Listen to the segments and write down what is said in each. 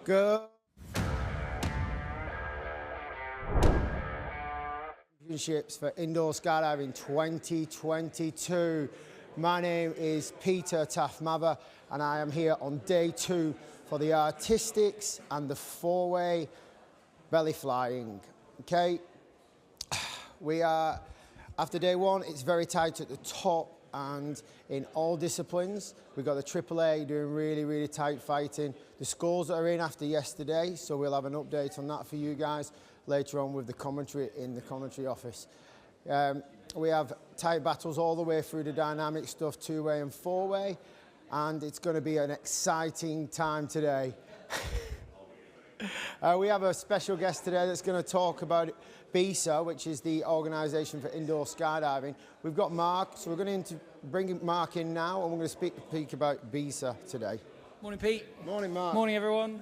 Go. Championships for Indoor Skydiving 2022. My name is Peter Taff-Mather and I am here on day 2 for the artistics and the 4-way belly flying. Okay, we are, after day 1, it's very tight at the top and in all disciplines. We've got the AAA doing really tight fighting. The scores that are in after yesterday, so we'll have an update on that for you guys later on with the commentary in the commentary office. We have tight battles all the way through the dynamic stuff, 2-way and 4-way, and it's going to be an exciting time today. We have a special guest today that's going to talk about BISA, which is the organisation for indoor skydiving. We've got Mark, so we're going to bring Mark in now, and we're going to speak about BISA today. Morning, Pete. Morning, Mark. Morning, everyone.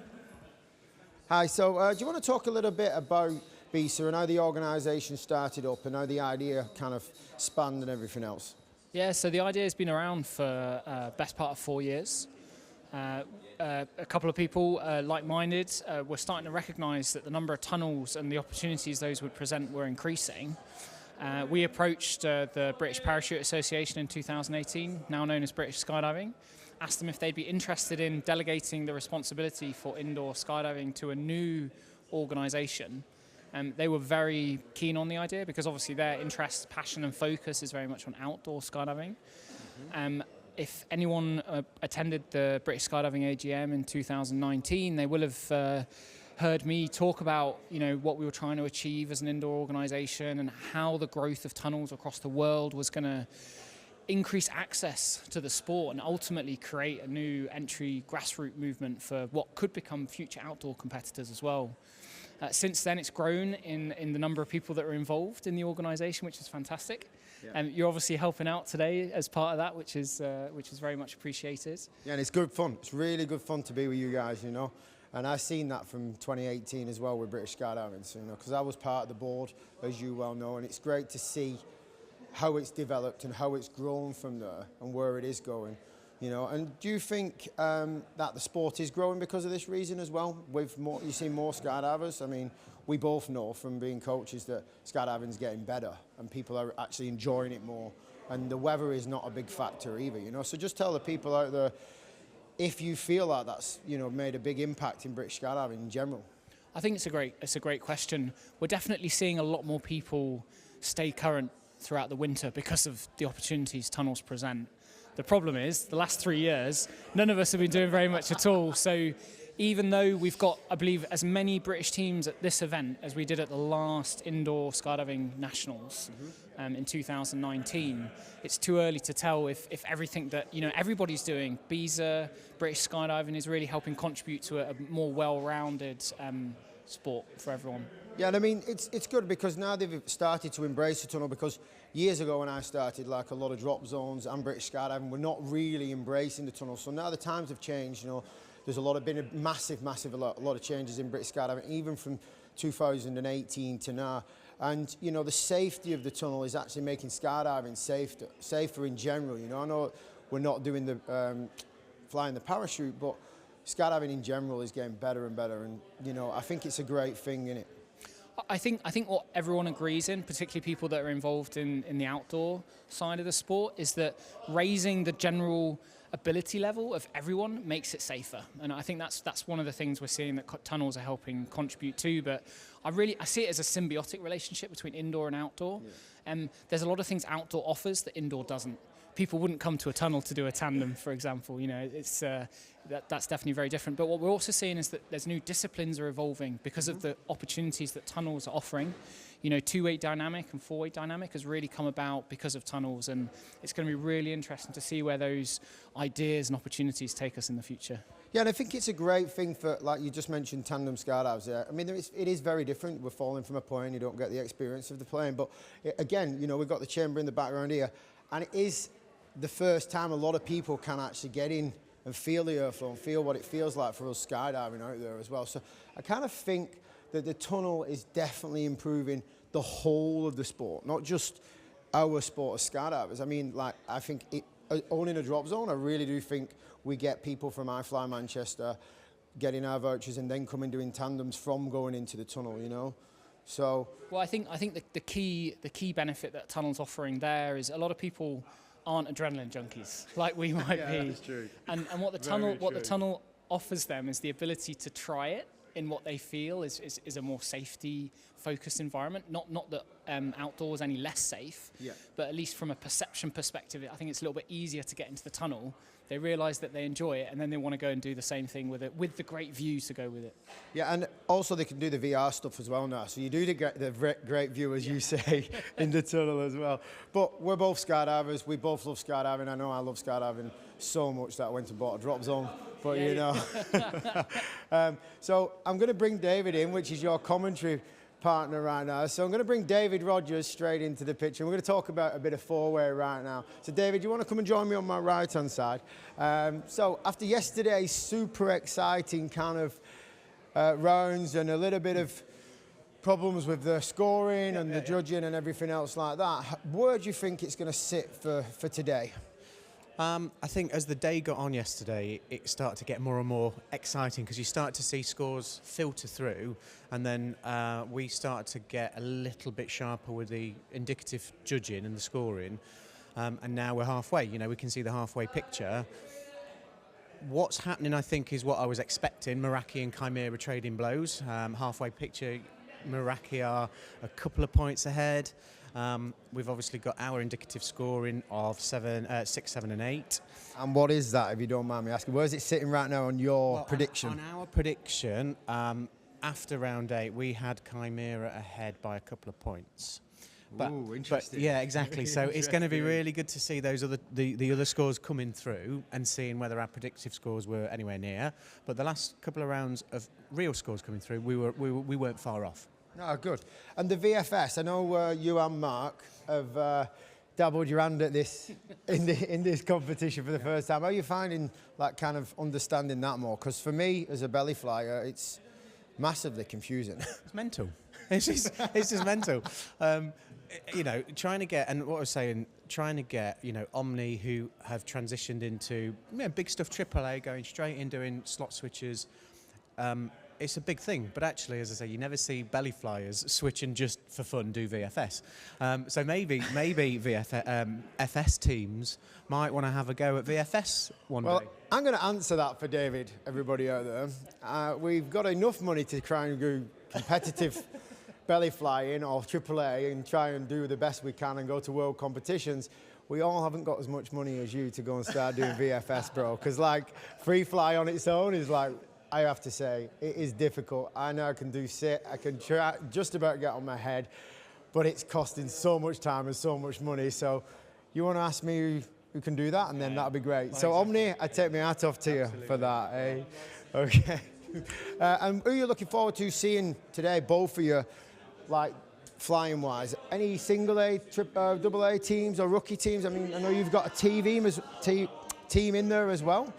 Hi, so do you want to talk a little bit about BISA and how the organisation started up and how the idea kind of spanned and everything else? Yeah, so the idea has been around for best part of 4 years. A couple of people, like-minded, were starting to recognise that the number of tunnels and the opportunities those would present were increasing. We approached the British Parachute Association in 2018, now known as British Skydiving, asked them if they'd be interested in delegating the responsibility for indoor skydiving to a new organisation. They were very keen on the idea because obviously their interest, passion and focus is very much on outdoor skydiving. If anyone attended the British Skydiving AGM in 2019, they will have heard me talk about, what we were trying to achieve as an indoor organisation and how the growth of tunnels across the world was going to increase access to the sport and ultimately create a new entry grassroots movement for what could become future outdoor competitors as well. Since then, it's grown in the number of people that are involved in the organisation, which is fantastic. Yeah. You're obviously helping out today as part of that, which is very much appreciated. Yeah, and it's good fun. It's really good fun to be with you guys, And I've seen that from 2018 as well with British Skydiving, because I was part of the board, as you well know, and it's great to see how it's developed and how it's grown from there and where it is going. And do you think that the sport is growing because of this reason as well? You see more skydivers. I mean, we both know from being coaches that skydiving's getting better and people are actually enjoying it more. And the weather is not a big factor either, So just tell the people out there if you feel like that's made a big impact in British skydiving in general. I think it's a great question. We're definitely seeing a lot more people stay current throughout the winter because of the opportunities tunnels present. The problem is, the last 3 years, none of us have been doing very much at all. So even though we've got, I believe, as many British teams at this event as we did at the last Indoor Skydiving Nationals in 2019, it's too early to tell if everything that everybody's doing, BISA, British Skydiving, is really helping contribute to a more well-rounded sport for everyone. Yeah, and I mean, it's good because now they've started to embrace the tunnel, because years ago when I started, like a lot of drop zones and British skydiving were not really embracing the tunnel. So now the times have changed, there's been a massive, a lot of changes in British skydiving, even from 2018 to now. And, the safety of the tunnel is actually making skydiving safer in general. I know we're not doing the flying the parachute, but skydiving in general is getting better and better. And, I think it's a great thing, innit? I think what everyone agrees in, particularly people that are involved in the outdoor side of the sport, is that raising the general ability level of everyone makes it safer. And I think that's one of the things we're seeing that tunnels are helping contribute to. But I see it as a symbiotic relationship between indoor and outdoor. And there's a lot of things outdoor offers that indoor doesn't. People wouldn't come to a tunnel to do a tandem, for example. It's that's definitely very different. But what we're also seeing is that there's new disciplines are evolving because of the opportunities that tunnels are offering. 2-way dynamic and 4-way dynamic has really come about because of tunnels, and it's going to be really interesting to see where those ideas and opportunities take us in the future. Yeah, and I think it's a great thing for, like you just mentioned, tandem skydives there. I mean, it is very different. We're falling from a plane, you don't get the experience of the plane. But again, we've got the chamber in the background here, and it is the first time a lot of people can actually get in and feel the airflow and feel what it feels like for us skydiving out there as well. So I kind of think that the tunnel is definitely improving the whole of the sport, not just our sport as skydivers. I mean, I think owning a drop zone, I really do think we get people from iFLY Manchester, getting our vouchers and then coming doing tandems from going into the tunnel, you know. So well, I think the key benefit that tunnel's offering there is a lot of people aren't adrenaline junkies like we might be. That's true. And what the tunnel offers them is the ability to try it in what they feel is a more safety focused environment. Not that outdoors any less safe, but at least from a perception perspective, I think it's a little bit easier to get into the tunnel. They realise that they enjoy it, and then they want to go and do the same thing with it, with the great view to go with it. Yeah, and also they can do the VR stuff as well now. So you do get the great view, as you say, in the tunnel as well. But we're both skydivers. We both love skydiving. I know I love skydiving so much that I went and bought a drop zone. But, you know. So I'm going to bring David in, which is your commentary partner right now. So I'm going to bring David Rogers straight into the picture. We're going to talk about a bit of four-way right now. So David, you want to come and join me on my right-hand side? So after yesterday's super exciting kind of rounds and a little bit of problems with the scoring and the judging and everything else like that, where do you think it's going to sit for today? I think as the day got on yesterday, it started to get more and more exciting because you start to see scores filter through, and then we started to get a little bit sharper with the indicative judging and the scoring, and now we're halfway. You know, we can see the halfway picture. What's happening, I think, is what I was expecting. Meraki and Chimera trading blows. Halfway picture, Meraki are a couple of points ahead. We've obviously got our indicative scoring of 6, 7 and 8. And what is that, if you don't mind me asking? Where is it sitting right now on your prediction? On our prediction, after round 8, we had Chimera ahead by a couple of points. Ooh, interesting. But yeah, exactly. So it's going to be really good to see those the other scores coming through and seeing whether our predictive scores were anywhere near. But the last couple of rounds of real scores coming through, we weren't far off. No, good. And the VFS, I know you and Mark have dabbled your hand at this in this competition for the first time. How are you finding like kind of understanding that more? Because for me, as a belly flyer, it's massively confusing. It's mental. It's just mental. You know, trying to get, and what I was saying, trying to get, you know, Omni, who have transitioned into big stuff, AAA, going straight in doing slot switches. It's a big thing, but actually, as I say, you never see belly flyers switching just for fun, do VFS. So maybe FS teams might want to have a go at VFS one day. I'm going to answer that for David, everybody out there. We've got enough money to try and do competitive belly flying or AAA and try and do the best we can and go to world competitions. We all haven't got as much money as you to go and start doing VFS, bro. Because like free fly on its own is like, I have to say, it is difficult. I know I can do sit, I can try just about get on my head, but it's costing so much time and so much money. So you want to ask me who can do that, and then that'll be great. So Omni, I take my hat off to you for that. Eh? Okay. And who are you looking forward to seeing today, both of you, like flying wise? Any single A, double A teams or rookie teams? I mean, I know you've got a team in there as well.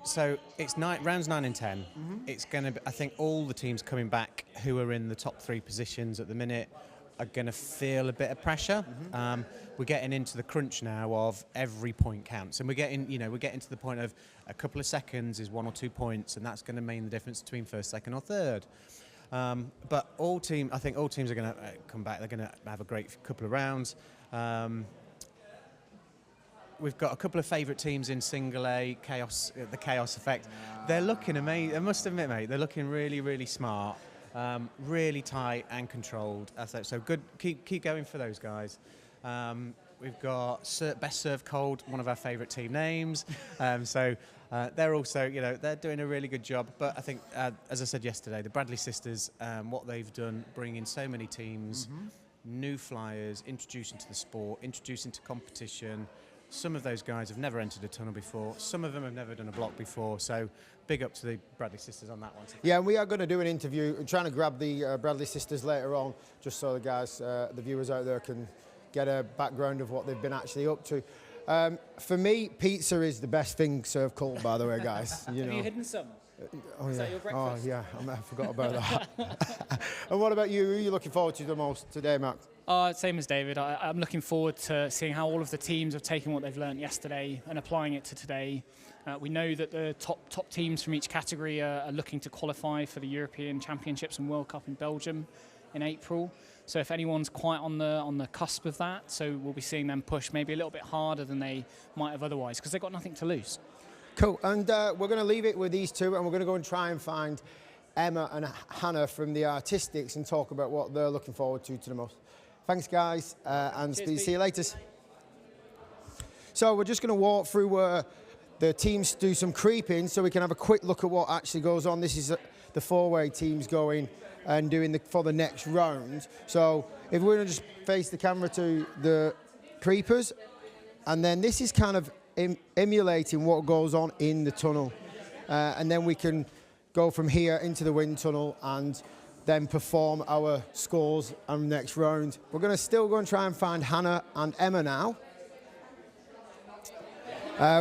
So it's rounds 9 and 10. Mm-hmm. It's going to be, I think all the teams coming back who are in the top 3 positions at the minute are going to feel a bit of pressure. Mm-hmm. We're getting into the crunch now of every point counts, and we're getting to the point of a couple of seconds is 1 or 2 points, and that's going to mean the difference between first, second, or third. But I think all teams are going to come back. They're going to have a great couple of rounds. We've got a couple of favourite teams in single A, the Chaos Effect. They're looking amazing. I must admit, mate, they're looking really, really smart, really tight and controlled. So good. Keep going for those guys. We've got Best Serve Cold, one of our favourite team names. They're also, they're doing a really good job. But I think, as I said yesterday, the Bradley sisters, what they've done, bringing so many teams, new flyers, introducing to the sport, introducing to competition. Some of those guys have never entered a tunnel before. Some of them have never done a block before. So big up to the Bradley sisters on that one. Yeah, we are going to do an interview. I'm trying to grab the Bradley sisters later on, just so the guys, the viewers out there can get a background of what they've been actually up to. For me, pizza is the best thing served cold, by the way, guys. Have you hidden some? Oh, is yeah. that your breakfast? Oh, yeah. I forgot about that. And what about you? Who are you looking forward to the most today, Mark? Same as David. I'm looking forward to seeing how all of the teams have taken what they've learned yesterday and applying it to today. We know that the top teams from each category are looking to qualify for the European Championships and World Cup in Belgium in April. So if anyone's quite on the cusp of that, so we'll be seeing them push maybe a little bit harder than they might have otherwise, because they've got nothing to lose. Cool, and we're going to leave it with these two, and we're going to go and try and find Emma and Hannah from the Artistics and talk about what they're looking forward to the most. Thanks, guys, and see you later. So we're just going to walk through where the teams do some creeping so we can have a quick look at what actually goes on. This is the four-way teams going and doing for the next round. So if we're going to just face the camera to the creepers, and then this is kind of emulating what goes on in the tunnel. And then we can go from here into the wind tunnel and then perform our scores on the next round. We're going to still go and try and find Hannah and Emma now.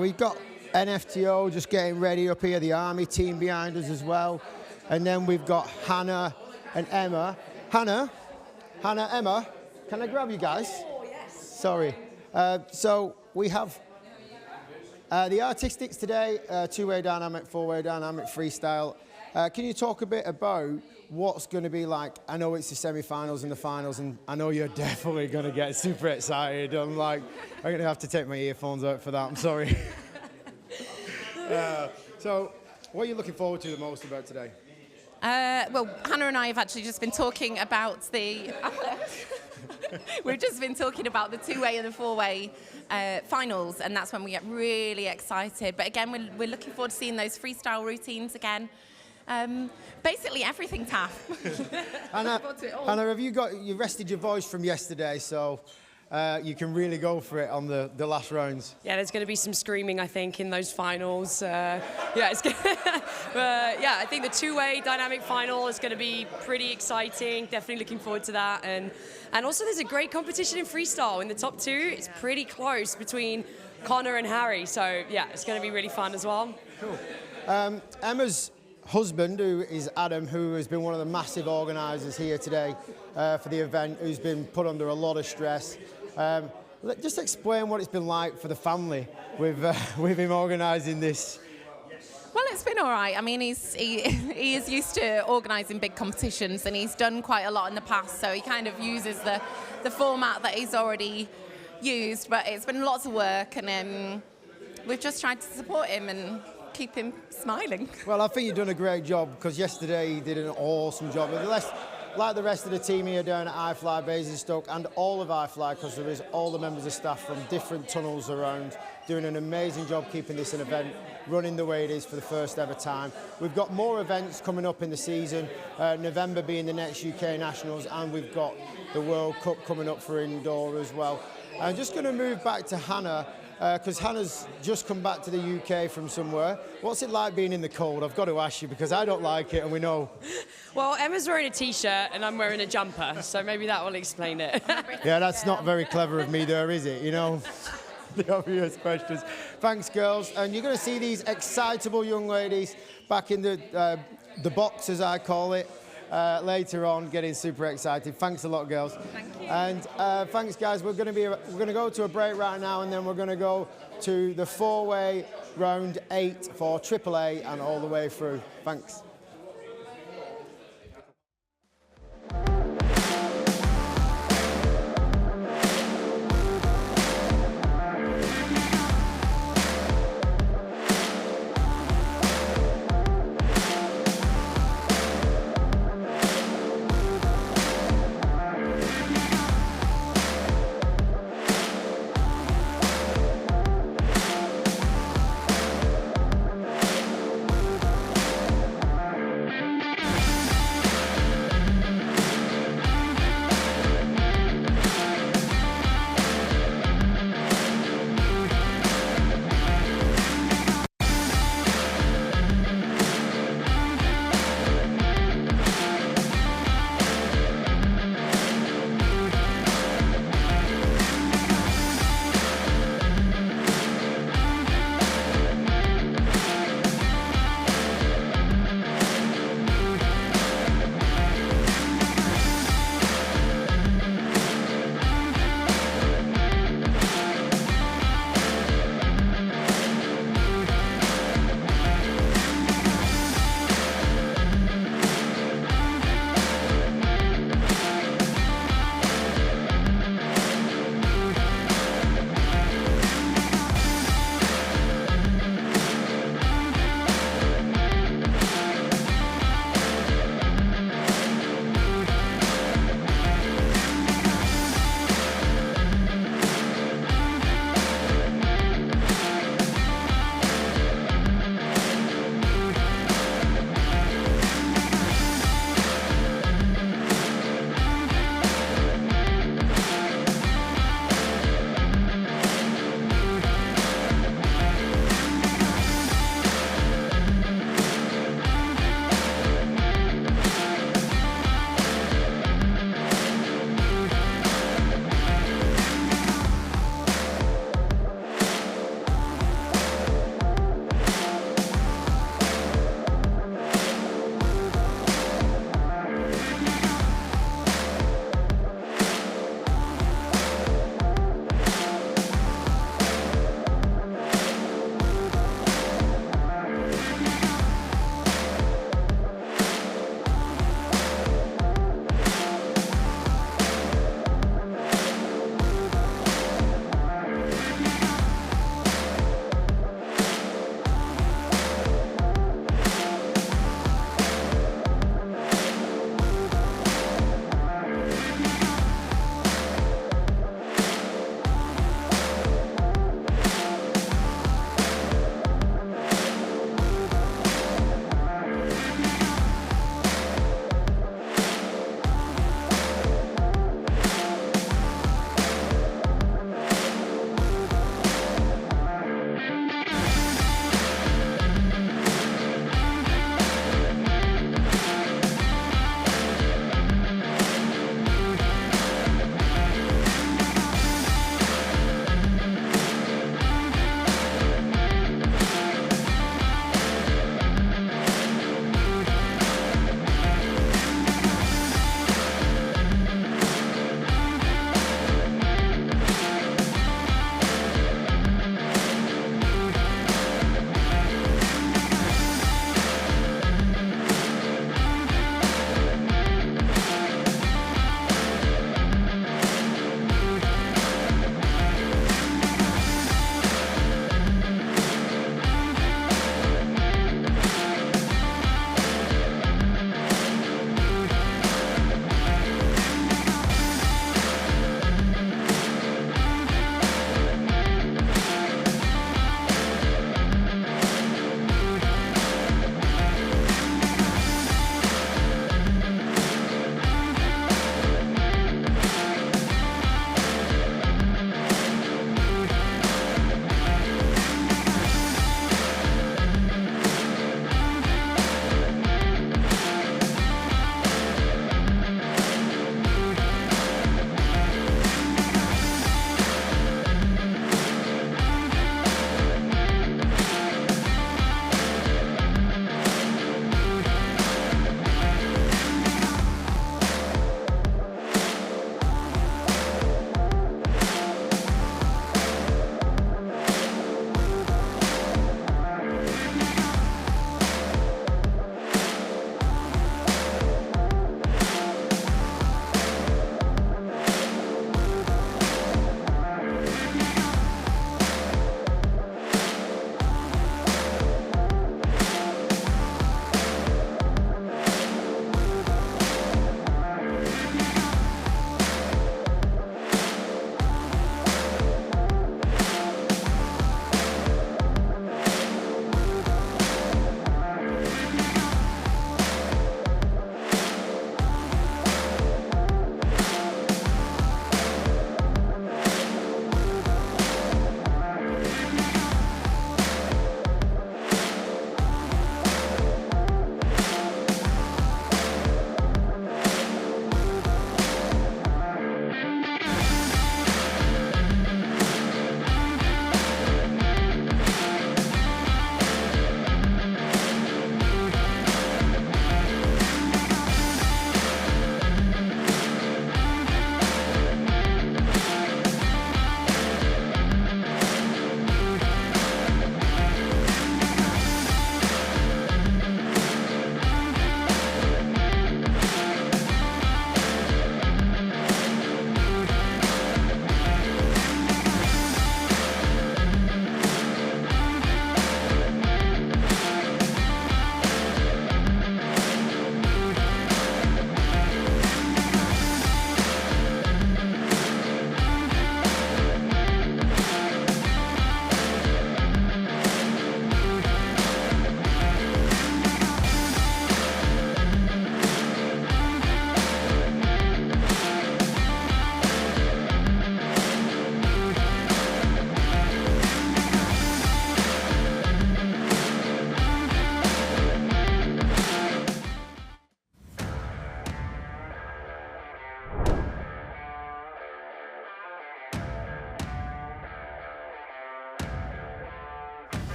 We've got NFTO just getting ready up here, the Army team behind us as well. And then we've got Hannah and Emma. Hannah, Emma, can I grab you guys? Oh, yes. Sorry. So we have the Artistics today, two-way dynamic, four-way dynamic, freestyle. Can you talk a bit about what's going to be like? I know it's the semi-finals and the finals, and I know you're definitely going to get super excited. I'm going to have to take my earphones out for that. I'm sorry. So what are you looking forward to the most about today? Well, Hannah and I have actually just been talking about the... We've just been talking about the two-way and the four-way finals, and that's when we get really excited. But again, we're looking forward to seeing those freestyle routines again. Basically everything, Taff. Hannah, have you rested your voice from yesterday, so you can really go for it on the last rounds? Yeah, there's going to be some screaming, I think, in those finals. It's yeah, I think the two-way dynamic final is going to be pretty exciting. Definitely looking forward to that. And also there's a great competition in freestyle. In the top two, it's pretty close between Connor and Harry. So yeah, it's going to be really fun as well. Cool. Emma's husband, who is Adam, who has been one of the massive organisers here today for the event, who's been put under a lot of stress. Just explain what it's been like for the family with him organising this. Well, it's been all right. I mean, he is used to organising big competitions, and he's done quite a lot in the past, so he kind of uses the format that he's already used. But it's been lots of work, and we've just tried to support him and keep him smiling. Well, I think you've done a great job, because yesterday he did an awesome job. Like the rest of the team here down at iFLY Basingstoke, and all of iFLY, because there is all the members of staff from different tunnels around doing an amazing job keeping this an event running the way it is for the first ever time. We've got more events coming up in the season, November being the next UK Nationals, and we've got the World Cup coming up for indoor as well. I'm just going to move back to Hannah, because Hannah's just come back to the UK from somewhere. What's it like being in the cold? I've got to ask you, because I don't like it, and we know. Well, Emma's wearing a T-shirt and I'm wearing a jumper, so maybe that will explain it. Yeah, that's not very clever of me there, is it? You know, the obvious questions. Thanks, girls. And you're going to see these excitable young ladies back in the box, as I call it, later on, getting super excited. Thanks a lot, girls. Thank you. And thanks, guys. We're going to go to a break right now, and then we're going to go to the four-way round 8 for AAA and all the way through. Thanks.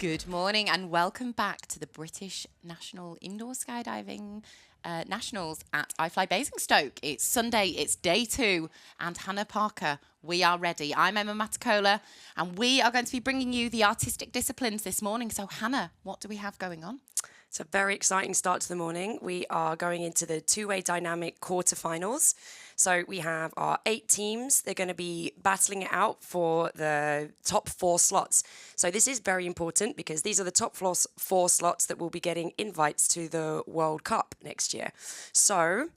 Good morning and welcome back to the British Indoor Skydiving Nationals at iFLY Basingstoke. It's Sunday, it's day 2, and Hannah Parker, we are ready. I'm Emma Matacola, and we are going to be bringing you the artistic disciplines this morning. So Hannah, what do we have going on? It's a very exciting start to the morning. We are going into the two-way dynamic quarterfinals. So we have our 8 teams. They're going to be battling it out for the top 4 slots. So this is very important because these are the top 4 slots that will be getting invites to the World Cup next year. So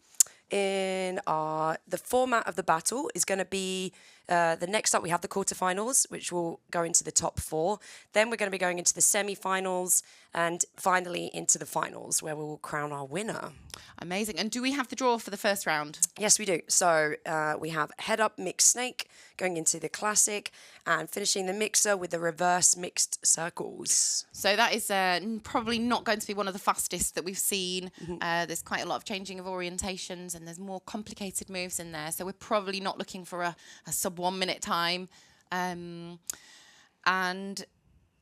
in the format of the battle is going to be the next up we have the quarterfinals, which will go into the top 4. Then we're going to be going into the semi-finals and finally into the finals where we will crown our winner. Amazing. And do we have the draw for the first round? Yes, we do. So we have head up mixed snake going into the classic and finishing the mixer with the reverse mixed circles. So that is probably not going to be one of the fastest that we've seen. There's quite a lot of changing of orientations and there's more complicated moves in there. So we're probably not looking for a sub 1 minute time. And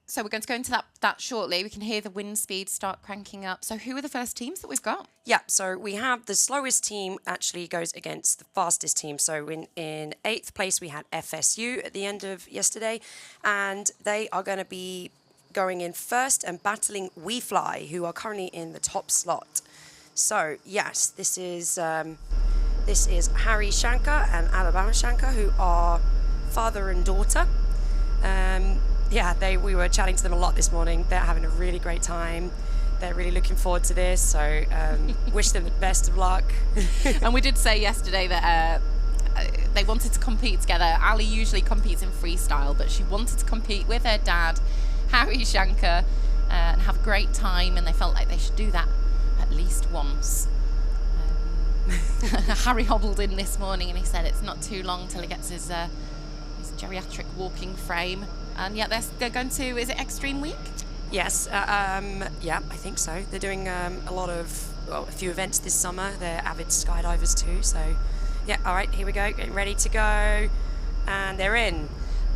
so we're going to go into that shortly. We can hear the wind speed start cranking up. So who are the first teams that we've got? Yeah, so we have the slowest team actually goes against the fastest team. So in 8th place, we had FSU at the end of yesterday. And they are going to be going in first and battling iFLY, who are currently in the top slot. So, yes, this is Harry Shankar and Alabama Shankar, who are father and daughter. Yeah, we were chatting to them a lot this morning. They're having a really great time. They're really looking forward to this, so wish them the best of luck. And we did say yesterday that they wanted to compete together. Ali usually competes in freestyle, but she wanted to compete with her dad, Harry Shankar, and have a great time, and they felt like they should do that at least once. Harry hobbled in this morning and he said it's not too long till he gets his geriatric walking frame. And yet they're going to, is it Extreme Week? Yes, yeah, I think so. They're doing a few events this summer. They're avid skydivers too. So, yeah, all right, here we go. Getting ready to go. And they're in.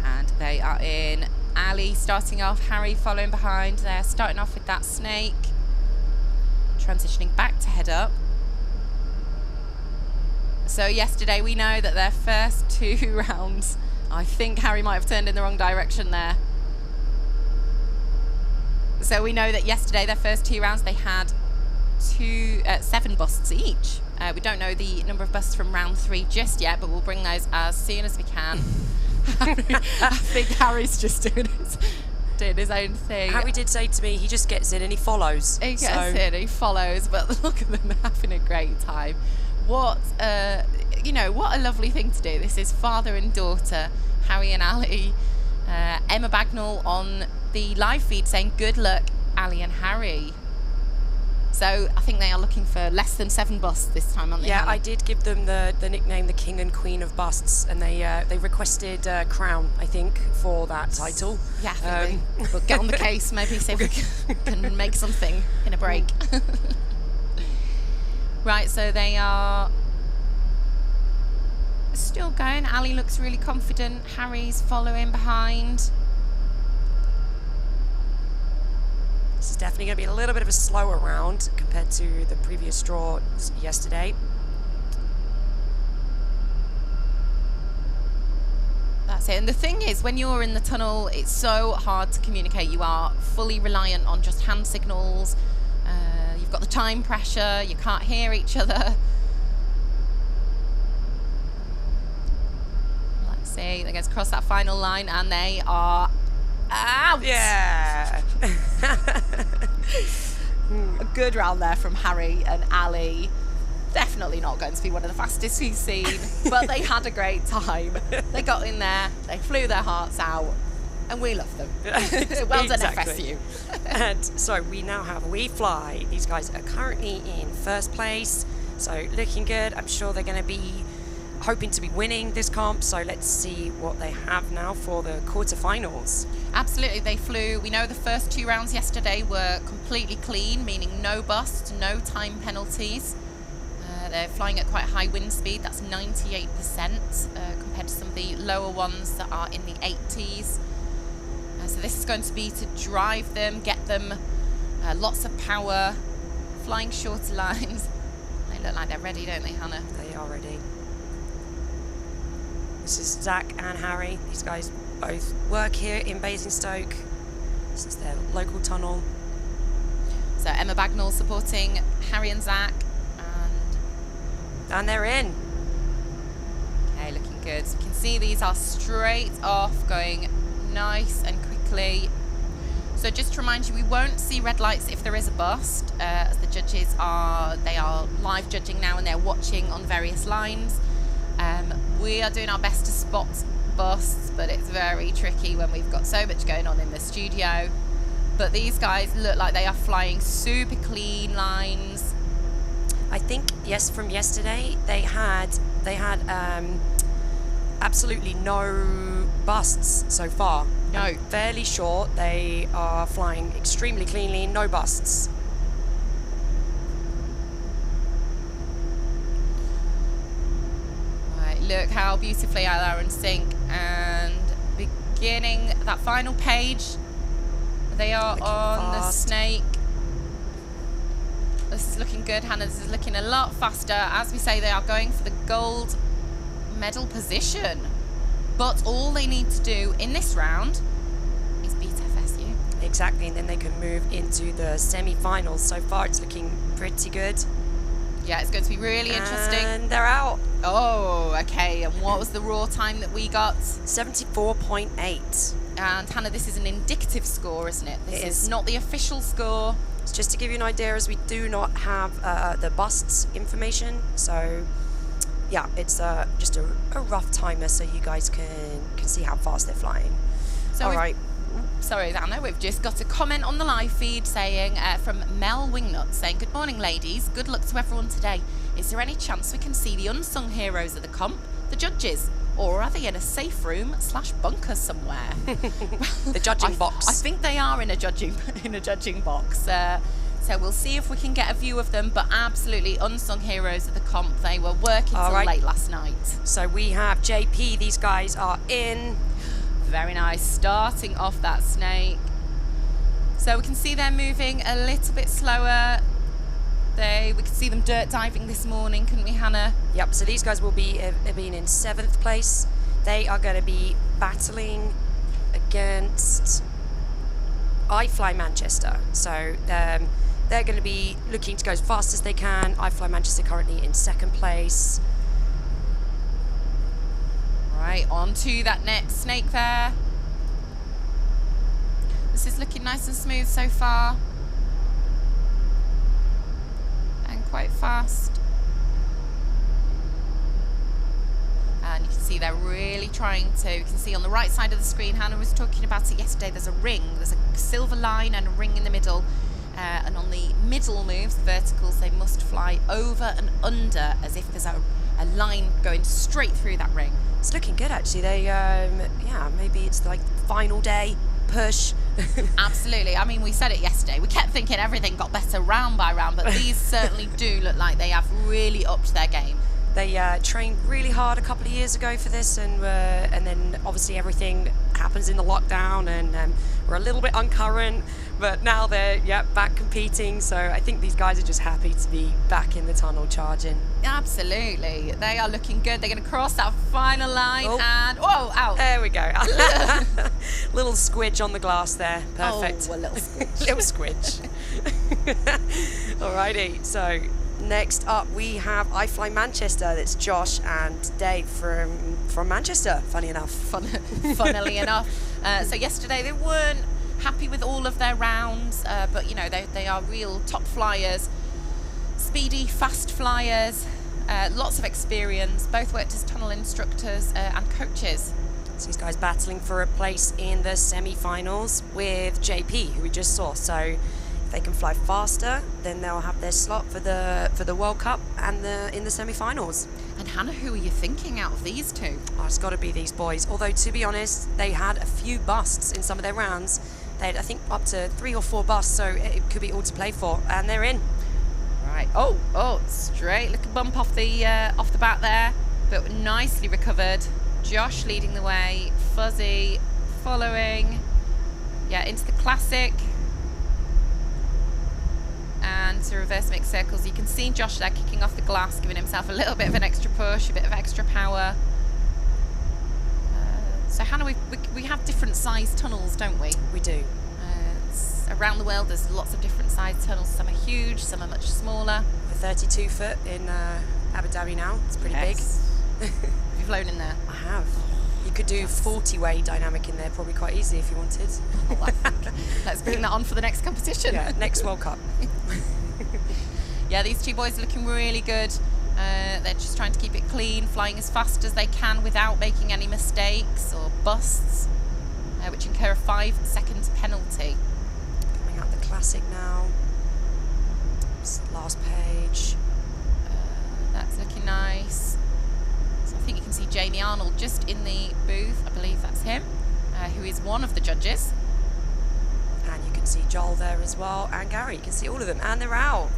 And they are in. Ali starting off, Harry following behind. They're starting off with that snake. Transitioning back to head up. So yesterday we know that their first 2 rounds, I think Harry might have turned in the wrong direction there. So we know that yesterday, their first 2 rounds, they had 7 busts each. We don't know the number of busts from round 3 just yet, but we'll bring those as soon as we can. I think Harry's just doing his own thing. Harry did say to me, he just gets in and he follows. He gets in, he follows, but look at them having a great time. What a lovely thing to do. This is father and daughter, Harry and Ali. Emma Bagnall on the live feed saying, good luck, Ali and Harry. So I think they are looking for less than 7 busts this time, aren't they? Yeah, Hannah? I did give them the nickname the King and Queen of Busts, and they requested Crown, I think, for that title. Yeah, I think we'll get on the case, maybe see if we can make something in a break. Right, so they are still going. Ali looks really confident. Harry's following behind. This is definitely going to be a little bit of a slower round compared to the previous draw yesterday. That's it. And the thing is, when you're in the tunnel, it's so hard to communicate. You are fully reliant on just hand signals. You've got the time pressure. You can't hear each other. Let's see. They're going to cross that final line, and they are out. Yeah. A good round there from Harry and Ali. Definitely not going to be one of the fastest we've seen, but they had a great time. They got in there, they flew their hearts out, and we love them. Well done, FSU. And so we now have iFLY. These guys are currently in first place, so looking good. I'm sure they're going to be hoping to be winning this comp, so let's see what they have now for the quarterfinals. Absolutely, they flew. We know the first 2 rounds yesterday were completely clean, meaning no busts, no time penalties. They're flying at quite high wind speed, that's 98% compared to some of the lower ones that are in the 80s. So this is going to be to drive them, get them lots of power, flying shorter lines. They look like they're ready, don't they, Hannah? They are ready. This is Zach and Harry. These guys both work here in Basingstoke. This is their local tunnel. So Emma Bagnall supporting Harry and Zach. And they're in. Okay, looking good. So you can see these are straight off, going nice and quickly. So just to remind you, we won't see red lights if there is a bust, as the judges they are live judging now and they're watching on various lines. We are doing our best to spot busts, but it's very tricky when we've got so much going on in the studio. But these guys look like they are flying super clean lines. I think, yes, from yesterday, they had absolutely no busts so far. No. And fairly short. They are flying extremely cleanly, no busts. Right, look how beautifully they are in sync. And beginning that final page, they are Looking on fast. the snake. This is looking good, Hannah. This is looking a lot faster. As we say, they are going for the gold medal position. But all they need to do in this round is beat FSU. Exactly, and then they can move into the semi-finals. So far, it's looking pretty good. Yeah, it's going to be really interesting. And they're out. Oh, okay. And what was the raw time that we got? 74.8. And Hannah, this is an indicative score, isn't it? This It is is. not the official score. It's just to give you an idea, as we do not have the busts information. So, yeah, it's just a rough timer so you guys can see how fast they're flying. So All right. Sorry, Anna, we've just got a comment on the live feed saying, from Mel Wingnut, saying, "Good morning, ladies. Good luck to everyone today. Is there any chance we can see the unsung heroes of the comp, the judges? Or are they in a safe room / bunker somewhere?" The judging box. I think they are in a judging box. So we'll see if we can get a view of them. But absolutely unsung heroes of the comp. They were working All till right. late last night. So we have JP. These guys are in. Very nice, starting off that snake. So we can see they're moving a little bit slower. We could see them dirt diving this morning, couldn't we, Hannah? Yep, so these guys will be being in 7th place. They are going to be battling against iFLY Manchester. So they're going to be looking to go as fast as they can. iFLY Manchester currently in 2nd place. Right, on to that next snake there. This is looking nice and smooth so far. And quite fast. And you can see they're really trying to, you can see on the right side of the screen, Hannah was talking about it yesterday, there's a ring, there's a silver line and a ring in the middle. And on the middle moves, the verticals, they must fly over and under as if there's a line going straight through that ring. It's looking good, actually. They, yeah, maybe it's like final day push. Absolutely. I mean, we said it yesterday. We kept thinking everything got better round by round, but these certainly do look like they have really upped their game. They trained really hard a couple of years ago for this, and then obviously everything happens in the lockdown, and we're a little bit uncurrent, but now they're back competing. So I think these guys are just happy to be back in the tunnel charging. Absolutely. They are looking good. They're going to cross that final line and whoa, out. There we go. Little squidge on the glass there. Perfect. Oh, a little squidge. Little squidge. Alrighty. So next up we have iFLY Manchester. That's Josh and Dave from Manchester. Funny enough. Funnily enough. So yesterday they weren't happy with all of their rounds, but you know they are real top flyers, speedy, fast flyers, lots of experience. Both worked as tunnel instructors and coaches. So these guys battling for a place in the semi-finals with JP, who we just saw. So if they can fly faster, then they'll have their slot for the World Cup and in the semi-finals. And Hannah, who are you thinking out of these two? Oh, it's got to be these boys. Although, to be honest, they had a few busts in some of their rounds. They had, I think, up to 3 or 4 busts, so it could be all to play for. And they're in. Right. Oh, straight. Little bump off the bat there, but nicely recovered. Josh leading the way, Fuzzy following. Yeah, into the classic. And to reverse mixed circles. You can see Josh there kicking off the glass, giving himself a little bit of an extra push, a bit of extra power. So Hannah, we have different sized tunnels, don't we? We do. Around the world, there's lots of different sized tunnels. Some are huge, some are much smaller. A 32 foot in Abu Dhabi now. It's pretty big. Have you flown in there? I have. You could do 40-way dynamic in there probably quite easy if you wanted. Oh, I think. Let's bring that on for the next competition. Yeah, next World Cup. Yeah, these two boys are looking really good. They're just trying to keep it clean, flying as fast as they can without making any mistakes or busts, which incur a 5-second penalty. Coming out the classic now. Last page. That's looking nice. So I think you can see Jamie Arnold just in the booth. I believe that's him, who is one of the judges. And you can see Joel there as well, and Gary. You can see all of them, and they're out.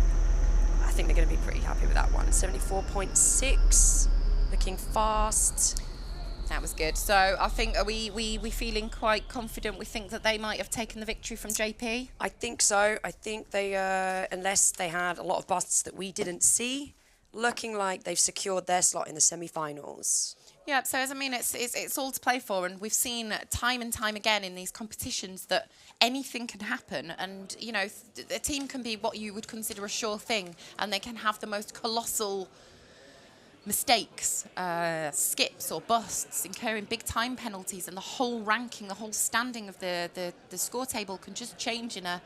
I think they're going to be pretty happy with that one. 74.6, looking fast. That was good. So I think, are we feeling quite confident? We think that they might have taken the victory from JP? I think so. I think they, unless they had a lot of busts that we didn't see, looking like they've secured their slot in the semi-finals. Yeah, so as I mean, it's all to play for, and we've seen time and time again in these competitions that anything can happen, and you know, a team can be what you would consider a sure thing, and they can have the most colossal mistakes, skips or busts, incurring big time penalties, and the whole ranking, the whole standing of the score table can just change in a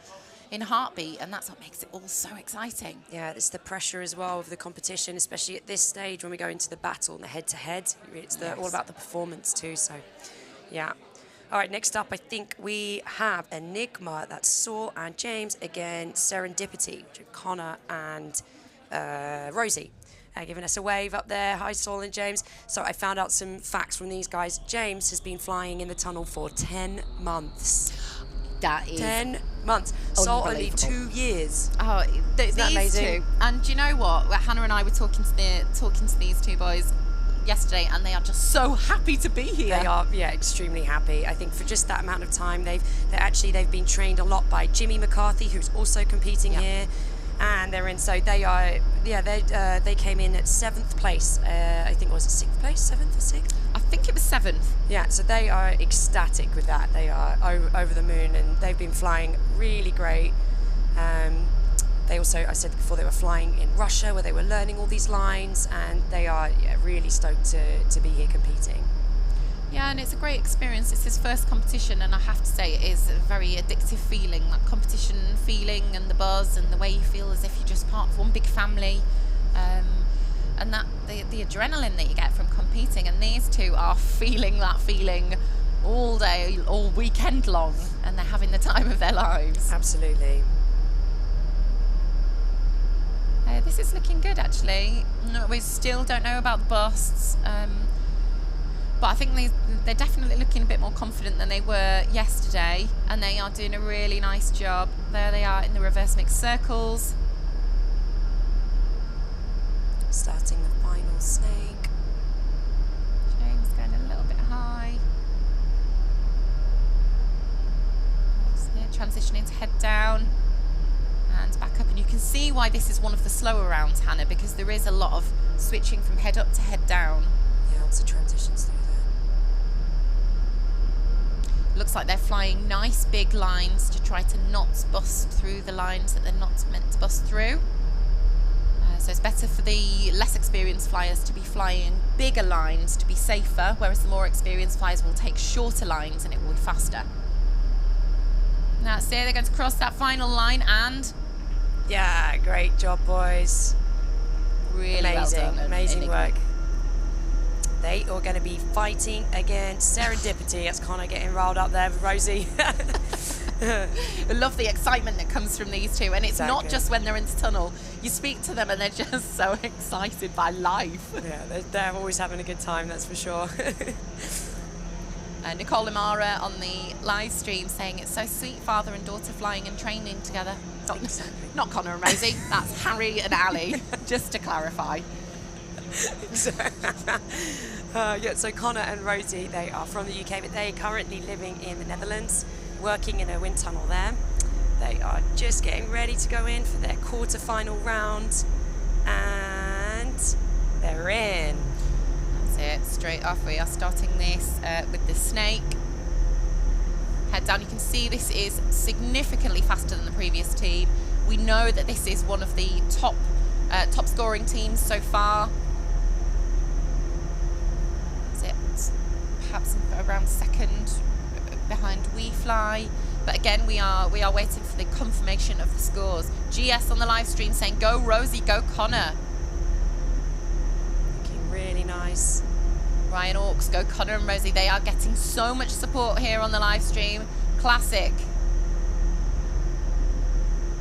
heartbeat, and that's what makes it all so exciting. Yeah, it's the pressure as well of the competition, especially at this stage when we go into the battle and the head-to-head. It's all about the performance too, so yeah. All right, next up, I think we have Enigma. That's Saul and James against Serendipity, Connor and Rosie. Giving us a wave up there. Hi, Saul and James. So I found out some facts from these guys. James has been flying in the tunnel for 10 months. That is 10 months. Saul only 2 years. Oh, these amazing? two. And do you know what? Hannah and I were talking to these two boys yesterday, and they are just so happy to be here. They are, yeah, extremely happy. I think for just that amount of time, they've been trained a lot by Jimmy McCarthy, who's also competing here, and they're in. So they are, they came in at 7th place. I think it was 6th place, 7th or 6th. I think it was 7th. Yeah, so they are ecstatic with that. They are over the moon, and they've been flying really great. They also, I said before, they were flying in Russia where they were learning all these lines, and they are really stoked to be here competing. Yeah, and it's a great experience. It's his first competition, and I have to say it is a very addictive feeling, that competition feeling and the buzz and the way you feel as if you're just part of one big family. And that the adrenaline that you get from competing, and these two are feeling that feeling all day, all weekend long, and they're having the time of their lives. Absolutely. This is looking good, actually. No, we still don't know about the busts, but I think they're definitely looking a bit more confident than they were yesterday, and they are doing a really nice job. There they are in the reverse mixed circles. Starting the final snake. James going a little bit high. Transitioning to head down and back up, and you can see why this is one of the slower rounds, Hannah, because there is a lot of switching from head up to head down. Yeah, lots of transitions through there. Looks like they're flying nice big lines to try to not bust through the lines that they're not meant to bust through. So it's better for the less experienced flyers to be flying bigger lines to be safer, whereas the more experienced flyers will take shorter lines and it will be faster. Now see, they're going to cross that final line, and yeah, great job, boys. Really amazing, well done, amazing work. They are going to be fighting against Serendipity. That's Connor getting riled up there with Rosie. I love the excitement that comes from these two, and it's not just when they're in the tunnel. You speak to them and they're just so excited by life. Yeah, they're always having a good time, that's for sure. Nicole Amara on the live stream saying it's so sweet, father and daughter flying and training together. Not Connor and Rosie, that's Harry and Ali, just to clarify. Yeah, so Connor and Rosie, they are from the UK, but they're currently living in the Netherlands. working in a wind tunnel there. They are just getting ready to go in for their quarter-final round, and they're in. That's it, straight off. We are starting this with the snake. Head down, you can see this is significantly faster than the previous team. We know that this is one of the top scoring teams so far. Is it perhaps around second behind iFLY? But again, we are waiting for the confirmation of the scores. GS on the live stream saying, "Go Rosie, go Connor." Looking really nice. Ryan Orks, go Connor and Rosie. They are getting so much support here on the live stream. Classic.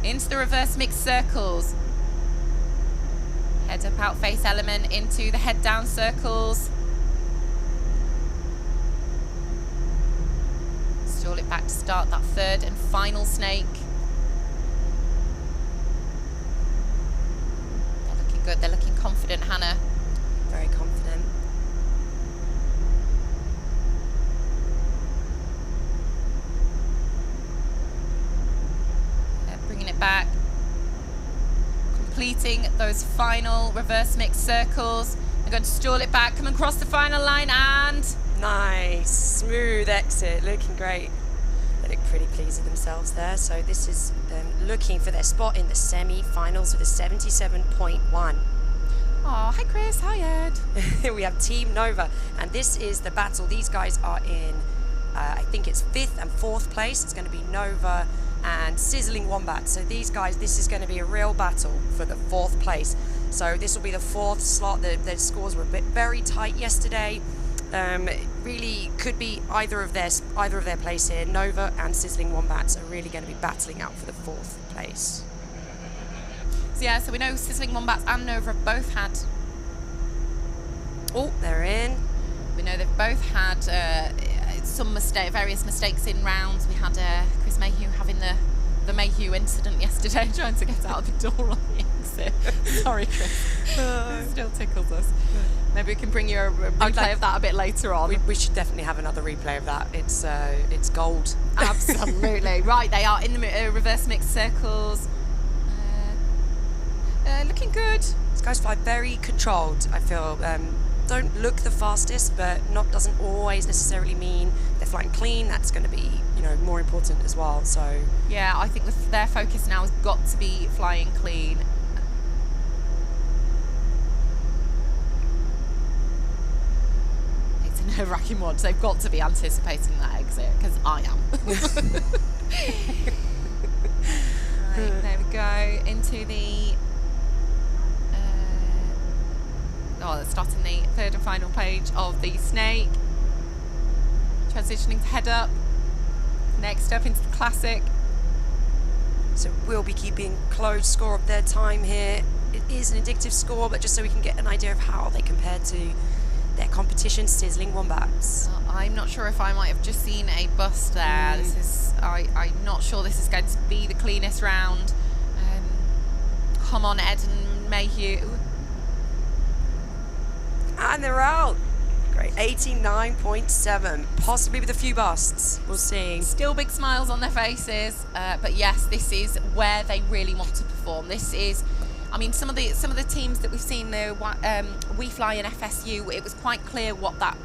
Into the reverse mixed circles. Head up, out face element into the head down circles. Stall it back to start that third and final snake. They're looking good, they're looking confident, Hannah. Very confident. Bringing it back, completing those final reverse mixed circles. They're going to stall it back, come across the final line, and nice, smooth exit, looking great. They look pretty pleased with themselves there. So this is them looking for their spot in the semi-finals with a 77.1. Oh, hi Chris, hi Ed. We have Team Nova, and this is the battle. These guys are in, I think it's 5th and 4th place. It's going to be Nova and Sizzling Wombat. So these guys, this is going to be a real battle for the 4th place. So this will be the 4th slot. The scores were very tight yesterday. Really could be either of their place here. Nova and Sizzling Wombats are really going to be battling out for the 4th place. So yeah, so we know Sizzling Wombats and Nova have both had. Oh, they're in. We know they've both had various mistakes in rounds. We had Chris Mayhew having the Mayhew incident yesterday, trying to get out of the door on the exit. Sorry, Chris. It still tickles us. Maybe we can bring you a replay of that a bit later on. We should definitely have another replay of that. It's gold. Absolutely. Right, they are in the reverse mixed circles. Looking good. These guys fly very controlled, I feel. Don't look the fastest, but doesn't always necessarily mean they're flying clean. That's going to be, more important as well. So yeah, I think their focus now has got to be flying clean. It's a nerve-wracking one. So they've got to be anticipating that exit, because I am. Right, there we go into the. They're starting the 3rd and final page of the snake. Transitioning to head up. Next up into the classic. So we'll be keeping close score of their time here. It is an indicative score, but just so we can get an idea of how they compare to their competition, Sizzling Wombats. I'm not sure if I might have just seen a bust there. This is, I'm not sure this is going to be the cleanest round. Come on, Ed and Mayhew. And they're out. Great, 89.7, possibly with a few busts. We'll see. Still big smiles on their faces, but yes, this is where they really want to perform. This is, I mean, some of the teams that we've seen, the iFLY and FSU, it was quite clear what that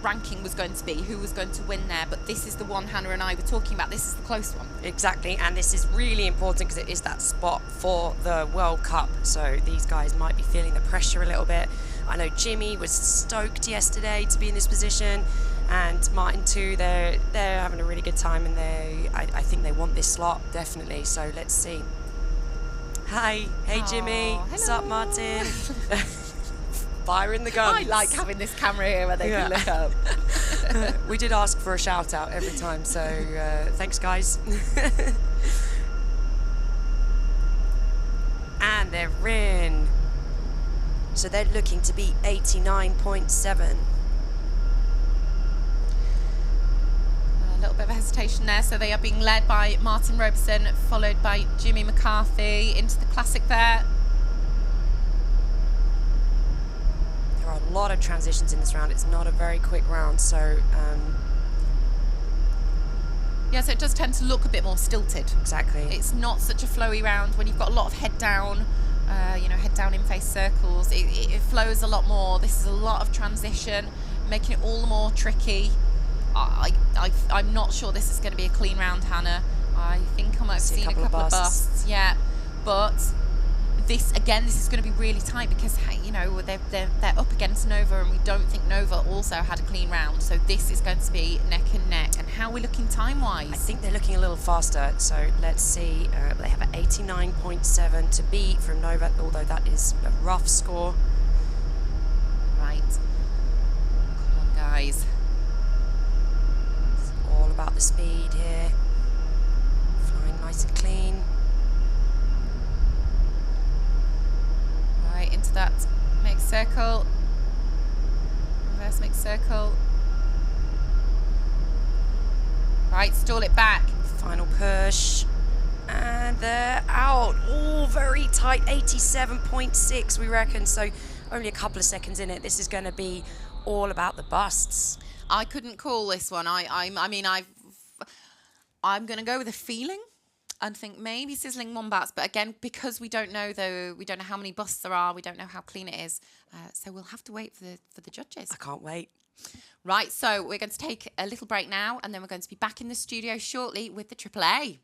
ranking was going to be, who was going to win there. But this is the one Hannah and I were talking about. This is the close one. Exactly, and this is really important because it is that spot for the World Cup. So these guys might be feeling the pressure a little bit. I know Jimmy was stoked yesterday to be in this position, and Martin too. They're having a really good time, and I think they want this slot definitely. So let's see. Hi, hey Jimmy. What's up, Martin? Firing the guns. I like having this camera here where they can look up. We did ask for a shout out every time, so thanks guys. And they're in. So they're looking to be 89.7. A little bit of a hesitation there. So they are being led by Martin Robeson, followed by Jimmy McCarthy into the classic there. There are a lot of transitions in this round. It's not a very quick round, so Yeah, so it does tend to look a bit more stilted. Exactly. It's not such a flowy round. When you've got a lot of head down, head down in face circles, it flows a lot more. This is a lot of transition, making it all the more tricky. I'm not sure this is going to be a clean round, Hannah. I think I might have seen a couple of busts. Yeah, but this is going to be really tight because, hey, you know, they're up against Nova, and we don't think Nova also had a clean round. So this is going to be neck and neck. And how are we looking time-wise? I think they're looking a little faster. So let's see. They have an 89.7 to beat from Nova, although that is a rough score. Right. Come on, guys. It's all about the speed here. Flying nice and clean. Right, into that mixed circle. Reverse mixed circle. Right, stall it back. Final push. And they're out. Oh, very tight. 87.6, we reckon. So only a couple of seconds in it. This is going to be all about the busts. I couldn't call this one. I'm going to go with a feeling and think maybe Sizzling Wombats, but again, because we don't know how many busts there are, we don't know how clean it is, so we'll have to wait for the judges. I can't wait. Right, so we're going to take a little break now, and then we're going to be back in the studio shortly with the AAA.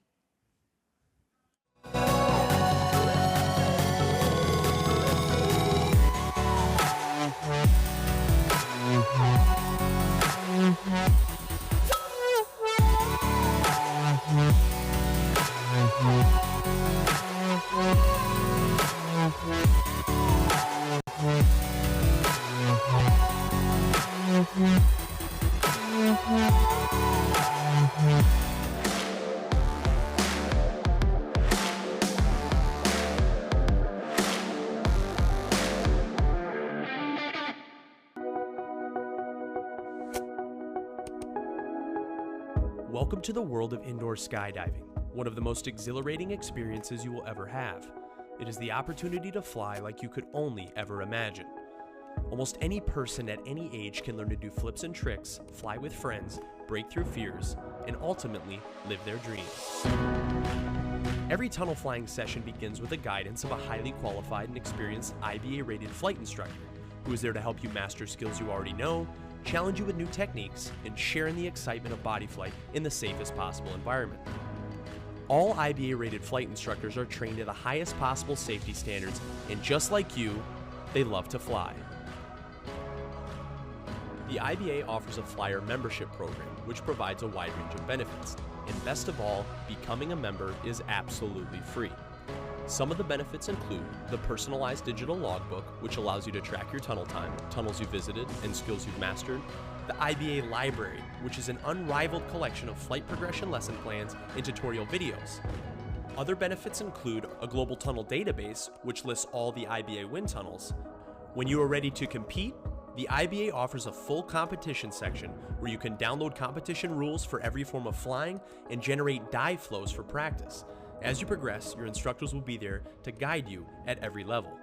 Welcome to the world of indoor skydiving, one of the most exhilarating experiences you will ever have. It is the opportunity to fly like you could only ever imagine. Almost any person at any age can learn to do flips and tricks, fly with friends, break through fears, and ultimately live their dreams. Every tunnel flying session begins with the guidance of a highly qualified and experienced IBA-rated flight instructor who is there to help you master skills you already know, challenge you with new techniques, and share in the excitement of body flight in the safest possible environment. All IBA-rated flight instructors are trained to the highest possible safety standards, and just like you, they love to fly. The IBA offers a flyer membership program, which provides a wide range of benefits, and best of all, becoming a member is absolutely free. Some of the benefits include the personalized digital logbook, which allows you to track your tunnel time, tunnels you visited, and skills you've mastered. The IBA Library, which is an unrivaled collection of flight progression lesson plans and tutorial videos. Other benefits include a global tunnel database, which lists all the IBA wind tunnels. When you are ready to compete, the IBA offers a full competition section where you can download competition rules for every form of flying and generate dive flows for practice. As you progress, your instructors will be there to guide you at every level.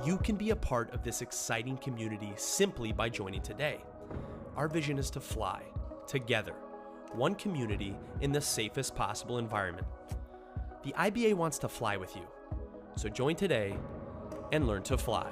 You can be a part of this exciting community simply by joining today. Our vision is to fly together, one community in the safest possible environment. The IBA wants to fly with you, so join today and learn to fly.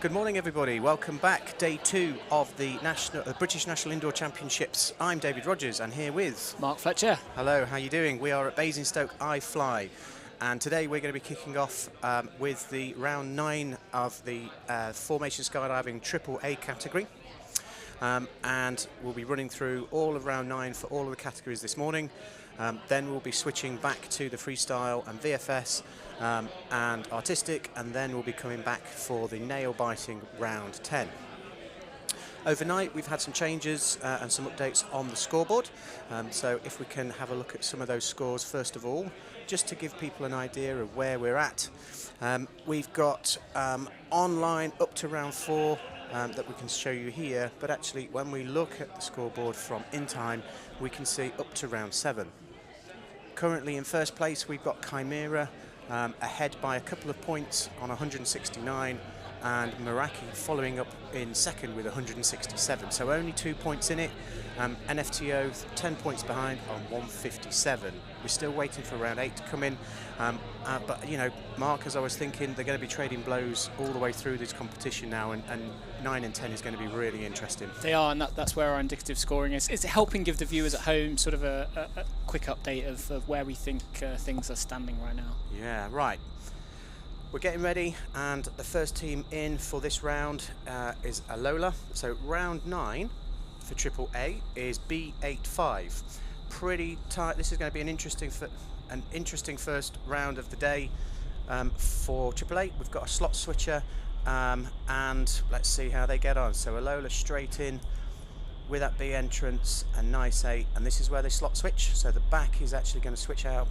Good morning, everybody. Welcome back. Day 2 of the British National Indoor Championships. I'm David Rogers, and here with Mark Fletcher. Hello, how are you doing? We are at Basingstoke iFLY, and today we're going to be kicking off with the round 9 of the Formation Skydiving AAA category. And we'll be running through all of round 9 for all of the categories this morning. Then we'll be switching back to the freestyle and VFS and artistic, and then we'll be coming back for the nail biting round 10. Overnight, we've had some changes and some updates on the scoreboard. So if we can have a look at some of those scores first of all, just to give people an idea of where we're at. We've got online up to round 4 that we can show you here, but actually when we look at the scoreboard from in time, we can see up to round 7. Currently in first place, we've got Chimera ahead by a couple of points on 169, and Meraki following up in second with 167. So only 2 points in it. NFTO 10 points behind on 157. We're still waiting for round 8 to come in. But, you know, Mark, as I was thinking, they're going to be trading blows all the way through this competition now, and 9 and 10 is going to be really interesting. They are, and that's where our indicative scoring is. It's helping give the viewers at home sort of a quick update of where we think things are standing right now. Yeah, right. We're getting ready, and the first team in for this round is Alola. So round 9 for AAA is B85. Pretty tight. This is going to be an interesting first round of the day for AAA. We've got a slot switcher, and let's see how they get on. So Alola straight in with that B entrance, a nice 8, and this is where they slot switch. So the back is actually going to switch out.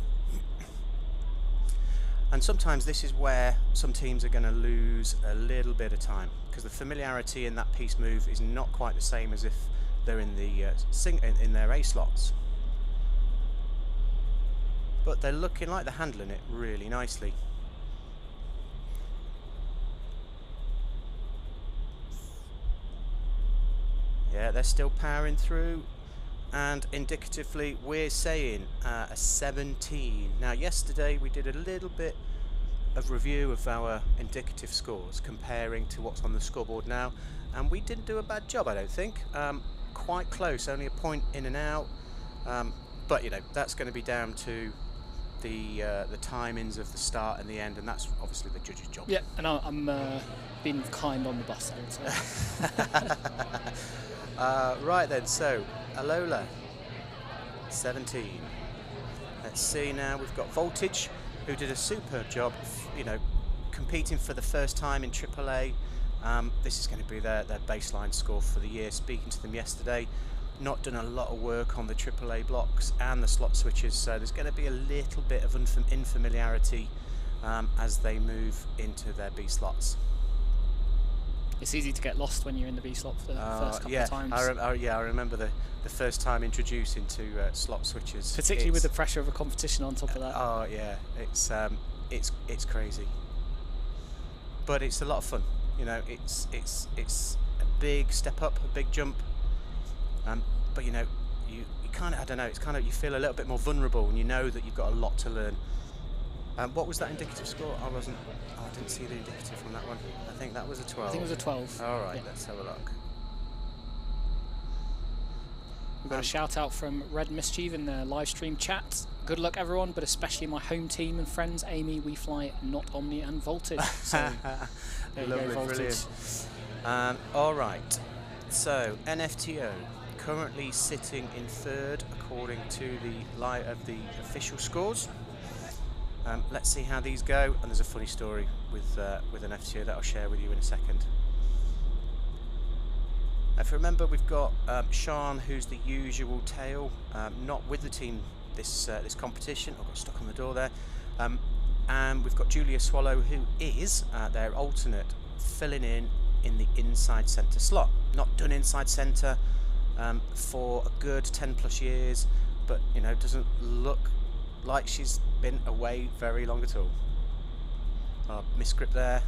And sometimes this is where some teams are going to lose a little bit of time, because the familiarity in that piece move is not quite the same as if they're in the in their A slots. But they're looking like they're handling it really nicely. Yeah, they're still powering through. And indicatively, we're saying a 17. Now, yesterday we did a little bit of review of our indicative scores, comparing to what's on the scoreboard now, and we didn't do a bad job, I don't think. Quite close, only a point in and out. But you know, that's going to be down to the timings of the start and the end, and that's obviously the judge's job. Yeah, and I'm being kind on the bus, I would say. Right then, so Alola, 17. Let's see now, we've got Voltage, who did a superb job, you know, competing for the first time in AAA. This is going to be their baseline score for the year. Speaking to them yesterday, not done a lot of work on the AAA blocks and the slot switches, so there's going to be a little bit of unfamiliarity as they move into their B slots. It's easy to get lost when you're in the B slot for the first couple of times. I remember the first time introducing to slot switches. Particularly with the pressure of a competition on top of that. Oh yeah, it's crazy. But it's a lot of fun. You know, it's a big step up, a big jump. But you know, you kind of, I don't know, it's kind of, you feel a little bit more vulnerable, and you know that you've got a lot to learn. What was that indicative score? I didn't see the indicative on that one. I think that was a 12. I think it was a 12. All right, yeah. Let's have a look. We've got a shout out from Red Mischief in the live stream chat. Good luck everyone, but especially my home team and friends, Amy, iFLY, Not Omni and Voltage. So, there you go, Voltage. Brilliant. All right, so NFTO currently sitting in third according to the official scores. Let's see how these go, and there's a funny story with an FTO that I'll share with you in a second. If you remember, we've got Sean, who's the usual tail, not with the team this competition. I got stuck on the door there. And we've got Julia Swallow, who is their alternate, filling in the inside centre slot. Not done inside centre for a good 10 plus years, but you know, doesn't look like she's been away very long at all. Oh, misgrip there.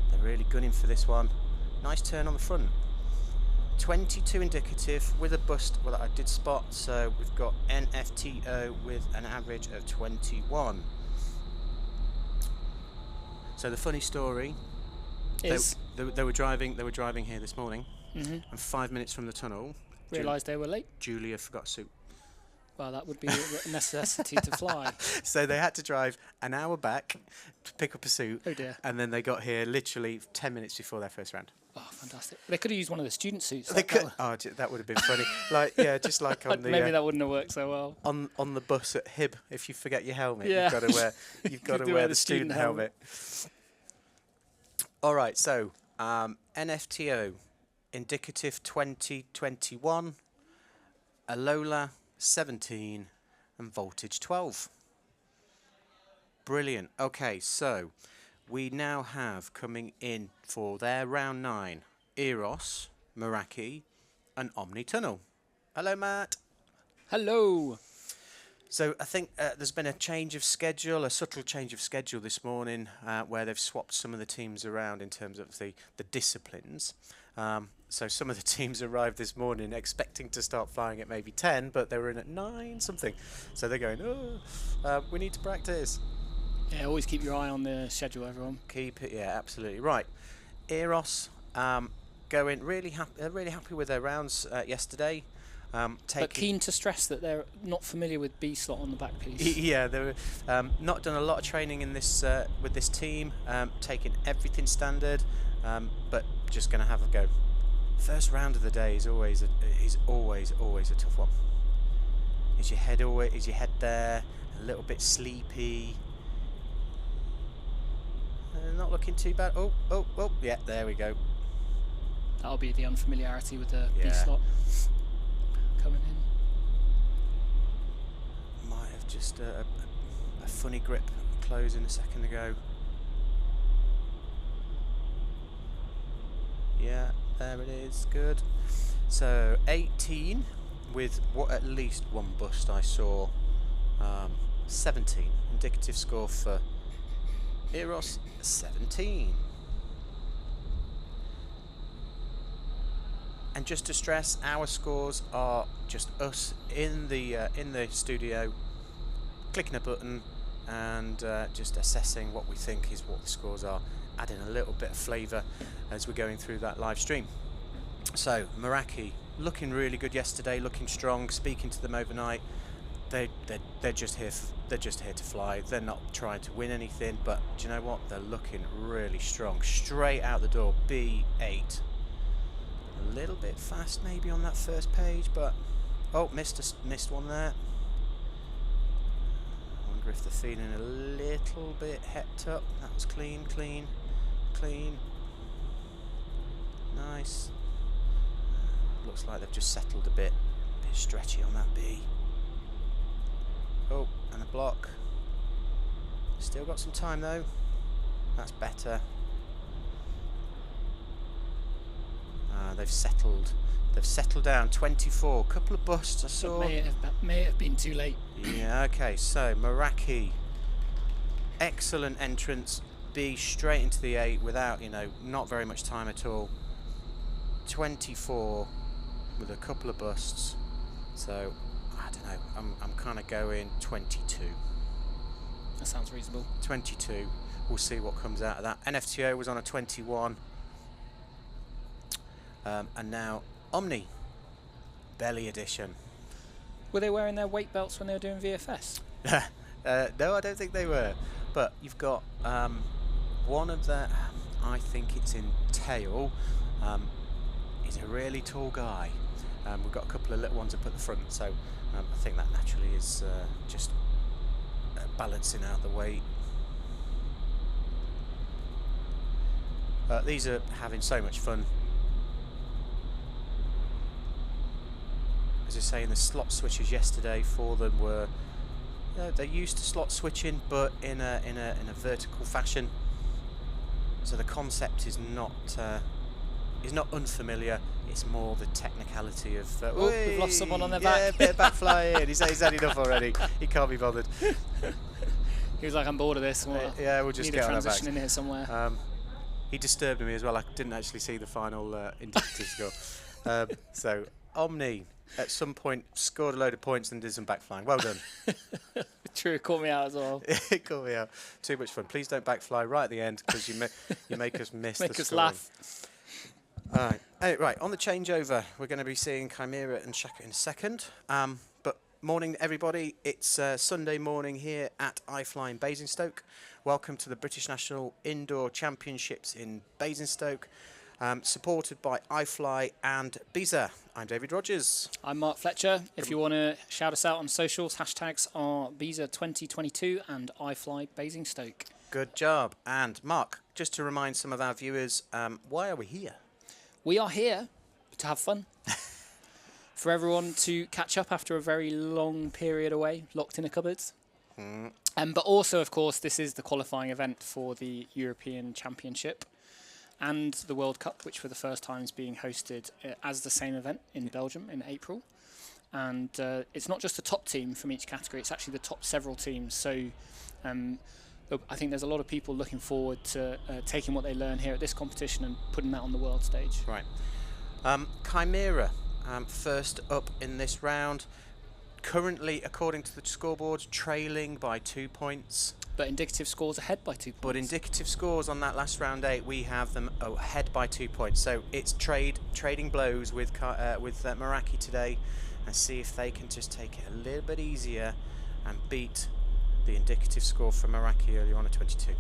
They're really gunning for this one. Nice turn on the front. 22 indicative with a bust, well, that I did spot, so we've got NFTO with an average of 21. So the funny story is they were driving here this morning, and 5 minutes from the tunnel realised they were late. Julia forgot a suit. Well, that would be a necessity to fly. So they had to drive an hour back to pick up a suit. Oh dear. And then they got here literally 10 minutes before their first round. Oh, fantastic. They could have used one of the student suits. They could. Oh, that would have been funny. Like, yeah, just like on the maybe that wouldn't have worked so well. on the bus at Hib. If you forget your helmet, Yeah. you've got to wear the student helmet. All right, so NFTO indicative 2021, Alola 17, and voltage 12. Brilliant. Okay, so we now have coming in for their round 9, Eros, Meraki, and Omni Tunnel. Hello, Matt. Hello. So I think there's been a change of schedule, a subtle change of schedule this morning, where they've swapped some of the teams around in terms of the disciplines. So some of the teams arrived this morning expecting to start flying at maybe 10, but they were in at 9 something. So they're going, we need to practice. Yeah, always keep your eye on the schedule, everyone. Keep it, yeah, absolutely. Right. Eros going really happy with their rounds yesterday. But keen to stress that they're not familiar with B slot on the back piece. Yeah, they're not done a lot of training in this with this team, taking everything standard, but just going to have a go. First round of the day is always a tough one. Is your head there? A little bit sleepy. Not looking too bad. Oh, yeah, there we go. That'll be the unfamiliarity with the B Yeah. slot coming in. Might have just a funny grip closing a second ago. Yeah, there it is. Good. So 18 with at least one bust I saw. 17 indicative score for Eros 17. And just to stress, our scores are just us in the studio, clicking a button and just assessing what we think is what the scores are, adding a little bit of flavour as we're going through that live stream. So Meraki looking really good yesterday, looking strong. Speaking to them overnight, they're just here to fly. They're not trying to win anything, but do you know what? They're looking really strong. Straight out the door, B8. A little bit fast maybe on that first page, but missed one there. I wonder if they're feeling a little bit hepped up. That was clean. Nice. Looks like they've just settled a bit stretchy on that B. Oh, and a block. Still got some time though. That's better. They've settled down. 24. Couple of busts I saw. May have been too late. Yeah. Okay. So Meraki, excellent entrance. B straight into the 8 without, not very much time at all. 24 with a couple of busts. So I don't know. I'm kind of going 22. That sounds reasonable. 22. We'll see what comes out of that. NFTO was on a 21. And now Omni, belly edition. Were they wearing their weight belts when they were doing VFS? No, I don't think they were. But you've got one of the, I think it's in tail, is a really tall guy. We've got a couple of little ones up at the front, so I think that naturally is just balancing out the weight. These are having so much fun. As I say, the slot switches yesterday for them were they're used to slot switching, but in a vertical fashion. So the concept is not unfamiliar. It's more the technicality of. We've lost someone on their back. Yeah, back. a bit of back flying. He's had enough already. He can't be bothered. He was like, "I'm bored of this." Yeah, we'll just need get a on our transition backs. in here somewhere. He disturbed me as well. I didn't actually see the final indicative score. So Omni at some point scored a load of points and did some backflying. Well done. True, it caught me out as well. It caught me out. Too much fun. Please don't backfly right at the end because you make us miss Make the us scoring. laugh. All right. Right, on the changeover, we're going to be seeing Chimera and Shaka in a second. But morning, everybody. It's Sunday morning here at iFLY in Basingstoke. Welcome to the British National Indoor Championships in Basingstoke. supported by iFLY and Biza. I'm David Rogers. I'm Mark Fletcher. If you want to shout us out on socials, hashtags are Biza2022 and iFLY Basingstoke. Good job. And Mark, just to remind some of our viewers, why are we here? We are here to have fun. For everyone to catch up after a very long period away, locked in a cupboard. But also, of course, this is the qualifying event for the European Championship and the World Cup, which for the first time is being hosted as the same event in Belgium in April. And it's not just the top team from each category, it's actually the top several teams. So I think there's a lot of people looking forward to taking what they learn here at this competition and putting that on the world stage. Right. Chimera, first up in this round. Currently, according to the scoreboard, trailing by 2 points. But indicative scores ahead by 2 points. But indicative scores on that last round 8, we have them ahead by 2 points. So it's trading blows with Meraki today, and see if they can just take it a little bit easier and beat the indicative score from Meraki earlier on at 22.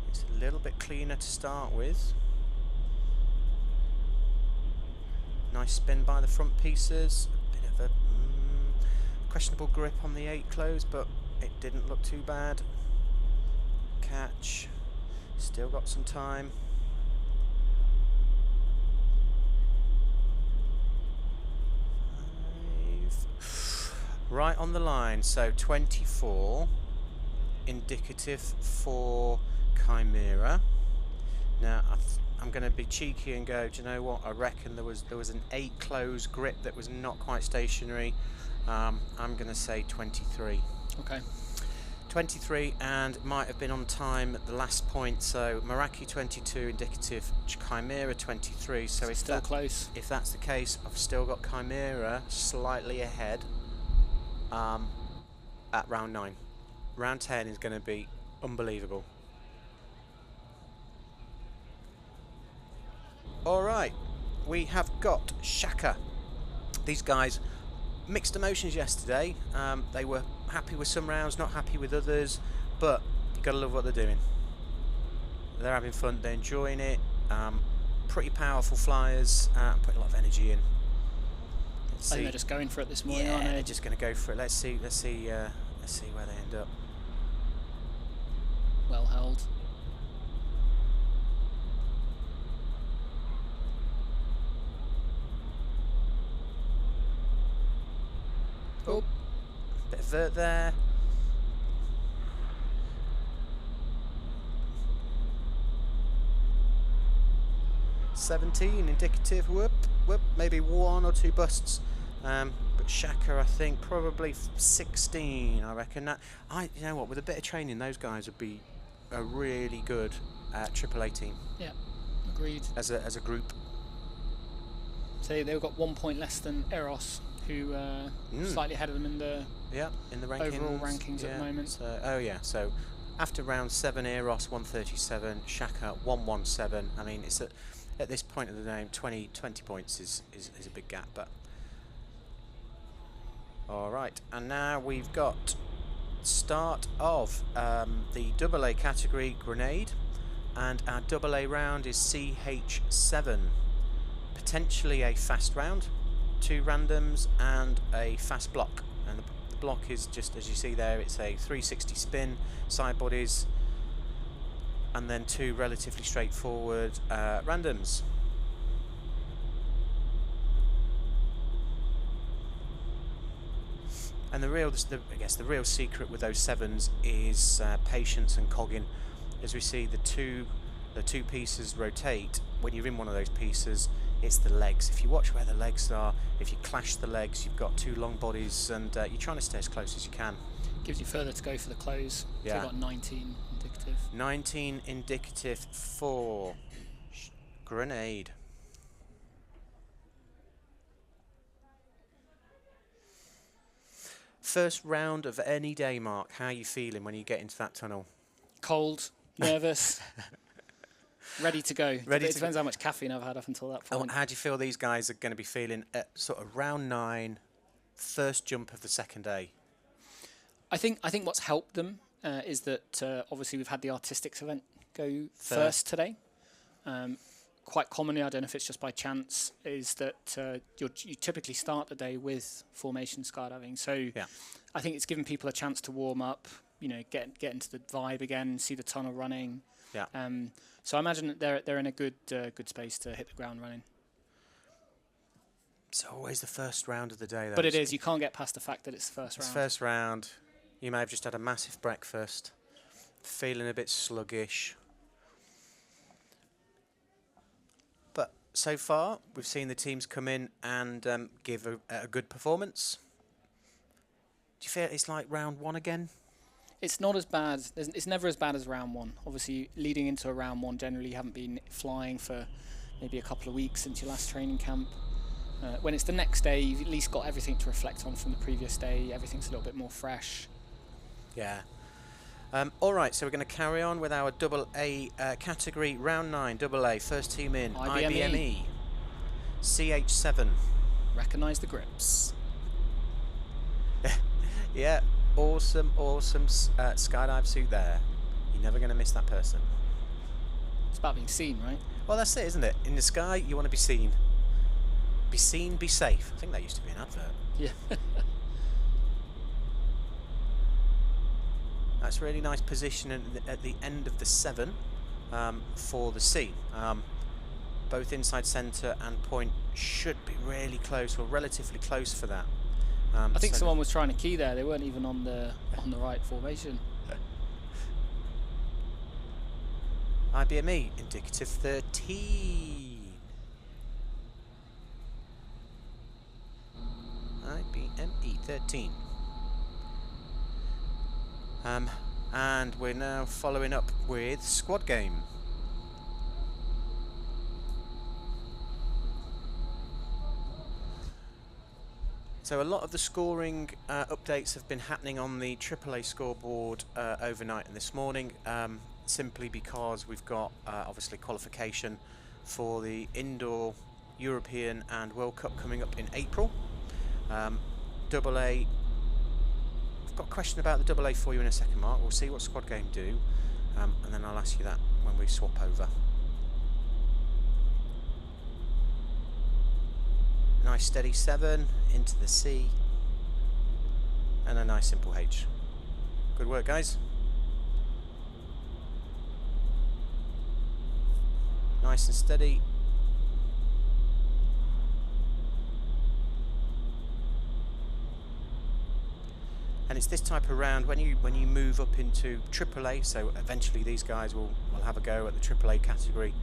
It's a little bit cleaner to start with. Nice spin by the front pieces. A bit of a questionable grip on the 8 close, but it didn't look too bad. Catch. Still got some time. Right on the line, so 24 indicative for Chimera. Now I'm going to be cheeky and go, do you know what, I reckon there was an 8 close grip that was not quite stationary. I'm going to say 23. Okay. 23, and might have been on time at the last point. So Meraki 22 indicative, Chimera 23. So it's still close. If that's the case, I've still got Chimera slightly ahead at round 9. Round 10 is going to be unbelievable. All right, we have got Shaka. These guys, mixed emotions yesterday. They were happy with some rounds, not happy with others, but you gotta love what they're doing. They're having fun, they're enjoying it. Pretty powerful flyers, putting a lot of energy in. I think they're just going for it this morning, aren't they? They're just going to go for it. Let's see where they end up. Well held. Oh, bit of vert there. (17) indicative. Whoop, maybe 1 or 2 busts. But Shaka, I think, probably 16. I reckon that. You know what? With a bit of training, those guys would be a really good AAA team. Yeah, agreed. As a group. So they've got 1 point less than Eros, who slightly ahead of them in the rankings. Overall rankings at the moment. So, so after round 7, Eros 137, Shaka 117. I mean, it's at this point of the game, 20 points is a big gap. But all right, and now we've got start of the AA category Grenade, and our AA round is CH7. Potentially a fast round, 2 randoms and a fast block. And the block is just, as you see there, it's a 360 spin, side bodies, and then 2 relatively straightforward randoms. And I guess the real secret with those 7s is patience and cogging. As we see the two pieces rotate, when you're in one of those pieces, it's the legs. If you watch where the legs are, if you clash the legs, you've got 2 long bodies, and you're trying to stay as close as you can. Gives you further to go for the close. Yeah. So you've got 19 indicative. 19 indicative for Grenade. First round of any day, Mark. How are you feeling when you get into that tunnel? Cold, nervous, ready to go. It depends how much caffeine I've had up until that point. How do you feel these guys are going to be feeling at sort of round 9, first jump of the second day? I think what's helped them is that obviously we've had the artistics event go first today. Quite commonly, I don't know if it's just by chance, is that you typically start the day with formation skydiving. So I think it's given people a chance to warm up, you know, get into the vibe again, see the tunnel running. Yeah. So I imagine that they're in a good space to hit the ground running. It's always the first round of the day, though. But it is. You can't get past the fact that it's the first round. It's first round. You may have just had a massive breakfast, feeling a bit sluggish. But so far, we've seen the teams come in and give a good performance. Do you feel it's like round one again? It's not as bad. It's never as bad as round one. Obviously, leading into a round one, generally you haven't been flying for maybe a couple of weeks since your last training camp. When it's the next day, you've at least got everything to reflect on from the previous day. Everything's a little bit more fresh. Yeah. All right, so we're going to carry on with our AA category, round 9, AA, first team in, IBME. CH7. Recognise the grips. Yeah, awesome skydive suit there. You're never going to miss that person. It's about being seen, right? Well, that's it, isn't it? In the sky, you want to be seen. Be seen, be safe. I think that used to be an advert. Yeah. That's really nice position at the end of the 7 for the C. Both inside centre and point should be really close, or relatively close for that. I think someone was trying to key there. They weren't even on the right formation. IBME, indicative 13. IBME 13. And we're now following up with squad game. So a lot of the scoring updates have been happening on the AAA scoreboard overnight and this morning, simply because we've got obviously qualification for the Indoor European and World Cup coming up in April. AA, I've got a question about the AA for you in a second, Mark. We'll see what squad game do, and then I'll ask you that when we swap over. Nice steady 7 into the C, and a nice simple H. Good work, guys. Nice and steady. And it's this type of round when you move up into AAA, so eventually these guys will have a go at the AAA category.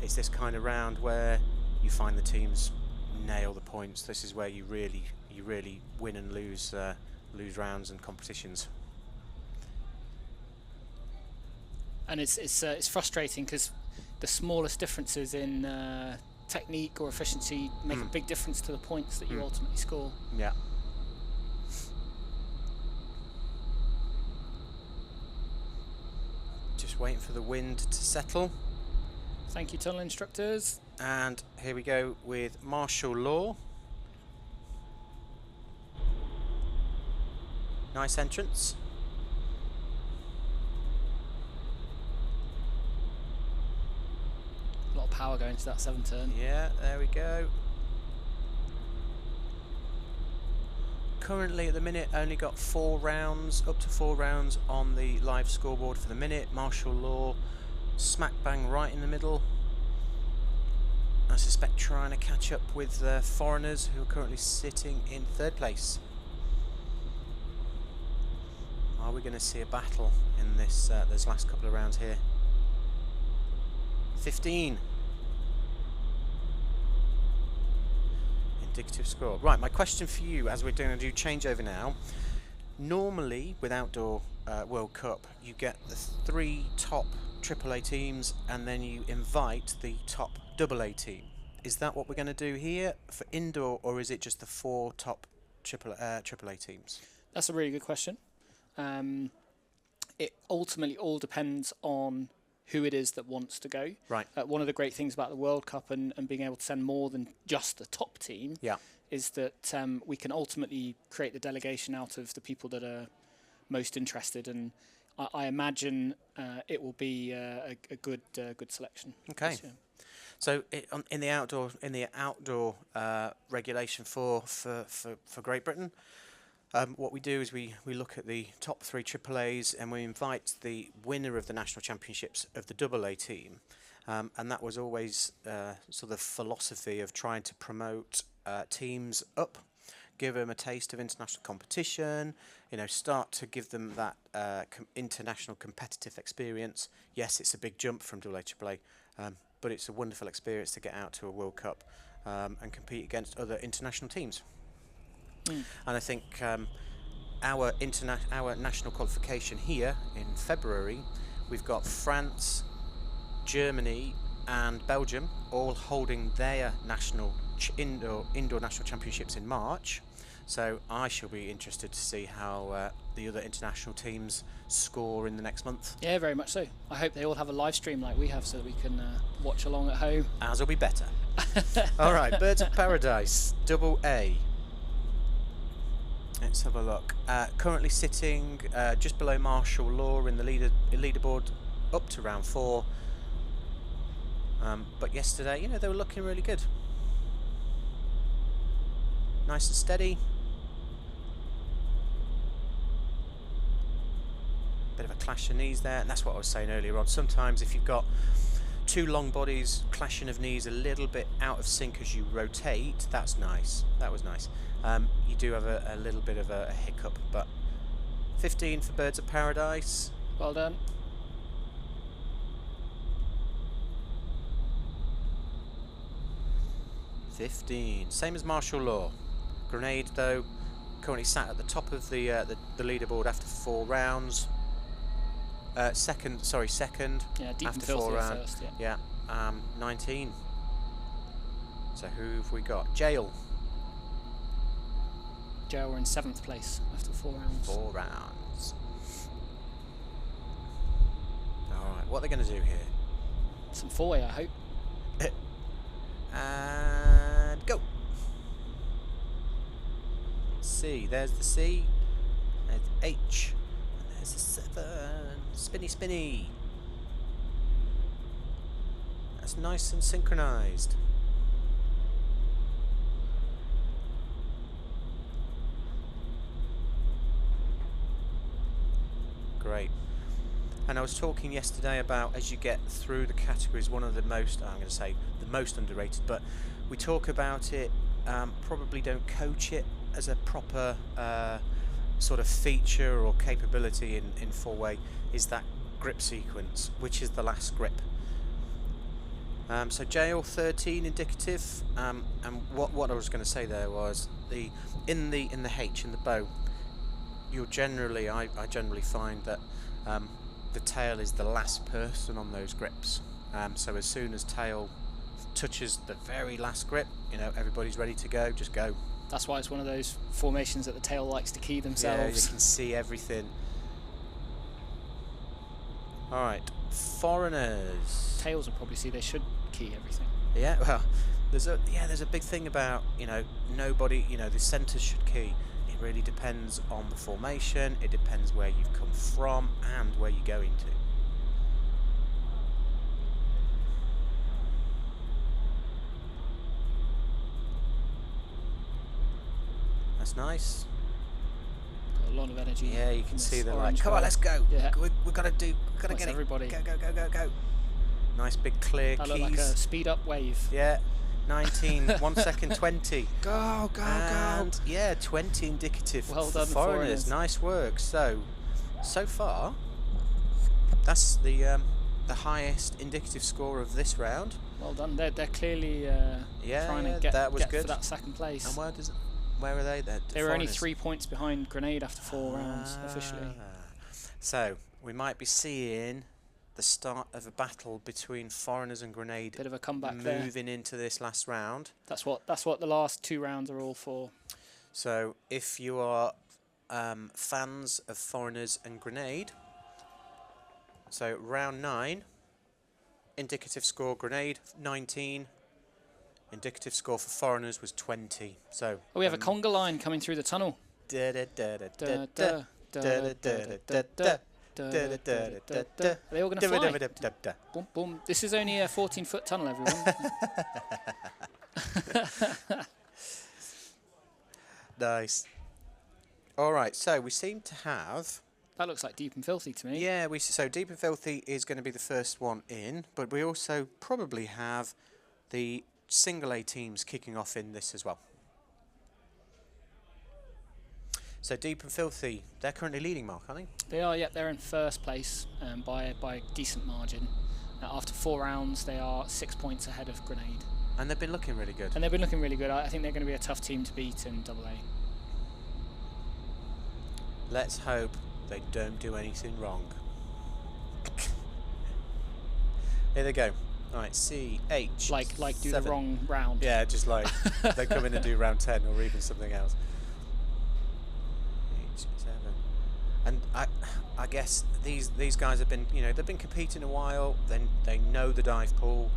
It's this kind of round where you find the teams nail the points. This is where you really win and lose rounds and competitions. And it's frustrating because the smallest differences in technique or efficiency make a big difference to the points that you ultimately score. Yeah. Just waiting for the wind to settle. Thank you, tunnel instructors. And here we go with martial law. Nice entrance. A lot of power going to that 7 turn. Yeah, there we go. Currently at the minute only got 4 rounds, up to 4 rounds on the live scoreboard for the minute. Martial law, smack bang right in the middle. I suspect trying to catch up with foreigners who are currently sitting in 3rd place. Are we going to see a battle in this those last couple of rounds here? 15. Indicative score. Right, my question for you, as we're going to do changeover now. Normally, with Outdoor World Cup, you get the 3 top AAA teams, and then you invite the top AA team. Is that what we're going to do here for indoor, or is it just the 4 top AAA teams? That's a really good question. It ultimately all depends on who it is that wants to go. Right. One of the great things about the World Cup and being able to send more than just the top team is that we can ultimately create the delegation out of the people that are most interested, and I imagine it will be a good selection. Okay. this year. So in the outdoor regulation for Great Britain, what we do is we look at the top 3 AAAs and we invite the winner of the national championships of the AA team, and that was always sort of philosophy of trying to promote teams up, give them a taste of international competition, start to give them that international competitive experience. Yes, it's a big jump from AA, AAA, but it's a wonderful experience to get out to a World Cup and compete against other international teams. And I think our national qualification here in February, we've got France, Germany and Belgium all holding their national indoor national championships in March. So I shall be interested to see how the other international teams score in the next month. Yeah, very much so. I hope they all have a live stream like we have so that we can watch along at home. Ours will be better. All right, Birds of Paradise, AA. Let's have a look. Currently sitting just below martial law in the leaderboard up to round 4. But yesterday, they were looking really good. Nice and steady. Bit of a clash of knees there, and that's what I was saying earlier on. Sometimes if you've got 2 long bodies clashing of knees a little bit out of sync as you rotate, that's nice. That was nice. You do have a little bit of a hiccup, but 15 for Birds of Paradise. Well done. $15, same as martial law. Grenade though currently sat at the top of the leaderboard after 4 rounds. Second. Yeah, deep after and filthy 4 rounds. first. Yeah. 19. So who have we got? Jail. Joe were in 7th place after 4 rounds. 4 rounds. All right, what are they going to do here? Some 4-way, I hope. And go. C. There's the C. There's H. And there's the 7. Spinny, spinny. That's nice and synchronized. Great. And I was talking yesterday about, as you get through the categories, one of the most, I'm going to say the most underrated, but we talk about it, probably don't coach it as a proper sort of feature or capability in 4-way, is that grip sequence, which is the last grip. So Jail 13 indicative, and what I was going to say there was in the H in the bow, you'll generally I generally find that the tail is the last person on those grips. So as soon as tail touches the very last grip, everybody's ready to go. Just go. That's why it's one of those formations that the tail likes to key themselves. Yeah, you can see everything. All right, foreigners. Tails will probably see they should key everything. Yeah, well, there's a big thing about nobody. The centre should key. It really depends on the formation. It depends where you've come from and where you're going to. That's nice. Got a lot of energy. Yeah, you can see they're like, orange come on, bow. let's go. Yeah. We've got to get That's it. everybody. Go, go, go, go, go. Nice big clear That keys. looked like a speed up wave. Yeah, 19, 1 second 20. Go, go, And go. yeah, 20 indicative Well for done, foreigners. Nice work. So far, that's the highest indicative score of this round. Well done. They're clearly trying to that was get good. for that 2nd place. And where are they? They were only 3 points behind Grenade after 4 rounds officially. So we might be seeing the start of a battle between foreigners and Grenade. Bit of a comeback there. Moving into this last round. That's what the last 2 rounds are all for. So if you are fans of foreigners and Grenade, so round 9, indicative score Grenade 19, indicative score for foreigners was 20. So Oh, we have a conga line coming through the tunnel. da, da, da, da, da, Da, da. da. Are they all going to fly? Boom, boom. This is only a 14-foot tunnel, everyone. Nice. All right, so we seem to have... That looks like Deep and Filthy to me. Yeah, so Deep and Filthy is going to be the first one in, but we also probably have the single A teams kicking off in this as well. So Deep and Filthy, they're currently leading, Mark, aren't they? They are, yep, they're in first place by a decent margin. After 4 rounds, they are 6 points ahead of Grenade. And they've been looking really good. And they've been looking really good. I think they're going to be a tough team to beat in AA. Let's hope they don't do anything wrong. Here they go. All right, CH. Like do the wrong round. Yeah, just like they come in and do round 10 or even something else. H7. And I guess these guys have been, they've been competing a while. They know the dive pool.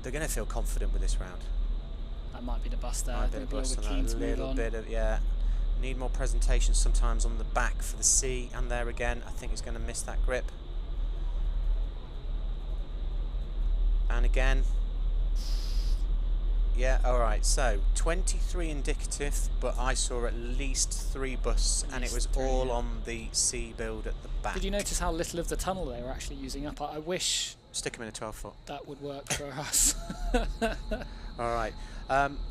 They're going to feel confident with this round. That might be the bust there. Might be the bust on that. A little bit of, yeah. Need more presentation sometimes on the back for the C, and there again. I think he's going to miss that grip. And again. Yeah, all right. So 23 indicative, but I saw at least 3 busts, and it was all on the C build at the back. Did you notice how little of the tunnel they were actually using up? I wish... Stick them in a 12-foot. That would work for us. All right.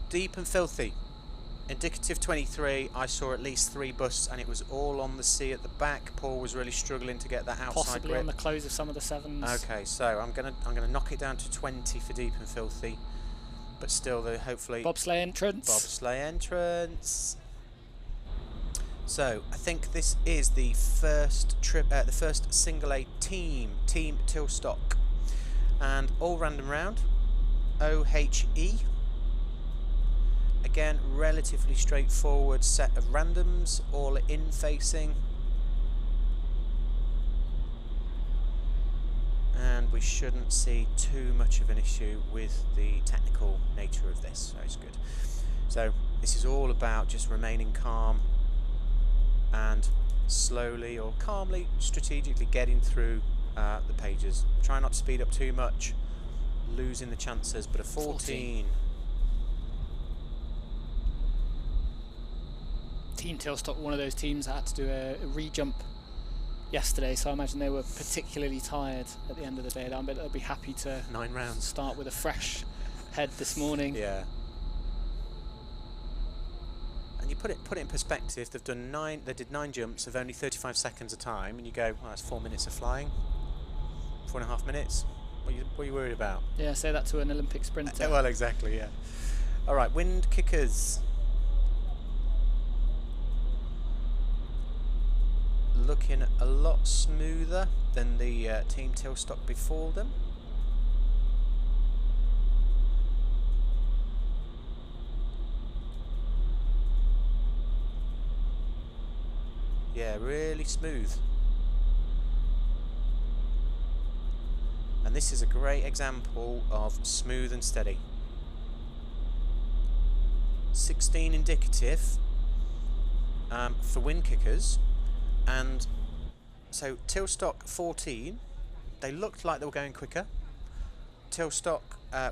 Deep and Filthy. Indicative 23, I saw at least 3 busts, and it was all on the C at the back. Paul was really struggling to get that outside Possibly grip. on the close of some of the 7s. Okay, so I'm gonna knock it down to 20 for Deep and Filthy, but still, hopefully Bobsleigh entrance. Bobsleigh entrance. So I think this is the first trip, the first single A team, Team Tilstock, and all random round. OHE. Again, relatively straightforward set of randoms, all in facing. And we shouldn't see too much of an issue with the technical nature of this, so it's good. So this is all about just remaining calm and slowly or calmly, strategically getting through the pages. Try not to speed up too much, losing the chances, but a 14. Team Tilstock, one of those teams that had to do a re-jump yesterday, so I imagine they were particularly tired at the end of the day. I bet they'll be happy to 9 rounds. Start with a fresh head this morning. Yeah. And you put it in perspective. They've done 9. They did 9 jumps of only 35 seconds a time, and you go, well, that's 4 minutes of flying. 4.5 minutes. What are you worried about? Yeah, say that to an Olympic sprinter. Well, exactly. Yeah. All right, wind kickers. Looking a lot smoother than the Team Tilstock before them. Yeah, really smooth. And this is a great example of smooth and steady. 16 indicative for wind kickers. And so Tilstock 14, they looked like they were going quicker. Tilstock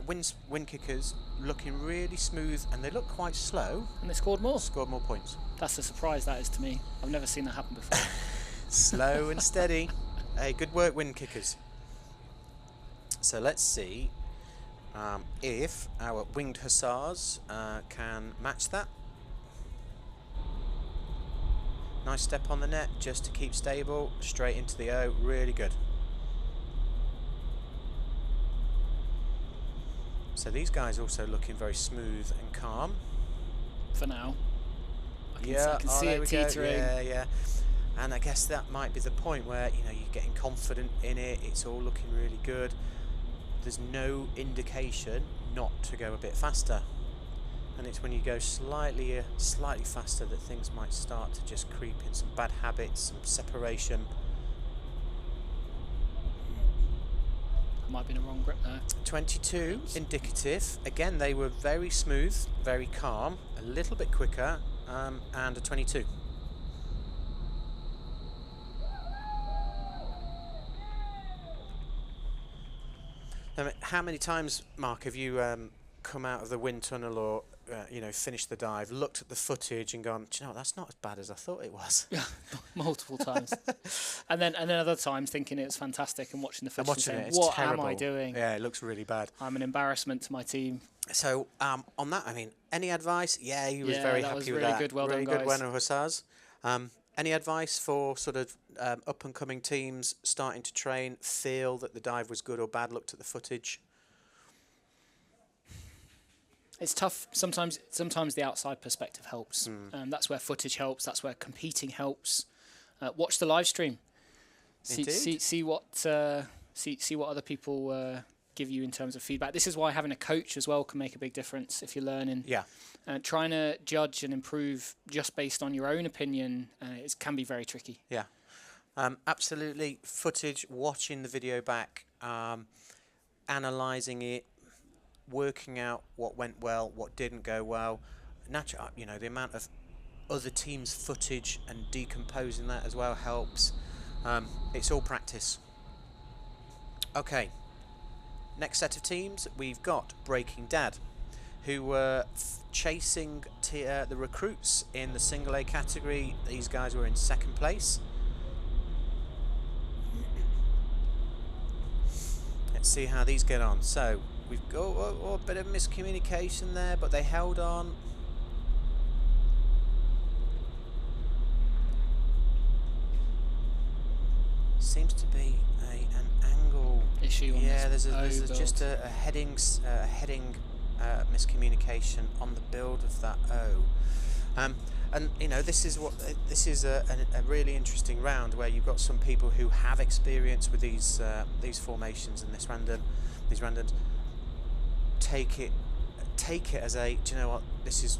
wind kickers looking really smooth, and they look quite slow. And they scored more. Scored more points. That's a surprise, that is, to me. I've never seen that happen before. Slow and steady. Hey, good work, wind kickers. So let's see if our winged hussars can match that. Nice step on the net just to keep stable, straight into the O, really good. So these guys also looking very smooth and calm. For now. I can see there it we go. teetering. Yeah. And I guess that might be the point where, you're getting confident in it, it's all looking really good. There's no indication not to go a bit faster. And it's when you go slightly faster that things might start to just creep in. Some bad habits, some separation. I might be in a wrong grip there. 22 indicative. Again, they were very smooth, very calm, a little bit quicker, and a 22. I mean, how many times, Mark, have you come out of the wind tunnel or finished the dive, looked at the footage and gone, do you know what, that's not as bad as I thought it was? Yeah, multiple times. and then other times thinking it's fantastic and watching the footage and saying, what am I doing? Yeah, it looks really bad. I'm an embarrassment to my team. So on that, I mean, any advice? Yeah, he was very happy with really that. Good. Well really done, good, guys. Bueno Hussars. Any advice for sort of up and coming teams starting to train, feel that the dive was good or bad, looked at the footage? It's tough. Sometimes the outside perspective helps. That's where footage helps. That's where competing helps. Watch the live stream. See what other people give you in terms of feedback. This is why having a coach as well can make a big difference if you're learning. Yeah. Trying to judge and improve just based on your own opinion it can be very tricky. Yeah. Absolutely. Footage, watching the video back, analysing it, working out what went well, what didn't go well. Naturally, the amount of other teams' footage and decomposing that as well helps. It's all practice. Okay, next set of teams, we've got Breaking Dad, who were chasing the recruits in the single A category. These guys were in second place. Let's see how these get on. So we've got a bit of miscommunication there, but they held on. Seems to be an angle issue. Yeah, there's just a heading miscommunication on the build of that O. And this is a really interesting round where you've got some people who have experience with these formations and these randoms. Take it as a, do you know what, this is,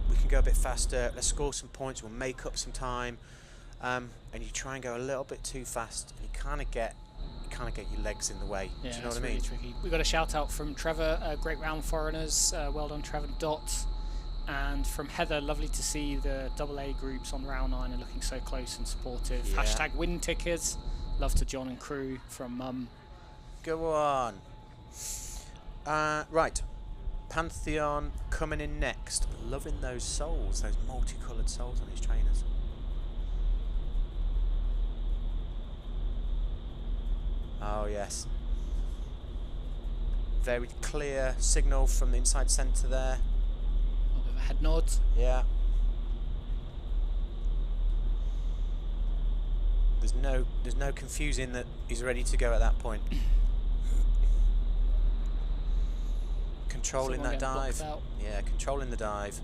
we can go a bit faster, let's score some points, we'll make up some time, and you try and go a little bit too fast and you kind of get your legs in the way. Yeah, do you know what I really mean? Tricky. We got a shout out from Trevor, great round foreigners, well done Trevor Dot, and from Heather, lovely to see the AA groups on round 9 are looking so close and supportive. Yeah. Hashtag win tickets, love to John and crew from Mum. Go on. Right, Pantheon coming in next. Loving those soles, those multicoloured soles on his trainers. Oh yes. Very clear signal from the inside centre there. A little bit of a head nod. Yeah. There's no confusing that he's ready to go at that point. Controlling that dive. Yeah, controlling the dive.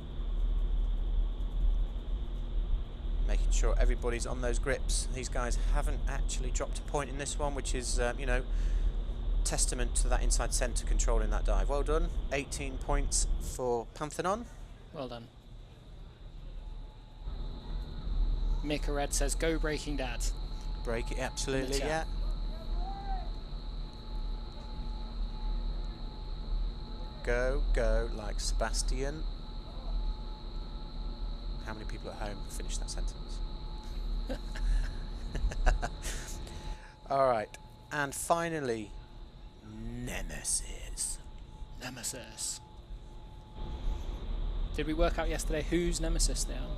Making sure everybody's on those grips. These guys haven't actually dropped a point in this one, which is, testament to that inside centre controlling that dive. Well done. 18 points for Pantheon. Well done. Mika Red says, go Breaking Dad. Break it, absolutely, yeah. Go, like Sebastian. How many people at home finish that sentence? All right, and finally, Nemesis. Did we work out yesterday whose Nemesis they are?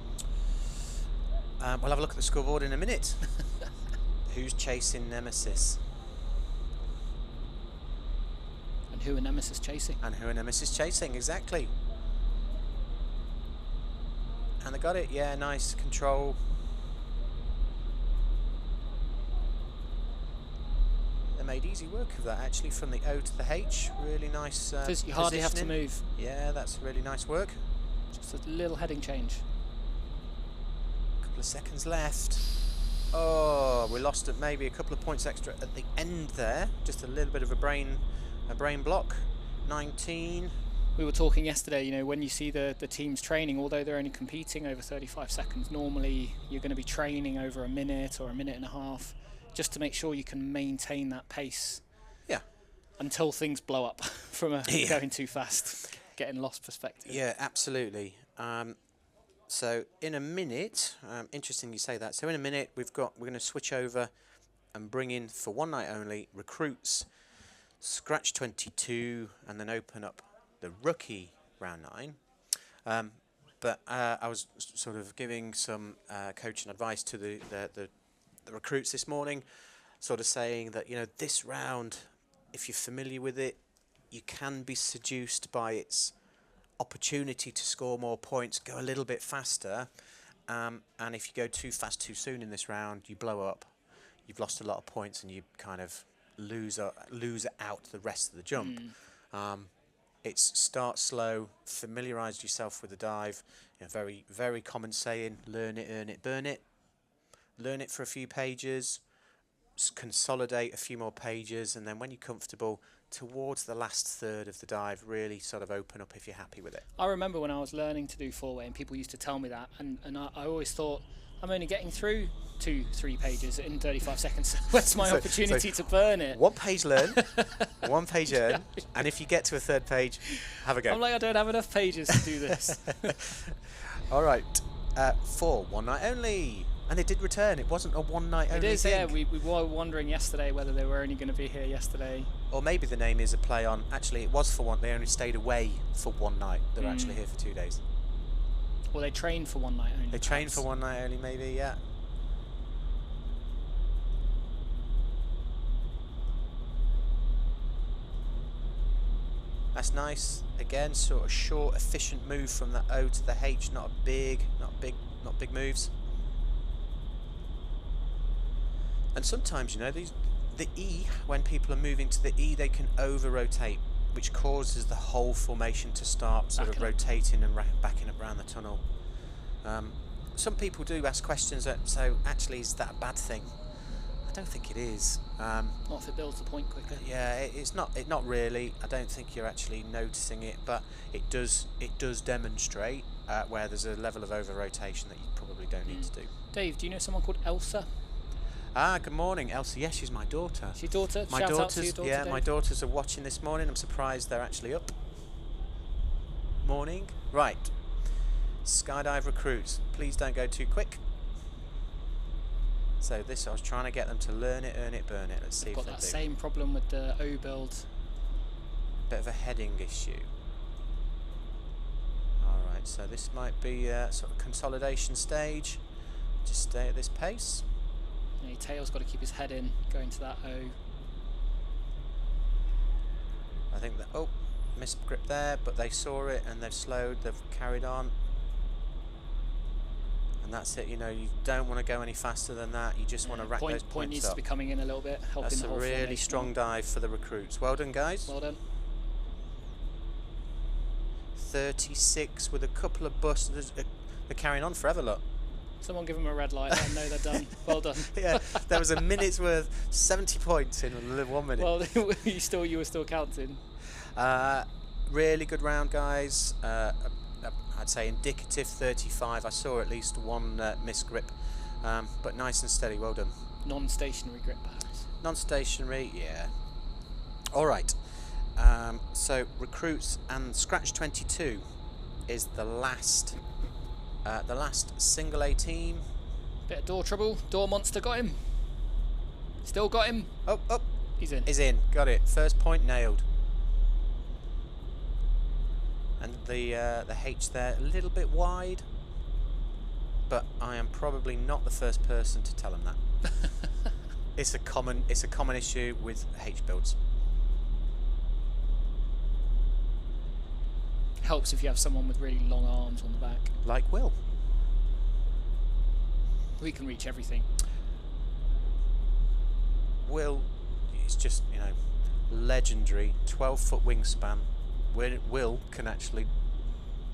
We'll have a look at the scoreboard in a minute. Who's chasing Nemesis? And who are Nemesis chasing? Exactly. And they got it, yeah, nice control. They made easy work of that actually, from the O to the H. Really nice you hardly have to move. Yeah, that's really nice work. Just a little heading change. Couple of seconds left. Oh, we lost it, maybe a couple of points extra at the end there. Just a little bit of a brain block. 19. We were talking yesterday, when you see the teams training, although they're only competing over 35 seconds, normally you're going to be training over a minute or a minute and a half, just to make sure you can maintain that pace. Yeah. Until things blow up from going too fast, getting lost perspective. Yeah, absolutely. So in a minute, interesting you say that. So in a minute, we're going to switch over and bring in, for one night only, recruits Scratch 22 and then open up the rookie round 9. But I was sort of giving some coaching advice to the recruits this morning, sort of saying that, you know, this round, if you're familiar with it, you can be seduced by its opportunity to score more points, go a little bit faster, and if you go too fast too soon in this round, you blow up. You've lost a lot of points and you kind of lose out the rest of the jump. It's start slow, familiarise yourself with the dive. You know, very, very common saying, learn it, earn it, burn it. Learn it for a few pages, consolidate a few more pages, and then when you're comfortable, towards the last third of the dive, really sort of open up if you're happy with it. I remember when I was learning to do 4-way and people used to tell me that, and I always thought, I'm only getting through 2-3 pages in 35 seconds. Where's my opportunity to burn it? 1 page learn, 1 page earn, and if you get to a 3rd page, have a go. I'm like, I don't have enough pages to do this. All right, 4, 1 night only. And they did return. It wasn't a 1 night only It is, thing. yeah. We were wondering yesterday whether they were only going to be here yesterday. Or maybe the name is a play on, actually it was for one, they only stayed away for 1 night. They're actually here for 2 days. Well, they trained for 1 night only. They trained for 1 night only, maybe, yeah. That's nice. Again, sort of short, efficient move from the O to the H. Not big moves. And sometimes, you know, the E, when people are moving to the E, they can over-rotate, which causes the whole formation to start sort of rotating and backing up around the tunnel. Some people do ask questions that, so actually, is that a bad thing? I don't think it is. Not if it builds the point quicker. Yeah, it's not really. I don't think you're actually noticing it, but it does demonstrate where there's a level of over-rotation that you probably don't need to do. Dave, do you know someone called Elsa? Good morning, Elsa. Yes, she's my daughter. She's daughter? My Shout out daughters, to your daughter, yeah, Dave. my daughters are watching this morning. I'm surprised they're actually up. Morning. Right. Skydive recruits. Please don't go too quick. So this, I was trying to get them to learn it, earn it, burn it. Let's see if they do. Got that same problem with the O build. Bit of a heading issue. All right. So this might be sort of consolidation stage. Just stay at this pace. Yeah, Tail's got to keep his head in, going to that O. I think that, oh, missed grip there, but they saw it and they've slowed, they've carried on. And that's it, you know, you don't want to go any faster than that, you just want to rack those Point points needs up. to be coming in a little bit, helping That's the a whole really formation strong out. dive for the recruits. Well done, guys. Well done. 36 with a couple of busts. They're carrying on forever, look. Someone give them a red light, I know they're done. Well done. Yeah, there was a minute's worth, 70 points in 1 minute. Well, you were still counting. Really good round, guys. I'd say indicative 35. I saw at least 1 missed grip, but nice and steady. Well done. Non-stationary grip, perhaps. Non-stationary, yeah. All right. So recruits and Scratch 22 is the last single A team. Bit of door trouble. Door monster got him. Still got him. Oh, He's in. he's in. Got it. First point nailed. And the H there a little bit wide, but I am probably not the first person to tell him that. It's a common issue with H builds. Helps if you have someone with really long arms on the back. Like Will. We can reach everything. Will is just, you know, legendary. 12-foot wingspan. Will can actually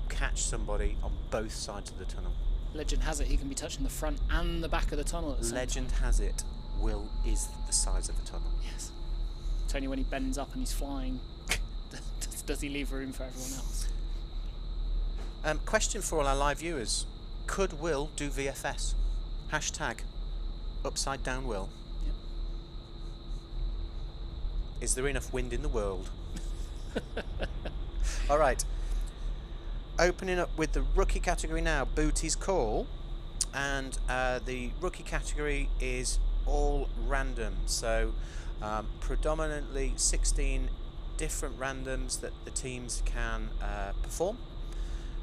catch somebody on both sides of the tunnel. Legend has it he can be touching the front and the back of the tunnel at the same Legend time. has it Will is the size of the tunnel. Yes. It's only when he bends up and he's flying does he leave room for everyone else. Question for all our live viewers. Could Will do VFS? Hashtag upside down Will. Yep. Is there enough wind in the world? All right. Opening up with the rookie category now, Booty's Call. And the rookie category is all random. So Predominantly 16 different randoms that the teams can perform.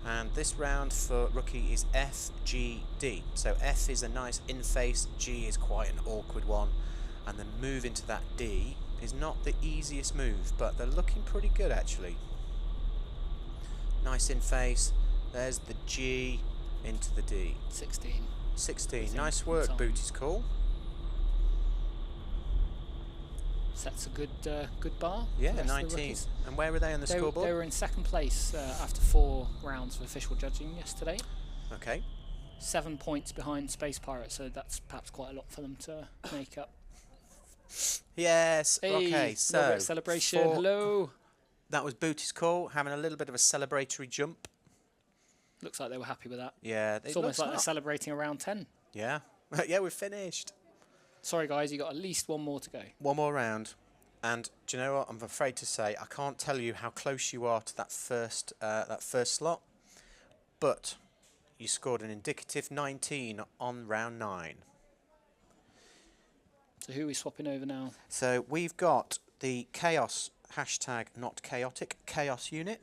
And this round for rookie is F, G, D. So F is a nice in-face, G is quite an awkward one, and the move into that D is not the easiest move, but they're looking pretty good actually. Nice in-face, there's the G into the D. 16. 16, nice work, Booty's Call. That's a good bar. Yeah, for the rest of the 19. rookies. And where were they on the scoreboard? They were in second place after 4 rounds of official judging yesterday. Okay. 7 points behind Space Pirate, so that's perhaps quite a lot for them to make up. Yes. Hey, okay. So celebration. Hello. That was Booty's Call, having a little bit of a celebratory jump. Looks like they were happy with that. Yeah, it's almost like they're celebrating around 10. Yeah. Yeah, we're finished. Sorry guys, you got at least one more to go. One more round, and do you know what? I'm afraid to say I can't tell you how close you are to that first slot, but you scored an indicative 19 on round 9. So who are we swapping over now? So we've got the Chaos #NotChaotic Chaos unit,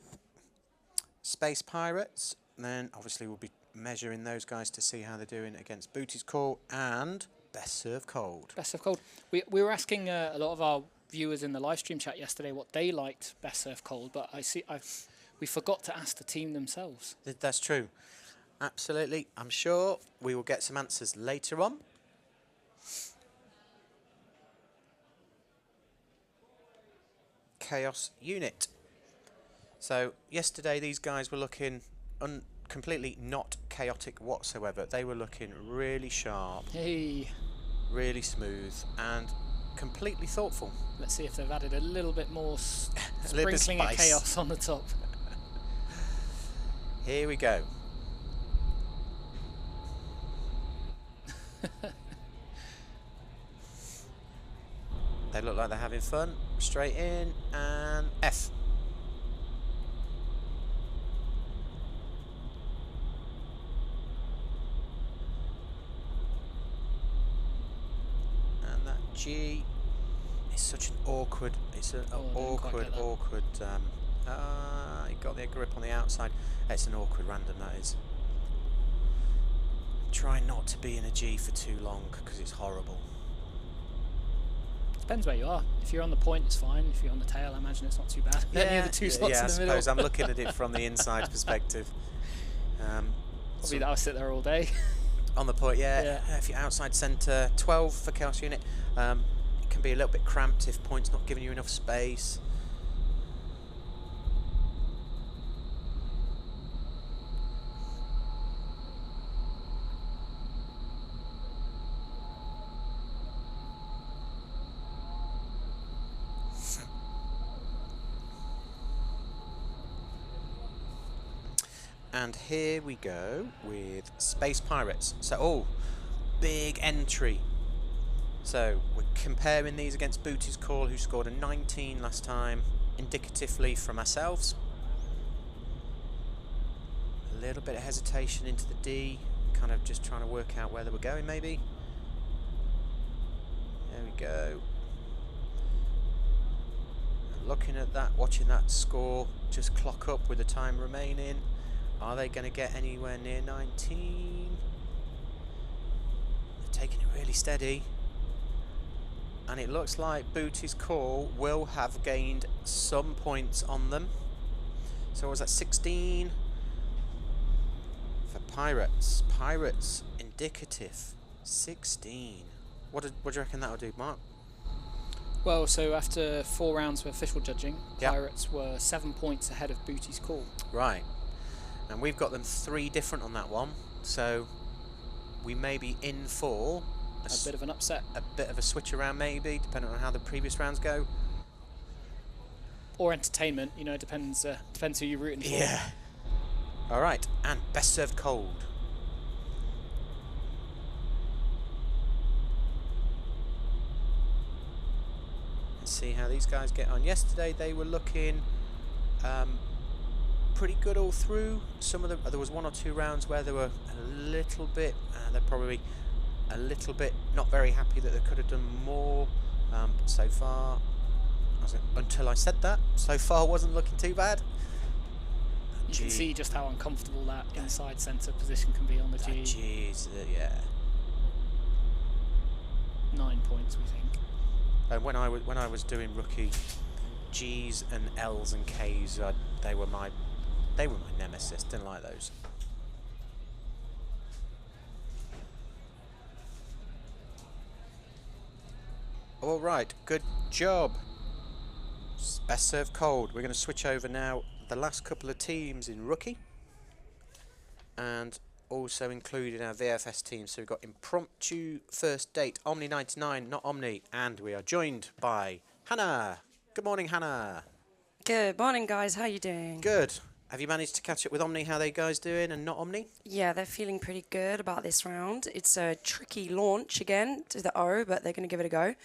Space Pirates, and then obviously we'll be measuring those guys to see how they're doing against Booty's Call and Best Serve Cold. Best Serve Cold. We were asking a lot of our viewers in the live stream chat yesterday what they liked Best Serve Cold, but we forgot to ask the team themselves. That's true. Absolutely. I'm sure we will get some answers later on. Chaos unit. So yesterday these guys were looking completely not chaotic whatsoever. They were looking really sharp. Hey. Really smooth and completely thoughtful. Let's see if they've added a little bit more sprinkling of chaos on the top. Here we go. They look like they're having fun. Straight in and F. G is such an awkward, it's an awkward, he got the grip on the outside. It's an awkward random, that is. Try not to be in a G for too long because it's horrible. Depends where you are. If you're on the point, it's fine. If you're on the tail, I imagine it's not too bad. Yeah, Any of the two slots yeah, in the I middle. suppose I'm looking at it from the inside perspective. Probably that I'll sit there all day. On the point, yeah. If you're outside centre, 12 for Chaos unit. It can be a little bit cramped if point's not giving you enough space. And here we go with Space Pirates. So, big entry. So we're comparing these against Booty's Call, who scored a 19 last time, indicatively from ourselves. A little bit of hesitation into the D, kind of just trying to work out where they were going maybe. There we go. And looking at that, watching that score just clock up with the time remaining. Are they going to get anywhere near 19? They're taking it really steady. And it looks like Booty's Call will have gained some points on them. So was that 16 for Pirates? Pirates indicative 16. What do you reckon that'll do, Mark? Well, so after 4 rounds of official judging, Yep. Pirates were 7 points ahead of Booty's Call. Right. And we've got them 3 different on that one. So we may be in for A bit of an upset. A bit of a switch around maybe, depending on how the previous rounds go. Or entertainment, you know, it depends who you're rooting for. Yeah. All right, and Best Served Cold. Let's see how these guys get on. Yesterday they were looking pretty good all through. Some of them, there was 1 or 2 rounds where they were a little bit, they're probably a little bit not very happy that they could have done more But so far, until I said that, so far wasn't looking too bad. You can see just how uncomfortable that inside centre position can be on the G. Jeez, yeah. 9 points, we think. And when I was doing rookie, G's and L's and K's, they were my nemesis. Didn't like those. All right, good job. Best served cold. We're going to switch over now. The last couple of teams in rookie, and also included our VFS team. So we've got impromptu first date, Omni 99, not Omni, and we are joined by Hannah. Good morning, Hannah. Good morning, guys. How you doing? Good. Have you managed to catch up with Omni? How they guys doing, and not Omni? Yeah, they're feeling pretty good about this round. It's a tricky launch again to the O, but they're going to give it a go.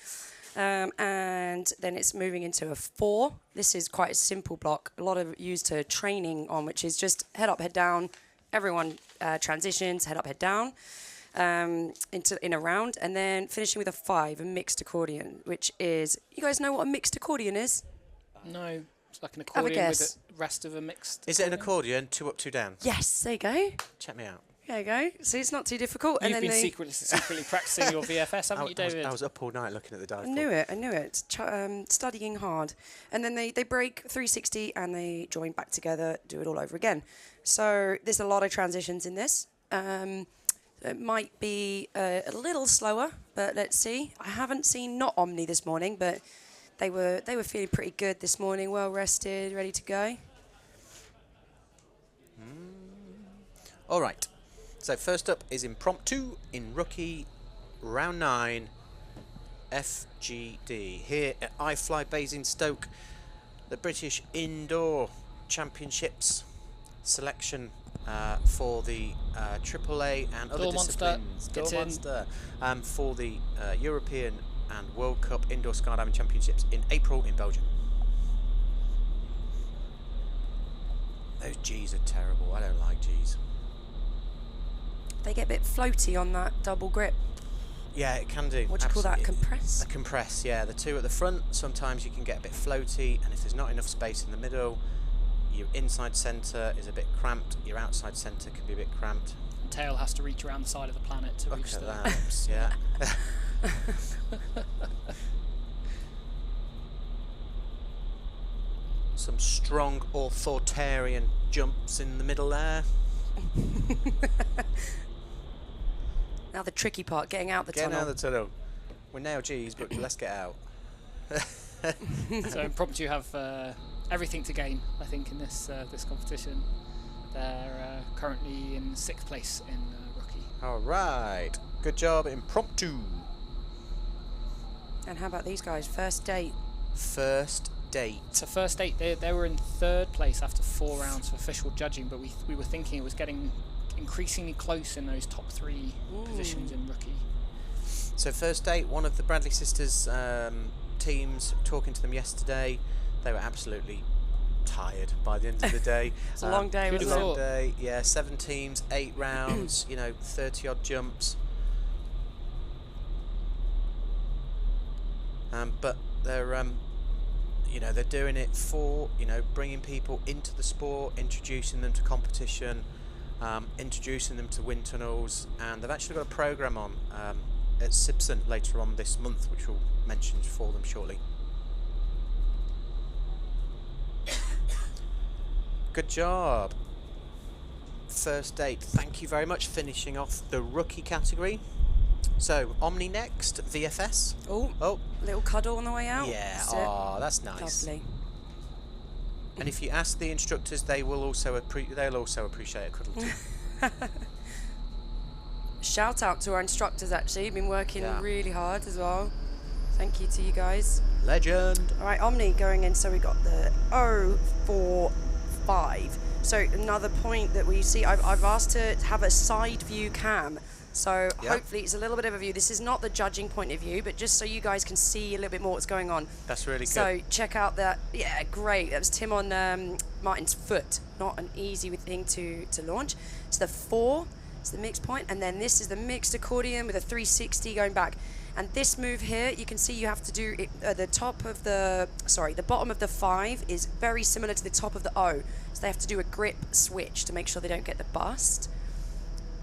And then it's moving into a 4. This is quite a simple block. A lot of used to training on, which is just head up, head down. Everyone transitions, head up, head down in a round. And then finishing with a 5, a mixed accordion, which is, you guys know what a mixed accordion is? No, it's like an accordion with the rest of a mixed. Is it an accordion, 2 up, 2 down? Yes, there you go. Check me out. There you go. See, it's not too difficult. You've and then been secretly practicing your VFS, haven't you, David? I was up all night looking at the dive. I knew it. Studying hard. And then they break 360 and they join back together, do it all over again. So there's a lot of transitions in this. It might be a little slower, but let's see. I haven't seen not Omni this morning, but they were feeling pretty good this morning, well rested, ready to go. All right. So first up is impromptu in rookie round 9 FGD here at iFLY Basingstoke, the British Indoor Championships selection for the AAA and other disciplines. Door Monster for the European and World Cup Indoor Skydiving Championships in April in Belgium. Those G's are terrible. I don't like G's. They get a bit floaty on that double grip. Yeah, it can do. What do you call that? Compress? A compress, yeah. The 2 at the front, sometimes you can get a bit floaty, and if there's not enough space in the middle, your inside centre is a bit cramped, your outside centre can be a bit cramped. The tail has to reach around the side of the planet to reach Look the... at that, yeah. Some strong authoritarian jumps in the middle there. Now the tricky part, getting out the tunnel. Getting out of the tunnel. We're now G's, but let's get out. So impromptu have everything to gain, I think, in this this competition. They're currently in 6th place in rookie. All right, good job, impromptu. And how about these guys? First date. First date. So first date, they were in 3rd place after 4 rounds of official judging, but we were thinking it was getting increasingly close in those top 3 positions in rookie. So first date, one of the Bradley sisters teams, talking to them yesterday, they were absolutely tired by the end of the day. It's a long day, wasn't it? Long day, yeah, 7 teams, 8 rounds, 30 odd jumps. But they're they're doing it for bringing people into the sport, introducing them to competition, introducing them to wind tunnels, and they've actually got a program on at Sibson later on this month, which we'll mention for them shortly. Good job. First date. Thank you very much. Finishing off the rookie category. So Omni next, VFS. Oh, little cuddle on the way out. Yeah. Oh, that's nice. Lovely. And if you ask the instructors, they will also they'll also appreciate a cuddle too. Shout out to our instructors, actually. Been working Yeah. really hard as well. Thank you to you guys. Legend. All right, Omni going in. So we got the 045. So another point that we see, I've asked to have a side view cam. So hopefully it's a little bit of a view. This is not the judging point of view, but just so you guys can see a little bit more what's going on. That's really good. So check out that. Yeah, great. That was Tim on Martin's foot. Not an easy thing to launch. It's the 4. It's the mixed point, and then this is the mixed accordion with a 360 going back. And this move here, you can see you have to do it, the bottom of the 5 is very similar to the top of the O. So they have to do a grip switch to make sure they don't get the bust.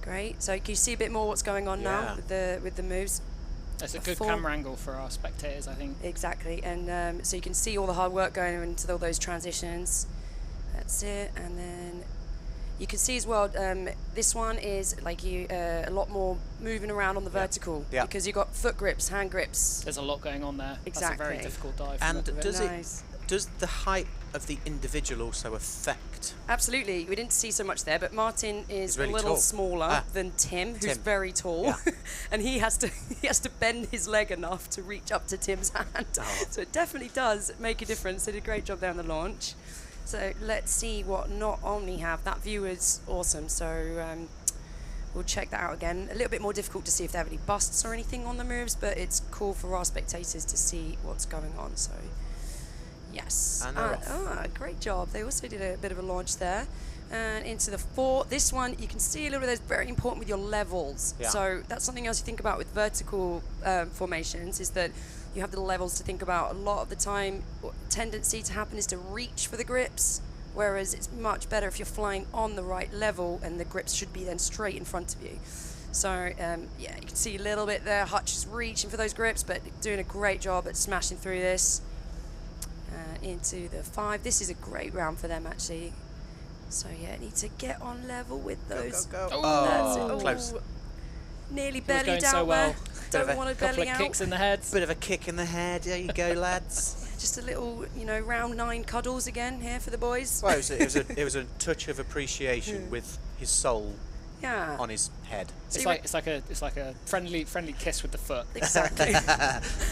Great. So can you see a bit more what's going on now with the moves? That's a good camera angle for our spectators, I think. Exactly. And so you can see all the hard work going into all those transitions. That's it. And then you can see as well, this one is like a lot more moving around on the vertical because you've got foot grips, hand grips. There's a lot going on there. Exactly. That's a very difficult dive. And does the height of the individual also affect? Absolutely. We didn't see so much there, but Martin is really a little tall. smaller than Tim, who's very tall, and he has to bend his leg enough to reach up to Tim's hand. So it definitely does make a difference. They did a great job there on the launch. So let's see what Not Omni have. That view is awesome. So we'll check that out again. A little bit more difficult to see if they have any busts or anything on the moves, but it's cool for our spectators to see what's going on. So yes. And they're off. Great job. They also did a bit of a launch there. And into the 4. This one, you can see a little bit that's very important with your levels. Yeah. So that's something else you think about with vertical formations, is that you have the levels to think about. A lot of the time, tendency to happen is to reach for the grips, whereas it's much better if you're flying on the right level and the grips should be then straight in front of you. So yeah, you can see a little bit there. Hutch is reaching for those grips, but doing a great job at smashing through this. Into the 5. This is a great round for them, actually. So yeah, need to get on level with those. Go. Oh, Close. Nearly was bellied going out so well. there. Don't want to Couple belly of out. kicks in the head. Bit of a kick in the head. There you go, lads. Just a little, round 9 cuddles again here for the boys. Well, it was a touch of appreciation with his soul Yeah. on his head. It's like a friendly kiss with the foot. Exactly.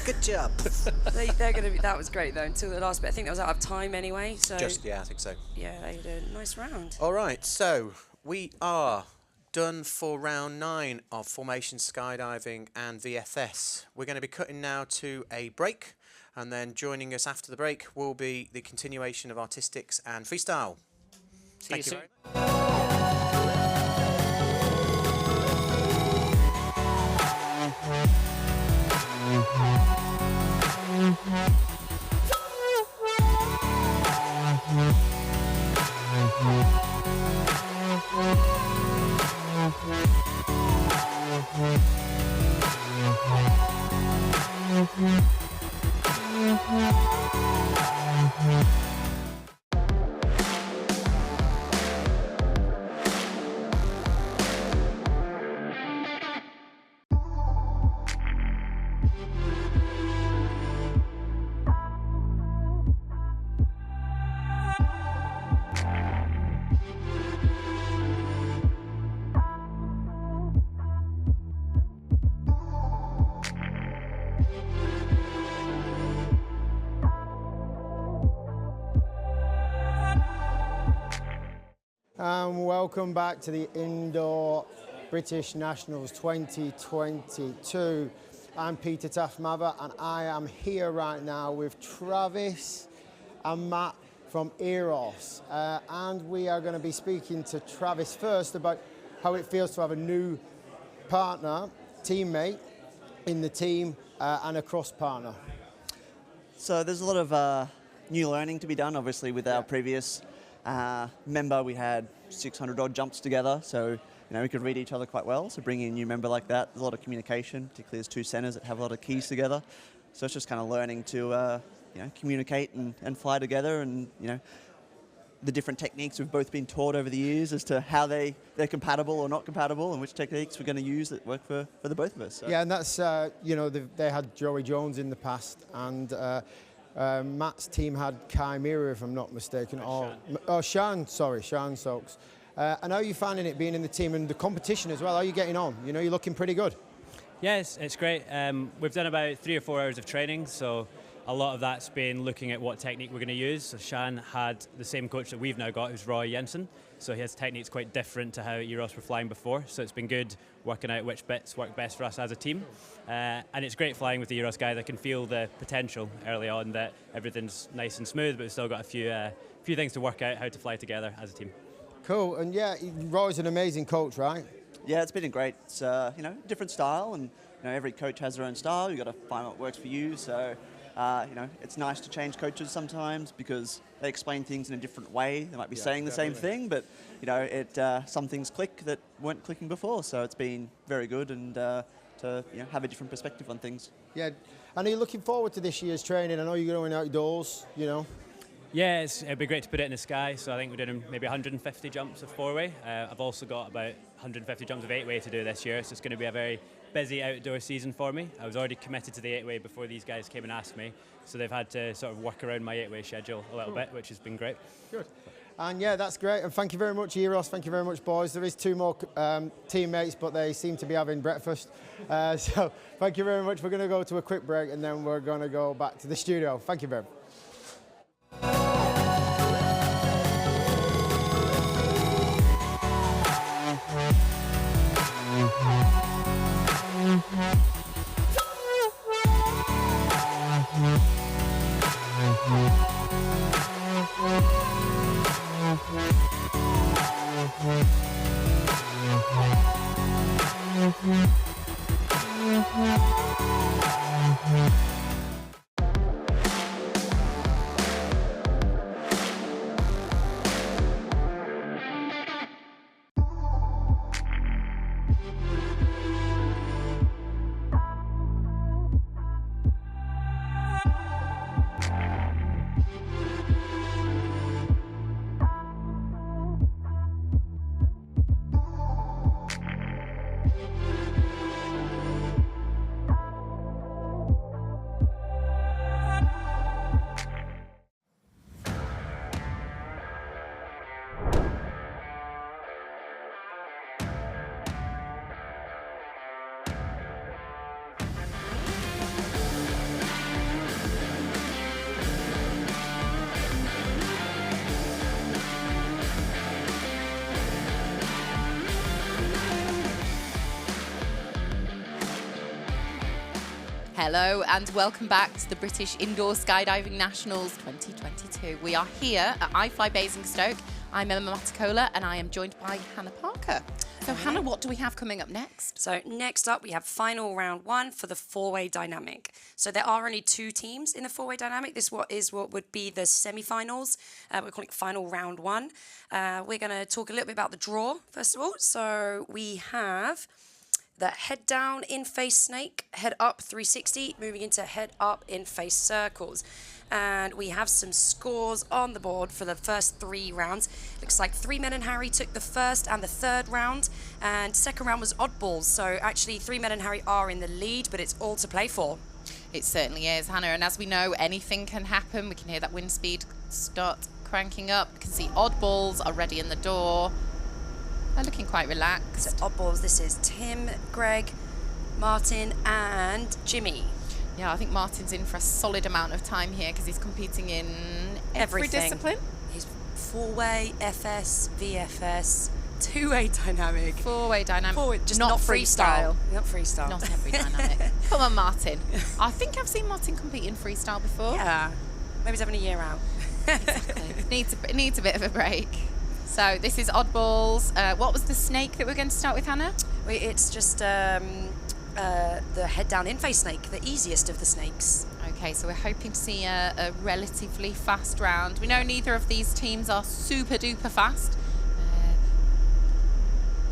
Good job. They're going to be. That was great though until the last bit. I think that was out of time anyway. So I think so. yeah, they did a nice round. All right, so we are done for round 9 of formation skydiving and VFS. We're going to be cutting now to a break, and then joining us after the break will be the continuation of artistics and freestyle. See you soon. Very much. And welcome back to the Indoor British Nationals 2022. I'm Peter Taff-Mather, and I am here right now with Travis and Matt from Eros. And we are going to be speaking to Travis first about how it feels to have a new partner, teammate in the team, and a cross partner. So there's a lot of new learning to be done, obviously, with our previous member. We had 600 odd jumps together, so we could read each other quite well. So bringing a new member like that, there's a lot of communication, particularly as two centers that have a lot of keys together. So it's just kind of learning to communicate and fly together, and the different techniques we've both been taught over the years as to how they're compatible or not compatible, and which techniques we're going to use that work for the both of us. So. Yeah, and that's they had Joey Jones in the past, and Matt's team had Chimera, if I'm not mistaken. Sean Stokes. And how are you finding it being in the team and the competition as well? How are you getting on? You're looking pretty good. Yes, it's great. We've done about 3 or 4 hours of training, so a lot of that's been looking at what technique we're going to use. So Sean had the same coach that we've now got, who's Roy Jensen. So his technique's quite different to how Eros were flying before. So it's been good working out which bits work best for us as a team. And it's great flying with the Eros guys. I can feel the potential early on that everything's nice and smooth, but we've still got a few things to work out how to fly together as a team. Cool. And yeah, Roy's an amazing coach, right? Yeah, it's been great. It's you know, different style, and you know, every coach has their own style. You got to find what works for you. So you know, it's nice to change coaches sometimes because they explain things in a different way. They might be saying the same thing, but you know, some things click that weren't clicking before. So it's been very good, and to you know, have a different perspective on things. Yeah, and are you looking forward to this year's training? I know you're going outdoors, you know. Yeah, it'd be great to put it in the sky. So I think we're doing maybe 150 jumps of 4-way. I've also got about 150 jumps of 8-way to do this year, so it's going to be a very busy outdoor season for me. I was already committed to the 8-way before these guys came and asked me, so they've had to sort of work around my 8-way schedule a little bit, which has been great. Good. And yeah, that's great. And thank you very much, Eros. Thank you very much, boys. There is 2 more teammates, but they seem to be having breakfast. So thank you very much. We're going to go to a quick break, and then we're going to go back to the studio. Thank you very much. Hello and welcome back to the British Indoor Skydiving Nationals 2022. We are here at iFLY Basingstoke. I'm Emma Matacola and I am joined by Hannah Parker. So Hannah, what do we have coming up next? So next up, we have final round 1 for the 4-way dynamic. So there are only 2 teams in the 4-way dynamic. This is what would be the semi-finals. We're calling it final round 1. We're going to talk a little bit about the draw, first of all. So we have the head down in face snake, head up 360, moving into head up in face circles. And we have some scores on the board for the first 3 rounds. Looks like 3 Men and Harry took the first and the third round, and second round was oddballs. So actually 3 Men and Harry are in the lead, but it's all to play for. It certainly is, Hannah, and as we know, anything can happen. We can hear that wind speed start cranking up. We can see oddballs already in the door. They're looking quite relaxed. So oddballs, this is Tim, Greg, Martin and Jimmy. Yeah, I think Martin's in for a solid amount of time here because he's competing in every Everything. discipline. He's 4-way, FS, VFS, 2-way dynamic. 4-way dynamic. 4-way, just not not freestyle. freestyle. Not freestyle. Not every dynamic. Come on, Martin. I think I've seen Martin compete in freestyle before. Yeah, maybe he's having a year out. Exactly. Needs a bit of a break. So this is oddballs. What was the snake that we're going to start with, Hannah? It's just the head down in face snake, the easiest of the snakes. Okay, so we're hoping to see a relatively fast round. We know neither of these teams are super duper fast,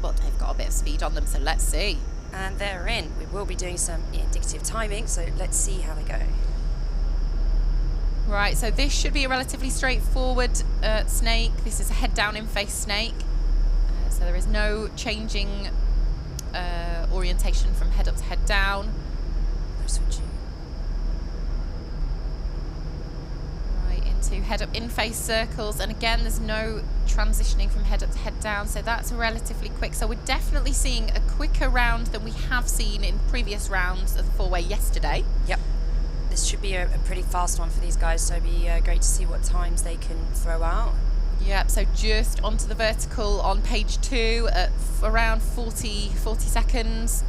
but they've got a bit of speed on them, so let's see. And they're in. We will be doing some indicative timing, so let's see how they go. Right, so this should be a relatively straightforward snake. This is a head down in face snake. So there is no changing orientation from head up to head down. No switching. Right, into head up in face circles. And again, there's no transitioning from head up to head down. So that's relatively quick. So we're definitely seeing a quicker round than we have seen in previous rounds of the 4-way yesterday. Yep. This should be a pretty fast one for these guys, so it'd be great to see what times they can throw out. Yep, so just onto the vertical on page 2 at around 40 seconds.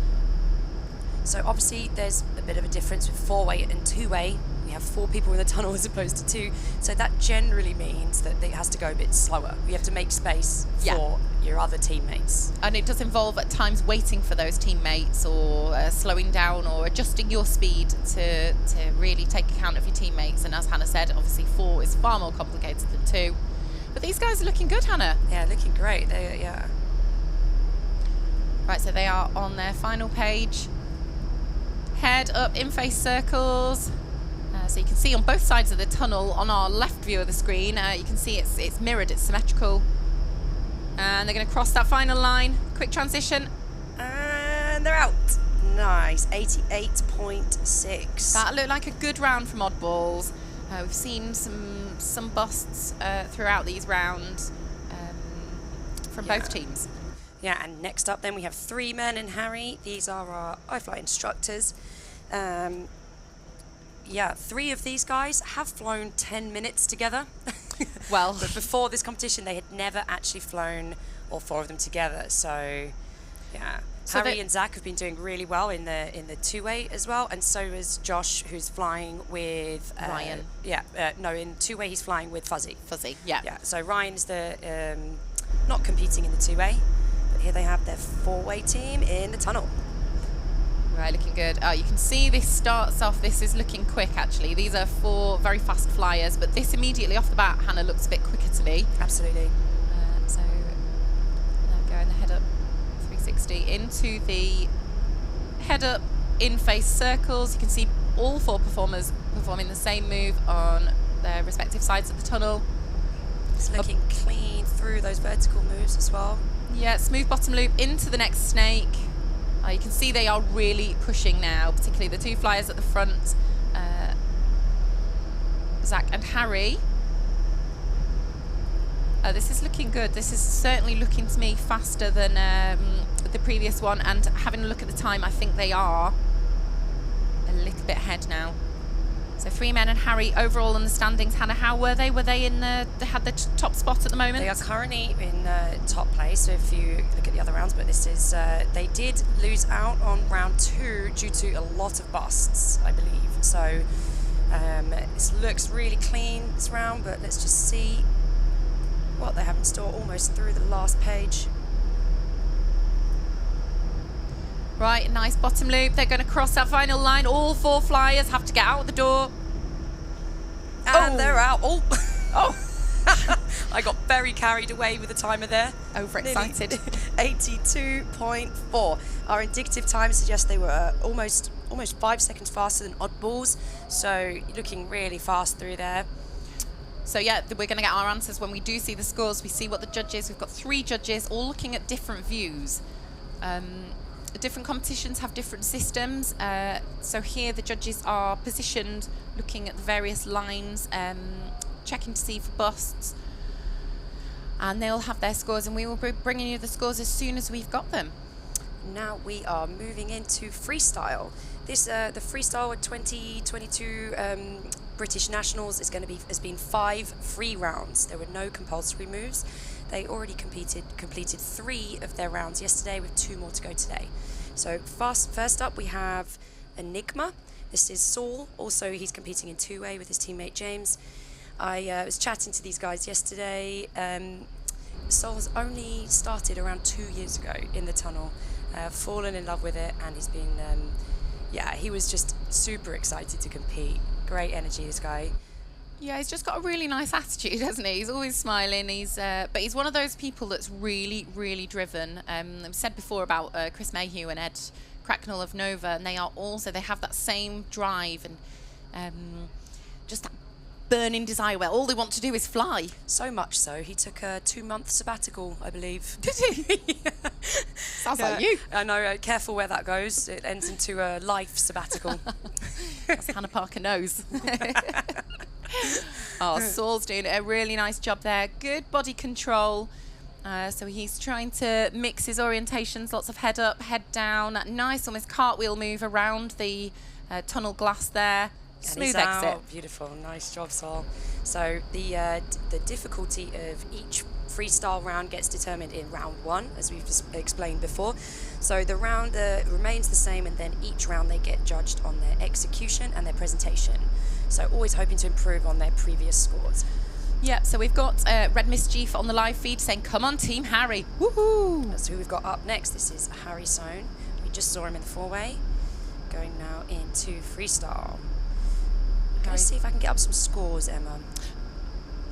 So obviously there's a bit of a difference with four-way and two-way. We have 4 people in the tunnel as opposed to 2. So that generally means that it has to go a bit slower. You have to make space for your other teammates. And it does involve at times waiting for those teammates, or slowing down, or adjusting your speed to really take account of your teammates. And as Hannah said, obviously 4 is far more complicated than 2. But these guys are looking good, Hannah. Yeah, looking great. Yeah. Right, so they are on their final page. Head up, in-face circles. So you can see on both sides of the tunnel, on our left view of the screen, you can see it's mirrored, it's symmetrical. And they're going to cross that final line. Quick transition. And they're out. Nice, 88.6. That looked like a good round from Oddballs. We've seen some busts throughout these rounds from both teams. Yeah, and next up then we have 3 men and Harry. These are our iFLY instructors. Yeah, 3 of these guys have flown 10 minutes together. Well, but before this competition, they had never actually flown all 4 of them together. So, yeah, so Harry and Zach have been doing really well in the two-way as well, and so is Josh, who's flying with Ryan. No, in two-way he's flying with Fuzzy. Yeah. So Ryan's the not competing in the two-way, but here they have their 4-way team in the tunnel. Right, looking good. You can see this starts off, this is looking quick actually. These are 4 very fast flyers, but this immediately off the bat, Hannah, looks a bit quicker to me. Absolutely. So now going the head up 360 into the head up in-face circles. You can see all 4 performers performing the same move on their respective sides of the tunnel. It's looking clean through those vertical moves as well. Yeah, smooth bottom loop into the next snake. You can see they are really pushing now, particularly the 2 flyers at the front, Zach and Harry. This is looking good. This is certainly looking to me faster than the previous one, and having a look at the time, I think they are a little bit ahead now. So 3 men and Harry overall in the standings. Hannah, how were they? Were they in they had the top spot at the moment? They are currently in top place, so if you look at the other rounds, but this is, they did lose out on round 2 due to a lot of busts, I believe. So this looks really clean, this round, but let's just see what they have in store almost through the last page. Right, nice bottom loop. They're going to cross that final line. All 4 flyers have to get out the door. And they're out. I got very carried away with the timer there. Overexcited. 82.4. Our indicative time suggests they were almost 5 seconds faster than Oddballs. So looking really fast through there. So yeah, we're going to get our answers when we do see the scores. We see what the judges. We've got 3 judges all looking at different views. Different competitions have different systems. So here the judges are positioned looking at the various lines, checking to see for busts, and they'll have their scores, and we will be bringing you the scores as soon as we've got them. Now we are moving into freestyle. This the freestyle at 2022 British Nationals has been 5 free rounds. There were no compulsory moves. They already completed 3 of their rounds yesterday, with 2 more to go today. So first up we have Enigma. This is Saul. Also, he's competing in 2-way with his teammate James. I was chatting to these guys yesterday. Saul's only started around 2 years ago in the tunnel, fallen in love with it, and he's been, he was just super excited to compete. Great energy, this guy. Yeah, he's just got a really nice attitude, hasn't he? He's always smiling. But he's one of those people that's really, really driven. I've said before about Chris Mayhew and Ed Cracknell of Nova, and they have that same drive and just that burning desire where all they want to do is fly. So much so, he took a 2-month sabbatical, I believe. Did he? Sounds like you. I know, careful where that goes. It ends into a life sabbatical. As Hannah Parker knows. Saul's doing a really nice job there. Good body control. So he's trying to mix his orientations, lots of head up, head down. That nice almost cartwheel move around the tunnel glass there. Smooth exit. Beautiful, nice job, Saul. So the difficulty of each freestyle round gets determined in round 1, as we've just explained before. So the round remains the same, and then each round they get judged on their execution and their presentation. So always hoping to improve on their previous scores. Yeah, so we've got Red Mischief on the live feed saying, come on, Team Harry. Woohoo! That's who we've got up next. This is Harry Sohn. We just saw him in the 4-way. Going now into freestyle. Let's see if I can get up some scores, Emma.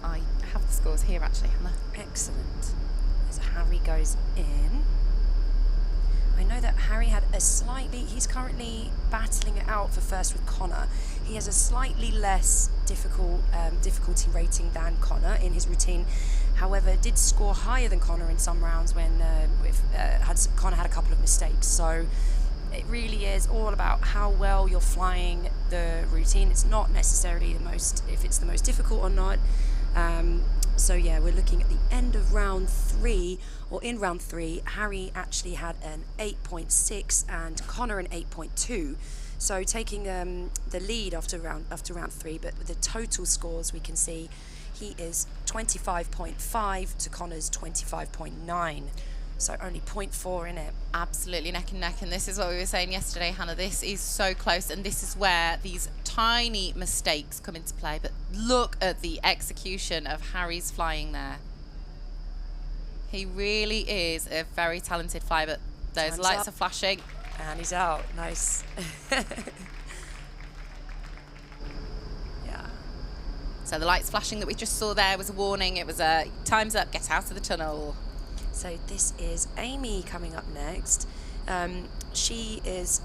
I have the scores here, actually, Hannah. Excellent. As Harry goes in. I know that Harry had a he's currently battling it out for first with Connor. He has a slightly less difficulty rating than Connor in his routine. However, did score higher than Connor in some rounds when Connor had a couple of mistakes. So it really is all about how well you're flying the routine. It's not necessarily if it's the most difficult or not. So yeah, we're looking at the end of round 3, or in round 3, Harry actually had an 8.6 and Connor an 8.2. So taking the lead after round 3, but with the total scores we can see he is 25.5 to Connor's 25.9. So only 0.4 in it. Absolutely neck and neck, and this is what we were saying yesterday, Hannah. This is so close, and this is where these tiny mistakes come into play. But look at the execution of Harry's flying there. He really is a very talented flyer, but those Time's lights up. are flashing. And he's out. Nice. Yeah. So the lights flashing that we just saw there was a warning. It was a time's up, get out of the tunnel. So this is Amy coming up next. She is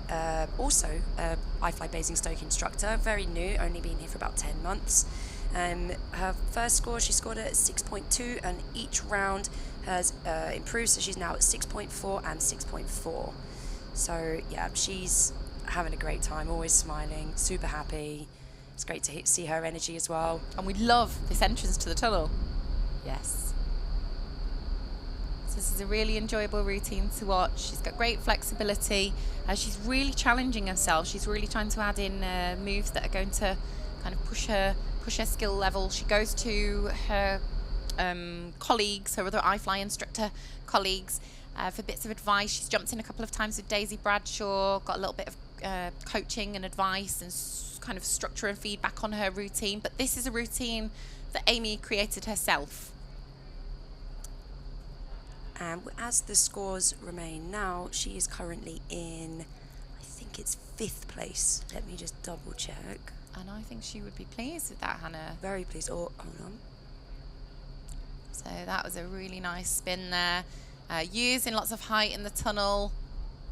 also a iFLY Basingstoke instructor, very new, only been here for about 10 months. Her first score, she scored at 6.2, and each round has improved, so she's now at 6.4 and 6.4. So yeah, she's having a great time, always smiling, super happy. It's great to see her energy as well. And we love this entrance to the tunnel. Yes. This is a really enjoyable routine to watch. She's got great flexibility. She's really challenging herself. She's really trying to add in moves that are going to kind of push her skill level. She goes to her colleagues, her other iFLY instructor colleagues, for bits of advice. She's jumped in a couple of times with Daisy Bradshaw, got a little bit of coaching and advice and kind of structure and feedback on her routine. But this is a routine that Amy created herself. And as the scores remain now, she is currently in, I think it's 5th place. Let me just double check. And I think she would be pleased with that, Hannah. Very pleased. Oh, hold on. So that was a really nice spin there. Using lots of height in the tunnel.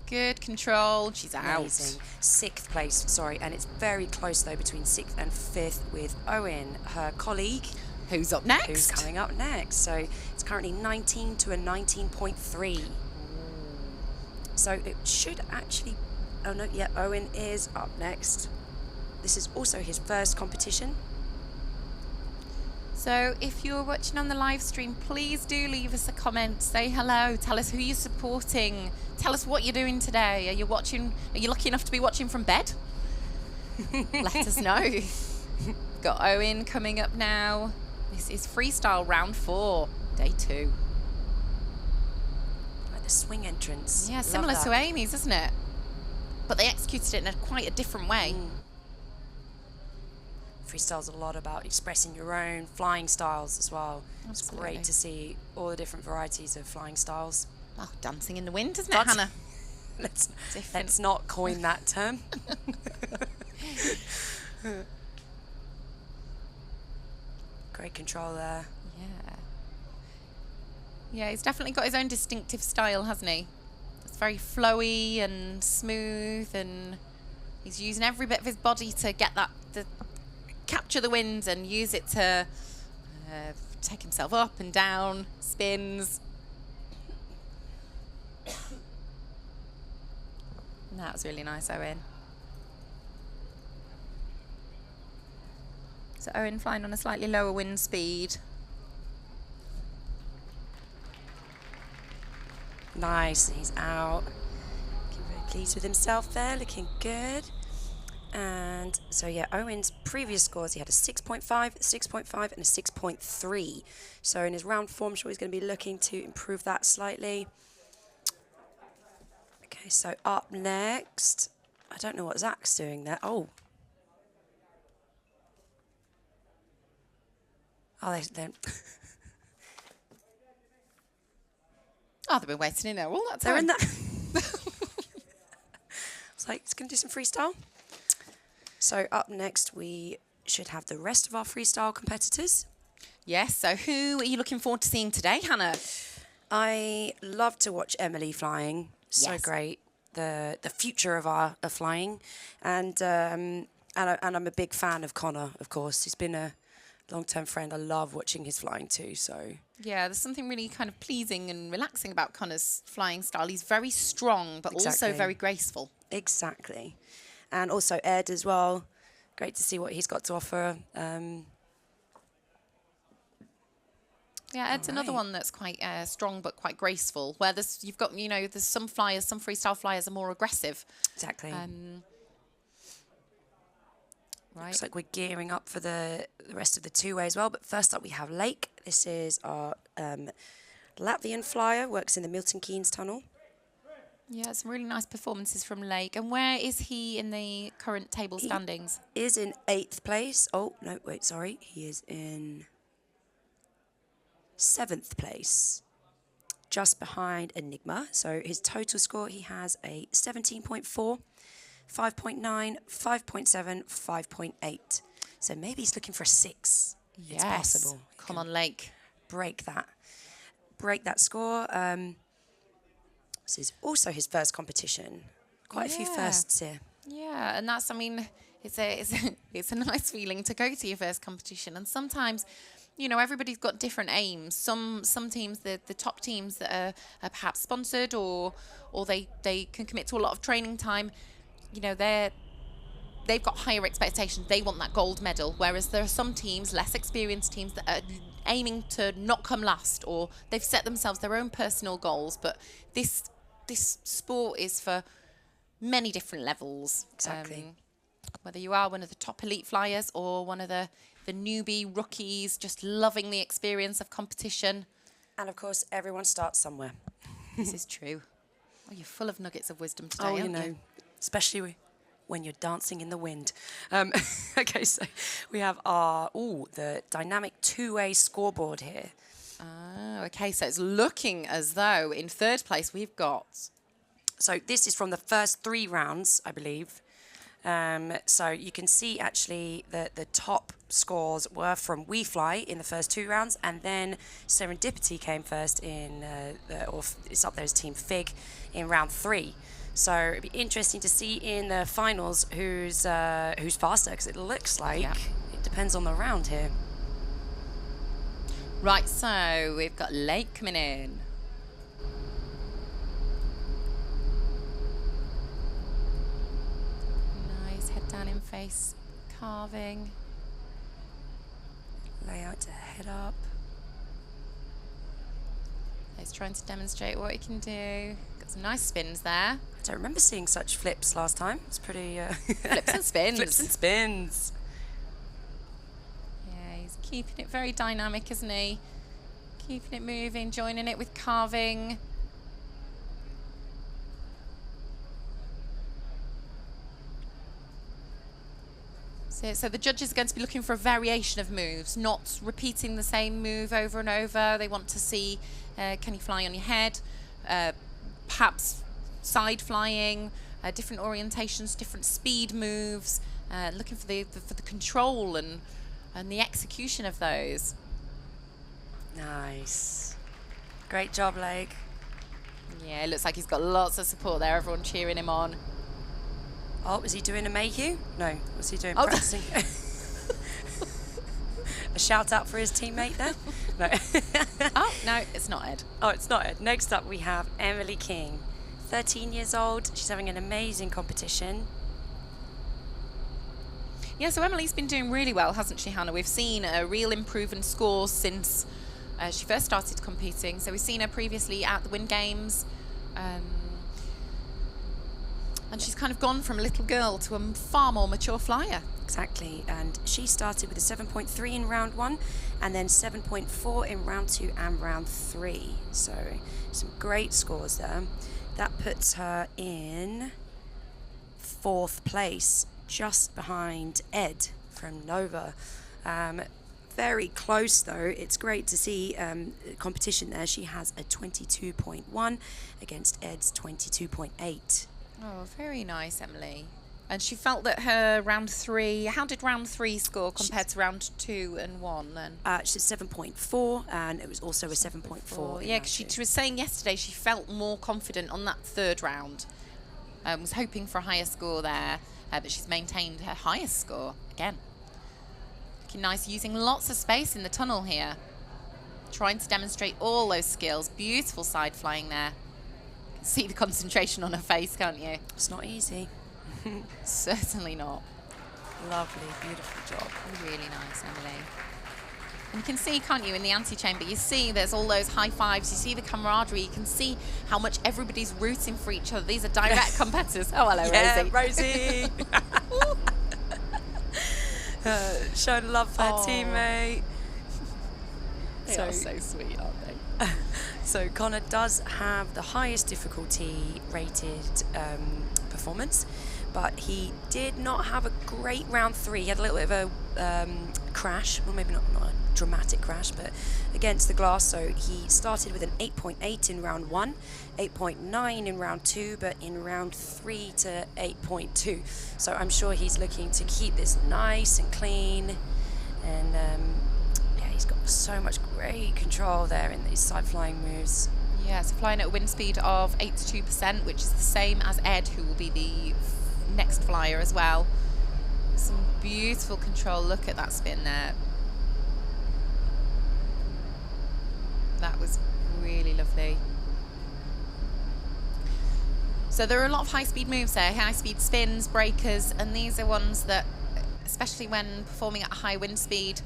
Good control. She's out. Amazing. 6th place, sorry. And it's very close, though, between 6th and 5th with Owen, her colleague. Who's up next? Who's coming up next. So it's currently 19 to a 19.3. So it should actually... Oh, no, yeah, Owen is up next. This is also his first competition. So if you're watching on the live stream, please do leave us a comment. Say hello. Tell us who you're supporting. Tell us what you're doing today. Are you lucky enough to be watching from bed? Let us know. Got Owen coming up now. This is freestyle round 4, day 2. Like the swing entrance. Yeah, similar to Amy's, isn't it? But they executed it in quite a different way. Freestyle's a lot about expressing your own flying styles as well. Absolutely. It's great to see all the different varieties of flying styles. Oh, dancing in the wind, isn't it, Hannah? Let's not coin that term. Great control there. Yeah. Yeah, he's definitely got his own distinctive style, hasn't he? It's very flowy and smooth, and he's using every bit of his body to get capture the wind and use it to take himself up and down, spins. And that was really nice, Owen. So Owen flying on a slightly lower wind speed. Nice, he's out. Looking very pleased with himself there, looking good. And so, yeah, Owen's previous scores, he had a 6.5, 6.5, and a 6.3. So in his round form, I'm sure he's going to be looking to improve that slightly. Okay, so up next, I don't know what Zach's doing there. Oh, they're Oh, they've been waiting in there all that time. they're in that. It's like, it's going to do some freestyle. So up next, we should have the rest of our freestyle competitors. Yes, so who are you looking forward to seeing today, Hannah? I love to watch Emily flying. So Yes. great. The future of flying. And I'm a big fan of Connor, of course. He's been a long-term friend. I love watching his flying too, so... Yeah, there's something really kind of pleasing and relaxing about Connor's flying style. He's very strong, but Exactly. also very graceful. Exactly. And also Ed as well. Great to see what he's got to offer. Yeah, Ed's another one that's quite strong but quite graceful. Where you've got, there's some flyers, some freestyle flyers are more aggressive. Exactly. Right. Looks like we're gearing up for the rest of the two-way as well. But first up, we have Lake. This is our Latvian flyer, works in the Milton Keynes tunnel. Yeah, some really nice performances from Lake. And where is he in the current table standings? He is in 8th place. Oh, no, wait, sorry. He is in 7th place, just behind Enigma. So his total score, he has a 17.4, 5.9, 5.7, 5.8. So maybe he's looking for a 6. Yes. It's possible. Come on, Lake. Break that score. This is also his first competition. Quite a few firsts here. Yeah, and that's, it's a nice feeling to go to your first competition. And sometimes, everybody's got different aims. Some teams, the top teams that are perhaps sponsored or they can commit to a lot of training time, they've got higher expectations. They want that gold medal. Whereas there are some teams, less experienced teams, that are aiming to not come last, or they've set themselves their own personal goals. But this sport is for many different levels. Exactly. Whether you are one of the top elite flyers or one of the newbie rookies, just loving the experience of competition. And of course, everyone starts somewhere. This is true. Oh, you're full of nuggets of wisdom today, Oh, aren't you? especially when you're dancing in the wind. Okay, so we have the dynamic two-way scoreboard here. Oh, okay, so it's looking as though in 3rd place we've got... So this is from the first 3 rounds, I believe. So you can see actually that the top scores were from iFLY in the first 2 rounds, and then Serendipity came first it's up there as Team Fig in round 3. So it'd be interesting to see in the finals who's faster, because it looks like it depends on the round here. Right, so we've got Lake coming in. Nice head down in face carving. Layout to head up. He's trying to demonstrate what he can do. Got some nice spins there. I don't remember seeing such flips last time. It's pretty... Flips and spins. Flips and spins. Yeah, he's keeping it very dynamic, isn't he? Keeping it moving, joining it with carving. So the judges are going to be looking for a variation of moves, not repeating the same move over and over. They want to see, can you fly on your head, perhaps side flying, different orientations, different speed moves, looking for the control and the execution of those. Nice. Great job, Lake. Yeah, it looks like he's got lots of support there, everyone cheering him on. Oh, was he doing a Mayhew? No, what's he doing? Oh, Practicing. A shout out for his teammate there? No. Oh, no, it's not Ed. Oh, it's not Ed. Next up, we have Emily King. 13 years old. She's having an amazing competition. Yeah, so Emily's been doing really well, hasn't she, Hannah? We've seen a real improvement in scores since she first started competing. So we've seen her previously at the Wind Games. And she's kind of gone from a little girl to a far more mature flyer. Exactly, and she started with a 7.3 in round 1 and then 7.4 in round 2 and round 3. So some great scores there. That puts her in 4th place, just behind Ed from Nova. Very close though. It's great to see competition there. She has a 22.1 against Ed's 22.8. Oh, very nice, Emily. And she felt that her round 3, how did round 3 score compared to round 2 and 1 then? She's 7.4 and it was also a 7.4. Yeah, because she was saying yesterday she felt more confident on that 3rd round. Was hoping for a higher score there, but she's maintained her highest score again. Looking nice, using lots of space in the tunnel here. Trying to demonstrate all those skills. Beautiful side flying there. You can see the concentration on her face, can't you? It's not easy. Certainly not. Lovely, beautiful job. Really nice, Emily. And you can see, can't you, in the antechamber, you see there's all those high fives, you see the camaraderie, you can see how much everybody's rooting for each other. These are direct competitors. Oh, hello, Rosie. Showing love for her teammate. They are so sweet, aren't they? So Connor does have the highest difficulty rated performance, but he did not have a great round 3. He had a little bit of a crash, well maybe not a dramatic crash, but against the glass. So he started with an 8.8 in round 1, 8.9 in round 2, but in round 3 to 8.2. So I'm sure he's looking to keep this nice and clean, and yeah, he's got so much great control there in these side flying moves. Yeah, so flying at a wind speed of 82%, which is the same as Ed, who will be the next flyer as well. Some beautiful control. Look at that spin there. That was really lovely. So there are a lot of high-speed moves there, high-speed spins, breakers, and these are ones that, especially when performing at a high wind speed,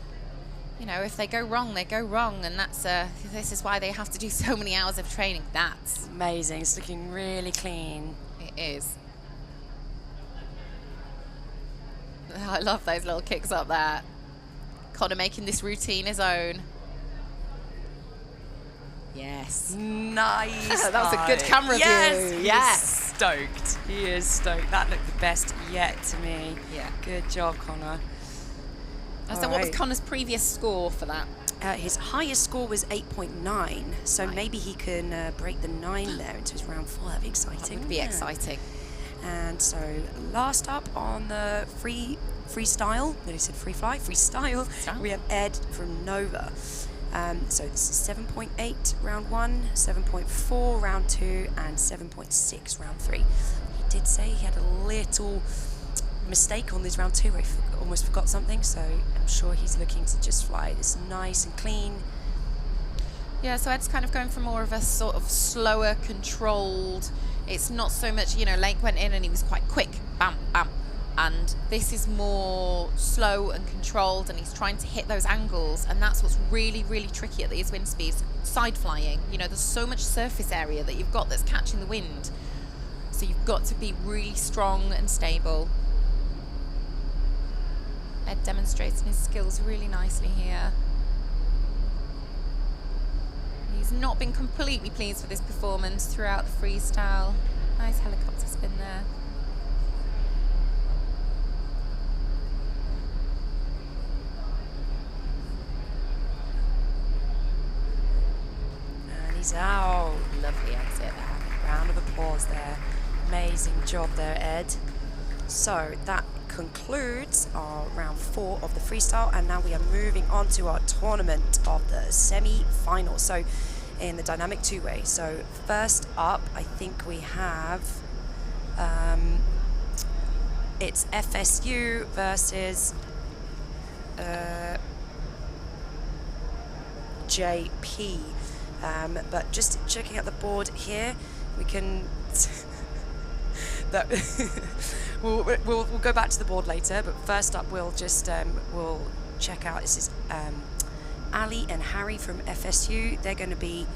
you know, if they go wrong, they go wrong, and that's this is why they have to do so many hours of training. That's amazing. It's looking really clean. It is. I love those little kicks up there. Connor making this routine his own. Yes. Nice. That was a good camera view. Yes. Stoked. He is stoked. That looked the best yet to me. Yeah. Good job, Connor. So what was Connor's previous score for that? His highest score was 8.9, so maybe he can break the 9 there into his round 4. That'd be exciting. That would be exciting. And so last up on the freestyle, no, he said free fly, freestyle, we have Ed from Nova. So this is 7.8 round 1, 7.4 round 2, and 7.6 round 3. He did say he had a little mistake on this round 2 where he almost forgot something, so I'm sure he's looking to just fly this nice and clean. Yeah, so Ed's kind of going for more of a sort of slower, controlled. It's not so much, you know, Lake went in and he was quite quick, bam, bam. And this is more slow and controlled, and he's trying to hit those angles, and that's what's really, really tricky at these wind speeds. Side flying, you know, there's so much surface area that you've got that's catching the wind. So you've got to be really strong and stable. Ed demonstrating his skills really nicely here. He's not been completely pleased with his performance throughout the freestyle. Nice helicopter spin there. And he's out. Lovely exit there. Round of applause there. Amazing job there, Ed. So that concludes our round 4 of the freestyle, and now we are moving on to our tournament of the semi-final. So in the dynamic two-way. So first up, I think we have it's FSU versus JP. But just checking out the board here, we can that we'll go back to the board later, but first up we'll just we'll check out, this is Ali and Harry from FSU. They're going to be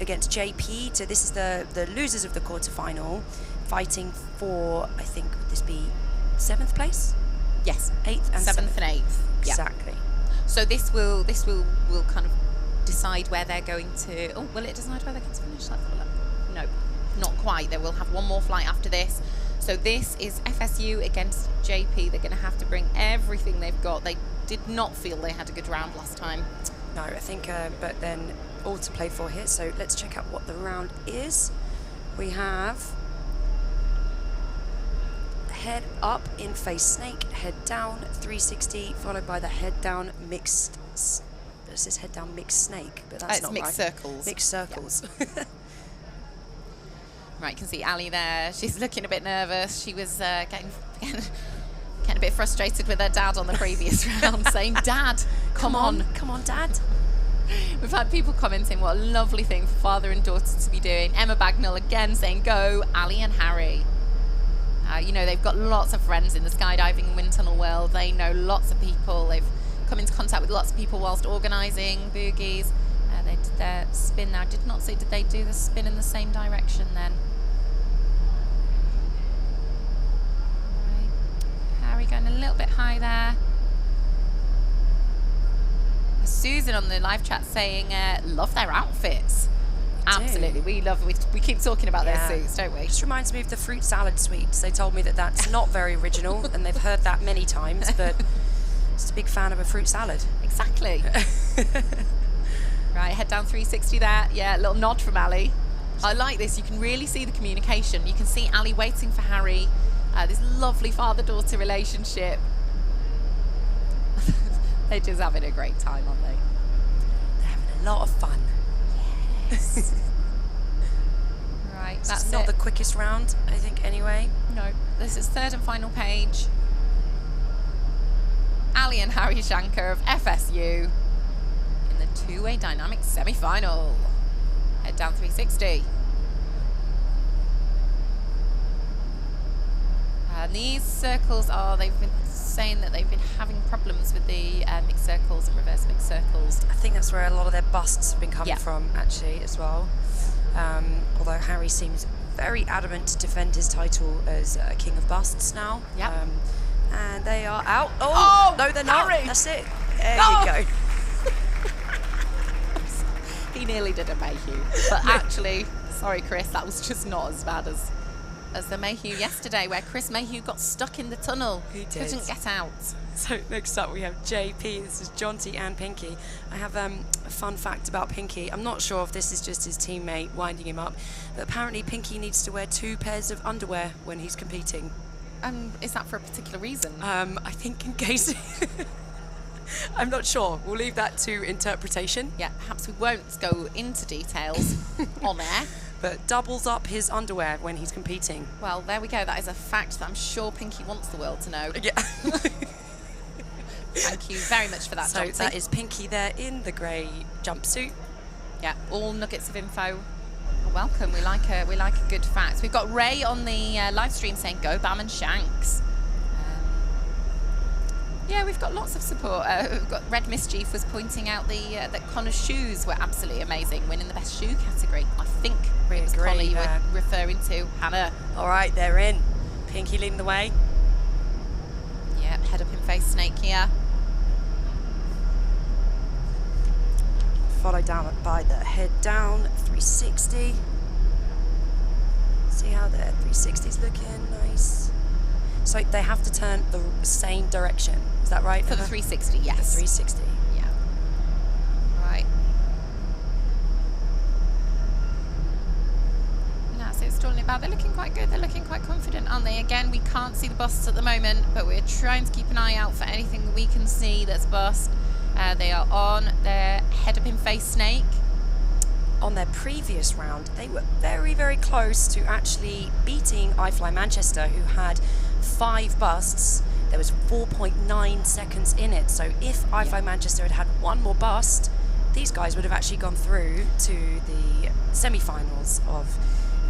against JP. So this is the losers of the quarterfinal, fighting for, I think, would this be 7th place? Yes, 8th and 7th and 8th. Yeah. Exactly. So this will kind of decide where they're going to. Oh, will it decide where they're going to finish? Let's have a look. No, not quite. They will have one more flight after this. So this is FSU against JP. They're going to have to bring everything they've got. They did not feel they had a good round last time. No, I think, but then all to play for here. So let's check out what the round is. We have head up in face snake, head down 360, followed by the head down mixed. It says head down mixed snake, but that's not mixed right. circles. Mixed circles. Yeah. Right, you can see Ali there. She's looking a bit nervous. She was getting a bit frustrated with her dad on the previous round, saying, "Dad, come on, Dad." We've had people commenting what a lovely thing for father and daughter to be doing. Emma Bagnall again saying, "Go, Ali and Harry." You know, they've got lots of friends in the skydiving and wind tunnel world. They know lots of people. They've come into contact with lots of people whilst organising boogies. They did their spin now. Did not see, did they do the spin in the same direction then? Right. Harry going a little bit high there. Susan on the live chat saying, love their outfits. Absolutely, we keep talking about those suits, don't we? Just reminds me of the fruit salad sweets. They told me that that's not very original, and they've heard that many times, but just a big fan of a fruit salad. Exactly. Right, head down 360 there. Yeah, a little nod from Ali. I like this. You can really see the communication. You can see Ali waiting for Harry. This lovely father-daughter relationship. They're just having a great time, aren't they? They're having a lot of fun. Yes. Right, that's not the quickest round, I think, anyway. No, this is third and final page. Ali and Harry Shankar of FSU in the two-way dynamic semi-final. Head down 360. And these circles they've been saying that they've been having problems with the mixed circles and reverse mixed circles. I think that's where a lot of their busts have been coming from, actually, as well. Although Harry seems very adamant to defend his title as King of Busts now. Yeah. And they are out. Oh, no, they're not. Harry. That's it. There you go. He nearly did a Mayhew. But actually, sorry, Chris, that was just not as bad as the Mayhew yesterday, where Chris Mayhew got stuck in the tunnel. He did. Couldn't get out. So next up we have JP. This is Jonty and Pinky. I have a fun fact about Pinky. I'm not sure if this is just his teammate winding him up, but apparently Pinky needs to wear 2 pairs of underwear when he's competing. Is that for a particular reason? I think in case... I'm not sure. We'll leave that to interpretation. Yeah, perhaps we won't go into details on air. But doubles up his underwear when he's competing. Well, there we go. That is a fact that I'm sure Pinky wants the world to know. Yeah. Thank you very much for that, So Jonty. that is Pinky there in the grey jumpsuit. Yeah, all nuggets of info. Welcome. We like a good fact. We've got Ray on the live stream saying, "Go Bam and Shanks." Yeah, we've got lots of support. We've got Red Mischief was pointing out that Connor's shoes were absolutely amazing, winning the best shoe category. I think it was Connor you were referring to. Hannah. All right, they're in. Pinky leading the way. Yeah, head up in face snake here. Followed down by the head down 360. See how the 360's looking, nice. So they have to turn the same direction, is that right? For the 360, yes. The 360. Yeah. Right. And that's it, stalling about. They're looking quite good. They're looking quite confident, aren't they? Again, we can't see the busts at the moment, but we're trying to keep an eye out for anything that we can see that's bust. They are on their head up in face snake. On their previous round, they were very, very close to actually beating iFLY Manchester, who had 5 busts. There was 4.9 seconds in it. So if iFLY Manchester had had 1 more bust, these guys would have actually gone through to the semi-finals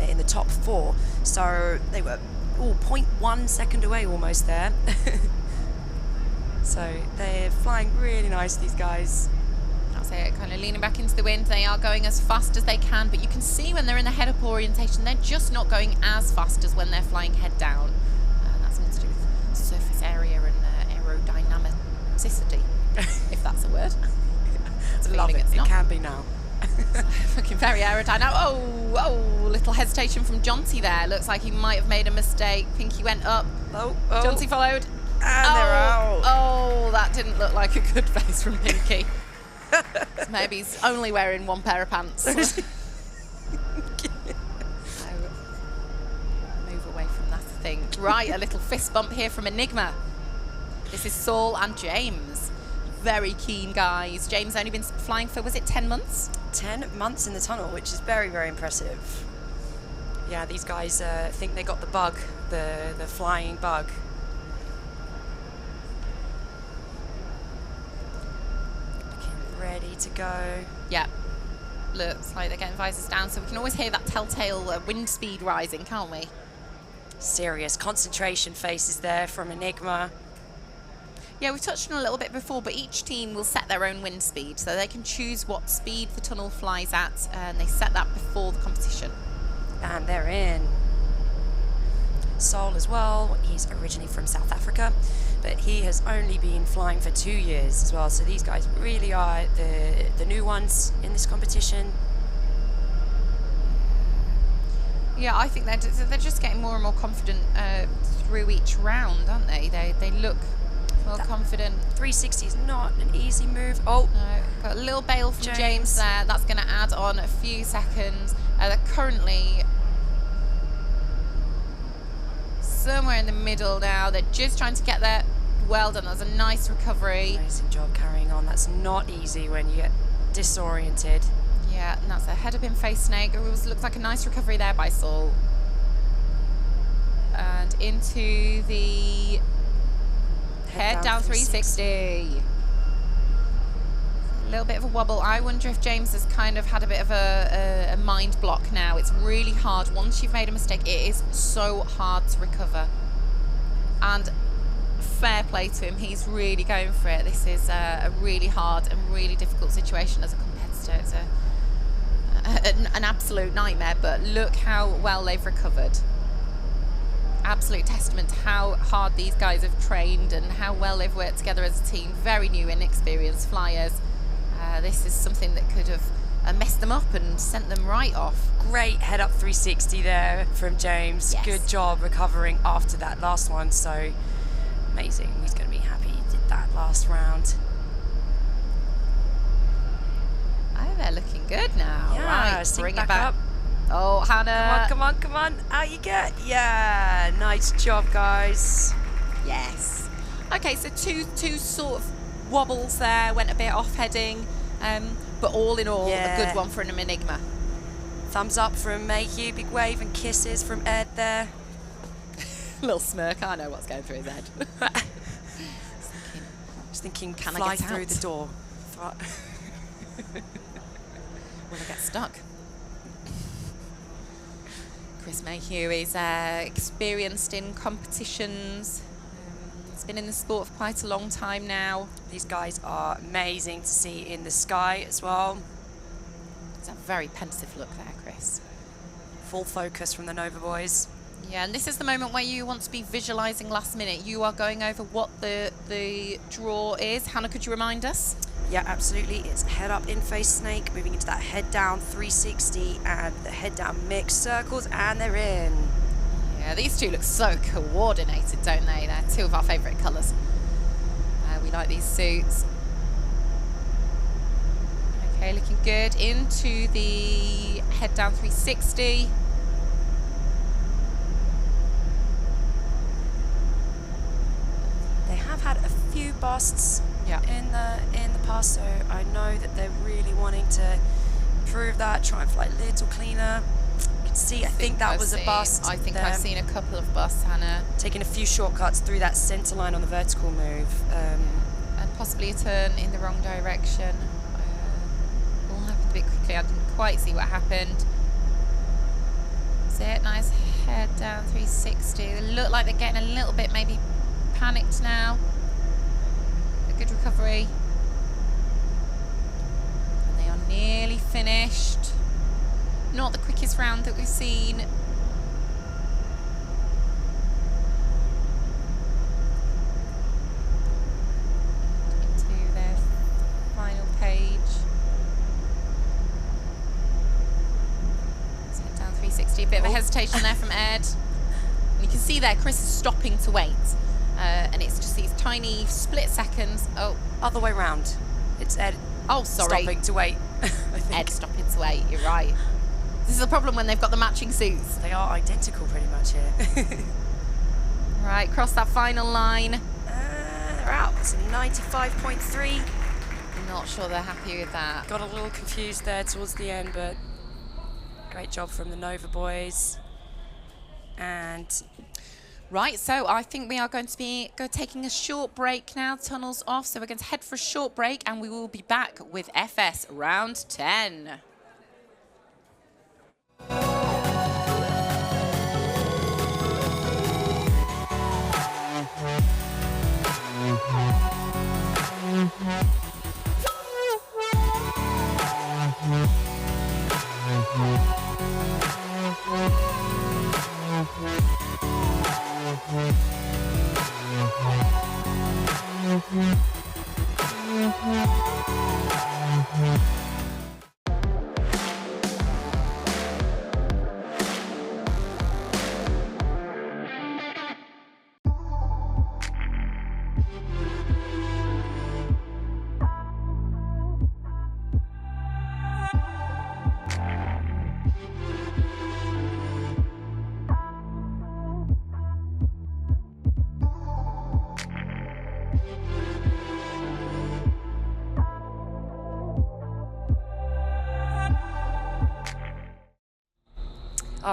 in the top 4. So they were 0.1 second away almost there. So they're flying really nice, these guys. That's it, kind of leaning back into the wind. They are going as fast as they can, but you can see when they're in the head-up orientation, they're just not going as fast as when they're flying head down. That's something to do with surface area and aerodynamicity, if that's a word. Love it. It can be now. Looking very aerodynamic. Oh, little hesitation from Jonty there. Looks like he might have made a mistake. Pinky went up. Jonty followed. And they're out. Oh, that didn't look like a good face from Pinky. Maybe he's only wearing one pair of pants. So, move away from that, I think. Right, a little fist bump here from Enigma. This is Saul and James. Very keen guys. James only been flying for, was it 10 months? 10 months in the tunnel, which is very, very impressive. Yeah, these guys think they got the bug, the flying bug. Looking ready to go. Yeah, looks like they're getting visors down, so we can always hear that telltale wind speed rising, can't we? Serious concentration faces there from Enigma. Yeah, we've touched on a little bit before, but each team will set their own wind speed, so they can choose what speed the tunnel flies at, and they set that before the competition. And they're in. Sol as well, he's originally from South Africa, but he has only been flying for 2 years as well, so these guys really are the new ones in this competition. Yeah, I think they're just getting more and more confident through each round, aren't they? They look more confident. 360 is not an easy move. Oh, no, got a little bail from James there. That's going to add on a few seconds. They're currently somewhere in the middle now. They're just trying to get there. Well done. That was a nice recovery. Amazing job carrying on. That's not easy when you get disoriented. Yeah, and that's a head up in face snake. It looks like a nice recovery there by Saul. And into the head down 360. A little bit of a wobble. I wonder if James has kind of had a bit of a mind block now. It's really hard. Once you've made a mistake, it is so hard to recover. And fair play to him. He's really going for it. This is a really hard and really difficult situation as a competitor. It's an absolute nightmare, but look how well they've recovered. Absolute testament to how hard these guys have trained and how well they've worked together as a team. Very new, inexperienced flyers. This is something that could have messed them up and sent them right off. Great head up 360 there from James. Yes. Good job recovering after that last one. So amazing. He's going to be happy he did that last round. Oh, they're looking good now. Yeah, right, bring it back up. Oh, Hannah. Come on, come on, come on. Out you get. Yeah, nice job, guys. Yes. Okay, so two sort of wobbles there, went a bit off heading, but all in all, a good one for an Enigma. Thumbs up from Mayhew, big wave and kisses from Ed there. Little smirk, I know what's going through his head. Just thinking, can I get through the door? Will I get stuck? Chris Mayhew is experienced in competitions. He's been in the sport for quite a long time now. These guys are amazing to see in the sky as well. It's a very pensive look there, Chris. Full focus from the Nova boys. Yeah, and this is the moment where you want to be visualising last minute. You are going over what the draw is. Hannah, could you remind us? Yeah, absolutely. It's head up in face snake, moving into that head down 360 and the head down mixed circles, and they're in. Yeah, these two look so coordinated, don't they? They're two of our favourite colours. We like these suits. Okay, looking good. Into the head down 360. They have had a few busts in the past, so I know that they're really wanting to improve that, try and fly a little cleaner. You can see, I think that was a bust. I think I've seen a couple of busts, Hannah. Taking a few shortcuts through that centre line on the vertical move. And possibly a turn in the wrong direction. All happened a bit quickly. I didn't quite see what happened. That's it, nice head down 360. They look like they're getting a little bit maybe panicked now. A good recovery. Nearly finished. Not the quickest round that we've seen. Into their final page. Let's head down 360. A bit of a hesitation there from Ed. And you can see there, Chris is stopping to wait. And it's just these tiny split seconds. Oh, Other way round. It's Ed. Oh, sorry. Stopping to wait. Ed stopping to wait, you're right. This is a problem when they've got the matching suits. They are identical pretty much here. Right, cross that final line. They're out. It's a 95.3. Not sure they're happy with that. Got a little confused there towards the end, but great job from the Nova boys. And right, so I think we are going to be taking a short break now. Tunnels off, so we're going to head for a short break, and we will be back with FS round 10.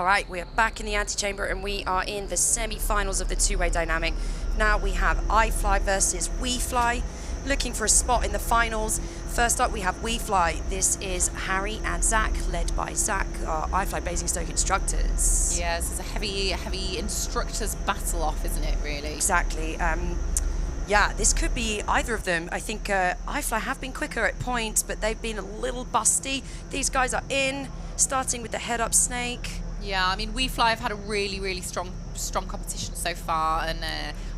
all right, we are back in the antechamber and we are in the semi-finals of the two-way dynamic. Now we have iFLY versus WeFly, looking for a spot in the finals. First up, we have WeFly. This is Harry and Zach, led by Zach, our iFLY Basingstoke instructors. Yeah, this is a heavy instructors battle off, isn't it, really? Exactly. Yeah, this could be either of them. I think iFLY have been quicker at points, but they've been a little busty. These guys are in, starting with the head-up snake. Yeah, I mean, WeFly have had a really strong competition so far, and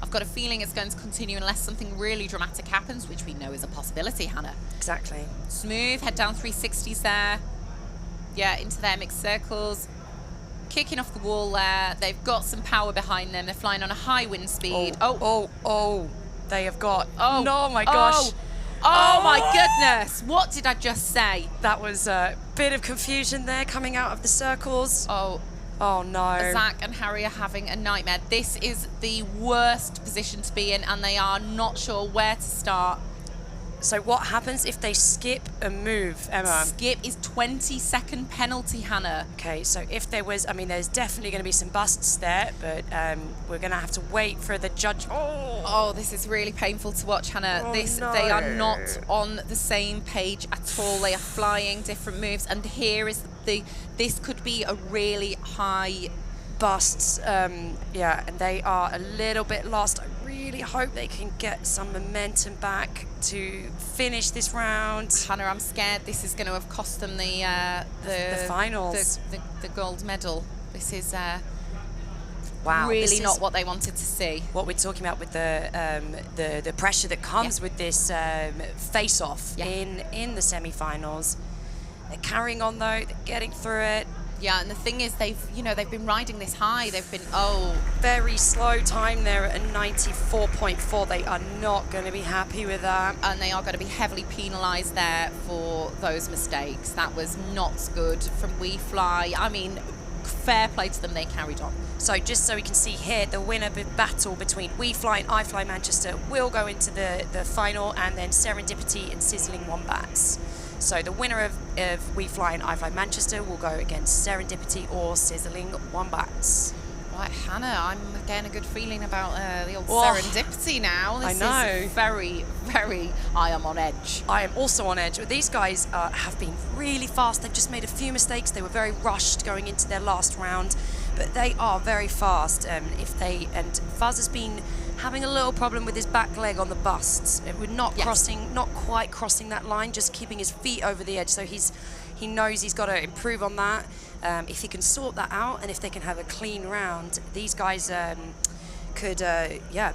I've got a feeling it's going to continue unless something really dramatic happens, which we know is a possibility, Hannah. Exactly. Smooth, head down 360s there. Yeah, into their mixed circles. Kicking off the wall there. They've got some power behind them. They're flying on a high wind speed. Oh, they have got, oh my gosh. Oh my goodness, what did I just say? That was a bit of confusion there coming out of the circles. Oh no. Zach and Harry are having a nightmare. This is the worst position to be in, and they are not sure where to start. So what happens if they skip a move, Emma? Skip is 20-second penalty, Hannah. Okay, so if there was, I mean, there's definitely going to be some busts there, but we're going to have to wait for the judge. Oh, this is really painful to watch, Hannah. Oh, no. They are not on the same page at all. They are flying different moves, and here is this could be a really high busts. Yeah, and they are a little bit lost. I really hope they can get some momentum back to finish this round. Hannah, I'm scared this is going to have cost them the finals, the gold medal. This is wow, really this not is what they wanted to see. What we're talking about with the pressure that comes with this face-off in the semi-finals. They're carrying on though. They're getting through it. Yeah, and the thing is, they've been riding this high. They've been very slow time there at a 94.4. They are not going to be happy with that, and they are going to be heavily penalised there for those mistakes. That was not good from WeFly. I mean, fair play to them. They carried on. So just so we can see here, the winner battle between WeFly and iFLY Manchester will go into the final, and then Serendipity and Sizzling Wombats. So the winner of WeFly and iFLY Manchester will go against Serendipity or Sizzling Wombats. Right, Hannah, I'm getting a good feeling about the old Serendipity now. This is very, I am on edge. I am also on edge. These guys have been really fast. They've just made a few mistakes. They were very rushed going into their last round. but they are very fast. And Fuzz has been having a little problem with his back leg on the busts. We're not quite crossing that line, just keeping his feet over the edge. So he knows he's got to improve on that. If he can sort that out, and if they can have a clean round, these guys could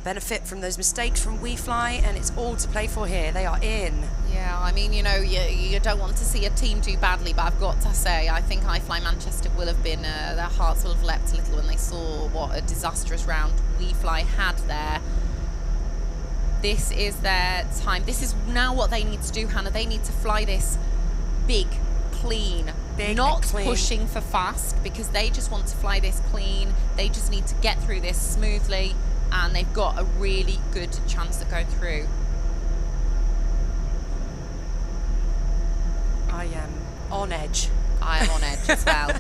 benefit from those mistakes from iFLY, and it's all to play for here. They are in. Yeah, I mean, you know, you don't want to see a team do badly, but I've got to say, I think iFLY Manchester will have been, their hearts will have leapt a little when they saw what a disastrous round iFLY had there. This is their time. This is now what they need to do, Hannah. They need to fly this big, clean, not pushing for fast, because they just want to fly this clean. They just need to get through this smoothly, and they've got a really good chance of going through. I am on edge. I am on edge as well.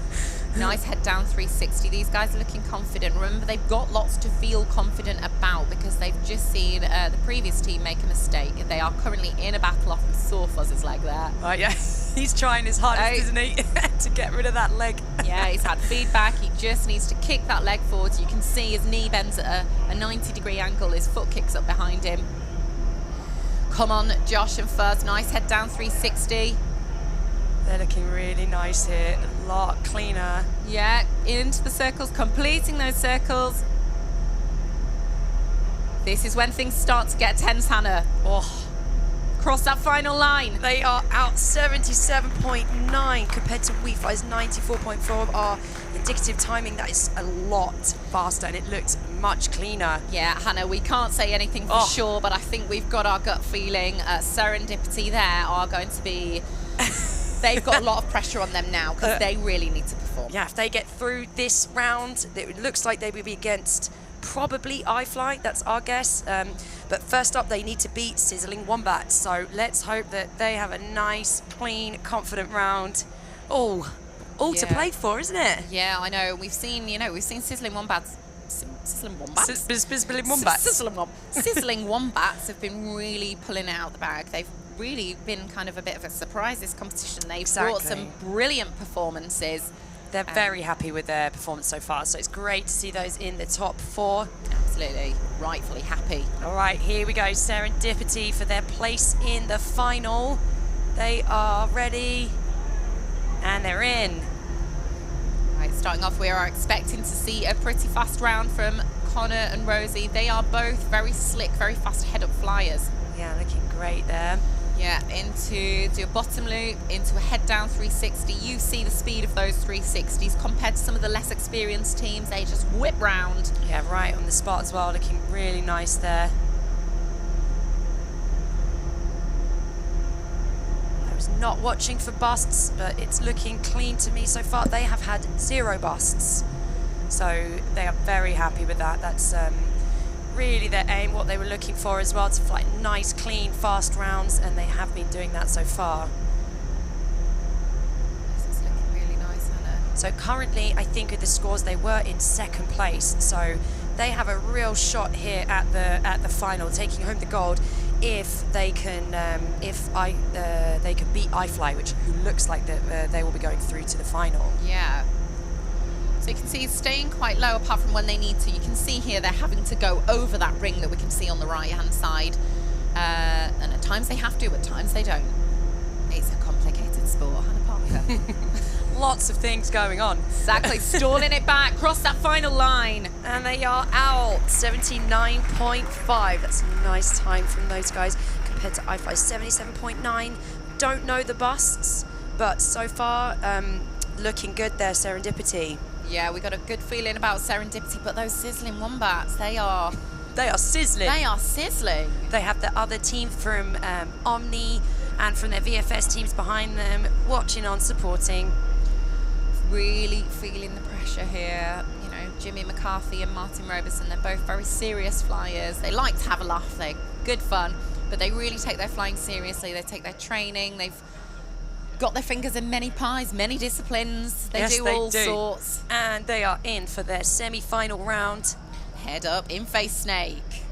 Nice head down 360. These guys are looking confident. Remember, they've got lots to feel confident about, because they've just seen the previous team make a mistake. They are currently in a battle off the sore Fuzz's leg there. Oh, yeah. He's trying his hardest, isn't he, to get rid of that leg. Yeah, he's had feedback. He just needs to kick that leg forward. You can see his knee bends at a 90-degree angle. His foot kicks up behind him. Come on, Josh and Fuzz. Nice head down 360. They're looking really nice here. A lot cleaner. Yeah, into the circles, completing those circles. This is when things start to get tense, Hannah. Oh. Cross that final line. They are out 77.9 compared to iFLY's 94.4. Our indicative timing, that is a lot faster, and it looks much cleaner. Yeah, Hannah, we can't say anything for sure, but I think we've got our gut feeling. Serendipity there are going to be... They've got a lot of pressure on them now, because they really need to perform. Yeah, if they get through this round, it looks like they will be against probably iFLY, that's our guess. But first up, they need to beat Sizzling Wombat. So let's hope that they have a nice, clean, confident round. All to play for, isn't it? Yeah, I know. We've seen, Sizzling Wombats. Sizzling Wombats? Sizzling Wombats. Sizzling Wombats have been really pulling it out the bag. They've really been kind of a bit of a surprise this competition. They've brought some brilliant performances. They're very happy with their performance so far, so it's great to see those in the top 4. Absolutely, rightfully happy. All right, here we go, Serendipity for their place in the final. They are ready, and they're in. Right, starting off, we are expecting to see a pretty fast round from Connor and Rosie. They are both very slick, very fast head-up flyers. Yeah, looking great there. Yeah, do a bottom loop, into a head down 360. You see the speed of those 360s compared to some of the less experienced teams. They just whip round. Yeah, right on the spot as well, looking really nice there. I was not watching for busts, but it's looking clean to me so far. They have had 0 busts, so they are very happy with that. That's really their aim, what they were looking for as well, to fly nice, clean, fast rounds, and they have been doing that so far. This is looking really nice, Hannah. So currently, I think with the scores, they were in 2nd place, so they have a real shot here at the final, taking home the gold if they can they can beat iFLY, who looks like they will be going through to the final. Yeah. So you can see he's staying quite low apart from when they need to. You can see here they're having to go over that ring that we can see on the right-hand side. And at times they have to, at times they don't. It's a complicated sport, Hannah Parker. Lots of things going on. Exactly, stalling it back, cross that final line. And they are out, 79.5. That's a nice time from those guys compared to iFLY's 77.9. Don't know the busts, but so far, looking good there, Serendipity. Yeah, we got a good feeling about Serendipity, but those Sizzling Wombats, they are sizzling. They are sizzling. They have the other team from Omni and from their VFS teams behind them, watching on, supporting. Really feeling the pressure here. You know, Jimmy McCarthy and Martin Roberson, they're both very serious flyers. They like to have a laugh, they're good fun, but they really take their flying seriously. They take their training, they've got their fingers in many pies, many disciplines. They do all sorts. And they are in for their semi-final round. Head up, in-face snake.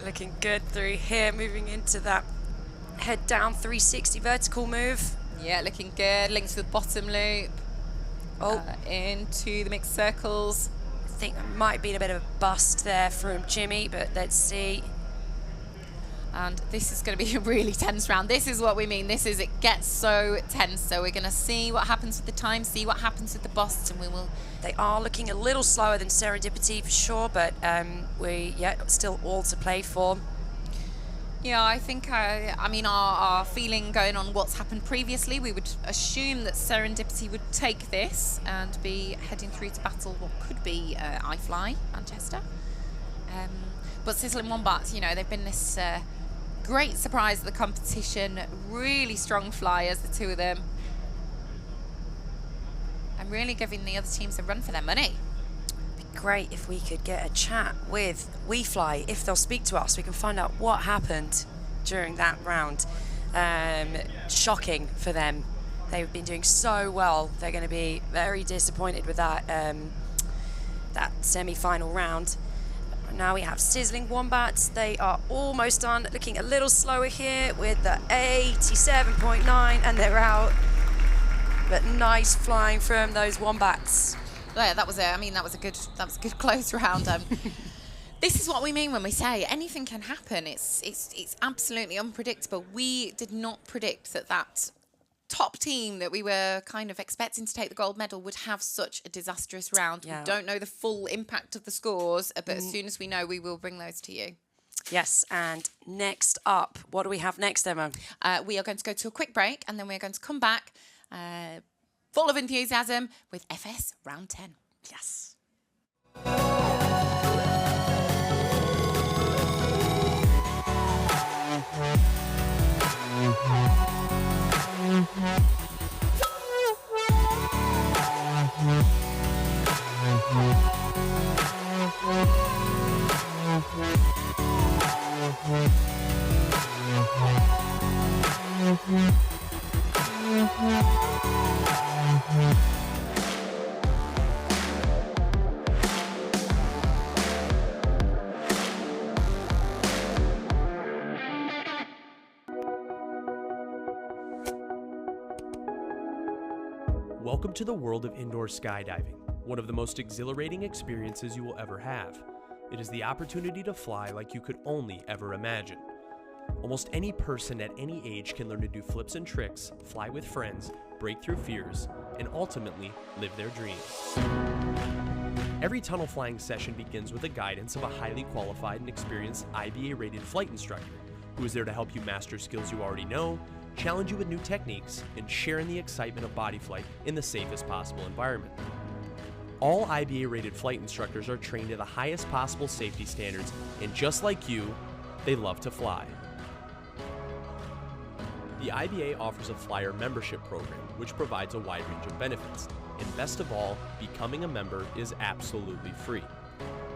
Looking good through here, moving into that head down 360 vertical move. Yeah, looking good. Links to the bottom loop. Into the mixed circles. I think there might be a bit of a bust there from Jimmy, but let's see. And this is going to be a really tense round. This is what we mean. It gets so tense. So we're going to see what happens with the time, see what happens with the busts, and we will. They are looking a little slower than Serendipity for sure, but still all to play for. Yeah, I think, I mean, our feeling going on what's happened previously, we would assume that Serendipity would take this and be heading through to battle what could be iFLY, Manchester. But Sizzling Wombats, you know, they've been this great surprise of the competition, really strong flyers, the two of them. And really giving the other teams a run for their money. Great if we could get a chat with iFLY, if they'll speak to us. We can find out what happened during that round. Shocking for them. They've been doing so well. They're going to be very disappointed with that that semi-final round. Now we have Sizzling Wombats. They are almost done. Looking a little slower here with the 87.9, and they're out. But nice flying from those Wombats. Yeah, that was a good close round. This is what we mean when we say anything can happen. It's absolutely unpredictable. We did not predict that top team that we were kind of expecting to take the gold medal would have such a disastrous round. Yeah. We don't know the full impact of the scores, but as soon as we know, we will bring those to you. Yes, and next up, what do we have next, Emma? We are going to go to a quick break, and then we're going to come back full of enthusiasm with FS Round 10. Yes. Welcome to the world of indoor skydiving, one of the most exhilarating experiences you will ever have. It is the opportunity to fly like you could only ever imagine. Almost any person at any age can learn to do flips and tricks, fly with friends, break through fears, and ultimately live their dreams. Every tunnel flying session begins with the guidance of a highly qualified and experienced IBA-rated flight instructor who is there to help you master skills you already know, challenge you with new techniques, and share in the excitement of body flight in the safest possible environment. All IBA-rated flight instructors are trained to the highest possible safety standards, and just like you, they love to fly. The IBA offers a flyer membership program, which provides a wide range of benefits, and best of all, becoming a member is absolutely free.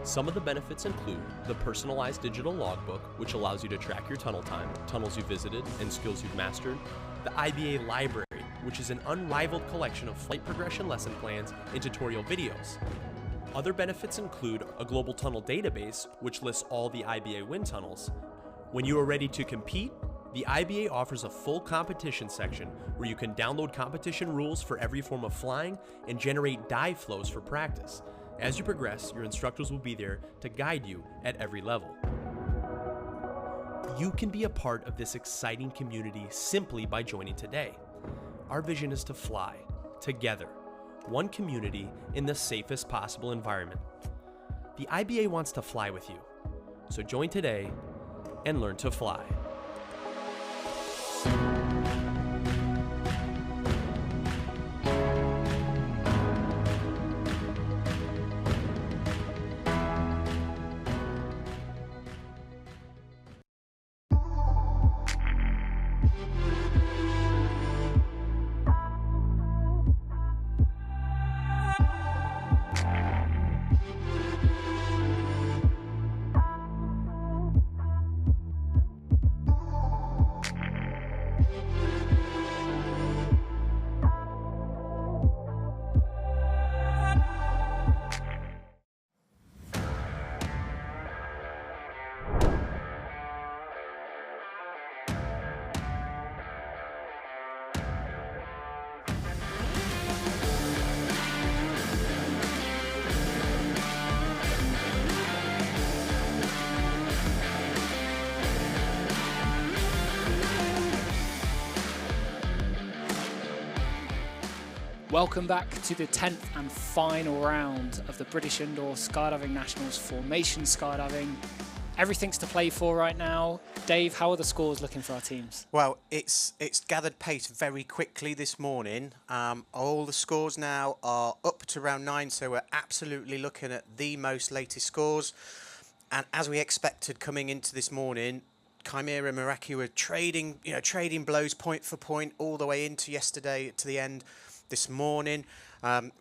Some of the benefits include the personalized digital logbook, which allows you to track your tunnel time, tunnels you visited, and skills you've mastered, the IBA library, which is an unrivaled collection of flight progression lesson plans and tutorial videos. Other benefits include a global tunnel database, which lists all the IBA wind tunnels. When you are ready to compete, the IBA offers a full competition section where you can download competition rules for every form of flying and generate dive flows for practice. As you progress, your instructors will be there to guide you at every level. You can be a part of this exciting community simply by joining today. Our vision is to fly together, one community in the safest possible environment. The IBA wants to fly with you, so join today and learn to fly. Welcome back to the 10th and final round of the British Indoor Skydiving Nationals Formation Skydiving. Everything's to play for right now. Dave, how are the scores looking for our teams? Well, it's gathered pace very quickly this morning. All the scores now are up to round 9, so we're absolutely looking at the most latest scores. And as we expected coming into this morning, Chimera and Meraki were trading blows point for point all the way into yesterday to the end. This morning,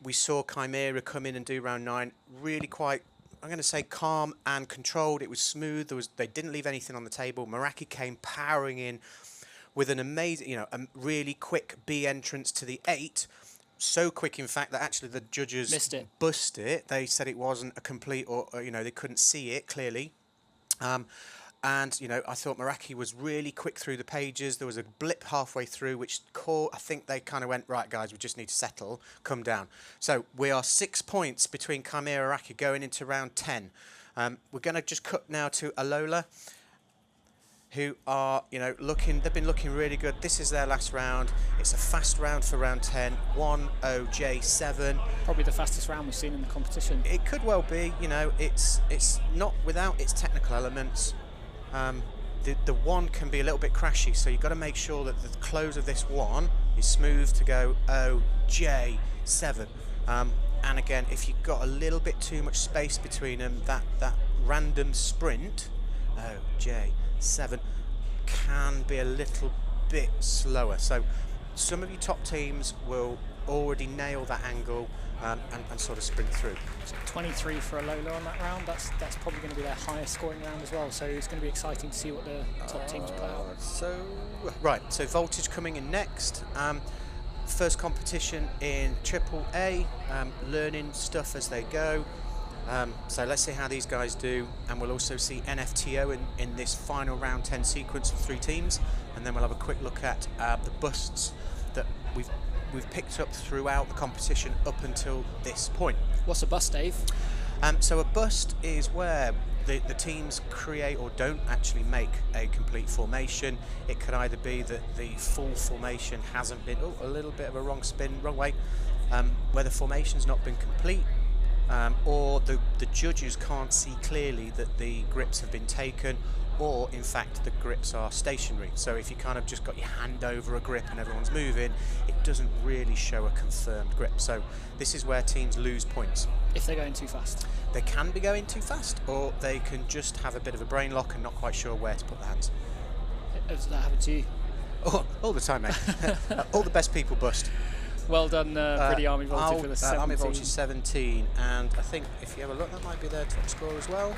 we saw Chimera come in and do round 9 really quite, I'm going to say, calm and controlled. It was smooth. They didn't leave anything on the table. Meraki came powering in with an amazing, a really quick B entrance to the 8. So quick, in fact, that actually the judges missed it. Bussed it. They said it wasn't a complete, or they couldn't see it clearly. And, I thought Meraki was really quick through the pages. There was a blip halfway through, which I think they kind of went, right, guys, we just need to settle, come down. So we are 6 points between Chimera and Meraki going into round 10. We're going to just cut now to Alola, who are, they've been looking really good. This is their last round. It's a fast round for round 10, 1:07. Probably the fastest round we've seen in the competition. It could well be, it's not without its technical elements. The one can be a little bit crashy, so you've got to make sure that the close of this one is smooth to go OJ7. And again, if you've got a little bit too much space between them, that random sprint, OJ7, can be a little bit slower. So some of your top teams will already nail that angle and sort of sprint through. So 23 for Alola on that round. That's probably going to be their highest scoring round as well. So it's going to be exciting to see what the top teams put out. So Voltage coming in next. First competition in AAA, learning stuff as they go. So let's see how these guys do, and we'll also see NFTO in this final round 10 sequence of 3 teams, and then we'll have a quick look at the busts that we've picked up throughout the competition up until this point. What's a bust, Dave? So a bust is where the teams create or don't actually make a complete formation. It could either be that the full formation hasn't been, a little bit of a wrong spin, wrong way, where the formation's not been complete, or the judges can't see clearly that the grips have been taken, or in fact the grips are stationary. So if you kind of just got your hand over a grip and everyone's moving, it doesn't really show a confirmed grip. So this is where teams lose points. If they're going too fast. They can be going too fast, or they can just have a bit of a brain lock and not quite sure where to put their hands. Does that happen to you? All the time, mate. All the best people bust. Well done, British Army Voltage with a 17. Army Voltage 17, and I think if you have a look, that might be their top score as well.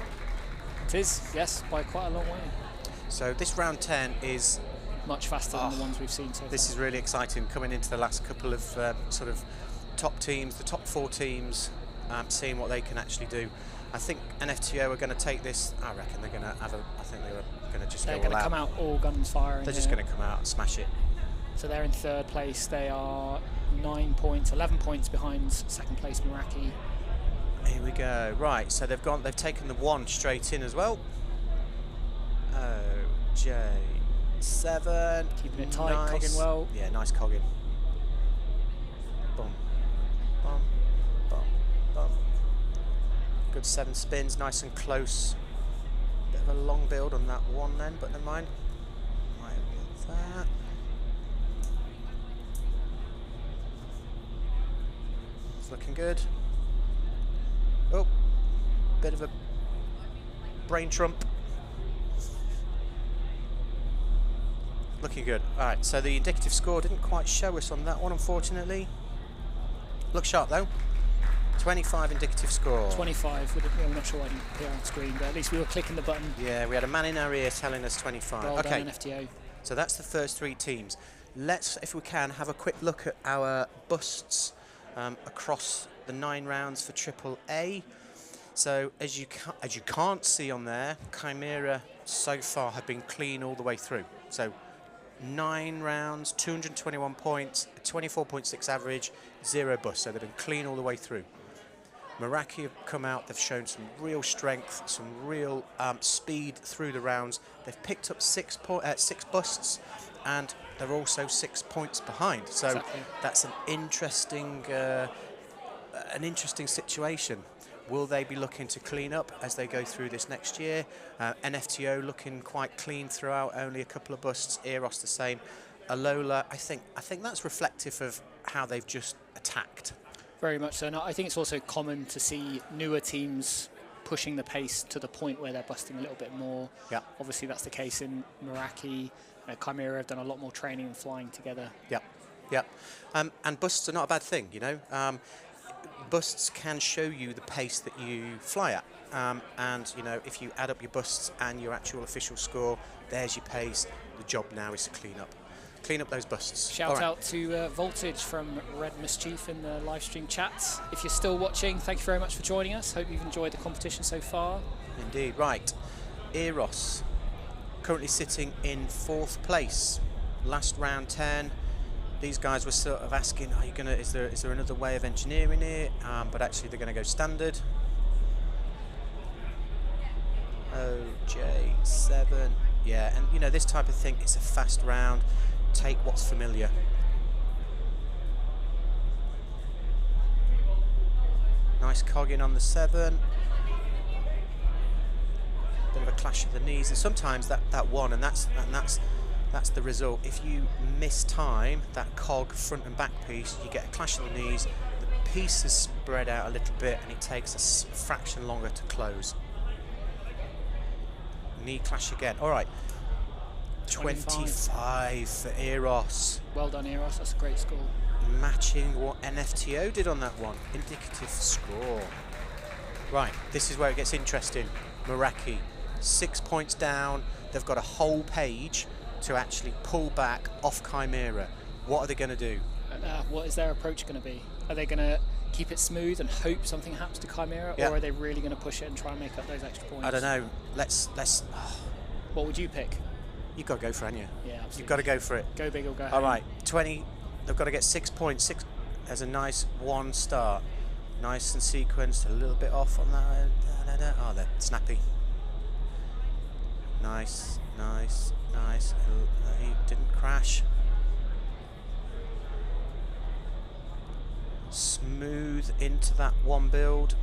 It is, yes, by quite a long way. So this round 10 is much faster than the ones we've seen so far. This is really exciting, coming into the last couple of sort of top teams, the top 4 teams, seeing what they can actually do. I think NFTO are going to take this. I reckon they're going to have I think they're going to just go all out. They're going to come out all guns firing. They're just going to come out and smash it. So they're in 3rd place. They are 11 points behind 2nd place Meraki. Here we go. Right, so they've taken the 1 straight in as well. OJ7. Keeping it tight, nice. cogging well. Yeah, nice cogging. Boom. Bum. Bum. Bum. Good 7 spins, nice and close. Bit of a long build on that 1 then, but never mind. Right, like that. It's looking good. Oh, bit of a brain trump. Looking good. All right, so the indicative score didn't quite show us on that one, unfortunately. Looks sharp though. 25 indicative score. 25. I'm not sure why I didn't appear on screen, but at least we were clicking the button. Yeah, we had a man in our ear telling us 25. Well okay. done, NFTO. So that's the first 3 teams. Let's, if we can, have a quick look at our busts across the 9 rounds for AAA. So as you can't see on there, Chimera so far have been clean all the way through. So 9 rounds, 221 points, a 24.6 average, 0 bust. So they've been clean all the way through. Meraki have come out, they've shown some real strength, some real speed through the rounds. They've picked up 6 busts, and they're also 6 points behind. So Exactly. that's an interesting situation. Will they be looking to clean up as they go through this next year? NFTO looking quite clean throughout, only a couple of busts. Eros the same. Alola, I think that's reflective of how they've just attacked. Very much so. And I think it's also common to see newer teams pushing the pace to the point where they're busting a little bit more. Yeah. Obviously, that's the case in Meraki. Chimera have done a lot more training and flying together. Yeah, yeah. And busts are not a bad thing, you know. Busts can show you the pace that you fly at. And, you know, if you add up your busts and your actual official score, there's your pace. The job now is to clean up those busts. Shout out to Voltage from Red Mischief in the live stream chat. If you're still watching, thank you very much for joining us. Hope you've enjoyed the competition so far. Indeed. Right. Eros currently sitting in 4th place. Last round 10. These guys were sort of asking, are you gonna? Is there another way of engineering it? But actually, they're going to go standard. OJ7. Yeah, and you know this type of thing. It's a fast round. Take what's familiar. Nice cogging on the 7. Bit of a clash of the knees, and sometimes that one, and that's the result. If you miss time that cog front and back piece, you get a clash of the knees. The piece is spread out a little bit, and it takes a fraction longer to close. Knee clash again. All right. 25 for Eros. Well done, Eros. That's a great score. Matching what NFTO did on that one. Indicative score. Right, this is where it gets interesting. Meraki, 6 points down. They've got a whole page to actually pull back off Chimera. What are they going to do? What is their approach going to be? Are they going to keep it smooth and hope something happens to Chimera, or are they really going to push it and try and make up those extra points? I don't know. Let's. What would you pick? You've got to go for it, haven't you? Yeah, absolutely. You've got to go for it. Go big or go home. All right, 20. They've got to get 6 points. 6 as a nice one start. Nice and sequenced. A little bit off on that. Oh, they're snappy. Nice, nice, nice. He didn't crash. Smooth into that one build.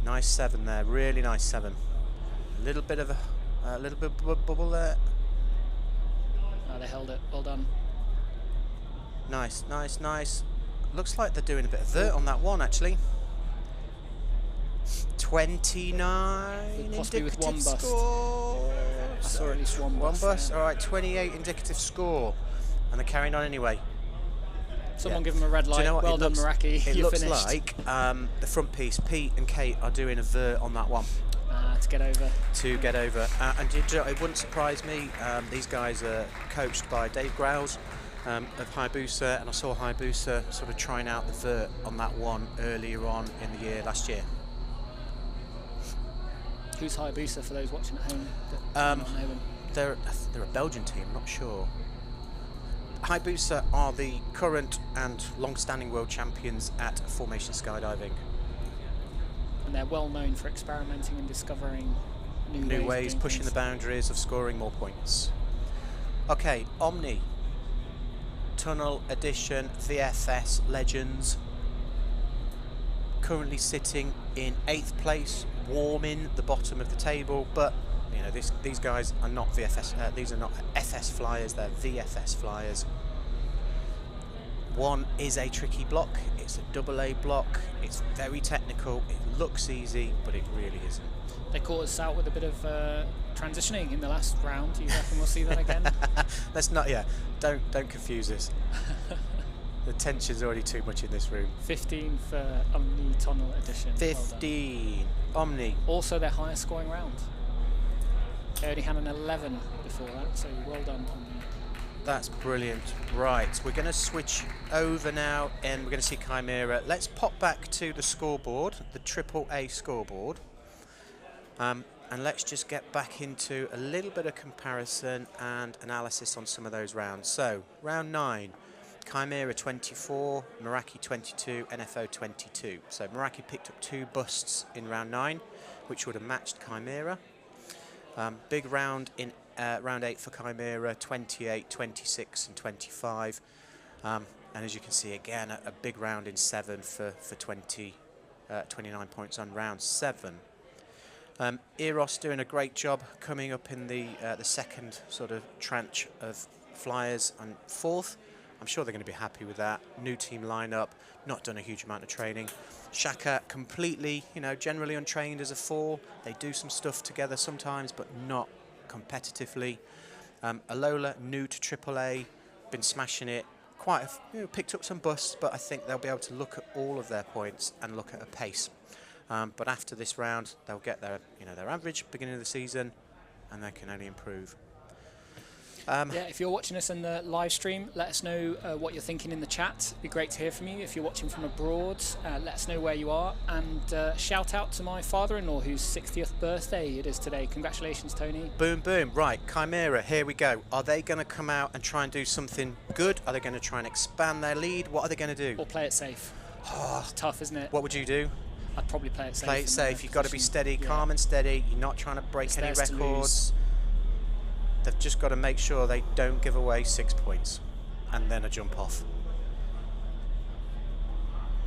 Nice 7 there. Really nice 7. A little bit of bubble there. Oh, they held it. Well done. Nice, nice, nice. Looks like they're doing a bit of vert on that one, actually. 29 possibly with one bust. Score. I saw at least one bust. One bust. Yeah. All right, 28 indicative score, and they're carrying on anyway. Someone give them a red light. Do you know what? Well done, Meraki. It You're looks finished. like the front piece. Pete and Kate are doing a vert on that one. To get over. To get over. And it wouldn't surprise me. These guys are coached by Dave Grouse of Hayabusa, and I saw Hayabusa sort of trying out the vert on that one earlier on in the year, last year. Who's Hayabusa for those watching at home that don't know them? They're a Belgian team, I'm not sure. Hayabusa are the current and long-standing world champions at formation skydiving. And they're well known for experimenting and discovering new ways, pushing the boundaries of scoring more points. Okay, Omni, Tunnel Edition, VFS Legends. Currently sitting in 8th place, warming the bottom of the table, but you know these guys are not VFS. These are not FS flyers; they're VFS flyers. One is a tricky block. It's a AA block. It's very technical. It looks easy, but it really isn't. They caught us out with a bit of transitioning in the last round. Do you reckon we'll see that again? Let's not. Yeah, don't confuse us. The tension's already too much in this room. 15 for Omni Tunnel Edition. 15 Omni. Also their highest scoring round. They only had an 11 before that, so well done, Omni. That's brilliant. Right, we're going to switch over now, and we're going to see Chimera. Let's pop back to the scoreboard, the AAA scoreboard, and let's just get back into a little bit of comparison and analysis on some of those rounds. So, round 9. Chimera 24, Meraki 22, NFO 22. So Meraki picked up 2 busts in round 9, which would have matched Chimera. Big round in round 8 for Chimera, 28, 26 and 25. And as you can see, again, a big round in 7 for 29 points on round 7. Eros doing a great job coming up in the second sort of tranche of flyers and 4th. I'm sure they're going to be happy with that. New team lineup, not done a huge amount of training. Shaka completely, generally untrained as a 4. They do some stuff together sometimes, but not competitively. Alola, new to AAA, been smashing it. Picked up some busts, but I think they'll be able to look at all of their points and look at a pace. But after this round, they'll get their average beginning of the season, and they can only improve. Yeah, if you're watching us in the live stream, let us know what you're thinking in the chat. It'd be great to hear from you. If you're watching from abroad, let us know where you are. And shout out to my father-in-law, whose 60th birthday it is today. Congratulations, Tony. Boom, boom. Right, Chimera, here we go. Are they going to come out and try and do something good? Are they going to try and expand their lead? What are they going to do? Or play it safe. It's tough, isn't it? What would you do? I'd probably play it safe. Play it safe. You've got to be steady, calm and steady. You're not trying to break any records. They've just got to make sure they don't give away 6 points and then a jump off.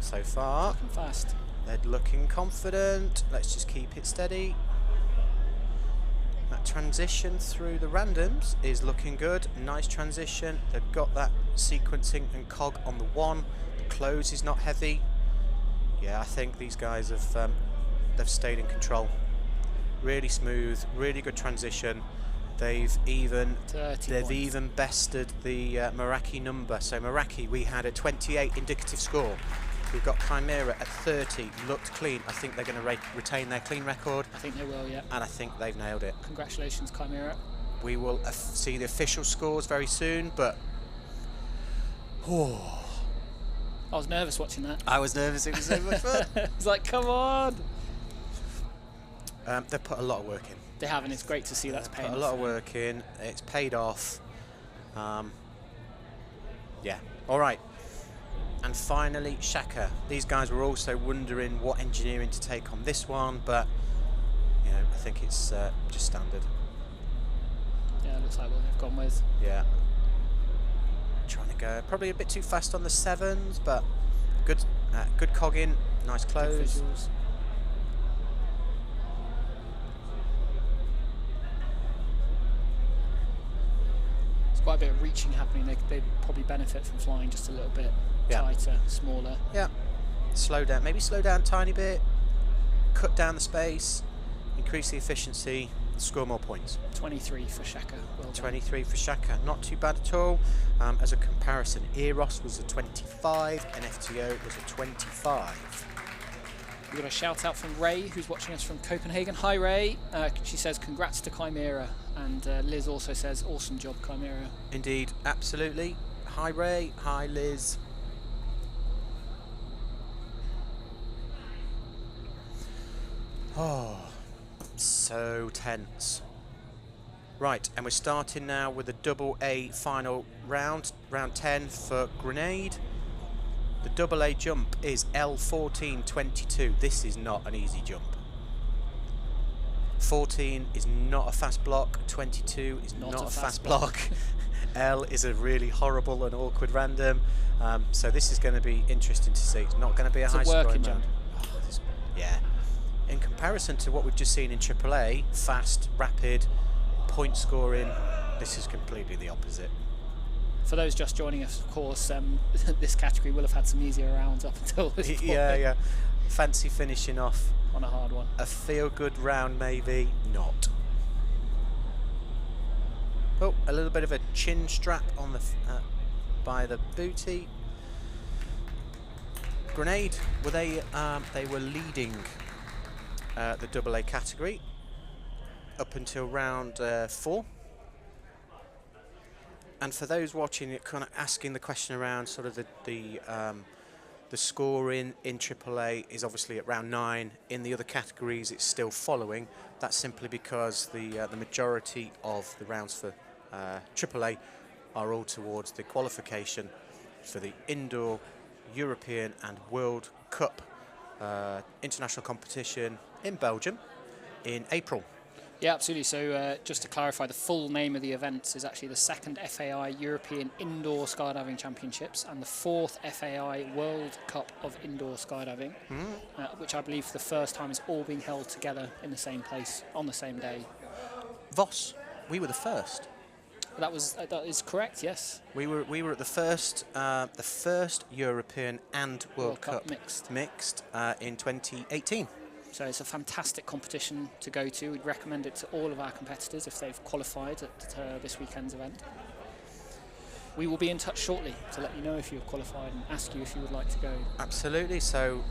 So far, looking fast. They're looking confident. Let's just keep it steady. That transition through the randoms is looking good. Nice transition. They've got that sequencing and cog on the 1. The close is not heavy. Yeah, I think these guys have they've stayed in control. Really smooth, really good transition. They've even bested the Meraki number. So Meraki, we had a 28 indicative score. We've got Chimera at 30, looked clean. I think they're going to retain their clean record. I think they will, yeah. And I think they've nailed it. Congratulations, Chimera. We will see the official scores very soon, but... I was nervous watching that. I was nervous, it was so much fun. It's like, come on. They've put a lot of work in. They have, and it's great to see that's paying off. A lot of work in. It's paid off. Yeah. All right. And finally, Shaka. These guys were also wondering what engineering to take on this one, but I think it's just standard. Yeah, it looks like what they've gone with. Yeah. Trying to go probably a bit too fast on the 7s, but good cog in, nice close. Quite a bit of reaching happening. They probably benefit from flying just a little bit tighter, smaller. Yeah. Slow down, maybe slow down a tiny bit, cut down the space, increase the efficiency, score more points. 23 for Shaka. Well 23 for Shaka, not too bad at all. As a comparison, Eros was a 25 and FTO was a 25. We've got a shout out from Ray, who's watching us from Copenhagen. Hi Ray. She says congrats to Chimera, and Liz also says awesome job, Chimera. Indeed, absolutely. Hi Ray, hi Liz. Oh, so tense. Right, and we're starting now with the double A final round, round 10 for Grenade. The double A jump is L1422. This is not an easy jump. 14 is not a fast block. 22 is not a fast block. L is a really horrible and awkward random. So this is going to be interesting to see. It's not going to be a high scoring jump. Yeah. In comparison to what we've just seen in AAA, fast, rapid, point scoring, this is completely the opposite. For those just joining us, of course, this category will have had some easier rounds up until this point. Yeah. Fancy finishing off on a hard one. A feel-good round, maybe not. Oh, a little bit of a chin strap on the by the booty. Grenade, they were leading the double A category up until round 4. And for those watching it, kind of asking the question around sort of the scoring in AAA is obviously at round 9. In the other categories, it's still following. That's simply because the majority of the rounds for AAA are all towards the qualification for the Indoor, European and World Cup international competition in Belgium in April. Yeah, absolutely. So just to clarify, the full name of the event is actually the 2nd FAI European Indoor Skydiving Championships and the 4th FAI World Cup of Indoor Skydiving, which I believe for the first time is all being held together in the same place on the same day. Voss, we were the first. That is correct. Yes. We were at the first European and World Cup mixed in 2018. So it's a fantastic competition to go to. We'd recommend it to all of our competitors if they've qualified at this weekend's event. We will be in touch shortly to let you know if you've qualified and ask you if you would like to go. Absolutely. So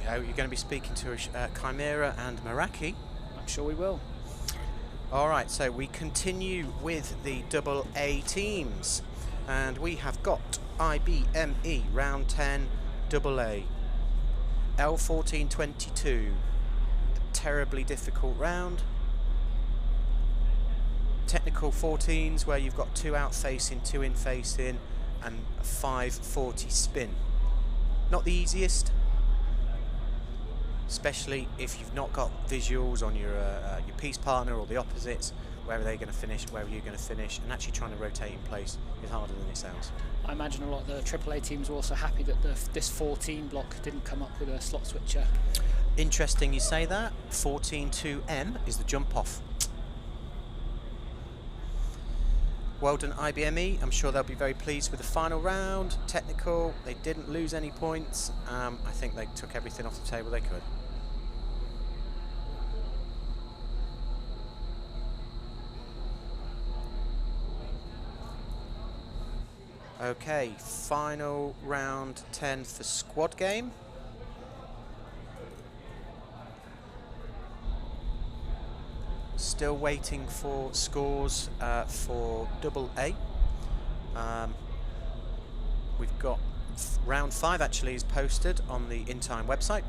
you're going to be speaking to Chimera and Meraki. I'm sure we will. All right, so we continue with the AA teams, and we have got IBME round 10 AA, L1422, a terribly difficult round. Technical 14s where you've got 2 out facing, 2 in facing, and a 540 spin. Not the easiest, especially if you've not got visuals on your piece partner or the opposites, where are they going to finish, where are you going to finish, and actually trying to rotate in place is harder than it sounds. I imagine a lot of the AAA teams were also happy that this 14 block didn't come up with a slot switcher. Interesting you say that. 14-2M is the jump off. Well done IBME, I'm sure they'll be very pleased with the final round. Technical, they didn't lose any points. I think they took everything off the table they could. Okay, final round 10 for squad game. Still waiting for scores for AA. We've got round 5 actually is posted on the In Time website.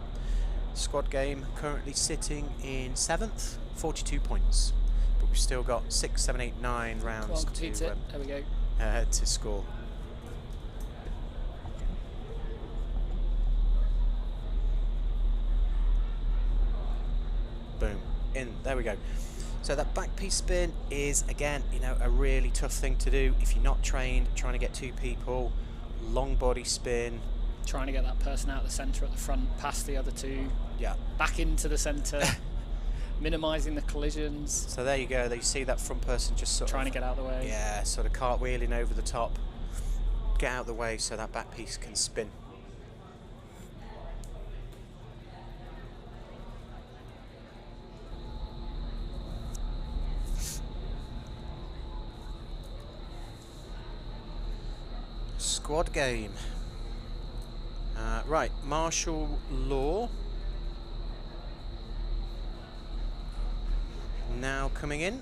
Squad game currently sitting in 7th, 42 points. But we've still got 6, 7, 8, 9 rounds there we go. To score. Boom. In. There we go. So that back piece spin is, again, you know, a really tough thing to do if you're not trained, trying to get 2 people. Long body spin. Trying to get that person out of the centre at the front, past the other 2. Yeah. Back into the centre. Minimising the collisions. So there you go. You see that front person just sort trying to get out of the way. Yeah, sort of cartwheeling over the top. Get out of the way so that back piece can spin. Squad game. Right, martial law. Now coming in.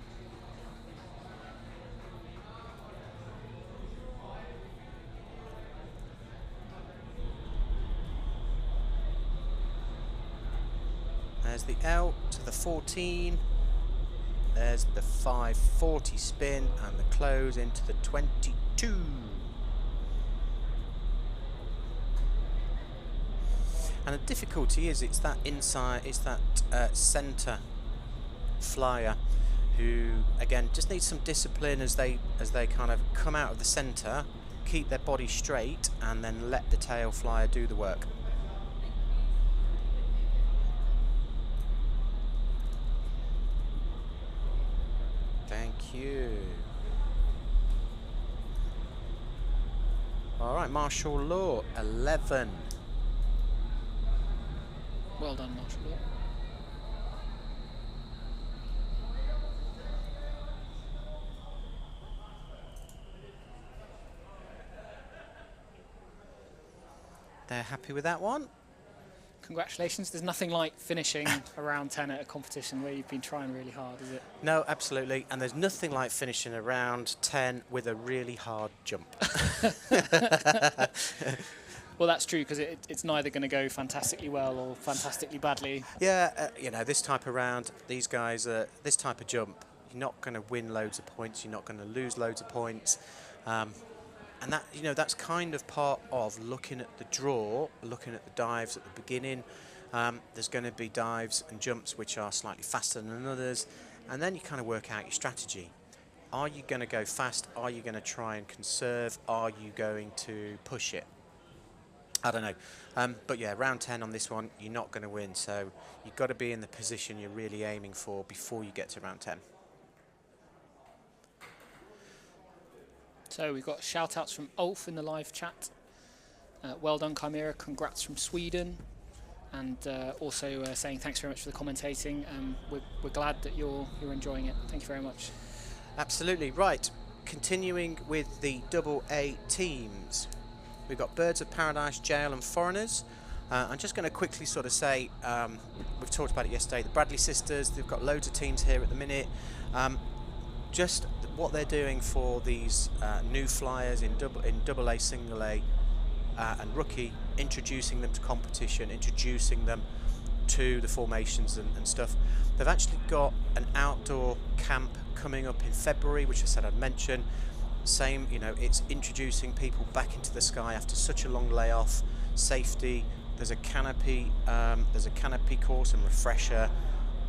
There's the L to the 14. There's the 540 spin and the close into the 22. And the difficulty is it's that inside, it's that centre flyer who again just needs some discipline as they kind of come out of the centre, keep their body straight, and then let the tail flyer do the work. Thank you. All right, martial law 11. Well done, martial law. They're happy with that one. Congratulations. There's nothing like finishing around 10 at a competition where you've been trying really hard, is it? No, absolutely. And there's nothing like finishing around 10 with a really hard jump. Well, that's true, because it's neither going to go fantastically well or fantastically badly. Yeah, you know, this type of round, these guys, this type of jump, you're not going to win loads of points, you're not going to lose loads of points. And that, you know, that's kind of part of looking at the draw, looking at the dives at the beginning. There's going to be dives and jumps which are slightly faster than others, And then you kind of work out your strategy. Are you going to go fast? Are you going to try and conserve? Are you going to push it? I don't know. But yeah, round 10 on this one, you're not going to win. So you've got to be in the position you're really aiming for before you get to round 10. So we've got shout outs from Ulf in the live chat. Well done, Chimera. Congrats from Sweden. And also saying thanks very much for the commentating. We're glad that you're enjoying it. Thank you very much. Absolutely. Right. Continuing with the AA teams. We've got Birds of Paradise, Jail and Foreigners. I'm just going to quickly sort of say, we've talked about it yesterday, the Bradley sisters, they've got loads of teams here at the minute. Just what they're doing for these new flyers in AA, Single A and Rookie, introducing them to competition, introducing them to the formations and stuff. They've actually got an outdoor camp coming up in February, which I said I'd mention. Same, you know, it's introducing people back into the sky after such a long layoff. Safety. There's a canopy course and refresher,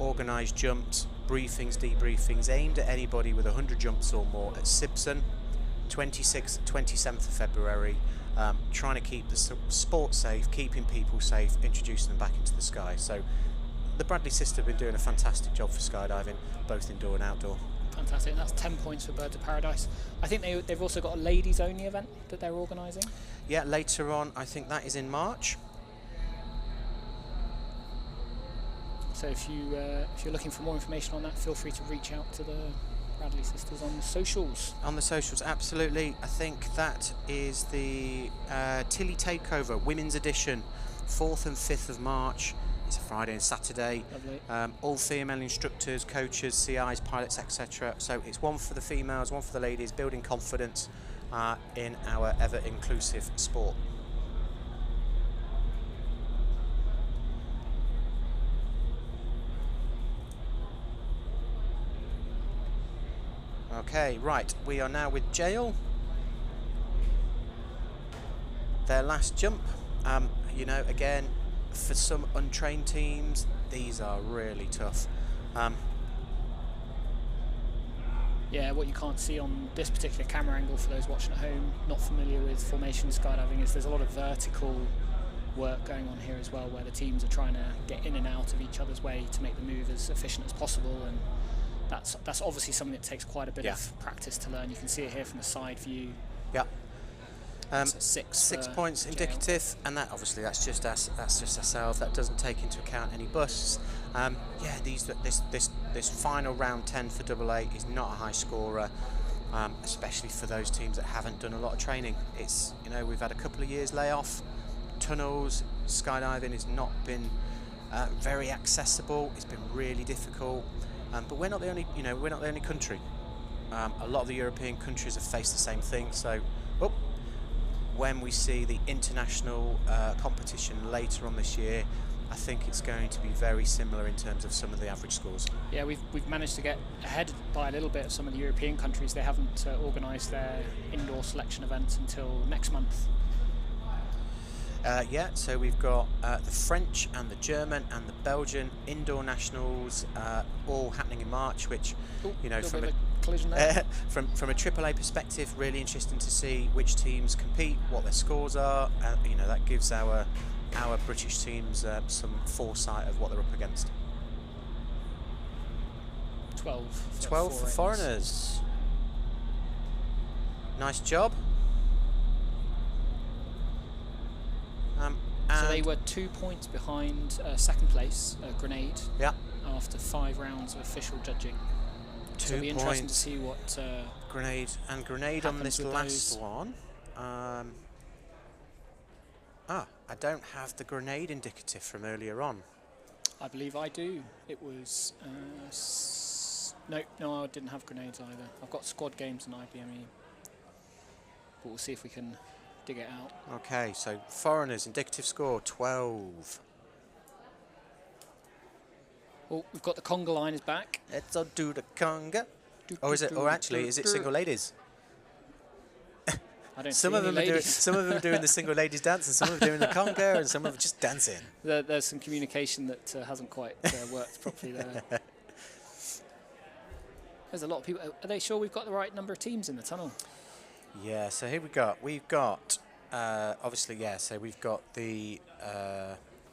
organised jumps, briefings, debriefings aimed at anybody with 100 jumps or more at Sibson, 26th, 27th of February. Trying to keep the sport safe, keeping people safe, introducing them back into the sky. So the Bradley sisters have been doing a fantastic job for skydiving, both indoor and outdoor. Fantastic, and that's 10 points for Birds of Paradise. I think they've also got a ladies only event that they're organising. Yeah, later on, I think that is in March. So if you're looking for more information on that, feel free to reach out to the Bradley sisters on the socials. On the socials, absolutely. I think that is the Tilly Takeover Women's Edition, 4th and 5th of March. It's a Friday and Saturday. Lovely. All female instructors, coaches, CIs, pilots, etc. So it's one for the females, one for the ladies, building confidence in our ever-inclusive sport. Okay, right, we are now with Jail. Their last jump, you know, again, for some untrained teams, these are really tough. Yeah, what you can't see on this particular camera angle for those watching at home, not familiar with formation skydiving, is there's a lot of vertical work going on here as well, where the teams are trying to get in and out of each other's way to make the move as efficient as possible, and that's obviously something that takes quite a bit of practice to learn. You can see it here from the side view. Yeah. So 6 points indicative, and that obviously that's just ourselves. That doesn't take into account any busts. Yeah, this final round 10 for AA is not a high scorer, especially for those teams that haven't done a lot of training. It's, you know, we've had a couple of years layoff. Tunnels, skydiving has not been very accessible. It's been really difficult. But we're not the only, we're not the only country. A lot of the European countries have faced the same thing. So, when we see the international competition later on this year, I think it's going to be very similar in terms of some of the average scores. Yeah, we've managed to get ahead by a little bit of some of the European countries. They haven't organised their indoor selection events until next month. Yeah, so we've got the French and the German and the Belgian indoor nationals all happening in March, which, from a collision there. from a AAA perspective, really interesting to see which teams compete, what their scores are. That gives our British teams some foresight of what they're up against. 12 for foreigners. Nice job. So they were 2 points behind second place, Grenade. Yeah. After 5 rounds of official judging. 2 So it'll be interesting to see what Grenade on this last one. I don't have the Grenade indicative from earlier on. I believe I do. It was no, I didn't have Grenades either. I've got squad games and IBME, but we'll see if we can dig it out. Okay, so foreigners indicative score 12. Oh, we've got the conga line is back. Let's do the conga. Is it single ladies? I don't some see of them any ladies. Some of them are doing the single ladies dance, and some of them are doing the conga, and some of them are just dancing. There's some communication that hasn't quite worked properly there. There's a lot of people. Are they sure we've got the right number of teams in the tunnel? Yeah, so here we've got obviously, yeah, so we've got the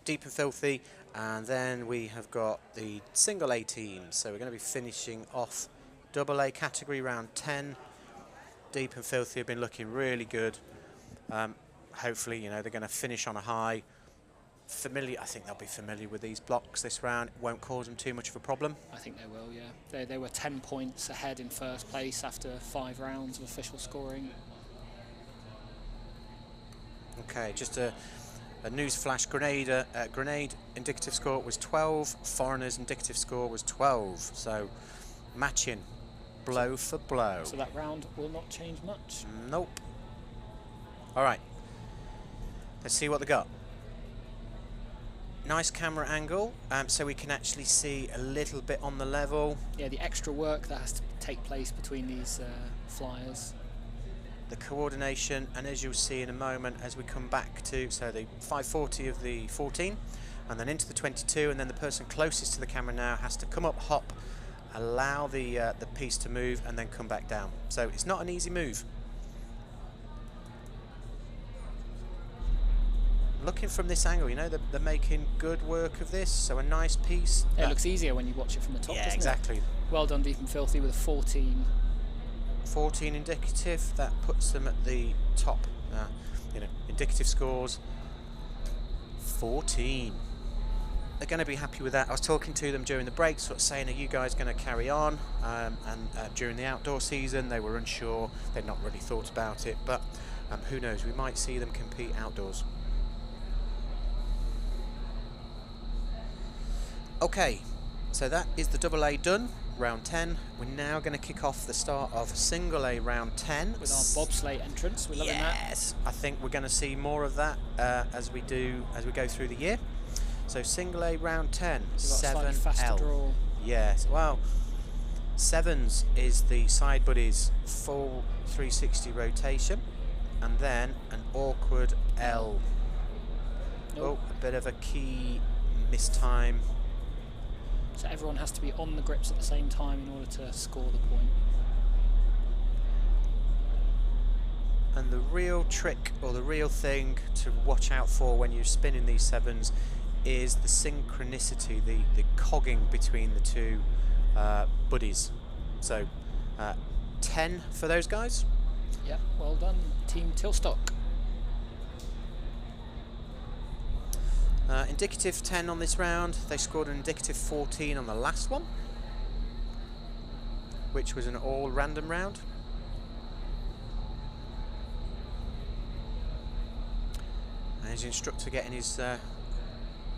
Deep and Filthy, and then we have got the single A team. So we're going to be finishing off double A category round 10. Deep and Filthy have been looking really good. Hopefully, you know, they're going to finish on a high. I think they'll be familiar with these blocks this round. It won't cause them too much of a problem. I think they will, yeah. They were 10 points ahead in first place after 5 rounds of official scoring. Okay, just a news flash. Grenade indicative score was 12. Foreigners indicative score was 12. So matching, blow for blow. So that round will not change much? Nope. All right. Let's see what they got. Nice camera angle, so we can actually see a little bit on the level. Yeah, the extra work that has to take place between these flyers. The coordination, and as you'll see in a moment as we come back to, so the 540 of the 14, and then into the 22, and then the person closest to the camera now has to come up, hop, allow the piece to move, and then come back down. So it's not an easy move. Looking from this angle, you know, they're making good work of this, so a nice piece. It looks easier when you watch it from the top, yeah, doesn't exactly. it? Well done, Deep and Filthy, with a 14. 14 indicative, that puts them at the top. You know, indicative scores, 14. They're going to be happy with that. I was talking to them during the break, sort of saying, are you guys going to carry on? And during the outdoor season, they were unsure. They'd not really thought about it, but who knows? We might see them compete outdoors. Okay, so that is the double A done, round 10. We're now going to kick off the start of single A round 10. With our bobsleigh entrance, we're loving that. Yes, I think we're going to see more of that as we go through the year. So single A round 10, 7L. Yes, well, 7s is the side buddies full 360 rotation, and then an awkward L. Nope. Oh, a bit of a key mistime. So everyone has to be on the grips at the same time in order to score the point. And the real trick, or the real thing to watch out for when you're spinning these 7s, is the synchronicity, the cogging between the two buddies. So 10 for those guys. Yep, well done, Team Tilstock. Indicative 10 on this round. They scored an indicative 14 on the last one, which was an all random round. And his instructor getting his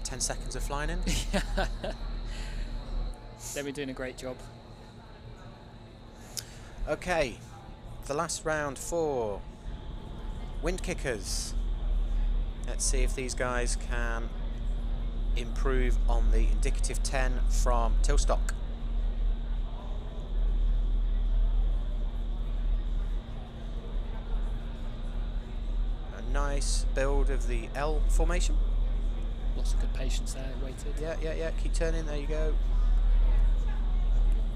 10 seconds of flying in. They've been doing a great job. Okay, the last round for wind kickers. Let's see if these guys can improve on the indicative 10 from Tilstock. A nice build of the L formation. Lots of good patience there, waited. Yeah, keep turning, there you go.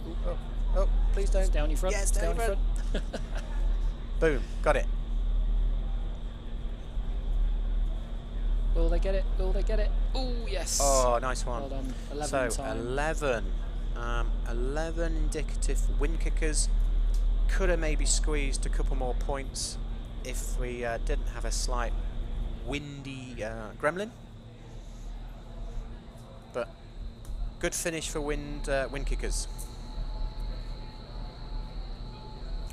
Ooh, oh, please don't. Stay on your front, yeah, stay on your front. Boom, got it. Will they get it? Will they get it? Oh, yes. Oh, nice one. Well done. 11 so time. 11 indicative wind kickers. Could have maybe squeezed a couple more points if we didn't have a slight windy gremlin. But good finish for wind kickers.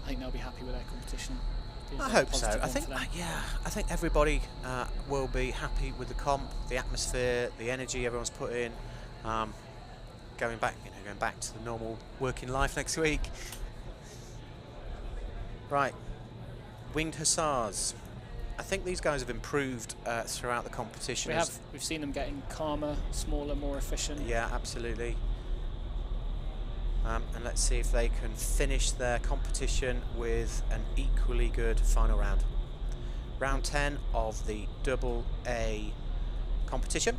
I think they'll be happy with their competition. I hope so. I think everybody will be happy with the comp, the atmosphere, the energy everyone's put in. Going back to the normal working life next week. Right, Winged Hussars. I think these guys have improved throughout the competition. We've seen them getting calmer, smaller, more efficient. Yeah, absolutely. And let's see if they can finish their competition with an equally good final round. Round 10 of the double A competition.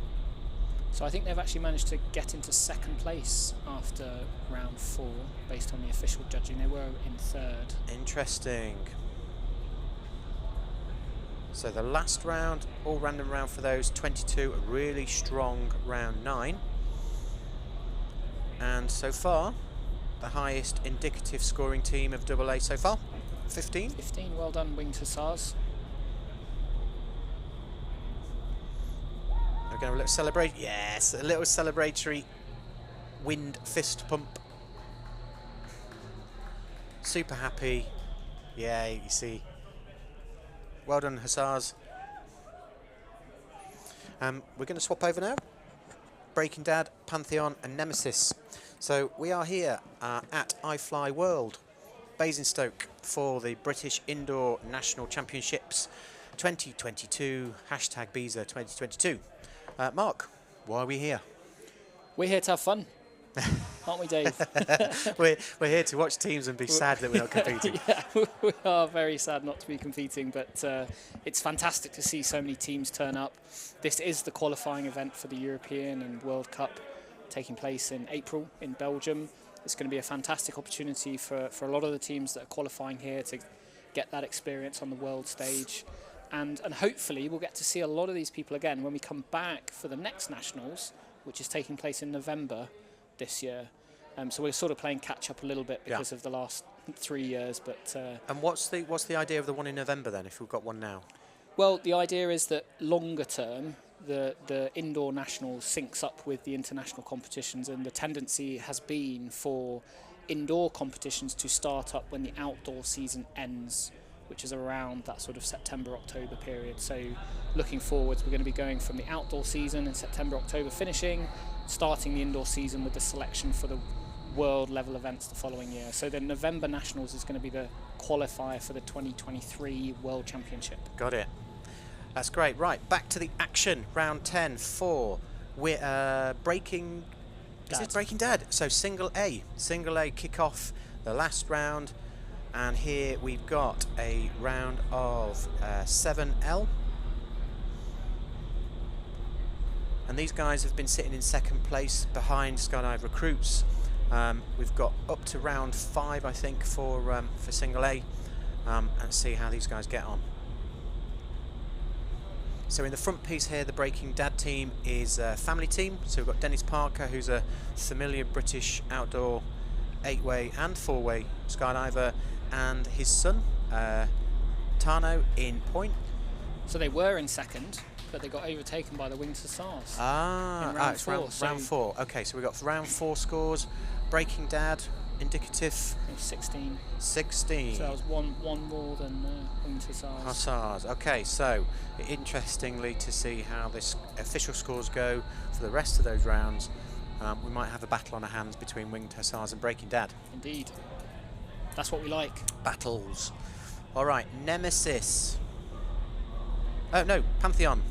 So I think they've actually managed to get into second place after round 4, based on the official judging. They were in 3rd. Interesting. So the last round, all random round for those 22, a really strong round 9. And so far, the highest indicative scoring team of AA so far, 15. 15, well done, Winged Hussars. We're going to have a little celebrate. Yes, a little celebratory wind fist pump. Super happy. Yeah, you see. Well done, Hussars. We're going to swap over now. Breaking Dad, Pantheon and Nemesis. So we are here at iFLY World, Basingstoke, for the British Indoor National Championships 2022, hashtag Beezer 2022. Mark, why are we here? We're here to have fun, aren't we, Dave? we're here to watch teams and be sad that we're not competing. Yeah, we are very sad not to be competing, but it's fantastic to see so many teams turn up. This is the qualifying event for the European and World Cup, taking place in April in Belgium. It's going to be a fantastic opportunity for a lot of the teams that are qualifying here to get that experience on the world stage. And hopefully we'll get to see a lot of these people again when we come back for the next Nationals, which is taking place in November this year. So we're sort of playing catch up a little bit because of the last 3 years. But and what's the idea of the one in November then, if we've got one now? Well, the idea is that longer term, the indoor nationals syncs up with the international competitions, and the tendency has been for indoor competitions to start up when the outdoor season ends, which is around that sort of September-October period. So looking forwards, we're going to be going from the outdoor season in September-October finishing, starting the indoor season with the selection for the world level events the following year. So the November Nationals is going to be the qualifier for the 2023 World Championship. Got it. That's great. Right, back to the action. Round 10 for we're Breaking Dad. Is it Breaking Dad? So single A kick off the last round. And here we've got a round of 7L. And these guys have been sitting in second place behind Skydive Recruits. We've got up to round 5, I think, for single A. And see how these guys get on. So in the front piece here, the Breaking Dad team is a family team. So we've got Dennis Parker, who's a familiar British outdoor 8-way and 4-way skydiver, and his son, Tano, in point. So they were in second, but they got overtaken by the Winged Hussars. It's round 4. Okay, so we've got round 4 scores. Breaking Dad, indicative 16. 16. So that was one more than Winged Hussars. Hussars. Okay, so interestingly to see how this official scores go for the rest of those rounds. We might have a battle on our hands between Winged Hussars and Breaking Dad. Indeed. That's what we like. Battles. All right, Nemesis. Oh, no, Pantheon.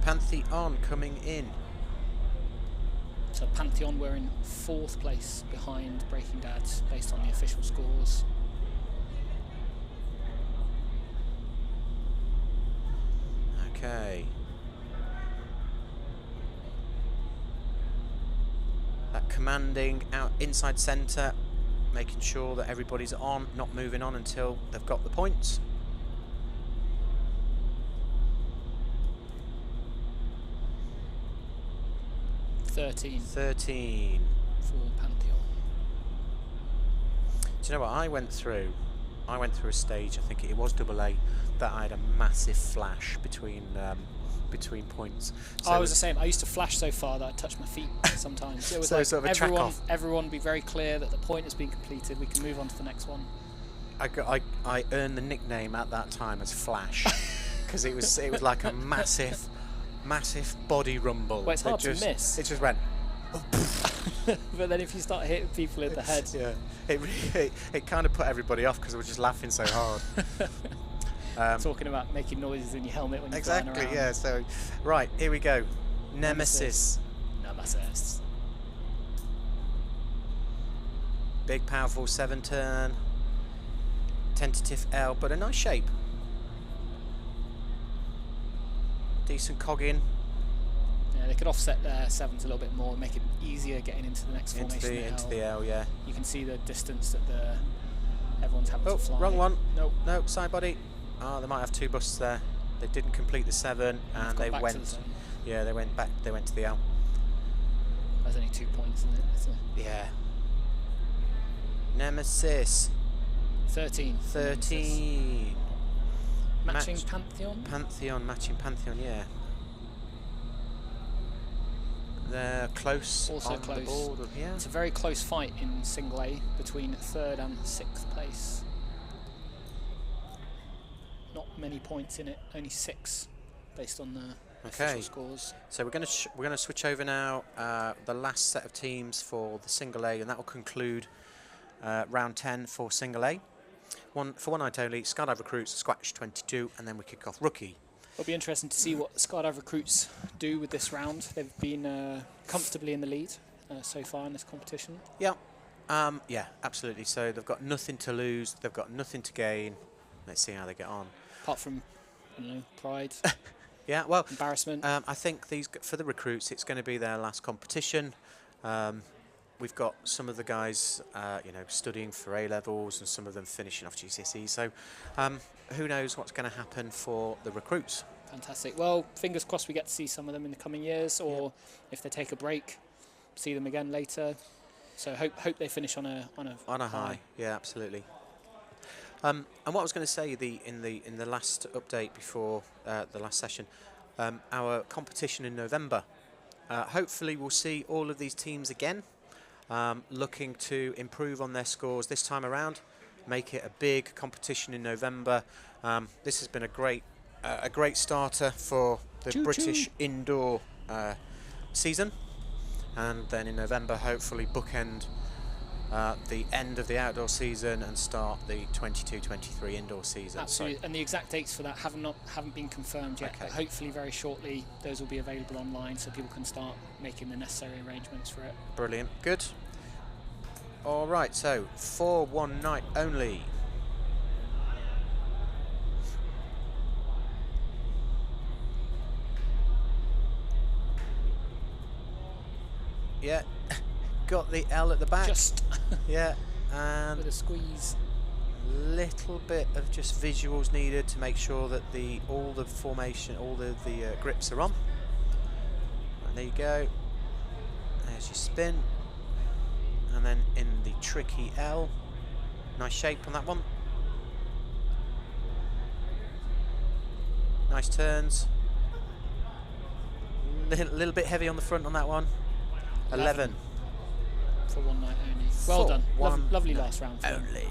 Pantheon coming in. So Pantheon were in 4th place behind Breaking Dads based on the official scores. Okay. That commanding out inside centre, making sure that everybody's on, not moving on until they've got the points. Thirteen for Pantheon. Do you know what I went through? I went through a stage, I think it was AA, that I had a massive flash between points. So I was the same. I used to flash so far that I touched my feet sometimes. It was so like sort of a track off. Everyone be very clear that the point has been completed. We can move on to the next one. I earned the nickname at that time as Flash because it was like a massive body rumble. Well, it's hard to miss. It just went. But then if you start hitting people in the head, yeah, it kind of put everybody off because we were just laughing so hard. Talking about making noises in your helmet when you're flying around. Exactly, yeah. So, right, here we go. Nemesis. Big, powerful 7-turn. Tentative L, but a nice shape. Decent cog in. Yeah, could offset their sevens a little bit more, make it easier getting into the next formation. Into the L, yeah. You can see the distance that everyone's having to fly. Wrong one. Nope. No, side body. Oh, they might have 2 busts there. They didn't complete the 7, and they went. Yeah, they went back. They went to the L. There's only 2 points, isn't it? Yeah. Nemesis. 13. 13. Matching Pantheon? Pantheon, matching Pantheon, yeah. They're close. Also on close. The board. Yeah. It's a very close fight in single A between 3rd and 6th place. Not many points in it, only 6 based on the official scores. So we're going to switch over now. The last set of teams for the single A, and that will conclude round 10 for single A. For one night only, Skydive Recruits, Squash 22, and then we kick off Rookie. It'll be interesting to see what Skydive Recruits do with this round. They've been comfortably in the lead so far in this competition. Yeah, yeah, absolutely. So they've got nothing to lose, they've got nothing to gain. Let's see how they get on. Apart from, I don't know, pride. Yeah, well, embarrassment. I think for the recruits, it's going to be their last competition. We've got some of the guys, studying for A-levels, and some of them finishing off GCSE. So who knows what's going to happen for the recruits. Fantastic. Well, fingers crossed we get to see some of them in the coming years, or if they take a break, see them again later. So hope they finish on a high. Yeah, absolutely. And what I was going to say in the last update before the last session, our competition in November. Hopefully we'll see all of these teams again. Looking to improve on their scores this time around, make it a big competition in November. This has been a great starter for the British Indoor season, and then in November hopefully bookend the end of the outdoor season and start the 22-23 indoor season. Absolutely, and the exact dates for that haven't been confirmed yet, but hopefully very shortly those will be available online so people can start making the necessary arrangements for it. Brilliant, good. All right, so for one night only. Yeah, got the L at the back. Just yeah, and with a squeeze. Little bit of just visuals needed to make sure that all the grips are on. And there you go. There's your spin, and then in the tricky L. Nice shape on that one. Nice turns. Little bit heavy on the front on that one. 11. For one night only. Well done. Lovely last round. Only.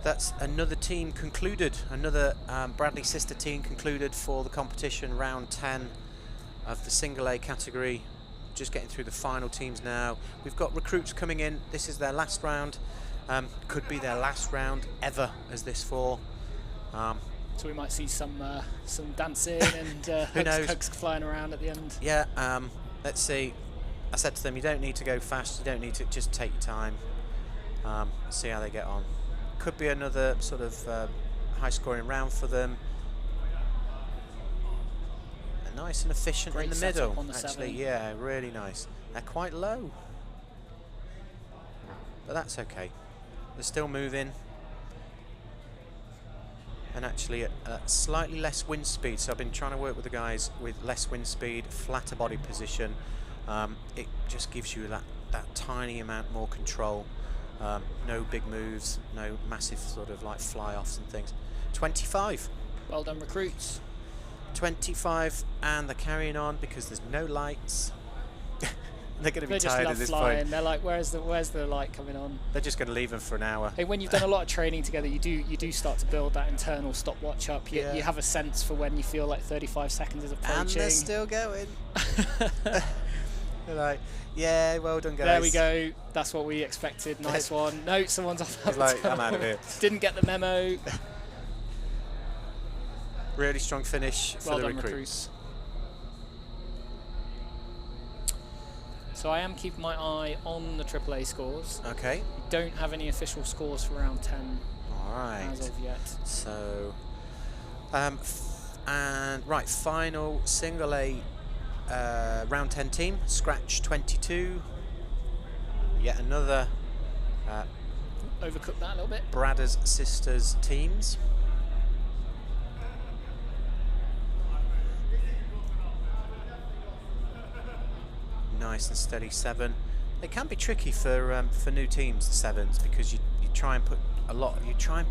That's another team concluded. Another Bradley sister team concluded for the competition, round 10 of the single A category. Just getting through the final teams now. We've got recruits coming in. This is their last round. Could be their last round ever as this fall. So we might see some dancing and hugs flying around at the end. Yeah, let's see. I said to them, you don't need to go fast, you don't need to, just take your time. See how they get on. Could be another sort of high scoring round for them. Nice and efficient in the middle. On the actually, 7. Yeah, really nice. They're quite low, but that's okay. They're still moving. And actually at slightly less wind speed, so I've been trying to work with the guys with less wind speed, flatter body position. It just gives you that tiny amount more control. No big moves, no massive sort of like fly-offs and things. 25. Well done, recruits. 25, and they're carrying on because there's no lights. They're going to be tired at this flying. point. They're like, where's the light coming on? They're just going to leave them for an hour. Hey, when you've done a lot of training together, you do start to build that internal stopwatch up. You have a sense for when you feel like 35 seconds is approaching. And they're still going. They're like, yeah, well done, guys. There we go. That's what we expected. Nice one. No, someone's off. He's like, I'm out of here. Didn't get the memo. Really strong finish for the recruits. So I am keeping my eye on the AAA scores. Okay. We don't have any official scores for round 10 as of yet. So And right, final single A round 10 team, scratch 22. Yet another Overcooked that a little bit. brothers sisters teams. Nice and steady 7. They can be tricky for new teams, the 7s, because you try and put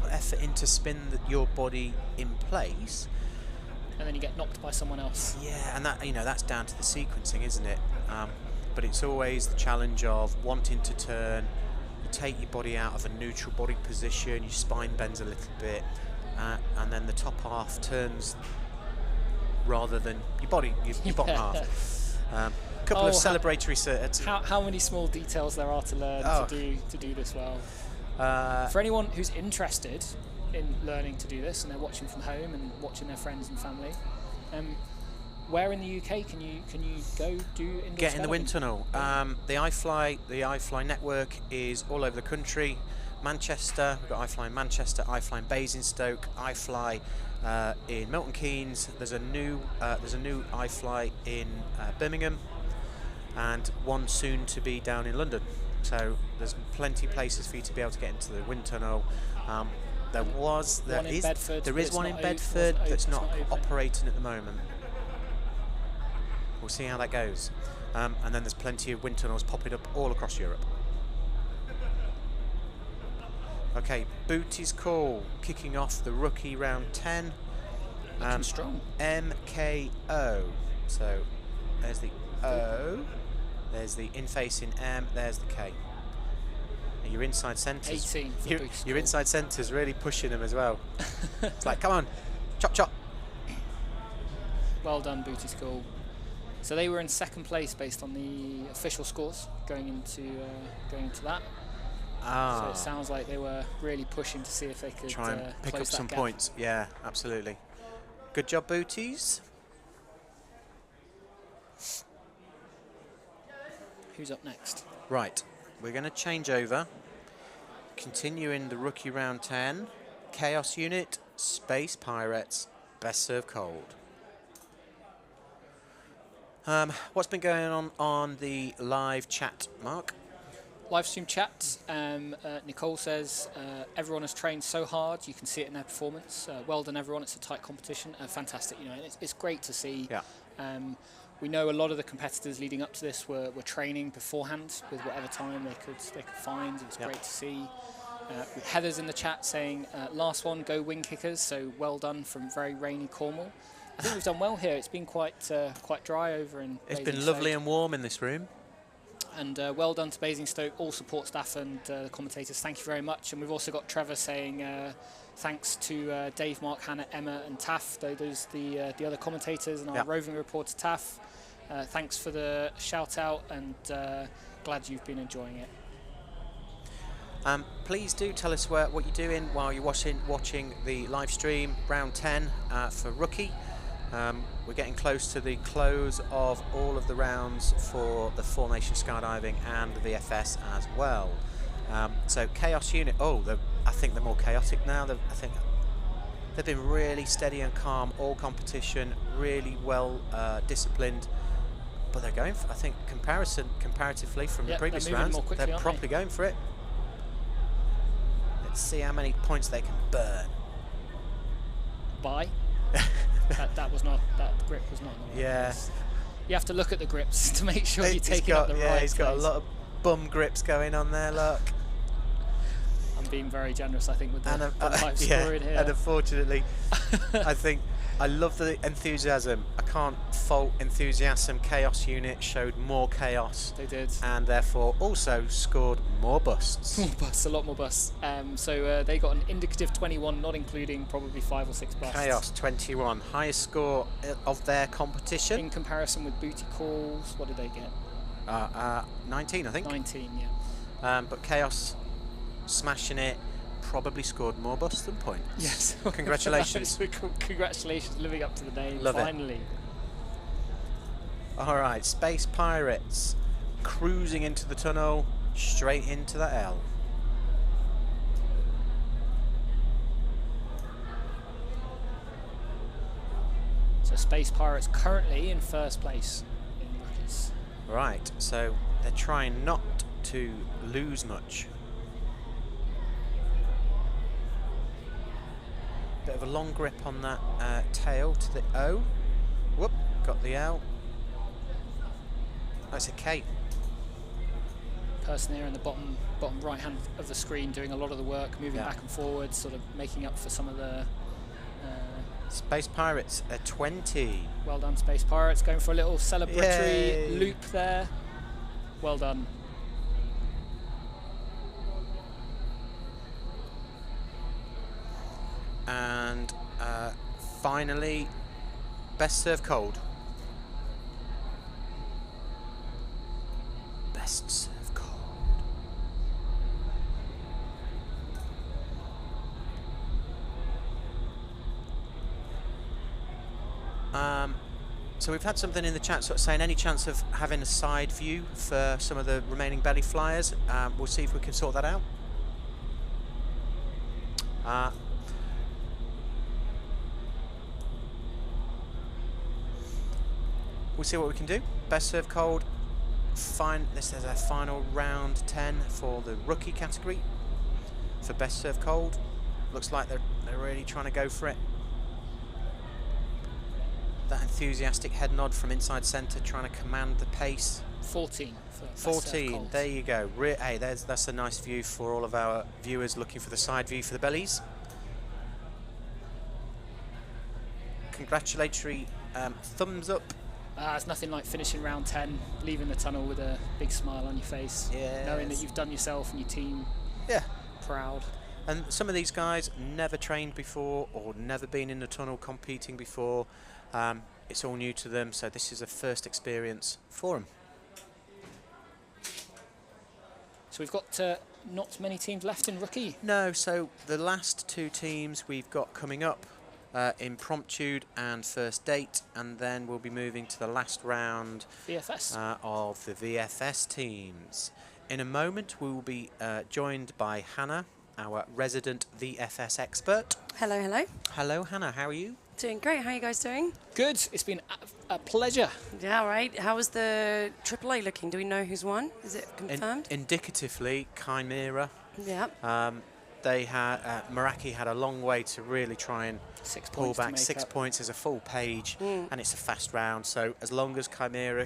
effort into spin your body in place, and then you get knocked by someone else. Yeah, and that, you know, that's down to the sequencing, isn't it? But it's always the challenge of wanting to turn. You take your body out of a neutral body position, your spine bends a little bit, and then the top half turns rather than your body, your bottom half. Couple of celebratory how many small details there are to learn to do this well. For anyone who's interested in learning to do this and they're watching from home and watching their friends and family, where in the UK can you go do indoor Get in the skydiving? wind tunnel. The iFLY network is all over the country. Manchester, we've got iFLY in Manchester, iFLY in Basingstoke, iFLY in Milton Keynes. There's a new iFLY in Birmingham, and one soon to be down in London. So there's plenty of places for you to be able to get into the wind tunnel. There is one in Bedford that's not operating at the moment. We'll see how that goes. And then there's plenty of wind tunnels popping up all across Europe. Okay, Booty's Call kicking off the rookie round 10. Looking strong. MKO. So there's the O, there's the in-facing M, there's the K. And your inside centres. 18 for Booty's your Call. inside centres really pushing them as well. It's like, come on, chop chop. Well done, Booty's Call. So they were in second place based on the official scores going into that. So it sounds like they were really pushing to see if they could try and pick close up that some gap. points. Yeah, absolutely. Good job, Booties. Who's up next? Right, we're going to change over. Continuing the rookie round 10. Chaos Unit, Space Pirates, Best Served Cold. What's been going on the live chat, Mark? Live stream chat. Nicole says everyone has trained so hard. You can see it in their performance. Well done, everyone. It's a tight competition. Fantastic. You know, and it's great to see. Yeah. We know a lot of the competitors leading up to this were training beforehand with whatever time they could find. It was great to see. Heather's in the chat saying last one, go wing kickers. So well done from very rainy Cornwall. I think we've done well here. It's been quite dry over in It's Basingstoke. been lovely and warm in this room. And well done to Basingstoke, all support staff and the commentators. Thank you very much. And we've also got Trevor saying thanks to Dave, Mark, Hannah, Emma and Taff. Those the other commentators and our roving reporter Taff. Thanks for the shout out and glad you've been enjoying it. Please do tell us what you're doing while you're watching the live stream round 10 for rookie. We're getting close to the close of all of the rounds for the Four Nations Skydiving and the VFS as well. So Chaos Unit, I think they're more chaotic now. I think they've been really steady and calm all competition, really well disciplined. But they're going for, I think, comparatively from the previous rounds, they're properly going for it. Let's see how many points they can burn. That grip was not the right place. You have to look at the grips to make sure you're taking up the right place. He's got a lot of bum grips going on there, look. I'm being very generous, I think, with the live score in here. And unfortunately, I love the enthusiasm. I can't fault enthusiasm. Chaos Unit showed more chaos. They did. And therefore also scored more busts. More busts, a lot more busts. So they got an indicative 21, not including probably 5 or 6 busts. Chaos 21, highest score of their competition. In comparison with Booty Calls, what did they get? 19, I think. 19, yeah. But Chaos smashing it. Probably scored more busts than points. Yes. Congratulations. Congratulations, living up to the name. Love finally. All right, Space Pirates cruising into the tunnel, straight into the L. So Space Pirates currently in first place in rookies. Right, so they're trying not to lose much. Bit of a long grip on that tail to the O. Whoop, got the L. That's a K. Person here in the bottom right hand of the screen doing a lot of the work, moving back and forward, sort of making up for some of the Space Pirates are 20. well done, Space Pirates, going for a little celebratory Yay. loop there. Well done. And finally, best serve cold. Best serve cold. So we've had something in the chat sort of saying any chance of having a side view for some of the remaining belly flyers. We'll see if we can sort that out. We'll see what we can do. Best serve cold. Fine. This is our final round 10 for the rookie category. For best serve cold, looks like they're really trying to go for it. That enthusiastic head nod from inside centre, trying to command the pace. 14 for best 14. serve cold. There you go. Hey, that's a nice view for all of our viewers looking for the side view for the bellies. Congratulatory thumbs up. It's nothing like finishing round 10, leaving the tunnel with a big smile on your face, knowing that you've done yourself and your team proud. And some of these guys never trained before or never been in the tunnel competing before. It's all new to them, so this is a first experience for them. So we've got not many teams left in rookie. No, so the last two teams we've got coming up, Impromptu and First Date, and then we'll be moving to the last round VFS. of the VFS teams. In a moment we will be joined by Hannah, our resident VFS expert. Hello, hello. Hello Hannah, how are you? Doing great. How are you guys doing? Good. It's been a pleasure. Yeah, right. How was the AAA looking? Do we know who's won? Is it confirmed? Indicatively, Chimera. Yeah. They had Meraki had a long way to really try and pull back. 6 points is a full page, and it's a fast round. So as long as Chimera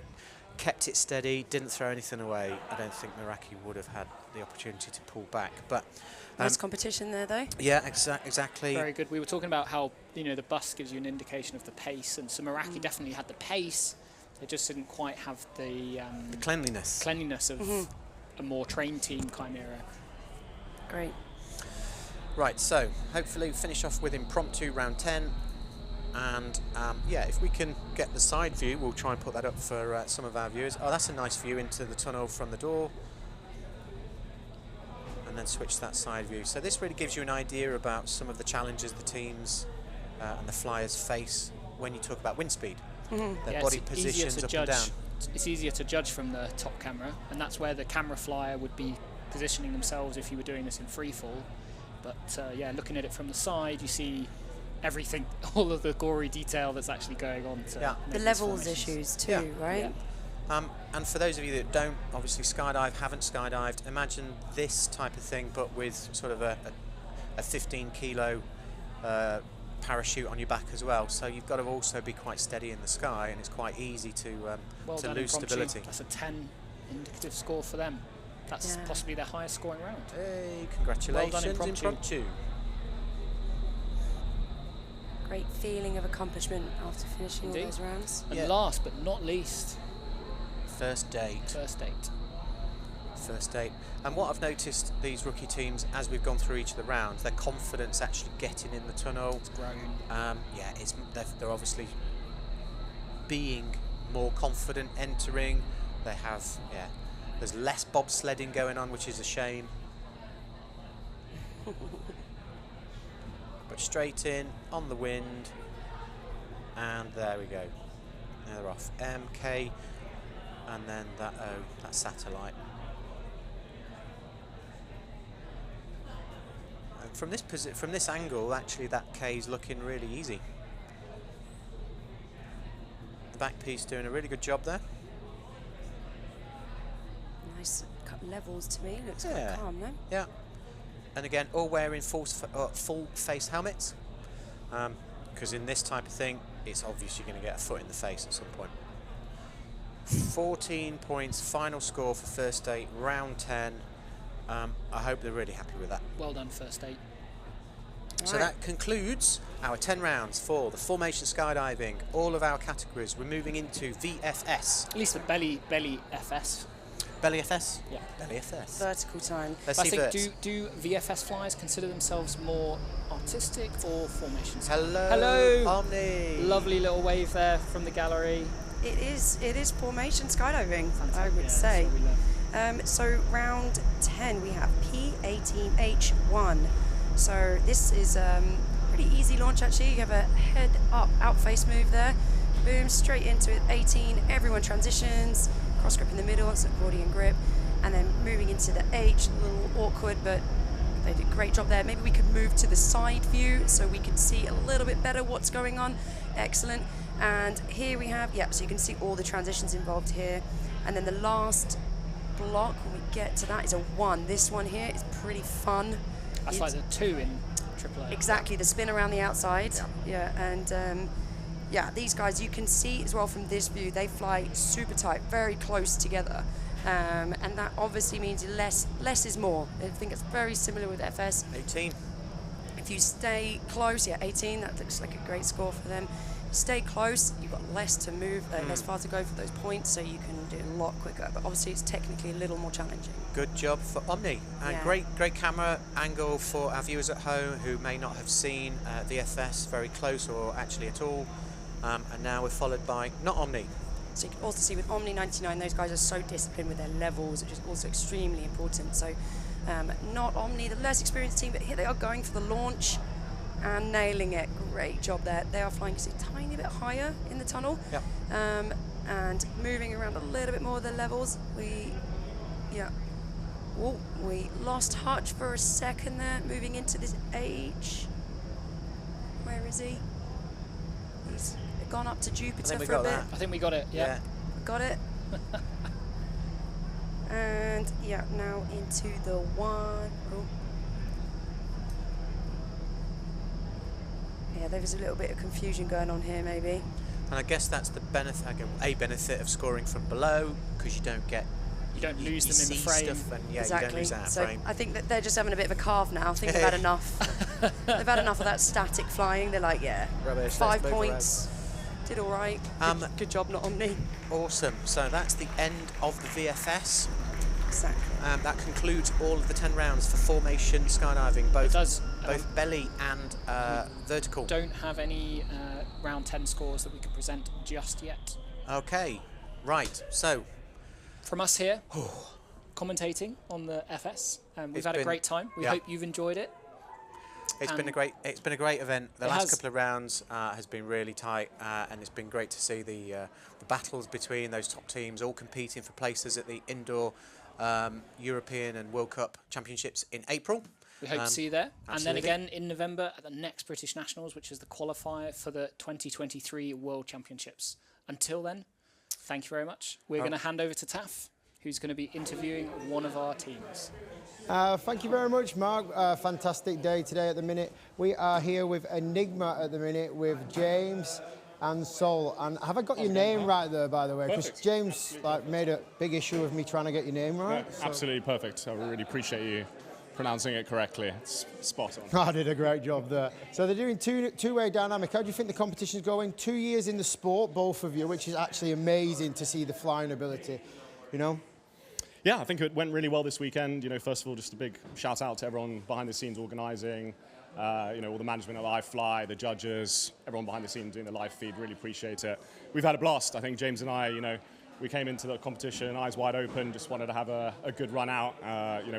kept it steady, didn't throw anything away, I don't think Meraki would have had the opportunity to pull back. But nice competition there, though. yeah, exactly. Very good. We were talking about how the bus gives you an indication of the pace, and so Meraki definitely had the pace. They just didn't quite have the cleanliness of a more trained team, Chimera. Great. Right, so hopefully finish off with Impromptu round 10, and yeah, if we can get the side view, we'll try and put that up for some of our viewers. Oh, that's a nice view into the tunnel from the door, and then switch to that side view. So this really gives you an idea about some of the challenges the teams and the flyers face when you talk about wind speed. Their body positions up and down. It's easier to judge from the top camera, and that's where the camera flyer would be positioning themselves if you were doing this in free fall. But yeah, looking at it from the side, you see everything, all of the gory detail that's actually going on. The levels issues too, right? Yeah. And for those of you that don't obviously skydive, haven't skydived, imagine this type of thing, but with sort of a 15 kilo parachute on your back as well. So you've got to also be quite steady in the sky, and it's quite easy to lose stability. That's a 10 indicative score for them. That's possibly their highest scoring round. Hey, congratulations, well done, Impromptu. Great feeling of accomplishment after finishing Indeed. all those rounds. And last but not least, First Date. First Date. First Date. And what I've noticed, these rookie teams, as we've gone through each of the rounds, their confidence actually getting in the tunnel. It's grown. Yeah, they're obviously being more confident entering. They have, there's less bobsledding going on, which is a shame. But straight in, on the wind, and there we go. Now they're off. MK, and then that satellite. And from this angle, actually, that K is looking really easy. the back piece doing a really good job there. Nice cut levels to me. Looks Yeah. quite calm, no? Yeah. And again, all wearing full face helmets. Because in this type of thing, it's obvious you're going to get a foot in the face at some point. 14 points, final score for first 8, round 10. I hope they're really happy with that. Well done, first 8. So that concludes our 10 rounds for the formation skydiving. All of our categories. We're moving into VFS. At least the belly FS. Belly FS? Yeah. Belly FS. Vertical time. Let's I see think, verts. do VFS flyers consider themselves more artistic or formations? Hello, Hello. Omni. Lovely little wave there from the gallery. It is formation skydiving, Fantastic. I would Yeah, say. that's what we love. So round 10, we have P18H1. So this is pretty easy launch actually. You have a head up, out face move there. Boom, straight into it, 18. Everyone transitions, cross grip in the middle, it's accordion grip. And then moving into the H, a little awkward, but they did a great job there. Maybe we could move to the side view so we could see a little bit better what's going on. Excellent. And here we have, so you can see all the transitions involved here. And then the last block, when we get to that, is a 1. This one here is pretty fun. That's like the 2 in AAA. Exactly, the spin around the outside. Yeah, and these guys, you can see as well from this view, they fly super tight, very close together. And that obviously means less is more. I think it's very similar with FS. 18. If you stay close, 18, that looks like a great score for them. Stay close, you've got less to move, less far to go for those points, so you can do it a lot quicker. But obviously, it's technically a little more challenging. Good job for Omni. And Yeah. great camera angle for our viewers at home who may not have seen VFS very close or actually at all. And now we're followed by not Omni. So you can also see with Omni 99, those guys are so disciplined with their levels, which is also extremely important. So not Omni, the less experienced team, but here they are going for the launch and nailing it. Great job there. They are flying just a tiny bit higher in the tunnel. Yep. And moving around a little bit more of the levels. We lost Hutch for a second there, moving into this H. Where is he? He's gone up to Jupiter we for a got bit. that. I think we got it, yeah. Got it. And now into the 1. Oh. Yeah, there was a little bit of confusion going on here, maybe. And I guess that's the benefit of scoring from below, because you don't lose them in the see frame. stuff, and Exactly. you don't lose that So frame. I think that they're just having a bit of a carve now. I think they've had enough. They've had enough of that static flying. They're like, Rubbish, 5 let's move points. Did all right. Good job, not Omni. Awesome. So that's the end of the VFS. Exactly. That concludes all of the 10 rounds for formation skydiving, both belly and vertical. Don't have any round 10 scores that we can present just yet. Okay, right. So from us here, commentating on the FS, we've had a great time. We yeah. hope you've enjoyed it. It's been a great event. The last couple of rounds has been really tight, and it's been great to see the battles between those top teams, all competing for places at the Indoor European and World Cup Championships in April. We hope to see you there. Absolutely. And then again in November at the next British Nationals, which is the qualifier for the 2023 World Championships. Until then, thank you very much. We're going to hand over to Taff, who's going to be interviewing one of our teams. Thank you very much, Mark. Fantastic day today at the minute. We are here with Enigma at the minute with James and Sol. And have I got your name right there, by the way? Because James made a big issue of me trying to get your name right. No, absolutely perfect. I really appreciate you pronouncing it correctly. It's spot on. I did a great job there. So they're doing two-way dynamic. How do you think the competition's going? 2 years in the sport, both of you, which is actually amazing to see the flying ability, you know? Yeah, I think it went really well this weekend. You know, first of all, just a big shout out to everyone behind the scenes organising, all the management at iFLY, the judges, everyone behind the scenes doing the live feed, really appreciate it. We've had a blast. I think James and I, we came into the competition eyes wide open, just wanted to have a good run out.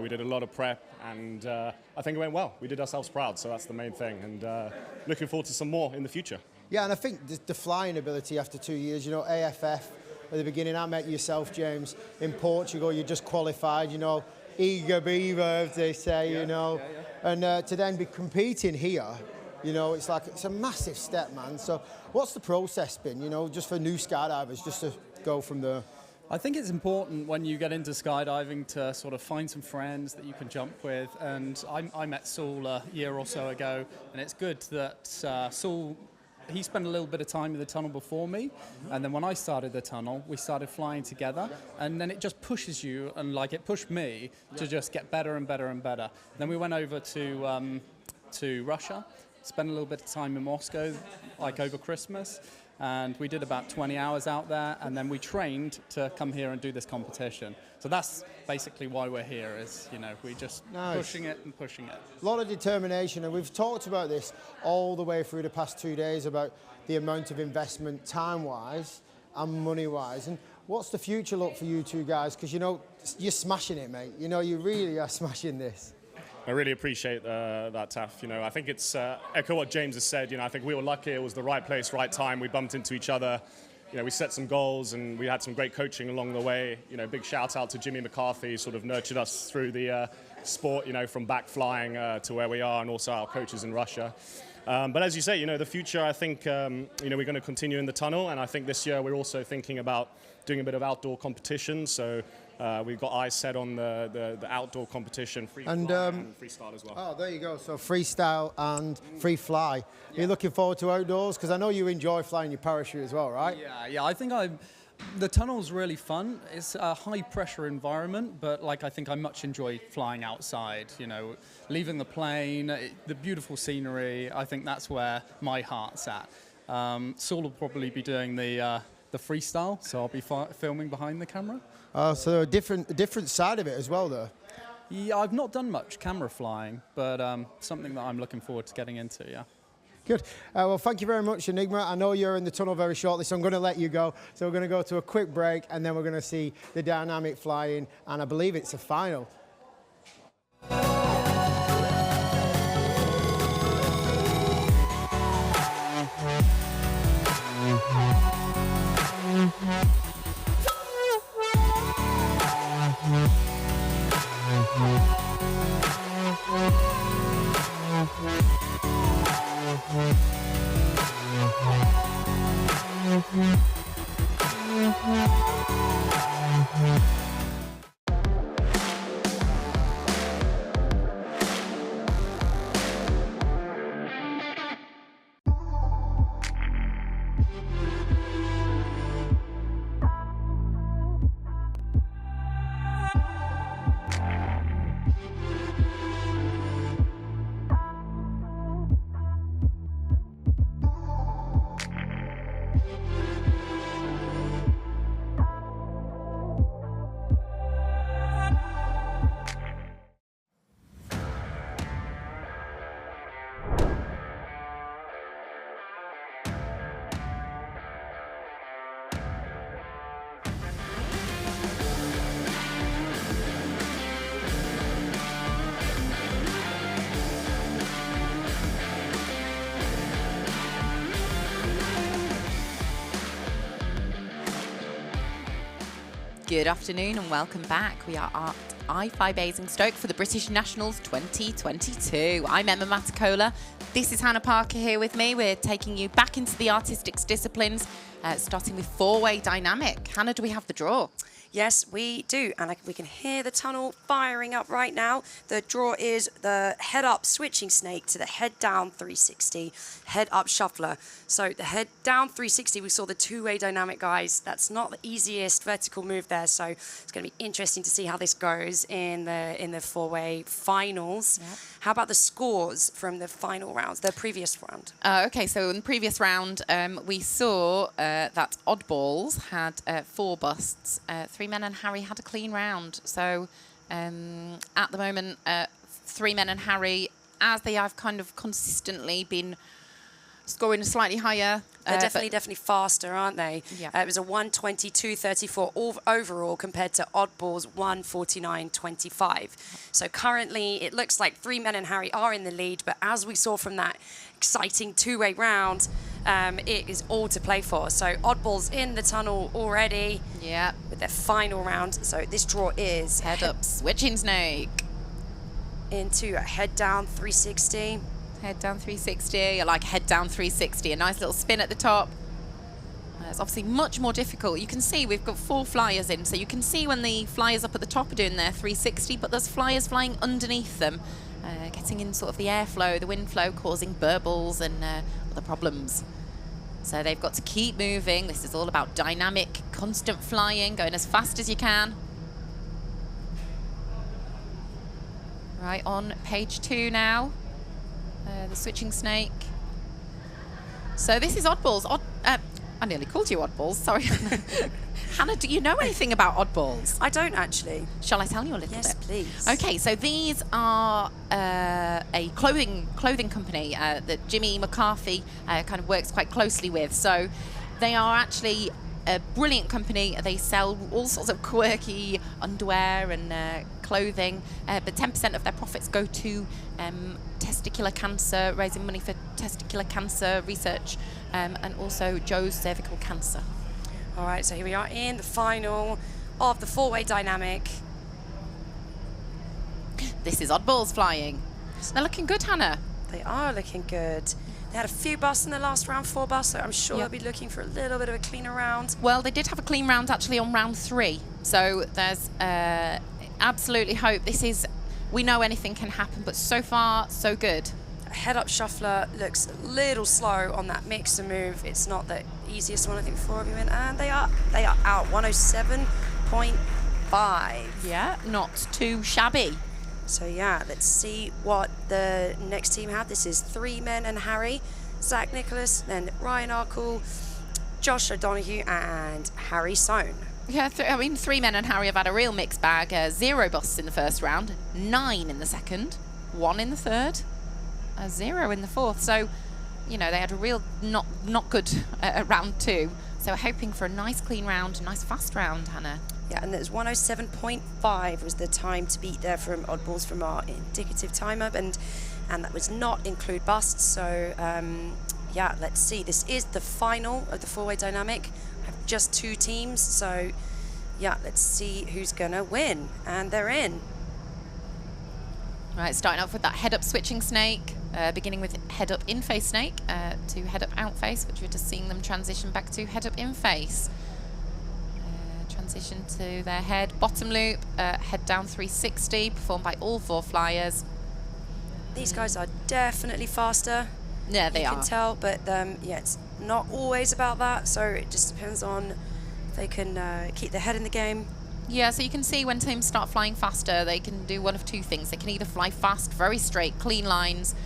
We did a lot of prep, and I think it went well. We did ourselves proud, so that's the main thing, and looking forward to some more in the future. Yeah, and I think the flying ability after 2 years, AFF, at the beginning, I met yourself, James, in Portugal. You just qualified, eager beaver, as they say, and to then be competing here, You know, it's a massive step, man. So what's the process been, you know, just for new skydivers, just to go from there? I think it's important when you get into skydiving to sort of find some friends that you can jump with. And I met Saul a year or so ago, and it's good that Saul, he spent a little bit of time in the tunnel before me, and then when I started the tunnel, we started flying together, and then it just pushes you, and like it pushed me to just get better and better and better. Then we went over to Russia, spent a little bit of time in Moscow, like over Christmas, and we did about 20 hours out there, and then we trained to come here and do this competition. So that's basically why we're here, is, you know, we just pushing it and pushing it. A lot of determination, and we've talked about this all the way through the past 2 days about the amount of investment time-wise and money-wise. And what's the future look for you two guys? Because, you know, you're smashing it, mate. You know, you really are smashing this. I really appreciate that, Taff. You know, I think it's echo what James has said. You know, I think we were lucky. It was the right place, right time. We bumped into each other. You know, we set some goals and we had some great coaching along the way. You know, big shout out to Jimmy McCarthy, sort of nurtured us through the sport, you know, from back flying to where we are, and also our coaches in Russia. But as you say, you know, the future, I think, you know, we're going to continue in the tunnel. And I think this year we're also thinking about doing a bit of outdoor competition. So we've got eyes set on the outdoor competition, free and freestyle as well. Oh, there you go. So freestyle and free fly. Are you looking forward to outdoors? Because I know you enjoy flying your parachute as well, right? Yeah, I think the tunnel's really fun. It's a high pressure environment, but like I think I much enjoy flying outside, you know, leaving the plane, the beautiful scenery. I think that's where my heart's at. Saul will probably be doing the freestyle, so I'll be filming behind the camera. So a different side of it as well, though. Yeah, I've not done much camera flying, but something that I'm looking forward to getting into, yeah. Good. Well, thank you very much, Enigma. I know you're in the tunnel very shortly, so I'm going to let you go. So we're going to go to a quick break, and then we're going to see the dynamic flying, and I believe it's a final. Good afternoon and welcome back. We are at iFLY Basingstoke for the British Nationals 2022. I'm Emma Matacola. This is Hannah Parker here with me. We're taking you back into the artistics disciplines, starting with four-way dynamic. Hannah, do we have the draw? Yes, we do, and we can hear the tunnel firing up right now. The draw is the head-up switching snake to the head-down 360, head-up shuffler. So the head-down 360, we saw the two-way dynamic, guys. That's not the easiest vertical move there, so it's going to be interesting to see how this goes in the four-way finals. Yep. How about the scores from the final rounds, the previous round? Okay, so in the previous round, we saw that Oddballs had 4 busts. 3 Men and Harry had a clean round. So at the moment, 3 Men and Harry, as they have kind of consistently been scoring slightly higher. They're definitely faster, aren't they? Yeah. It was a 122.34 overall compared to Oddball's 149.25. So currently, it looks like 3 Men and Harry are in the lead, but as we saw from that exciting two-way round, it is all to play for. So Oddball's in the tunnel already. Yeah. With their final round. So this draw is head up switching snake into a head down 360. Head down 360. I like head down 360. A nice little spin at the top. It's obviously much more difficult. You can see we've got 4 flyers in, so you can see when the flyers up at the top are doing their 360, but there's flyers flying underneath them, getting in sort of the airflow, the wind flow, causing burbles and other problems. So they've got to keep moving. This is all about dynamic, constant flying, going as fast as you can. Right, on page 2 now, the switching snake. So this is oddballs. I nearly called you oddballs, sorry. Hannah, do you know anything about oddballs? I don't actually. Shall I tell you a little bit? Yes, please. Okay, so these are a clothing company that Jimmy McCarthy kind of works quite closely with. So they are actually a brilliant company. They sell all sorts of quirky underwear and clothing, but 10% of their profits go to testicular cancer, raising money for testicular cancer research, and also Joe's cervical cancer. All right, so here we are in the final of the 4-way dynamic. This is oddballs flying. They're looking good, Hannah. They are looking good. They had a few busts in the last round, 4 busts, so I'm sure they'll be looking for a little bit of a cleaner round. Well, they did have a clean round actually on round 3, so there's absolutely hope. This is, we know anything can happen, but so far, so good. Head-up shuffler looks a little slow on that mixer move. It's not the easiest one, I think, for everyone. And they are out, 107.5. Yeah, not too shabby. So yeah, let's see what the next team have. This is 3 men and Harry, Zach Nicholas, then Ryan Arkle, Josh O'Donoghue, and Harry Sohn. Yeah, I mean, 3 men and Harry have had a real mixed bag. 0 busts in the first round, 9 in the second, 1 in the third, 0 in the fourth. So, you know, they had a real not good round 2. So we're hoping for a nice clean round, a nice fast round, Hannah. Yeah, and there's 107.5 was the time to beat there from oddballs from our indicative timer, and that was not include busts. So yeah, let's see. This is the final of the 4-way dynamic. I have just 2 teams, so yeah, let's see who's gonna win, and they're in. Right, starting off with that head-up switching snake, beginning with head-up in-face snake to head-up out-face, which we're just seeing them transition back to head-up in-face. Transition to their head, bottom loop, head down 360, performed by all 4 flyers. These guys are definitely faster. Yeah, they are. You can tell, but yeah, it's not always about that, so it just depends on if they can keep their head in the game. Yeah, so you can see when teams start flying faster, they can do one of 2 things. They can either fly fast, very straight, clean lines,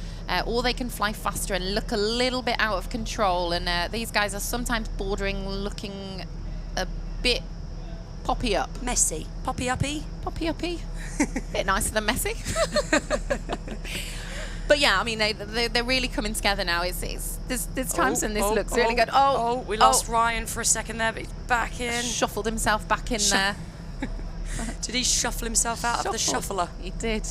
or they can fly faster and look a little bit out of control. And these guys are sometimes bordering looking a bit poppy up. Messy. Poppy uppy? Poppy uppy. Bit nicer than messy. But yeah, I mean, they're really coming together now. There's times when this looks really good. We lost Ryan for a second there, but he's back in. Shuffled himself back in there. Did he shuffle himself out of the shuffler? He did.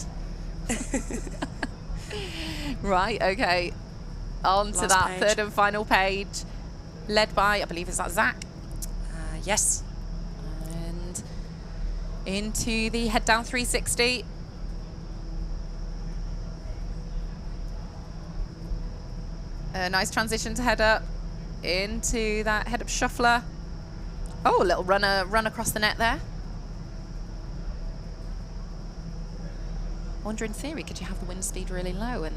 Right, okay. On to that page. 3rd and final page, led by, I believe, is that Zach? Yes. And into the head down 360. A nice transition to head up into that head up shuffler. Oh, a little run across the net there. I wonder, in theory, could you have the wind speed really low and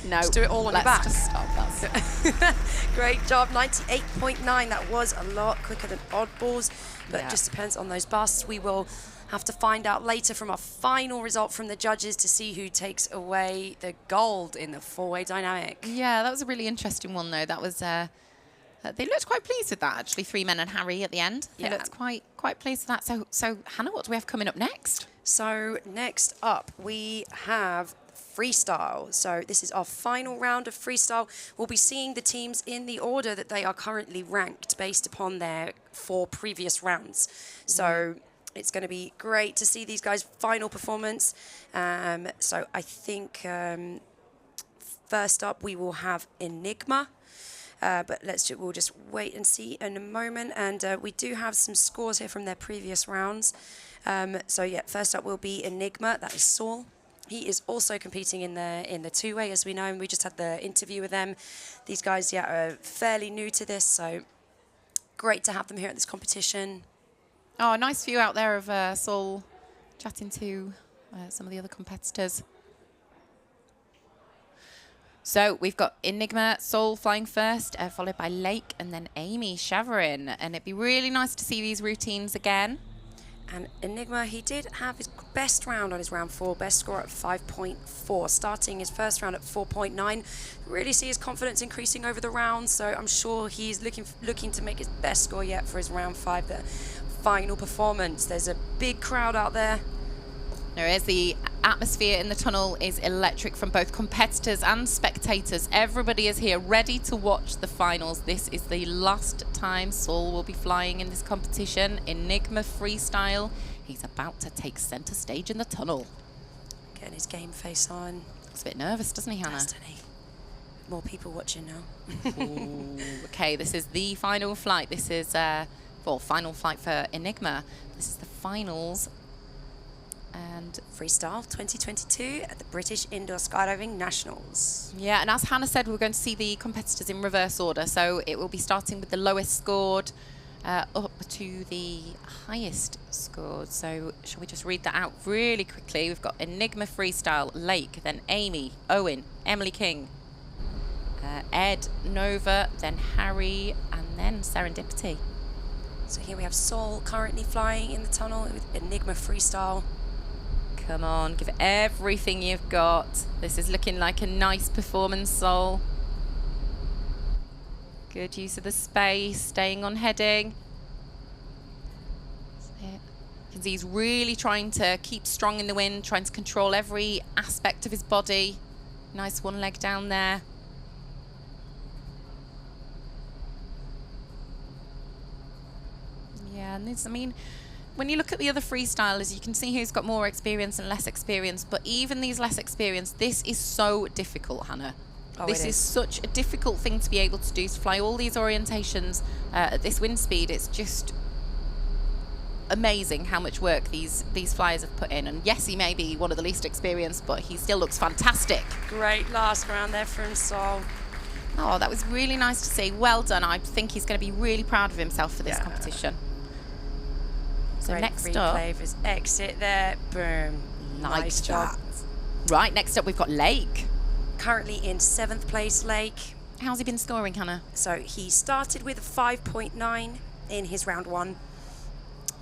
no, just do it all on your back. Just stop that. Great job, 98.9. That was a lot quicker than oddballs, but just depends on those busts. We will have to find out later from our final result from the judges to see who takes away the gold in the 4-way dynamic. Yeah, that was a really interesting one, though. That was they looked quite pleased with that, actually. 3 men and Harry at the end. They looked quite pleased with that. So Hannah, what do we have coming up next? So next up, we have freestyle. So this is our final round of freestyle. We'll be seeing the teams in the order that they are currently ranked based upon their 4 previous rounds. So it's going to be great to see these guys' final performance. So I think first up we will have Enigma. But we'll just wait and see in a moment. And we do have some scores here from their previous rounds. So yeah, first up will be Enigma. That is Saul. He is also competing in the two-way, as we know, and we just had the interview with them. These guys, are fairly new to this, so great to have them here at this competition. Oh, a nice view out there of Saul chatting to some of the other competitors. So we've got Enigma, Saul flying first, followed by Lake, and then Amy Chavarin. And it'd be really nice to see these routines again. And Enigma, he did have his best round on his round 4, best score at 5.4, starting his first round at 4.9. Really see his confidence increasing over the round, so I'm sure he's looking to make his best score yet for his round 5, the final performance. There's a big crowd out there. There is. The atmosphere in the tunnel is electric from both competitors and spectators. Everybody is here ready to watch the finals. This is the last time Saul will be flying in this competition. Enigma freestyle. He's about to take center stage in the tunnel. Getting his game face on. Looks a bit nervous, doesn't he, Hannah? Doesn't he? More people watching now. Ooh, okay, this is the final flight. This is, final flight for Enigma. This is the finals. And freestyle 2022 at the British Indoor Skydiving Nationals. Yeah, and as Hannah said, we're going to see the competitors in reverse order. So it will be starting with the lowest scored up to the highest scored. So shall we just read that out really quickly? We've got Enigma freestyle, Lake, then Amy, Owen, Emily King, Ed, Nova, then Harry, and then Serendipity. So here we have Saul currently flying in the tunnel with Enigma freestyle. Come on, give it everything you've got. This is looking like a nice performance, Saul. Good use of the space, staying on heading. You can see he's really trying to keep strong in the wind, trying to control every aspect of his body. Nice one leg down there. Yeah, and this, I mean, when you look at the other freestylers, you can see who's got more experience and less experience. But even these less experienced, this is so difficult, Hannah. Oh, this is such a difficult thing to be able to do, to fly all these orientations at this wind speed. It's just amazing how much work these flyers have put in. And yes, he may be one of the least experienced, but he still looks fantastic. Great last round there from Saul. Oh, that was really nice to see. Well done. I think he's going to be really proud of himself for this competition. So Great next replay up, of his exit there. Boom. Nice job. Right, next up we've got Lake. Currently in 7th place, Lake. How's he been scoring, Hannah? So he started with a 5.9 in his round 1.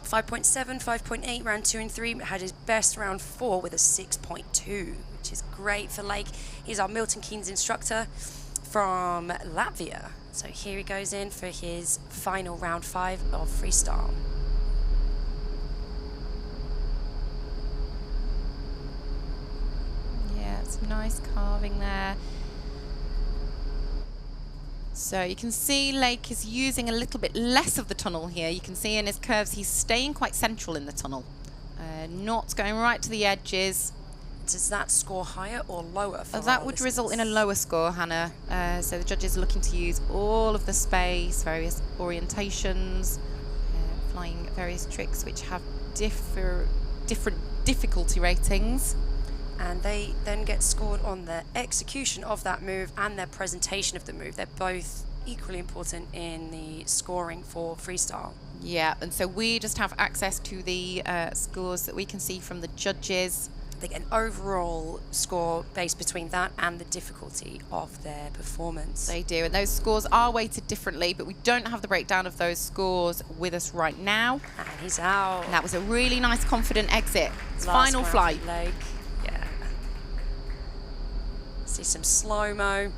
5.7, 5.8, round 2 and 3. Had his best round 4 with a 6.2, which is great for Lake. He's our Milton Keynes instructor from Latvia. So here he goes in for his final round 5 of freestyle. Some nice carving there. So you can see Lake is using a little bit less of the tunnel here. You can see in his curves he's staying quite central in the tunnel, not going right to the edges. Does that score higher or lower? For that would result in a lower score, Hannah. So the judges are looking to use all of the space, various orientations, flying various tricks which have different difficulty ratings. And they then get scored on the execution of that move and their presentation of the move. They're both equally important in the scoring for freestyle. Yeah, and so we just have access to the scores that we can see from the judges. They get an overall score based between that and the difficulty of their performance. They do, and those scores are weighted differently, but we don't have the breakdown of those scores with us right now. And he's out. And that was a really nice, confident exit. It's Last final round flight. Lake. Yeah. See some slow-mo.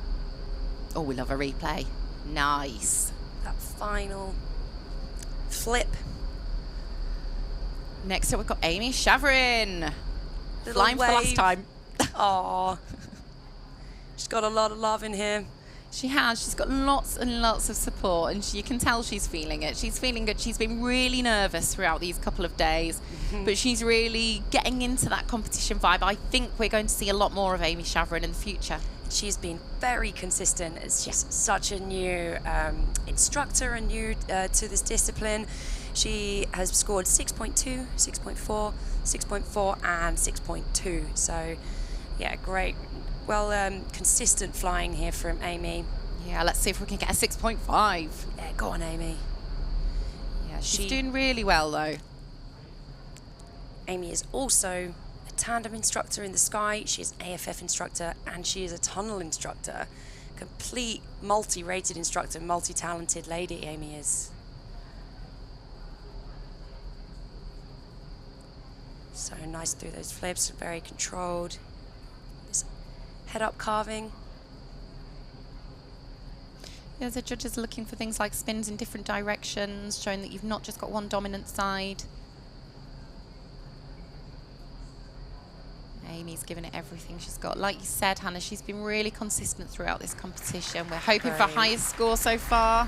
Oh, we love a replay. Nice. That final flip. Next up, we've got Amy Chavarin. Little Flying for the last time. Aww. She's got a lot of love in here. She has. She's got lots and lots of support, and you can tell she's feeling it. She's feeling good. She's been really nervous throughout these couple of days, but she's really getting into that competition vibe. I think we're going to see a lot more of Amy Chavarin in the future. She's been very consistent as she's such a new instructor and new to this discipline. She has scored 6.2, 6.4, 6.4 and 6.2. So Yeah, great. Well, consistent flying here from Amy. Yeah, let's see if we can get a 6.5. Yeah, go on, Amy. Yeah, she's doing really well, though. Amy is also a tandem instructor in the sky. She's an AFF instructor, and she is a tunnel instructor. Complete multi-rated instructor, multi-talented lady Amy is. So nice through those flips, very controlled. This head-up carving. Yeah, the judges are looking for things like spins in different directions, showing that you've not just got one dominant side. Amy's given it everything she's got. Like you said, Hannah, she's been really consistent throughout this competition. We're hoping for highest score so far.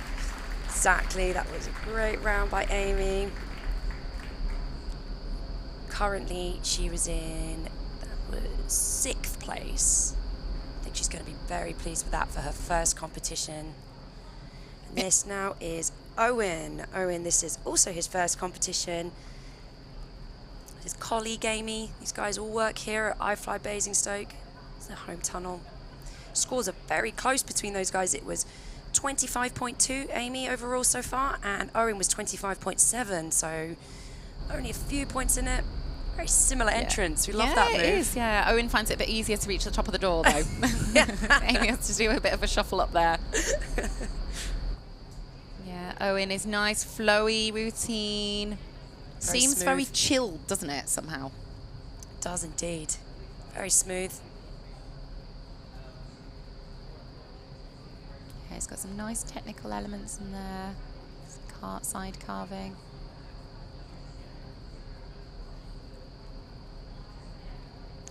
Exactly, that was a great round by Amy. Currently, she was in 6th place. I think she's going to be very pleased with that for her first competition. And this now is Owen. Owen, this is also his first competition. His colleague Amy. These guys all work here at iFLY Basingstoke. It's their home tunnel. Scores are very close between those guys. It was 25.2 Amy overall so far, and Owen was 25.7, so only a few points in it. Very similar entrance. We love that move. Yeah, it is. Yeah, Owen finds it a bit easier to reach the top of the door, though. Amy has to do a bit of a shuffle up there. Yeah, Owen is nice, flowy routine. Seems smooth. very chilled, doesn't it, somehow? It does indeed. Very smooth. Yeah, it's got some nice technical elements in there. Some side carving.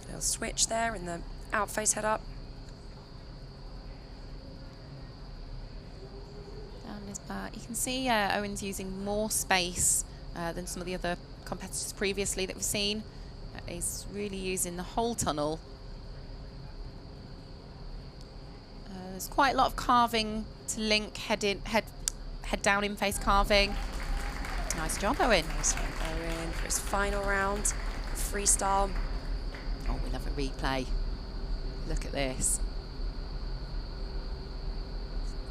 Little switch there in the outface head up. Down his back. You can see Owen's using more space than some of the other competitors previously that we've seen. He's really using the whole tunnel. There's quite a lot of carving to link head down in face carving. Nice job, Owen. Nice one, Owen, for his final round. Freestyle. Oh, we love a replay. Look at this.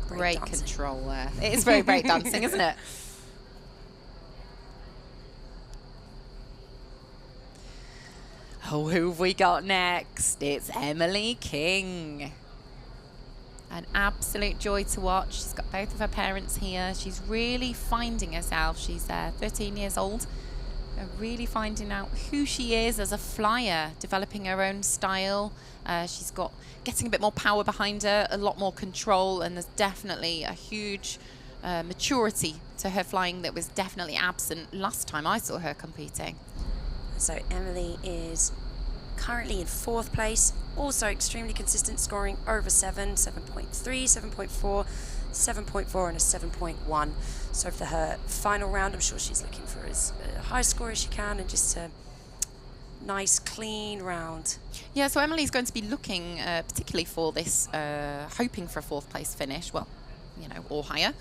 Great control there. It is very break dancing, isn't it? Oh, who have we got next? It's Emily King. An absolute joy to watch. She's got both of her parents here. She's really finding herself. She's 13 years old. Really finding out who she is as a flyer, developing her own style. She's got getting a bit more power behind her, a lot more control, and there's definitely a huge maturity to her flying that was definitely absent last time I saw her competing. So Emily is currently in 4th place, also extremely consistent, scoring over 7, 7.3, 7.4, 7.4 and a 7.1. So for her final round, I'm sure she's looking for as high score as she can and just a nice, clean round. Yeah, so Emily's going to be looking particularly for this, hoping for a 4th place finish, well, you know, or higher,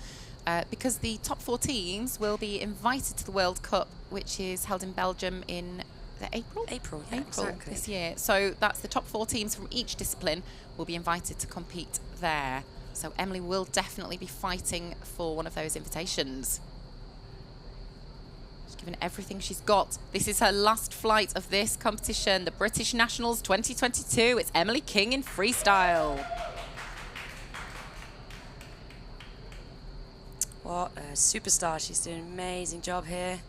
because the top 4 teams will be invited to the World Cup, which is held in Belgium in April? April, yeah, exactly. This year. So that's the top 4 teams from each discipline will be invited to compete there. So Emily will definitely be fighting for one of those invitations. She's given everything she's got. This is her last flight of this competition, the British Nationals 2022. It's Emily King in freestyle. What a superstar. She's doing an amazing job here.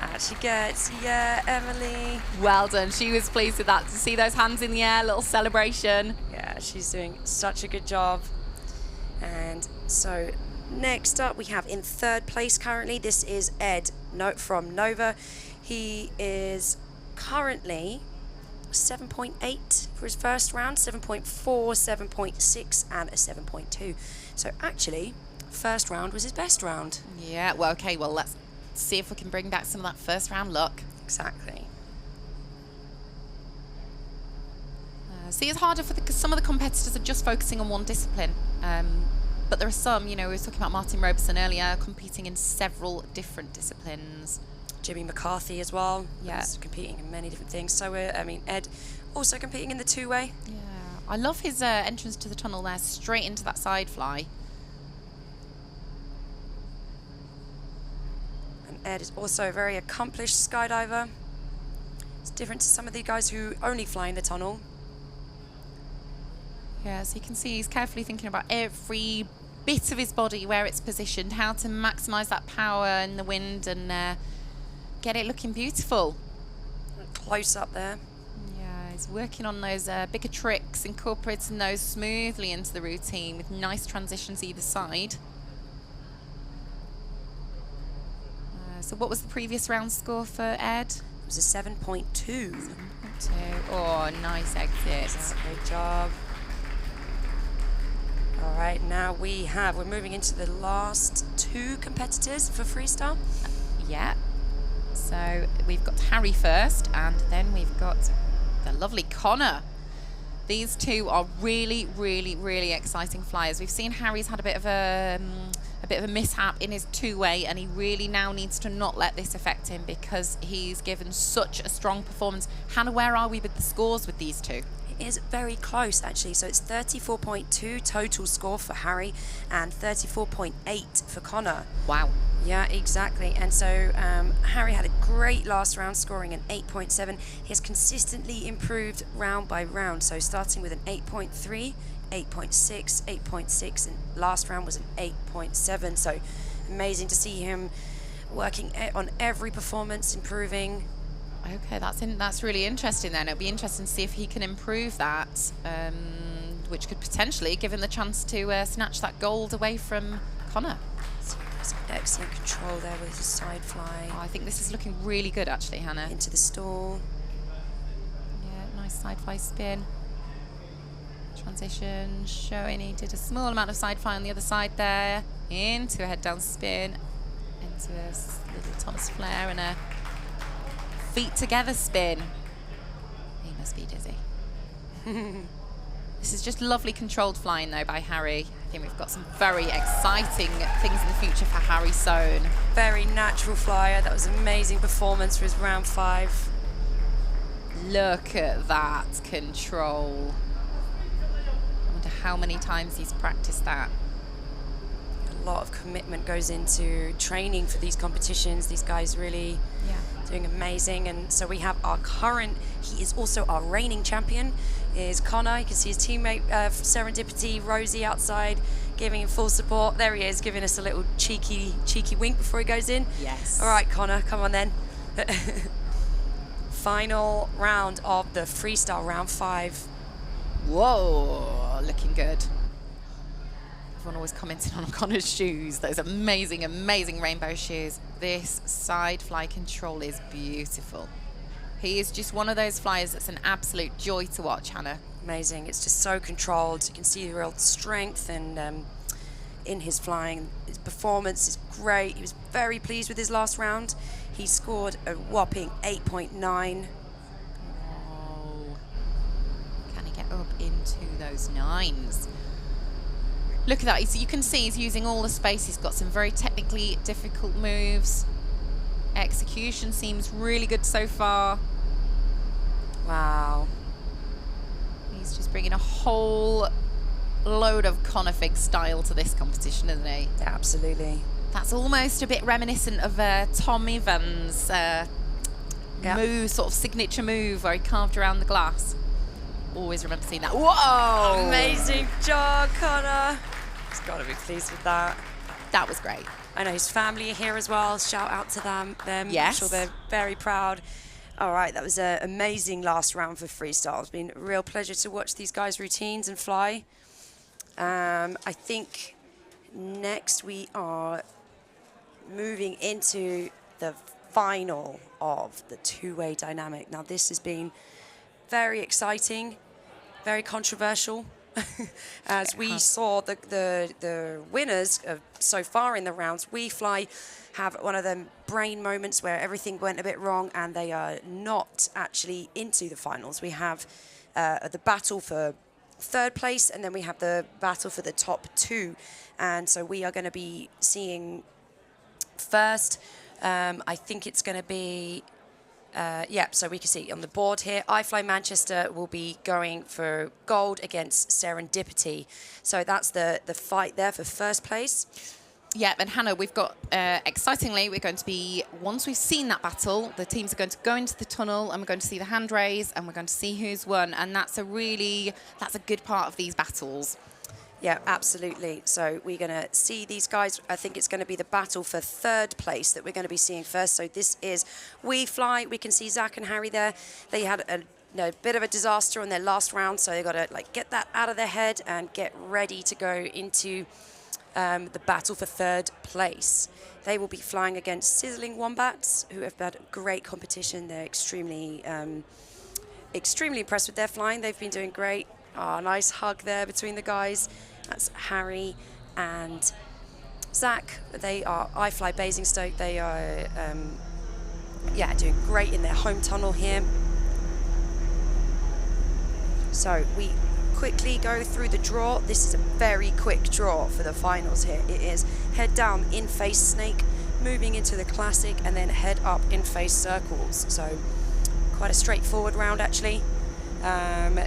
And she gets, yeah, Emily. Well done. She was pleased with that. To see those hands in the air, little celebration. Yeah, she's doing such a good job. And so next up we have in 3rd place currently, this is Ed from Nova. He is currently 7.8 for his first round, 7.4, 7.6 and a 7.2. So actually, first round was his best round. Yeah, well, okay, well, let's see if we can bring back some of that first round luck. Exactly. See, it's harder because some of the competitors are just focusing on one discipline. But there are some, you know, we were talking about Martin Robeson earlier, competing in several different disciplines. Jimmy McCarthy as well. Yeah. Competing in many different things. So, I mean, Ed also competing in the two-way. Yeah, I love his entrance to the tunnel there, straight into that side fly. And Ed is also a very accomplished skydiver. It's different to some of the guys who only fly in the tunnel. Yeah, so you can see he's carefully thinking about every bit of his body, where it's positioned, how to maximise that power in the wind and get it looking beautiful. Close up there. Yeah, he's working on those bigger tricks, incorporating those smoothly into the routine with nice transitions either side. So what was the previous round score for Ed? It was a 7.2. 7.2. Oh, nice exit. Great job. All right, now we're moving into the last two competitors for freestyle. Yeah. So we've got Harry first, and then we've got the lovely Connor. These two are really, really, really exciting flyers. We've seen Harry's had a bit of a mishap in his two-way, and he really now needs to not let this affect him because he's given such a strong performance. Hannah, where are we with the scores with these two? Is very close actually, so it's 34.2 total score for Harry and 34.8 for Connor. Wow. Yeah, exactly. And so Harry had a great last round, scoring an 8.7. He has consistently improved round by round, so starting with an 8.3, 8.6, 8.6, and last round was an 8.7. So amazing to see him working on every performance, improving. Okay, that's really interesting then. It'll be interesting to see if he can improve that, which could potentially give him the chance to snatch that gold away from Connor. Excellent control there with his side fly. Oh, I think this is looking really good actually, Hannah. Into the stall. Yeah, nice side fly spin. Transition, showing he did a small amount of side fly on the other side there. Into a head down spin. Into a little Thomas flare and a feet together spin. He must be dizzy. This is just lovely controlled flying though by Harry. I think we've got some very exciting things in the future for Harry Sohn. Very natural flyer. That was an amazing performance for his round 5. Look at that control. I wonder how many times he's practiced that. A lot of commitment goes into training for these competitions. These guys really doing amazing. And so we have our current, he is also our reigning champion, is Connor. You can see his teammate Serendipity, Rosie outside, giving him full support. There he is, giving us a little cheeky wink before he goes in. Yes. All right, Connor, come on then. Final round of the freestyle, round 5. Whoa, looking good. Everyone always commenting on Connor's shoes, those amazing, amazing rainbow shoes. This side fly control is beautiful. He is just one of those flyers that's an absolute joy to watch, Hannah. Amazing. It's just so controlled. You can see the real strength and in his flying. His performance is great. He was very pleased with his last round. He scored a whopping 8.9. Oh. Can he get up into those 9s? Look at that. You can see he's using all the space. He's got some very technically difficult moves. Execution seems really good so far. Wow. He's just bringing a whole load of Conifig style to this competition, isn't he? Absolutely. That's almost a bit reminiscent of Tom Evans' move, sort of signature move where he carved around the glass. Always remember seeing that. Whoa! Amazing job, Connor. He's got to be pleased with that. That was great. I know his family are here as well. Shout out to them. Yes. I'm sure they're very proud. All right, that was an amazing last round for freestyle. It's been a real pleasure to watch these guys' routines and fly. I think next we are moving into the final of the two-way dynamic. Now, this has been very exciting, very controversial. As we saw the winners so far in the rounds, iFLY have one of them brain moments where everything went a bit wrong and they are not actually into the finals. We have the battle for 3rd place and then we have the battle for the top 2. And so we are going to be seeing first, I think it's going to be So we can see on the board here, iFLY Manchester will be going for gold against Serendipity. So that's the fight there for first place. Yeah, and Hannah, we've got, excitingly, we're going to be, once we've seen that battle, the teams are going to go into the tunnel and we're going to see the hand raise and we're going to see who's won. And that's a good part of these battles. Yeah, absolutely. So we're going to see these guys. I think it's going to be the battle for third place that we're going to be seeing first. So this is iFLY. We can see Zach and Harry there. They had a bit of a disaster on their last round, so they got to get that out of their head and get ready to go into the battle for third place. They will be flying against Sizzling Wombats, who have had great competition. They're extremely impressed with their flying. They've been doing great. Oh, nice hug there between the guys. That's Harry and Zach. They are iFLY Basingstoke. They are, doing great in their home tunnel here. So we quickly go through the draw. This is a very quick draw for the finals here. It is head down in face snake, moving into the classic, and then head up in face circles. So quite a straightforward round actually.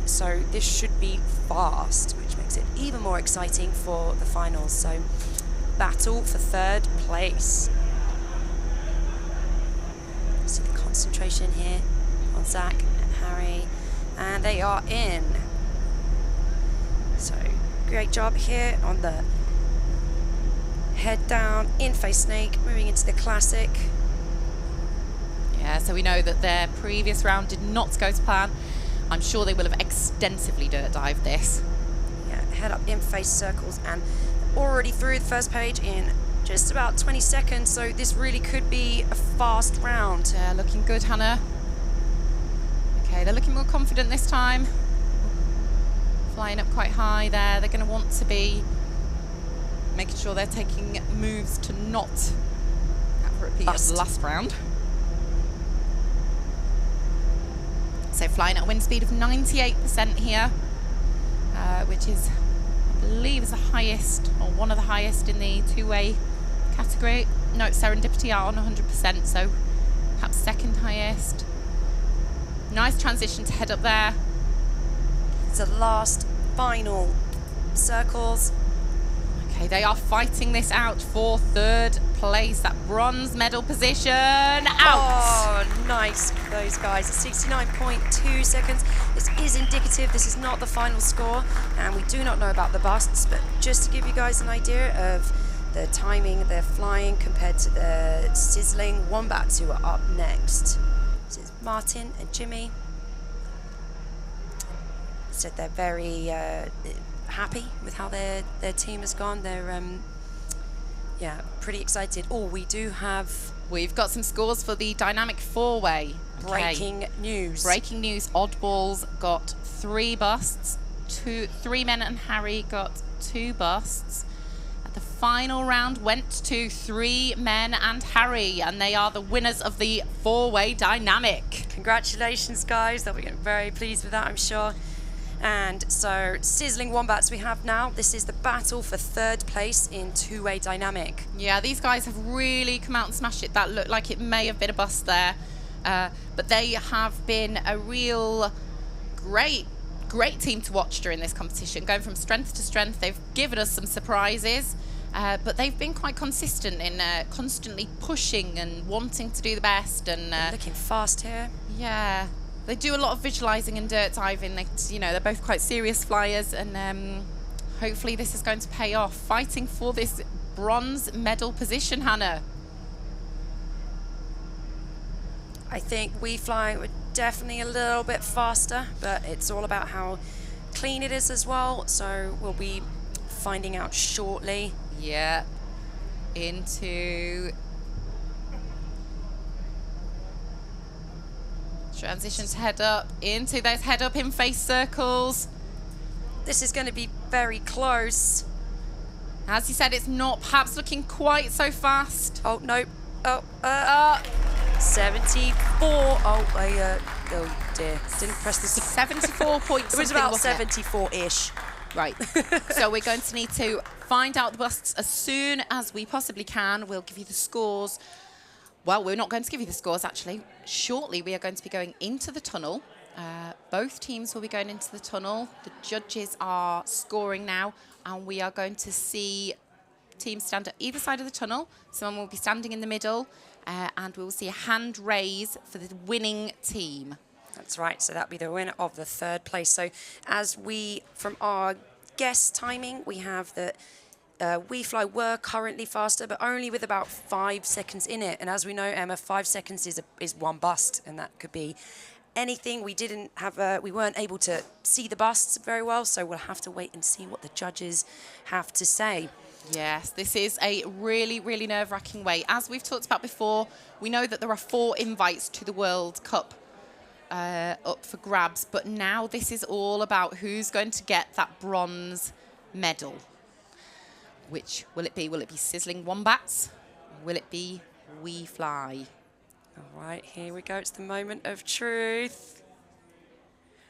So this should be fast, which makes it even more exciting for the finals. So battle for third place. See the concentration here on Zach and Harry, and they are in. So great job here on the head down in face snake, moving into the classic. Yeah, so we know that their previous round did not go to plan. I'm sure they will have extensively dirt dived this. Yeah, head up in face circles and already through the first page in just about 20 seconds. So this really could be a fast round. Yeah, looking good, Hannah. Okay, they're looking more confident this time. Flying up quite high there. They're going to want to be making sure they're taking moves to not have a repeat of the last round. So flying at a wind speed of 98% here, which is, I believe, is the highest, or one of the highest in the two-way category. No, Serendipity are on 100%, so perhaps second highest. Nice transition to head up there. It's the last final circles. Okay, they are fighting this out for third place, that bronze medal position. Out! Oh, nice for those guys. 69.2 seconds. This is indicative. This is not the final score, and we do not know about the busts, but just to give you guys an idea of the timing they're flying compared to the Sizzling Wombats who are up next. This is Martin and Jimmy. Said they're very happy with how their team has gone. They're pretty excited. Oh, we've got some scores for the dynamic four-way. Breaking news. Breaking news. Oddballs got 3 busts. 3 men and Harry got 2 busts. The final round went to 3 men and Harry, and they are the winners of the four-way dynamic. Congratulations, guys. They'll be very pleased with that, I'm sure. And so, Sizzling Wombats we have now. This is the battle for third place in two-way dynamic. Yeah, these guys have really come out and smashed it. That looked like it may have been a bust there. But they have been a real great team to watch during this competition. Going from strength to strength, they've given us some surprises. But they've been quite consistent in constantly pushing and wanting to do the best. And looking fast here. Yeah. They do a lot of visualizing and dirt diving. They're both quite serious flyers, and hopefully this is going to pay off. Fighting for this bronze medal position, Hannah. I think iFLY were definitely a little bit faster, but it's all about how clean it is as well. So we'll be finding out shortly. Yeah. Into transition to head up, into those head up in face circles. This is going to be very close. As you said, it's not perhaps looking quite so fast. Oh, no. 74. Oh dear. Didn't press the 74 points. It was about 74-ish. Right. So we're going to need to find out the busts as soon as we possibly can. We'll give you the scores Well, we're not going to give you the scores, actually. Shortly, we are going to be going into the tunnel. Both teams will be going into the tunnel. The judges are scoring now, and we are going to see teams stand at either side of the tunnel. Someone will be standing in the middle, and we will see a hand raise for the winning team. That's right, so that'll be the winner of the 3rd place. So as from our guess timing, we have that iFLY were currently faster, but only with about 5 seconds in it. And as we know, Emma, 5 seconds is one bust, and that could be anything. We weren't able to see the busts very well, so we'll have to wait and see what the judges have to say. Yes, this is a really, really nerve-wracking way. As we've talked about before, we know that there are 4 invites to the World Cup up for grabs, but now this is all about who's going to get that bronze medal. Which will it be? Will it be Sizzling Wombats? Will it be iFLY? All right, here we go. It's the moment of truth.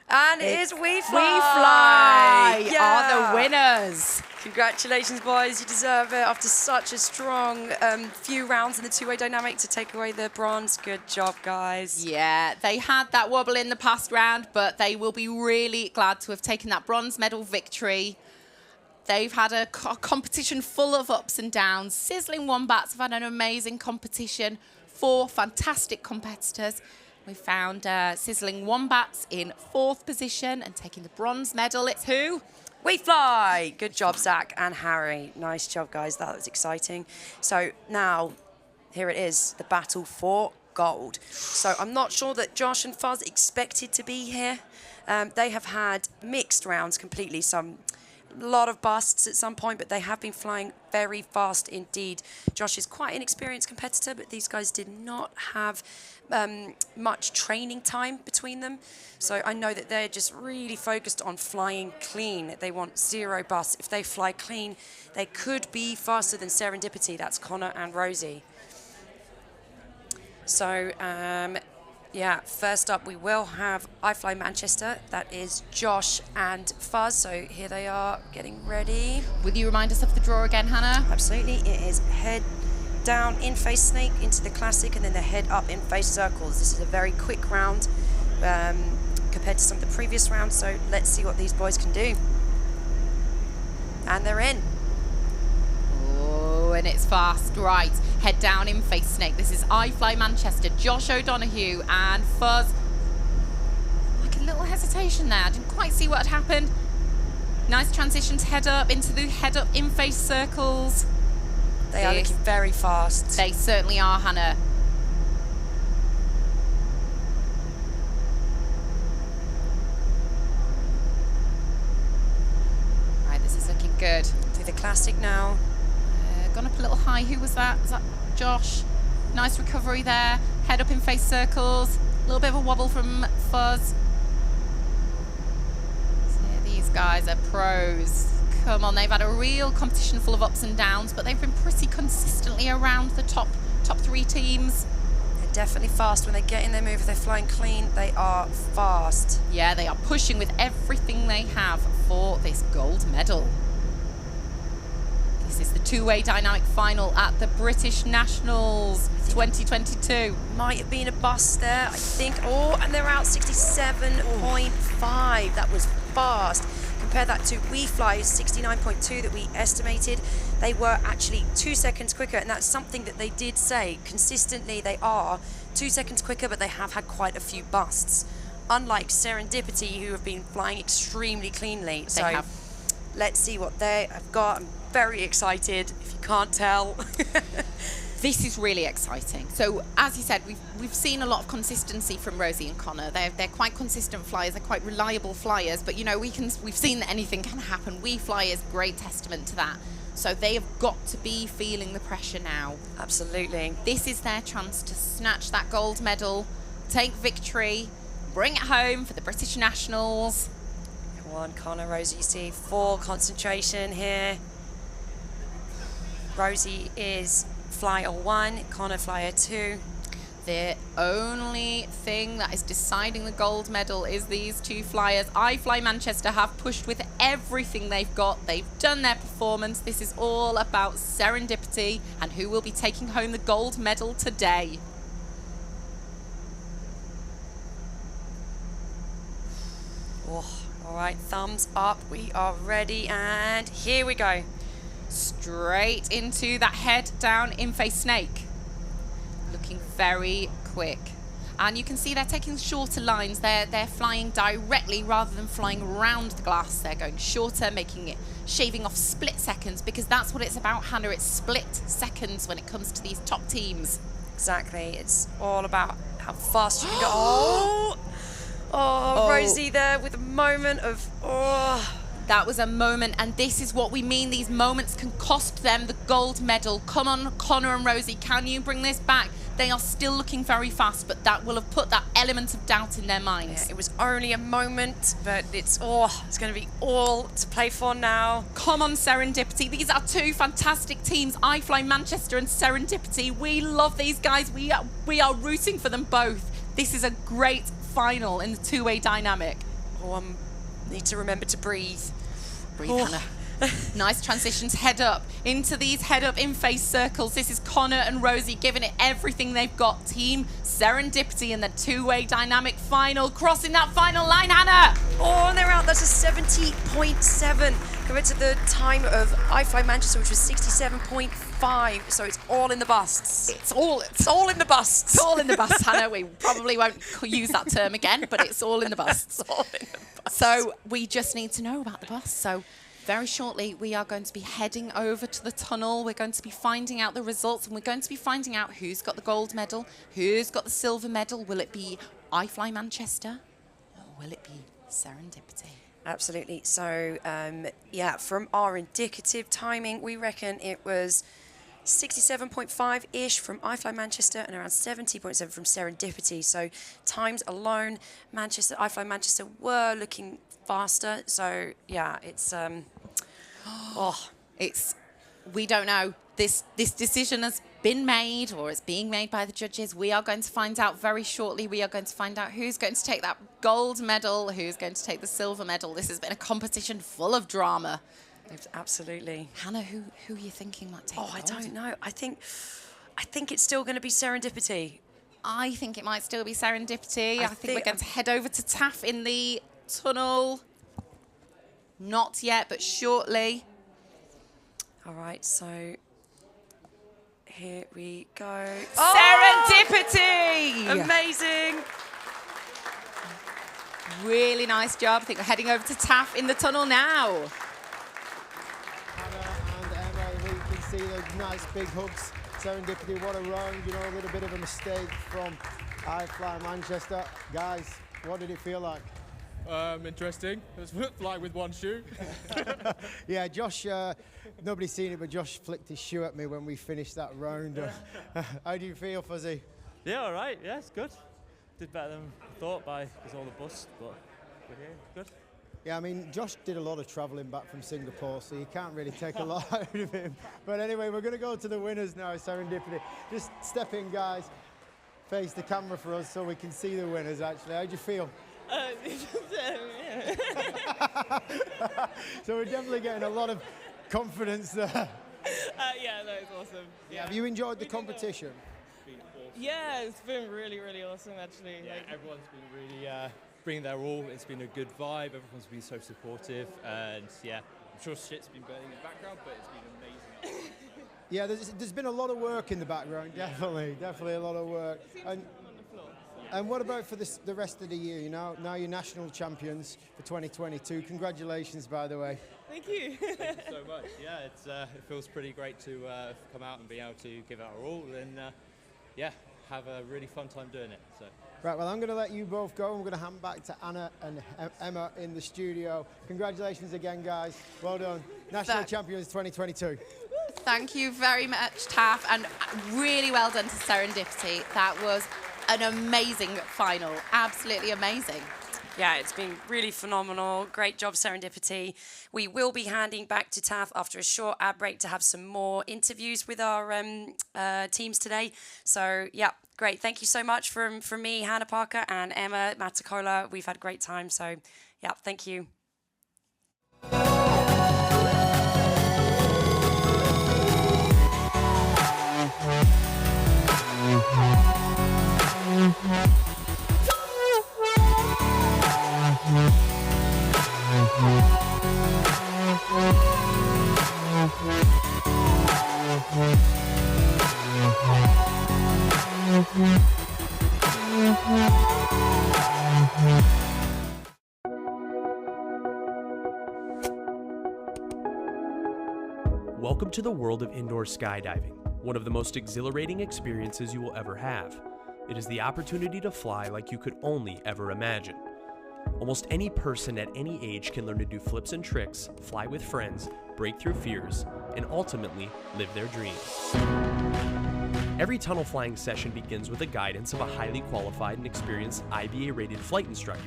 And it is iFLY. iFLY are the winners. Congratulations, boys. You deserve it after such a strong few rounds in the two-way dynamic to take away the bronze. Good job, guys. Yeah, they had that wobble in the past round, but they will be really glad to have taken that bronze medal victory. They've had a competition full of ups and downs. Sizzling Wombats have had an amazing competition. 4 fantastic competitors. We found Sizzling Wombats in 4th position and taking the bronze medal. It's who? iFLY. Good job, Zach and Harry. Nice job, guys. That was exciting. So now, here it is, the battle for gold. So I'm not sure that Josh and Fuzz expected to be here. They have had mixed rounds completely. A lot of busts at some point, but they have been flying very fast indeed. Josh is quite an experienced competitor, but these guys did not have much training time between them. So I know that they're just really focused on flying clean. They want 0 busts. If they fly clean, they could be faster than Serendipity. That's Connor and Rosie. So, yeah, first up we will have iFLY Manchester. That is Josh and Fuzz. So here they are getting ready. Will you remind us of the draw again, Hannah? Absolutely. It is head down in face snake into the classic, and then the head up in face circles. This is a very quick round compared to some of the previous rounds. So let's see what these boys can do. And they're in. Oh, and it's fast. Right. Head down in face snake. This is iFLY Manchester, Josh O'Donoghue and Fuzz. Like a little hesitation there. I didn't quite see what had happened. Nice transition to head up into the head up in face circles. They are looking very fast. They certainly are, Hannah. Right, this is looking good. Through the classic now. Gone up a little high. Who was that? Is that Josh? Nice recovery there. Head up in face circles. A little bit of a wobble from Fuzz. So these guys are pros. Come on, they've had a real competition full of ups and downs, but they've been pretty consistently around the top 3 teams. They're definitely fast when they get in their move. If they're flying clean, they are fast. Yeah, they are pushing with everything they have for this gold medal. This is the two-way dynamic final at the British Nationals 2022. Might have been a bust there, I think. Oh, and they're out 67.5. That was fast. Compare that to iFLY's 69.2 that we estimated. They were actually 2 seconds quicker, and that's something that they did say. Consistently, they are 2 seconds quicker, but they have had quite a few busts. Unlike Serendipity, who have been flying extremely cleanly. They have. Let's see what they have got. I'm very excited, if you can't tell. This is really exciting. So, as you said, we've seen a lot of consistency from Rosie and Connor. They're quite consistent flyers. They're quite reliable flyers. But you know, we've seen that anything can happen. iFLY is a great testament to that. So they have got to be feeling the pressure now. Absolutely. This is their chance to snatch that gold medal, take victory, bring it home for the British Nationals. Come on, Connor, Rosie, you see full concentration here. Rosie is flyer 1, Connor flyer 2. The only thing that is deciding the gold medal is these two flyers. iFLY Manchester have pushed with everything they've got. They've done their performance. This is all about serendipity and who will be taking home the gold medal today. Oh, all right, thumbs up. We are ready, and here we go. Straight into that head down in face snake. Looking very quick. And you can see they're taking shorter lines. They're flying directly rather than flying around the glass. They're going shorter, making it, shaving off split seconds, because that's what it's about, Hannah. It's split seconds when it comes to these top teams. Exactly. It's all about how fast you can go. Oh, Rosie there with a moment of, That was a moment, and this is what we mean. These moments can cost them the gold medal. Come on, Connor and Rosie, can you bring this back? They are still looking very fast, but that will have put that element of doubt in their minds. Yeah, it was only a moment, but it's going to be all to play for now. Come on, Serendipity. These are two fantastic teams, iFLY Manchester and Serendipity. We love these guys. We are rooting for them both. This is a great final in the two-way dynamic. Oh, need to remember to breathe. Breathe, Hannah. Nice transitions, head up into these head up in face circles. This is Connor and Rosie giving it everything they've got. Team Serendipity in the two-way dynamic final, crossing that final line, Hannah. Oh, and they're out. That's a 70.7 compared to the time of iFLY Manchester, which was 67.5. So it's all in the busts. It's all in the busts. It's all in the busts, Hannah. We probably won't use that term again, but it's all in the busts. It's all in the busts. So we just need to know about the bust. So very shortly, we are going to be heading over to the tunnel. We're going to be finding out the results, and we're going to be finding out who's got the gold medal, who's got the silver medal. Will it be iFLY Manchester, or will it be Serendipity? Absolutely. So, yeah, from our indicative timing, we reckon it was 67.5-ish from iFLY Manchester and around 70.7 from Serendipity. So times alone, iFLY Manchester were looking faster. So yeah, it's we don't know. This decision has been made, or it's being made by the judges. We are going to find out very shortly. We are going to find out who's going to take that gold medal, who's going to take the silver medal. This has been a competition full of drama. Absolutely. Hannah, who are you thinking might take the gold? I don't know. I think it's still going to be Serendipity. I think it might still be Serendipity. I think we're going to head over to Taff in the tunnel. Not yet, but shortly. All right, so here we go. Serendipity! Amazing. Really nice job. I think we're heading over to Taff in the tunnel now. Hannah and Emma, you can see those nice big hugs. Serendipity, what a round, you know, a little bit of a mistake from iFLY Manchester. Guys, what did it feel like? Interesting. It was flying with one shoe. Yeah, Josh, nobody's seen it, but Josh flicked his shoe at me when we finished that round. How do you feel, Fuzzy? Yeah, all right. Yeah, it's good. Did better than I thought because all the bust, but yeah, good. Yeah, I mean, Josh did a lot of travelling back from Singapore, so you can't really take a lot out of him. But anyway, we're going to go to the winners now, Serendipity. Just step in, guys. Face the camera for us so we can see the winners, actually. How'd you feel? Yeah. So we're definitely getting a lot of confidence there. Yeah, no, it's awesome. Yeah. Have you enjoyed the competition? It's been awesome. Yeah, it's been really, really awesome, actually. Yeah, everyone's been really bringing their all. It's been a good vibe. Everyone's been so supportive, and yeah, I'm sure shit's been burning in the background, but it's been amazing. Yeah, there's been a lot of work in the background, definitely a lot of work. And what about for the rest of the year? You know, now you're national champions for 2022. Congratulations, by the way. Thank you. Thank you so much. Yeah, it feels pretty great to come out and be able to give it our all, and yeah, have a really fun time doing it. So. Right, well, I'm going to let you both go, and we're going to hand back to Anna and Emma in the studio. Congratulations again, guys. Well done. National champions 2022. Thank you very much, Taff, and really well done to Serendipity. That was an amazing final, absolutely amazing. Yeah, it's been really phenomenal. Great job, Serendipity. We will be handing back to Taff after a short ad break to have some more interviews with our teams today. So, yeah, great. Thank you so much from me, Hannah Parker, and Emma Matacola. We've had a great time. So, yeah, thank you. Welcome to the world of indoor skydiving, one of the most exhilarating experiences you will ever have. It is the opportunity to fly like you could only ever imagine. Almost any person at any age can learn to do flips and tricks, fly with friends, break through fears, and ultimately live their dreams. Every tunnel flying session begins with the guidance of a highly qualified and experienced IBA-rated flight instructor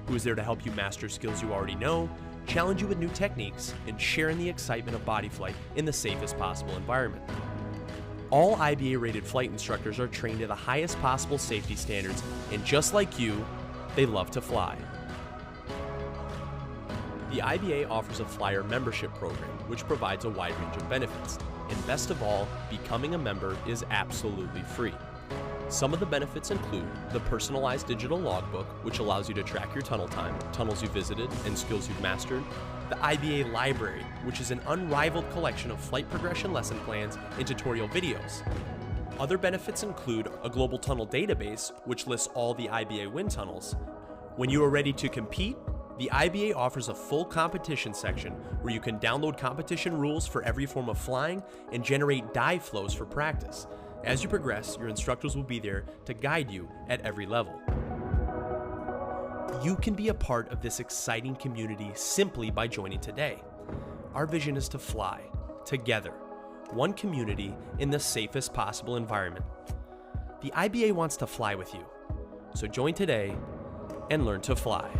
who is there to help you master skills you already know, challenge you with new techniques, and share in the excitement of body flight in the safest possible environment. All IBA-rated flight instructors are trained to the highest possible safety standards, and just like you, they love to fly. The IBA offers a flyer membership program, which provides a wide range of benefits. And best of all, becoming a member is absolutely free. Some of the benefits include the personalized digital logbook, which allows you to track your tunnel time, tunnels you visited, and skills you've mastered. The IBA library, which is an unrivaled collection of flight progression lesson plans and tutorial videos. Other benefits include a global tunnel database, which lists all the IBA wind tunnels. When you are ready to compete, the IBA offers a full competition section where you can download competition rules for every form of flying and generate dive flows for practice. As you progress, your instructors will be there to guide you at every level. You can be a part of this exciting community simply by joining today. Our vision is to fly together, one community in the safest possible environment. The IBA wants to fly with you, so join today and learn to fly.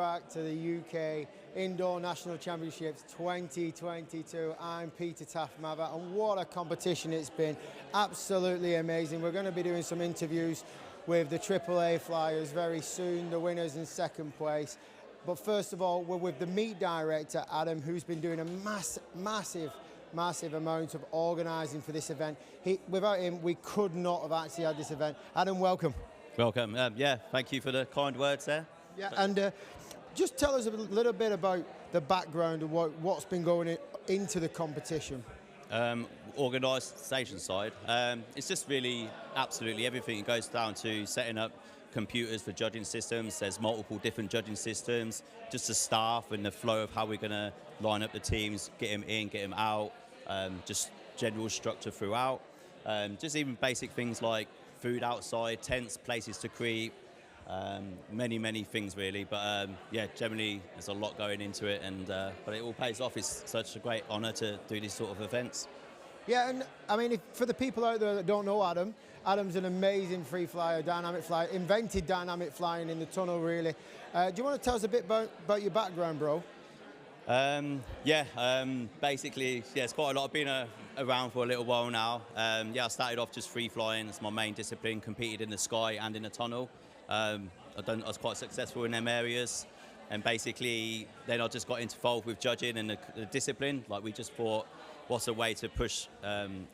back to the UK Indoor National Championships 2022. I'm Peter Taff-Mather, and what a competition it's been. Absolutely amazing. We're going to be doing some interviews with the AAA flyers very soon, the winners in second place. But first of all, we're with the meet director, Adam, who's been doing a massive amount of organising for this event. Without him, we could not have actually had this event. Adam, welcome. Welcome. Yeah, thank you for the kind words there. Yeah, and just tell us a little bit about the background of what's been going into the competition. Organisation side, it's just really absolutely everything. It goes down to setting up computers for judging systems. There's multiple different judging systems, just the staff and the flow of how we're going to line up the teams, get them in, get them out, just general structure throughout. Just even basic things like food outside, tents, places to creep, many things really. But yeah, generally there's a lot going into it, and but it all pays off. It's such a great honour to do these sort of events. Yeah, and I mean, for the people out there that don't know Adam, Adam's an amazing free flyer, dynamic flyer, invented dynamic flying in the tunnel, really. Do you want to tell us a bit about your background, bro? Basically, yeah, it's quite a lot. I've been around for a little while now. Yeah, I started off just free flying as my main discipline, competed in the sky and in the tunnel. I was quite successful in them areas. And basically, then I just got involved with judging and the discipline. Like, we just thought, what's a way to push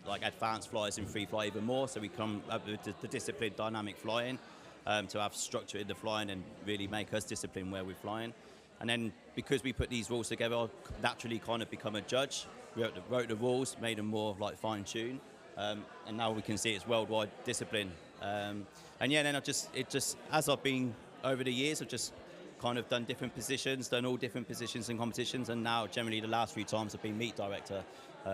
like advanced flyers in free fly even more? So we come up with the discipline dynamic flying to have structure in the flying and really make us discipline where we're flying. And then because we put these rules together, I naturally kind of become a judge. We wrote the rules, made them more like fine-tuned, and now we can see it's worldwide discipline. And yeah, then as I've been over the years, I've just kind of done different positions, done all different positions in competitions, and now generally the last few times I've been meet director,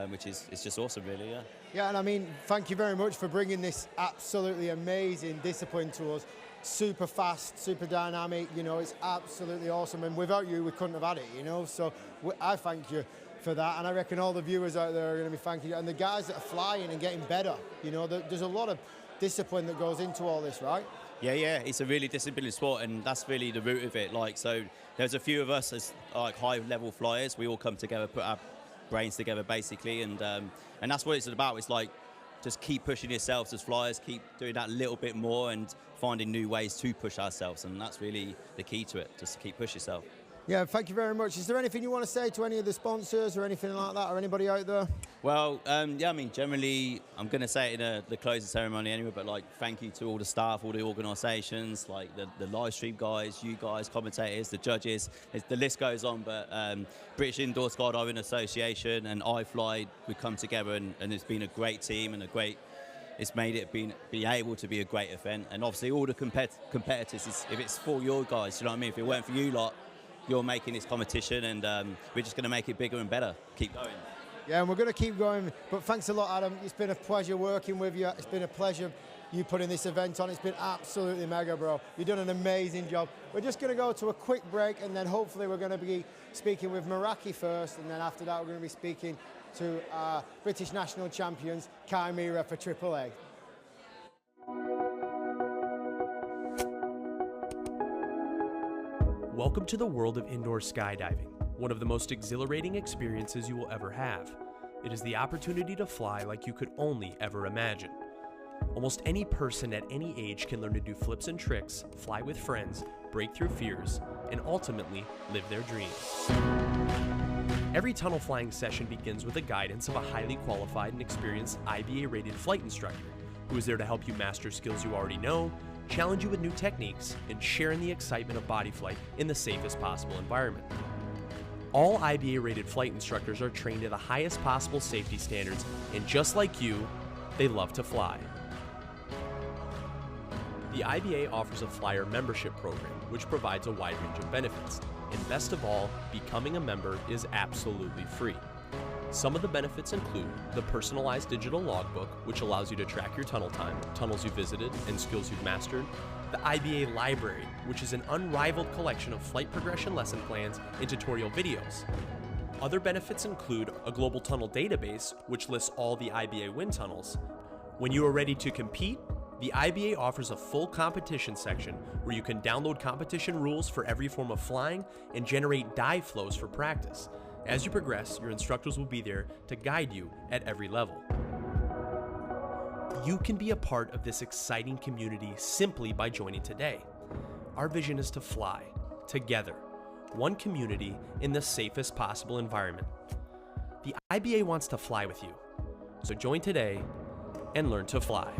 which is just awesome, really. Yeah. Yeah, and I mean, thank you very much for bringing this absolutely amazing discipline to us. Super fast, super dynamic, you know, it's absolutely awesome, and without you we couldn't have had it, you know, so I thank you for that, and I reckon all the viewers out there are going to be thanking you, and the guys that are flying and getting better, you know, there's a lot of discipline that goes into all this, right? Yeah, it's a really disciplined sport, and that's really the root of it. Like, so there's a few of us as like high-level flyers. We all come together, put our brains together, basically, and that's what it's about. It's like, just keep pushing yourselves as flyers, keep doing that a little bit more and finding new ways to push ourselves, and that's really the key to it, just to keep push yourself. Yeah, thank you very much. Is there anything you want to say to any of the sponsors or anything like that, or anybody out there? Well, yeah, I mean, generally, I'm going to say it in the closing ceremony anyway, but like, thank you to all the staff, all the organisations, like the live stream guys, you guys, commentators, the judges, the list goes on, but British Indoor Skydiving Association and iFLY, we come together, and it's been a great team and it's made it be able to be a great event. And obviously all the competitors, if it's for your guys, you know what I mean? If it weren't for you lot, you're making this competition, and we're just going to make it bigger and better. Keep going. Yeah, and we're going to keep going. But thanks a lot, Adam. It's been a pleasure working with you. It's been a pleasure you putting this event on. It's been absolutely mega, bro. You've done an amazing job. We're just going to go to a quick break, and then hopefully we're going to be speaking with Meraki first, and then after that we're going to be speaking to our British national champions, Chimera for AAA. Welcome to the world of indoor skydiving, one of the most exhilarating experiences you will ever have. It is the opportunity to fly like you could only ever imagine. Almost any person at any age can learn to do flips and tricks, fly with friends, break through fears, and ultimately live their dreams. Every tunnel flying session begins with the guidance of a highly qualified and experienced IBA-rated flight instructor who is there to help you master skills you already know, challenge you with new techniques, and share in the excitement of body flight in the safest possible environment. All IBA-rated flight instructors are trained to the highest possible safety standards, and just like you, they love to fly. The IBA offers a flyer membership program, which provides a wide range of benefits, and best of all, becoming a member is absolutely free. Some of the benefits include the personalized digital logbook, which allows you to track your tunnel time, tunnels you visited, and skills you've mastered. The IBA Library, which is an unrivaled collection of flight progression lesson plans and tutorial videos. Other benefits include a global tunnel database, which lists all the IBA wind tunnels. When you are ready to compete, The IBA offers a full competition section where you can download competition rules for every form of flying and generate dive flows for practice. As you progress, your instructors will be there to guide you at every level. You can be a part of this exciting community simply by joining today. Our vision is to fly together, one community in the safest possible environment. The IBA wants to fly with you, so join today and learn to fly.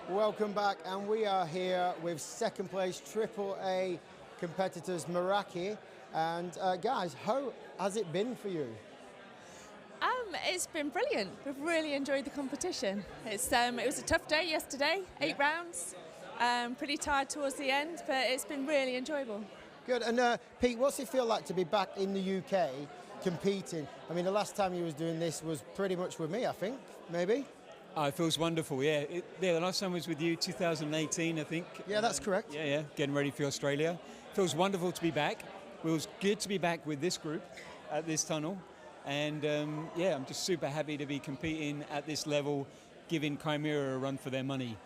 Welcome back, and we are here with second place AAA competitors Meraki. And guys, how has it been for you? It's been brilliant. We've really enjoyed the competition. It was a tough day yesterday, 8 rounds. Pretty tired towards the end, but it's been really enjoyable. Good. And Pete, what's it feel like to be back in the UK competing? I mean, the last time you was doing this was pretty much with me, I think, maybe? Oh, it feels wonderful, yeah. The last time was with you, 2018, I think. Yeah, that's correct. Yeah, getting ready for Australia. Feels wonderful to be back. Feels good to be back with this group at this tunnel. And yeah, I'm just super happy to be competing at this level, giving Chimera a run for their money.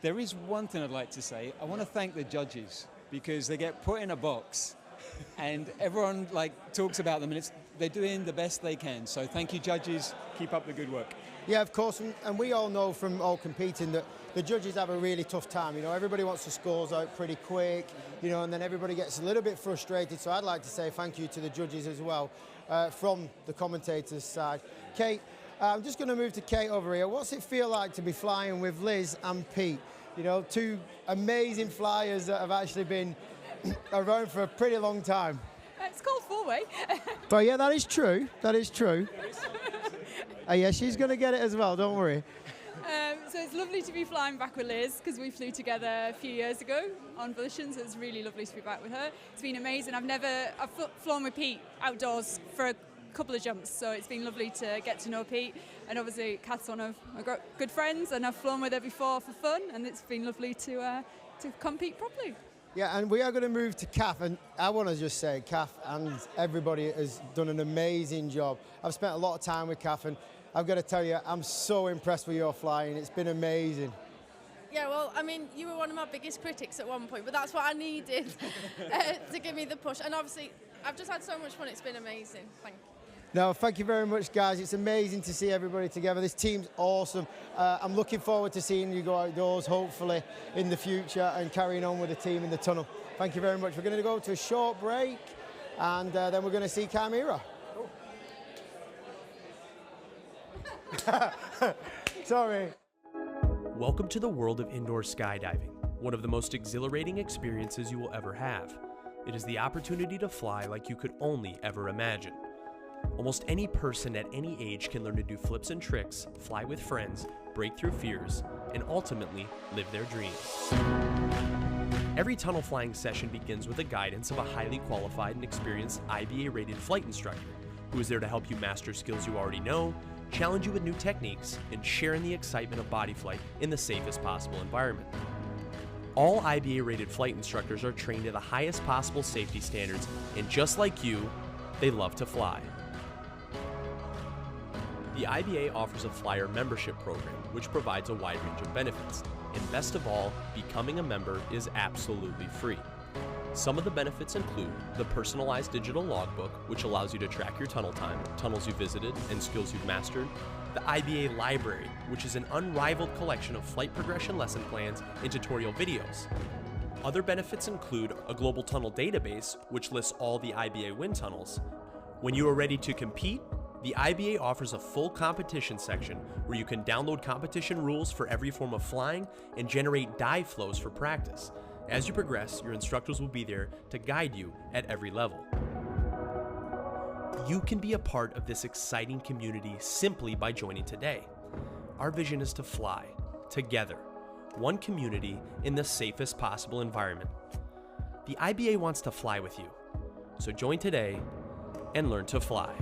There is one thing I'd like to say. I want to thank the judges because they get put in a box and everyone talks about them, and they're doing the best they can. So thank you, judges. Keep up the good work. Yeah, of course, and we all know from all competing that the judges have a really tough time. You know, everybody wants the scores out pretty quick, you know, and then everybody gets a little bit frustrated. So I'd like to say thank you to the judges as well from the commentators' side. Kate, I'm just going to move to Kate over here. What's it feel like to be flying with Liz and Pete? You know, two amazing flyers that have actually been around for a pretty long time. It's called four-way. But yeah, that is true. That is true. Yeah, she's going to get it as well, don't worry. So it's lovely to be flying back with Liz because we flew together a few years ago on Vulcan, so it's really lovely to be back with her. It's been amazing. I've flown with Pete outdoors for a couple of jumps, so it's been lovely to get to know Pete. And obviously Kat's one of my good friends, and I've flown with her before for fun, and it's been lovely to compete properly. Yeah, and we are going to move to Kath, and I want to just say Kath and everybody has done an amazing job. I've spent a lot of time with Kath, and I've got to tell you, I'm so impressed with your flying. It's been amazing. Yeah, well, I mean, you were one of my biggest critics at one point, but that's what I needed to give me the push. And obviously, I've just had so much fun. It's been amazing. Thank you. No, thank you very much, guys. It's amazing to see everybody together. This team's awesome. I'm looking forward to seeing you go outdoors, hopefully, in the future and carrying on with the team in the tunnel. Thank you very much. We're going to go to a short break, and then we're going to see Chimera. Sorry. Welcome to the world of indoor skydiving, one of the most exhilarating experiences you will ever have. It is the opportunity to fly like you could only ever imagine. Almost any person at any age can learn to do flips and tricks, fly with friends, break through fears, and ultimately live their dreams. Every tunnel flying session begins with the guidance of a highly qualified and experienced IBA-rated flight instructor who is there to help you master skills you already know, challenge you with new techniques, and share in the excitement of body flight in the safest possible environment. All IBA-rated flight instructors are trained to the highest possible safety standards, and just like you, they love to fly. The IBA offers a flyer membership program, which provides a wide range of benefits. And best of all, becoming a member is absolutely free. Some of the benefits include the personalized digital logbook, which allows you to track your tunnel time, tunnels you visited, and skills you've mastered. The IBA library, which is an unrivaled collection of flight progression lesson plans and tutorial videos. Other benefits include a global tunnel database, which lists all the IBA wind tunnels. When you are ready to compete, the IBA offers a full competition section where you can download competition rules for every form of flying and generate dive flows for practice. As you progress, your instructors will be there to guide you at every level. You can be a part of this exciting community simply by joining today. Our vision is to fly together, one community in the safest possible environment. The IBA wants to fly with you, so join today and learn to fly.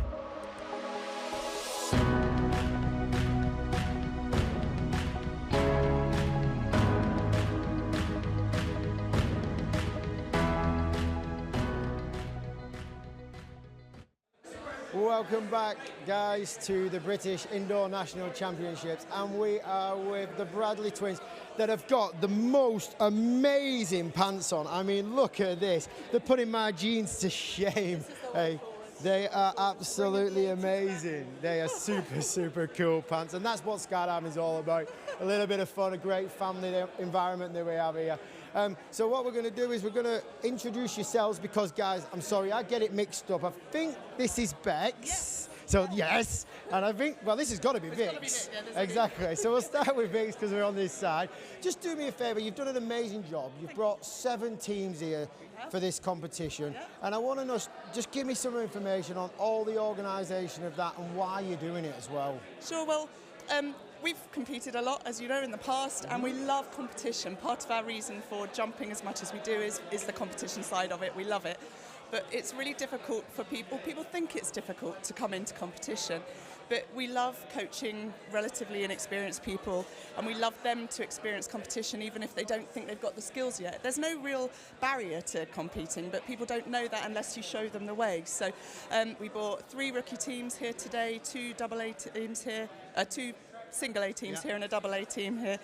welcome back, guys, to the British Indoor National Championships. And we are with the Bradley twins that have got the most amazing pants on. I mean, look at this. They're putting my jeans to shame. Hey, they are absolutely amazing. They are super, super cool pants. And that's what skydiving is all about. A little bit of fun, a great family environment that we have here. So what we're going to do is we're going to introduce yourselves because, guys, I'm sorry, I get it mixed up. I think this is Bex. Yes. So, yes. And I think, well, this has got to be Vix. Exactly. So we'll start with Vix because we're on this side. Just do me a favour. You've done an amazing job. You've brought 7 teams here for this competition. And I want to know, just give me some information on all the organisation of that and why you're doing it as well. Sure. Well, we've competed a lot, as you know, in the past, and we love competition. Part of our reason for jumping as much as we do is the competition side of it. We love it. But it's really difficult for people. People think it's difficult to come into competition. But we love coaching relatively inexperienced people, and we love them to experience competition even if they don't think they've got the skills yet. There's no real barrier to competing, but people don't know that unless you show them the way. So we brought 3 rookie teams here today, 2 AA teams here, 2 single A teams here and a double A team here.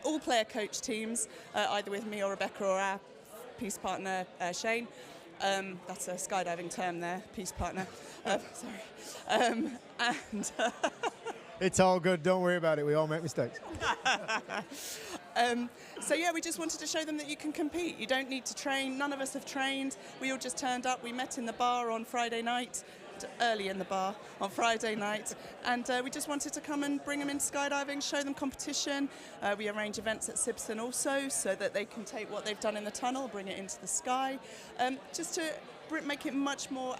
All player coach teams, either with me or Rebecca or our peace partner, Shane. That's a skydiving term there, peace partner. Sorry. It's all good, don't worry about it, we all make mistakes. So yeah, we just wanted to show them that you can compete. You don't need to train, none of us have trained. We all just turned up, we met in the bar on Friday night, early in the bar on Friday night, and we just wanted to come and bring them into skydiving, show them competition. We arrange events at Sibson also so that they can take what they've done in the tunnel, bring it into the sky, just to make it much more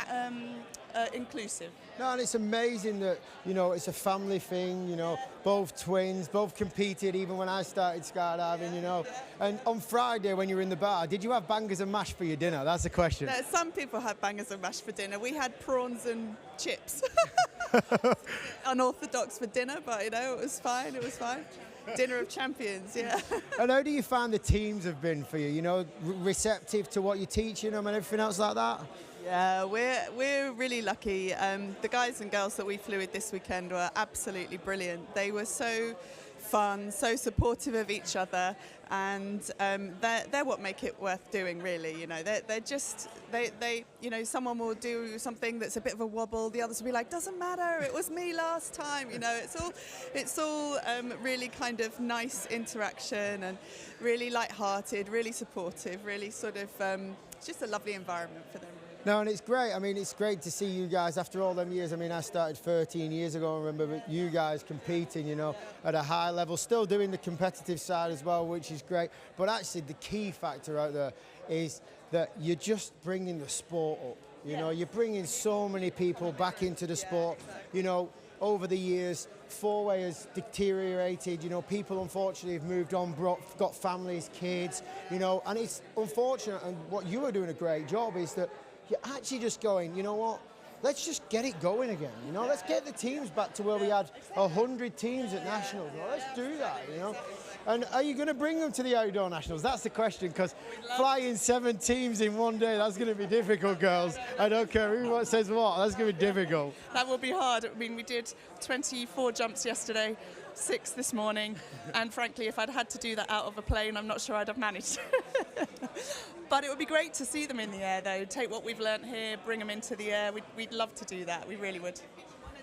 inclusive. No, and it's amazing that, you know, it's a family thing, you know, both twins, both competed even when I started skydiving, you know. And on Friday when you were in the bar, did you have bangers and mash for your dinner? That's the question. Some people had bangers and mash for dinner. We had prawns and chips. Unorthodox for dinner, but, you know, it was fine, it was fine. Dinner of champions, yeah. And how do you find the teams have been for you? You know, receptive to what you're teaching them and everything else like that? Yeah, we're really lucky. The guys and girls that we flew with this weekend were absolutely brilliant. They were so fun, so supportive of each other, and they're what make it worth doing, really. You know, they're just they you know, someone will do something that's a bit of a wobble, the others will be like, doesn't matter, it was me last time. You know, it's all really kind of nice interaction and really light-hearted, really supportive, really sort of just a lovely environment for them. No, and it's great. I mean, it's great to see you guys after all them years. I mean, I started 13 years ago. I remember you guys competing, you know, at a high level, still doing the competitive side as well, which is great. But actually, the key factor out there is that you're just bringing the sport up. You know, you're bringing so many people back into the sport. You know, over the years, four-way has deteriorated. You know, people unfortunately have moved on, got families, kids. You know, and it's unfortunate. And what you are doing a great job is that you're actually just going, you know what, let's just get it going again, you know, let's get the teams back to where we had 100 teams at Nationals. Well, let's do that, you know. And are you going to bring them to the Outdoor Nationals? That's the question, because flying 7 teams in one day, that's going to be difficult, girls. I don't care who says what, that's going to be difficult. That will be hard. I mean, we did 24 jumps yesterday, 6 this morning, and frankly, if I'd had to do that out of a plane, I'm not sure I'd have managed. But it would be great to see them in the air, though. Take what we've learnt here, bring them into the air. We'd love to do that. We really would.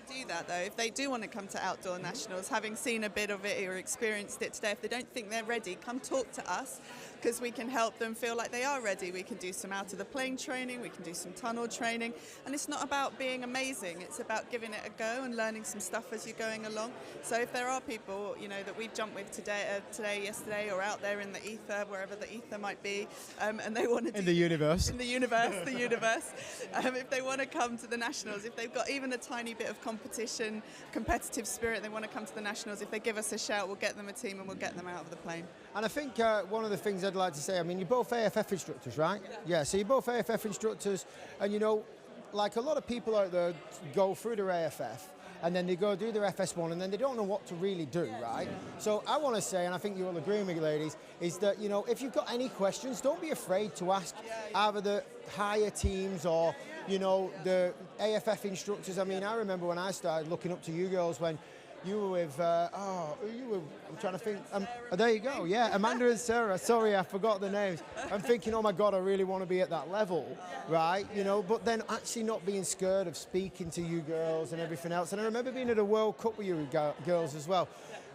Do that, though, if they do want to come to Outdoor Nationals, having seen a bit of it or experienced it today, if they don't think they're ready, come talk to us, because we can help them feel like they are ready. We can do some out of the plane training, we can do some tunnel training, and it's not about being amazing, it's about giving it a go and learning some stuff as you're going along. So if there are people, you know, that we've jumped with today, yesterday, or out there in the ether, wherever the ether might be, and they want to do... In the universe. In the universe, the universe. If they want to come to the Nationals, if they've got even a tiny bit of competition, competitive spirit, they want to come to the Nationals, if they give us a shout, we'll get them a team and we'll get them out of the plane. And I think one of the things I'd like to say, I mean, you're both AFF instructors, right? Yeah, so you're both AFF instructors, and you know, like a lot of people out there go through their AFF, and then they go do their FS1, and then they don't know what to really do, right? So I want to say, and I think you will agree with me, ladies, is that, you know, if you've got any questions, don't be afraid to ask either the higher teams or, you know, the AFF instructors. I mean, I remember when I started looking up to you girls when you were with, I'm trying to think. There you go, yeah, Amanda and Sarah. Sorry, I forgot the names. I'm thinking, oh my God, I really want to be at that level, right? You know, but then actually not being scared of speaking to you girls and everything else. And I remember being at a World Cup with you girls as well.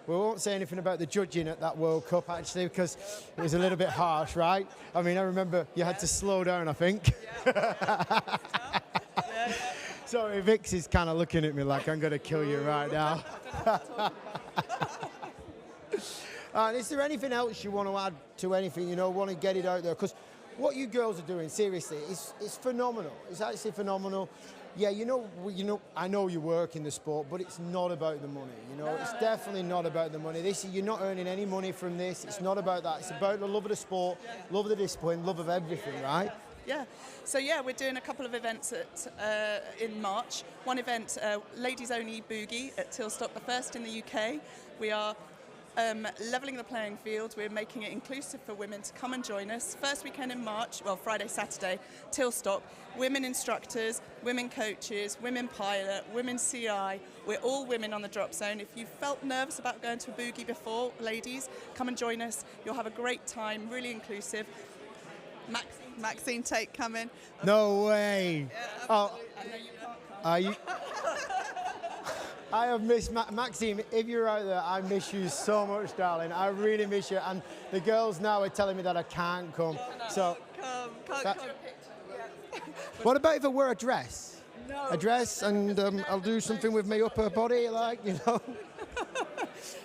We won't say anything about the judging at that World Cup, actually, because it was a little bit harsh, right? I mean, I remember you had to slow down, I think. Sorry, Vix is kind of looking at me like I'm going to kill you right now. Is there anything else you want to add to anything, you know, want to get it out there? Because what you girls are doing, seriously, is phenomenal. It's actually phenomenal. Yeah, you know, I know you work in the sport, but it's not about the money, you know. It's definitely not about the money. You're not earning any money from this. It's not about that. It's about the love of the sport, love of the discipline, love of everything, right? Yeah, so yeah, we're doing a couple of events in March. One event, ladies only boogie at Tilstock, the first in the UK. We are levelling the playing field. We're making it inclusive for women to come and join us. First weekend in March, well, Friday, Saturday, Tilstock. Women instructors, women coaches, women pilot, women CI. We're all women on the drop zone. If you felt nervous about going to a boogie before, ladies, come and join us. You'll have a great time, really inclusive. Maxine Tate coming. No way. Yeah, oh, I know you can't come. Are you? I have missed Maxime. If you're out there, I miss you so much, darling. I really miss you. And the girls now are telling me that I can't come. So Can't come. What about if I wear a dress? No. A dress, and I'll do something with my upper body, like, you know.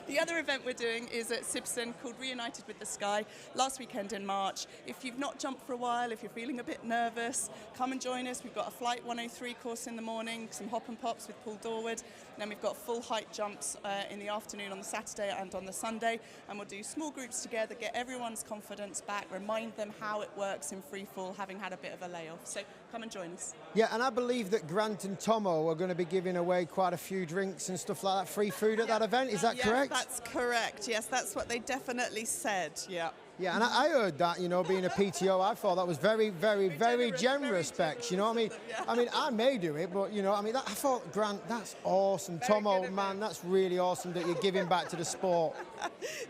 The other event we're doing is at Sibson called Reunited with the Sky, last weekend in March. If you've not jumped for a while, if you're feeling a bit nervous, come and join us. We've got a Flight 103 course in the morning, some hop and pops with Paul Dorwood, and then we've got full height jumps in the afternoon on the Saturday and on the Sunday, and we'll do small groups together, get everyone's confidence back, remind them how it works in free fall, having had a bit of a layoff. So come and join us. Yeah, and I believe that Grant and Tomo are going to be giving away quite a few drinks and stuff like that, free food at that event. Is that correct? That's correct. Yes, that's what they definitely said. Yeah. Yeah, and I heard that, you know, being a PTO, I thought that was very, very, very generous, Bex. You know what I mean? I mean, I may do it, but, you know, I mean, I thought, Grant, that's awesome. Tomo, man, that's really awesome that you're giving back to the sport.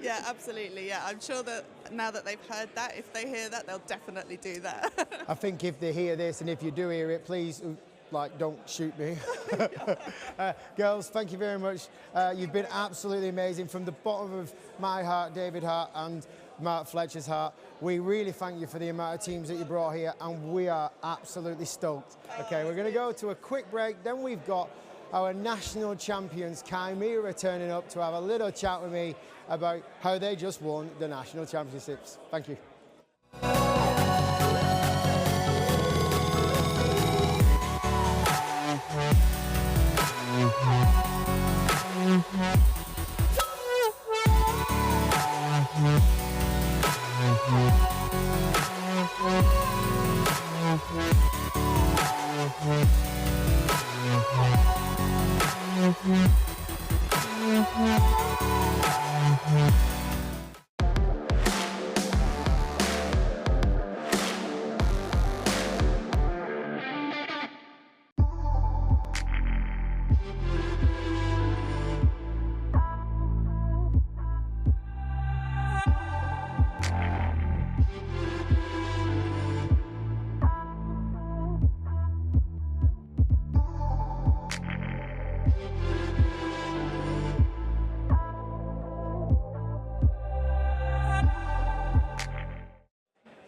Yeah, absolutely. Yeah, I'm sure that now that they've heard that, if they hear that, they'll definitely do that. I think if they hear this, and if you do hear it, please, like, don't shoot me. Girls, thank you very much. You've been absolutely amazing. From the bottom of my heart, David Hart, and Mark Fletcher's heart, we really thank you for the amount of teams that you brought here, and we are absolutely stoked. Okay, we're going to go to a quick break. Then we've got our national champions, Chimera, turning up to have a little chat with me about how they just won the national championships. Thank you.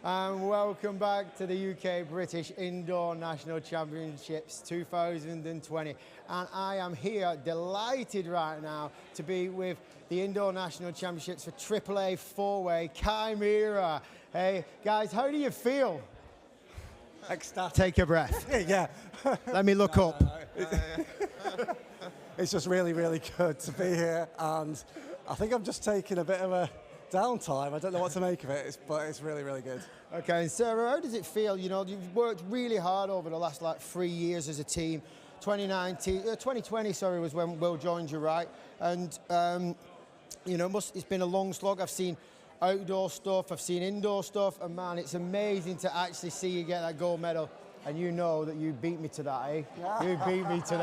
And welcome back to the UK British Indoor National Championships 2020. And I am here delighted right now to be with the Indoor National Championships for AAA four-way, Chimera. Hey, guys, how do you feel? Ecstatic. Take a breath. Yeah. Let me look up. It's just really, really good to be here. And I think I'm just taking a bit of a downtime. I don't know what to make of it, but it's really, really good. Okay, and Sarah, how does it feel? You know, you've worked really hard over the last 3 years as a team. 2020, sorry, was when Will joined you, right? And you know, it's been a long slog. I've seen outdoor stuff, I've seen indoor stuff, and man, it's amazing to actually see you get that gold medal. And you know that you beat me to that, eh? You beat me to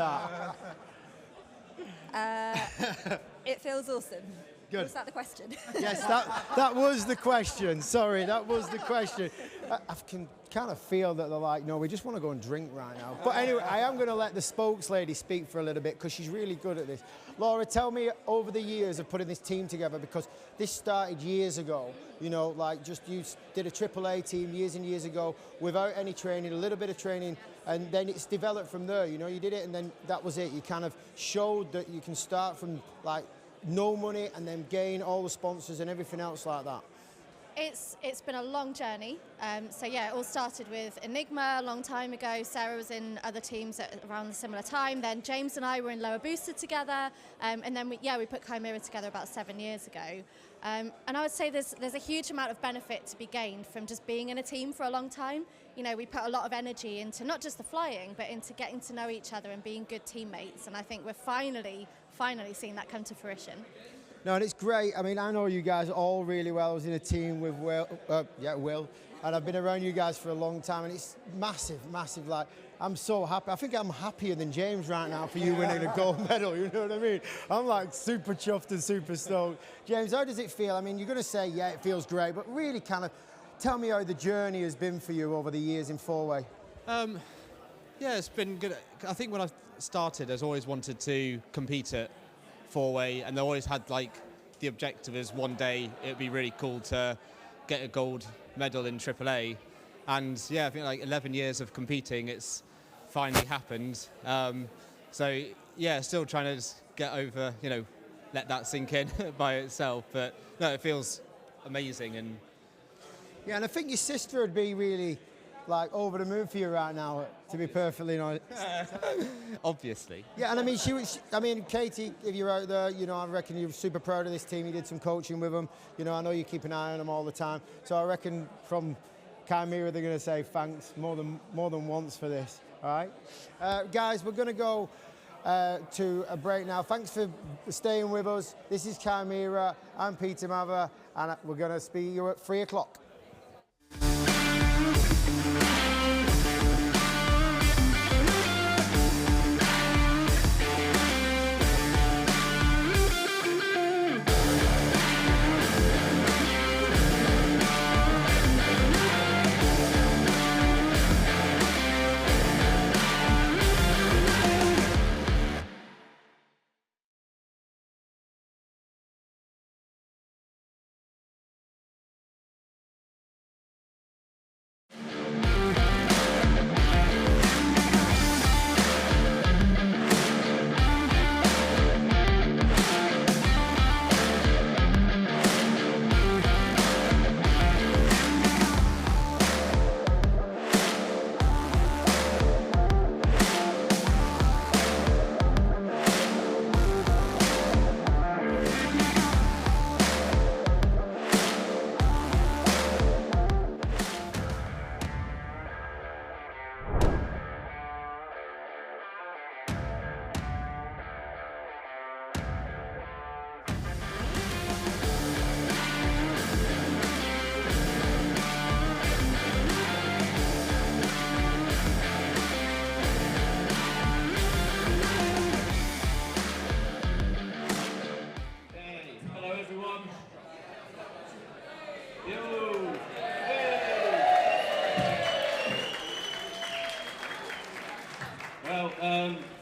that. It feels awesome. Good. Was that the question? Yes, that was the question. Sorry, that was the question. I can kind of feel that they're like, no, we just want to go and drink right now. But anyway, I am going to let the spokeslady speak for a little bit because she's really good at this. Laura, tell me over the years of putting this team together, because this started years ago, you know, like just you did a AAA team years and years ago without any training, a little bit of training, and then it's developed from there. You know, you did it and then that was it. You kind of showed that you can start from like no money and then gain all the sponsors and everything else like that. It's been a long journey. So yeah, it all started with Enigma a long time ago. Sarah was in other teams at around the similar time. Then James and I were in Lower Booster together. And then we put Chimera together about 7 years ago. And I would say there's a huge amount of benefit to be gained from just being in a team for a long time. You know, we put a lot of energy into not just the flying, but into getting to know each other and being good teammates. And I think we're finally seeing that come to fruition. No, and it's great. I mean, I know you guys all really well. I was in a team with Will, and I've been around you guys for a long time, and it's massive, massive. Like, I'm so happy. I think I'm happier than James right now for you winning a gold medal, you know what I mean? I'm like super chuffed and super stoked. James, how does it feel? I mean, you're going to say, yeah, it feels great, but really kind of tell me how the journey has been for you over the years in four-way. Yeah, it's been good. I think when I started, I always wanted to compete at four-way, and I always had like the objective is one day it would be really cool to get a gold medal in AAA. And yeah, I think like 11 years of competing, it's finally happened. So yeah, still trying to just get over, you know, let that sink in by itself. But no, it feels amazing. And yeah, and I think your sister would be really like over the moon for you right now, to be perfectly honest. Obviously. Yeah, and I mean, Katie, if you're out there, you know, I reckon you're super proud of this team. You did some coaching with them. You know, I know you keep an eye on them all the time. So I reckon from Chimera, they're going to say thanks more than once for this. All right, guys, we're going to go to a break now. Thanks for staying with us. This is Chimera. I'm Peter Mather, and we're going to speak to you at 3 o'clock.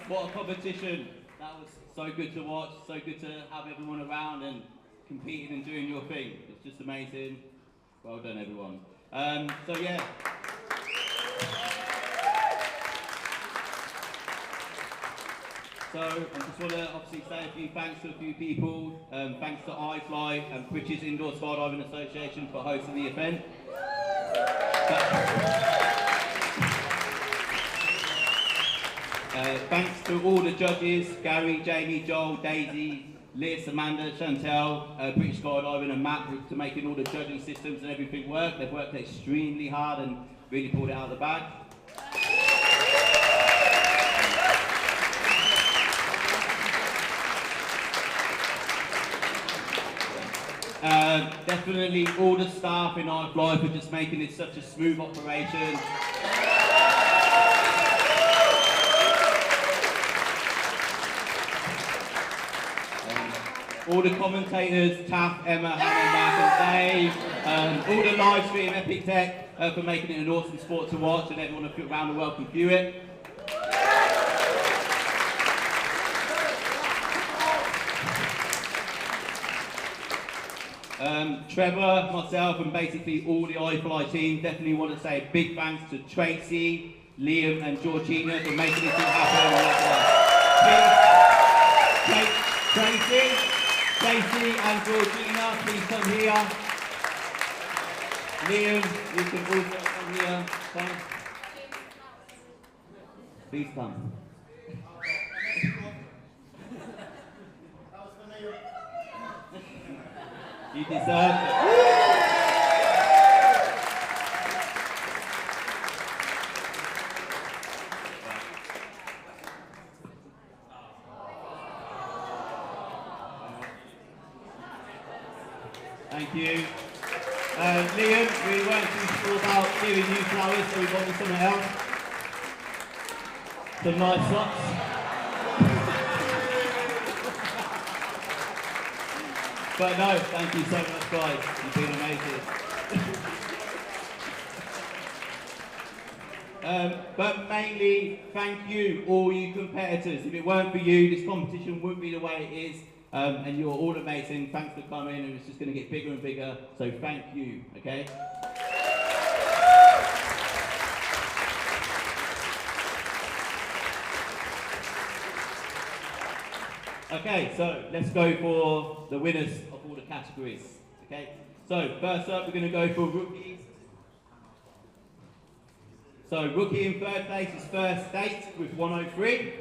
What a competition. That was so good to watch, so good to have everyone around and competing and doing your thing. It's just amazing. Well done, everyone. So yeah. So I just want to obviously say a few thanks to a few people. Thanks to iFLY and British Indoor Skydiving Association for hosting the event. Thanks to all the judges, Gary, Jamie, Joel, Daisy, Liz, Amanda, Chantel, British Skydiving and Matt for making all the judging systems and everything work. They've worked extremely hard and really pulled it out of the bag. Definitely all the staff in iFLY for just making it such a smooth operation. All the commentators, Taff, Emma, Hannah, Mark and Dave, all the live stream, Epic Tech, for making it an awesome sport to watch, and everyone around the world can view it. Trevor, myself, and basically all the iFLY team definitely want to say a big thanks to Tracy, Liam, and Georgina for making this all happen. Tracy and Georgina, please come here. Liam, you can also come here. Thanks. Please come. You deserve it. Thank you. Liam, we weren't too sure about giving you flowers, so we got you something else. Some nice socks. But no, thank you so much, guys. You've been amazing. But mainly, thank you, all you competitors. If it weren't for you, this competition wouldn't be the way it is. And you're all amazing. Thanks for coming, and it's just going to get bigger and bigger. So thank you, okay? Okay, so let's go for the winners of all the categories, okay? So first up, we're going to go for rookies. So rookie in third place is First State with 103.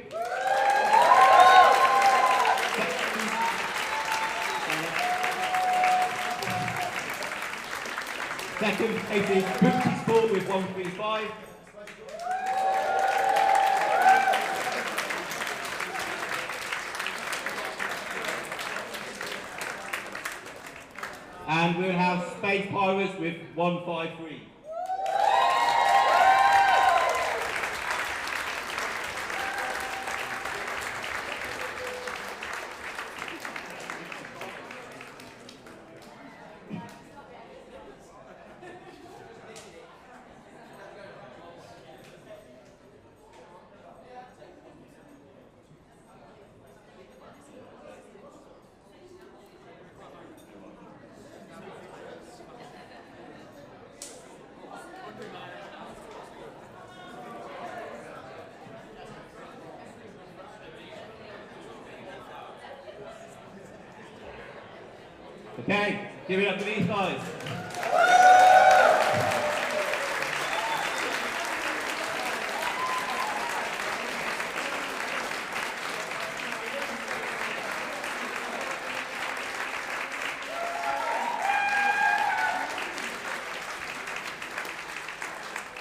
Second place is British Sport with 135. And we'll have Space Pirates with 153. Okay, give it up for these guys.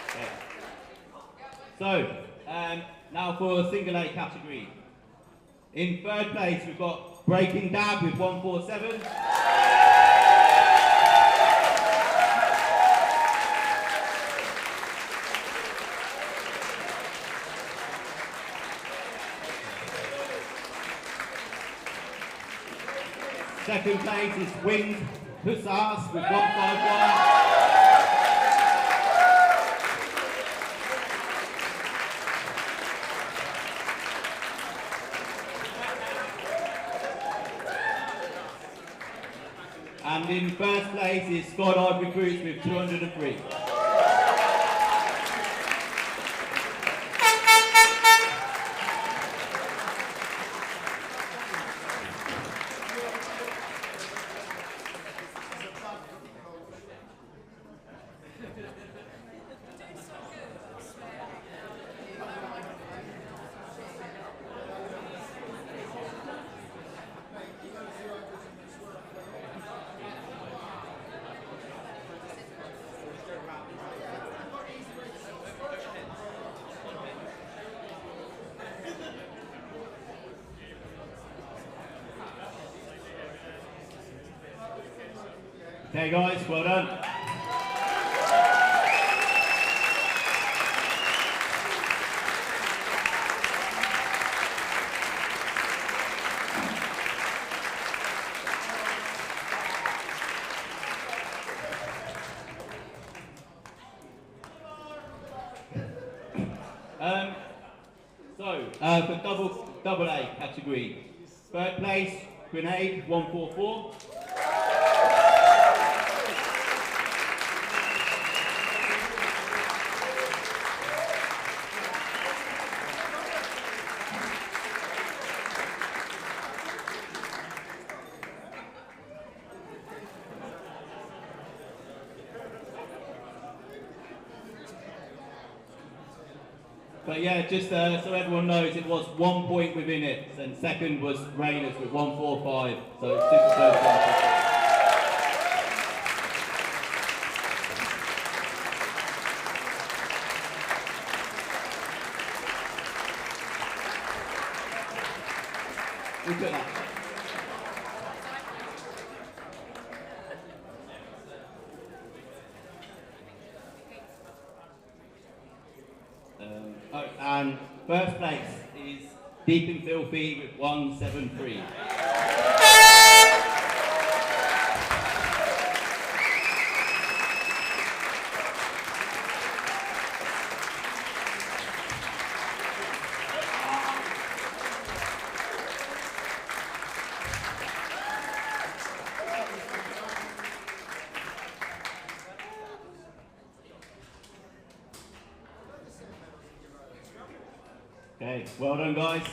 Okay. So, now for a single A category. In third place, we've got Breaking Dab with 147. Second place is Winged Hussars with 151. And in first place is Skydive Recruits with 203. Okay guys, well done. For double A category, third place, Grenade 144. But yeah, just so everyone knows, it was 1 point within it, and second was Rayners with 145. So it's super close. We took that. And first place is Deep and Filthy with 173. Okay, well done guys.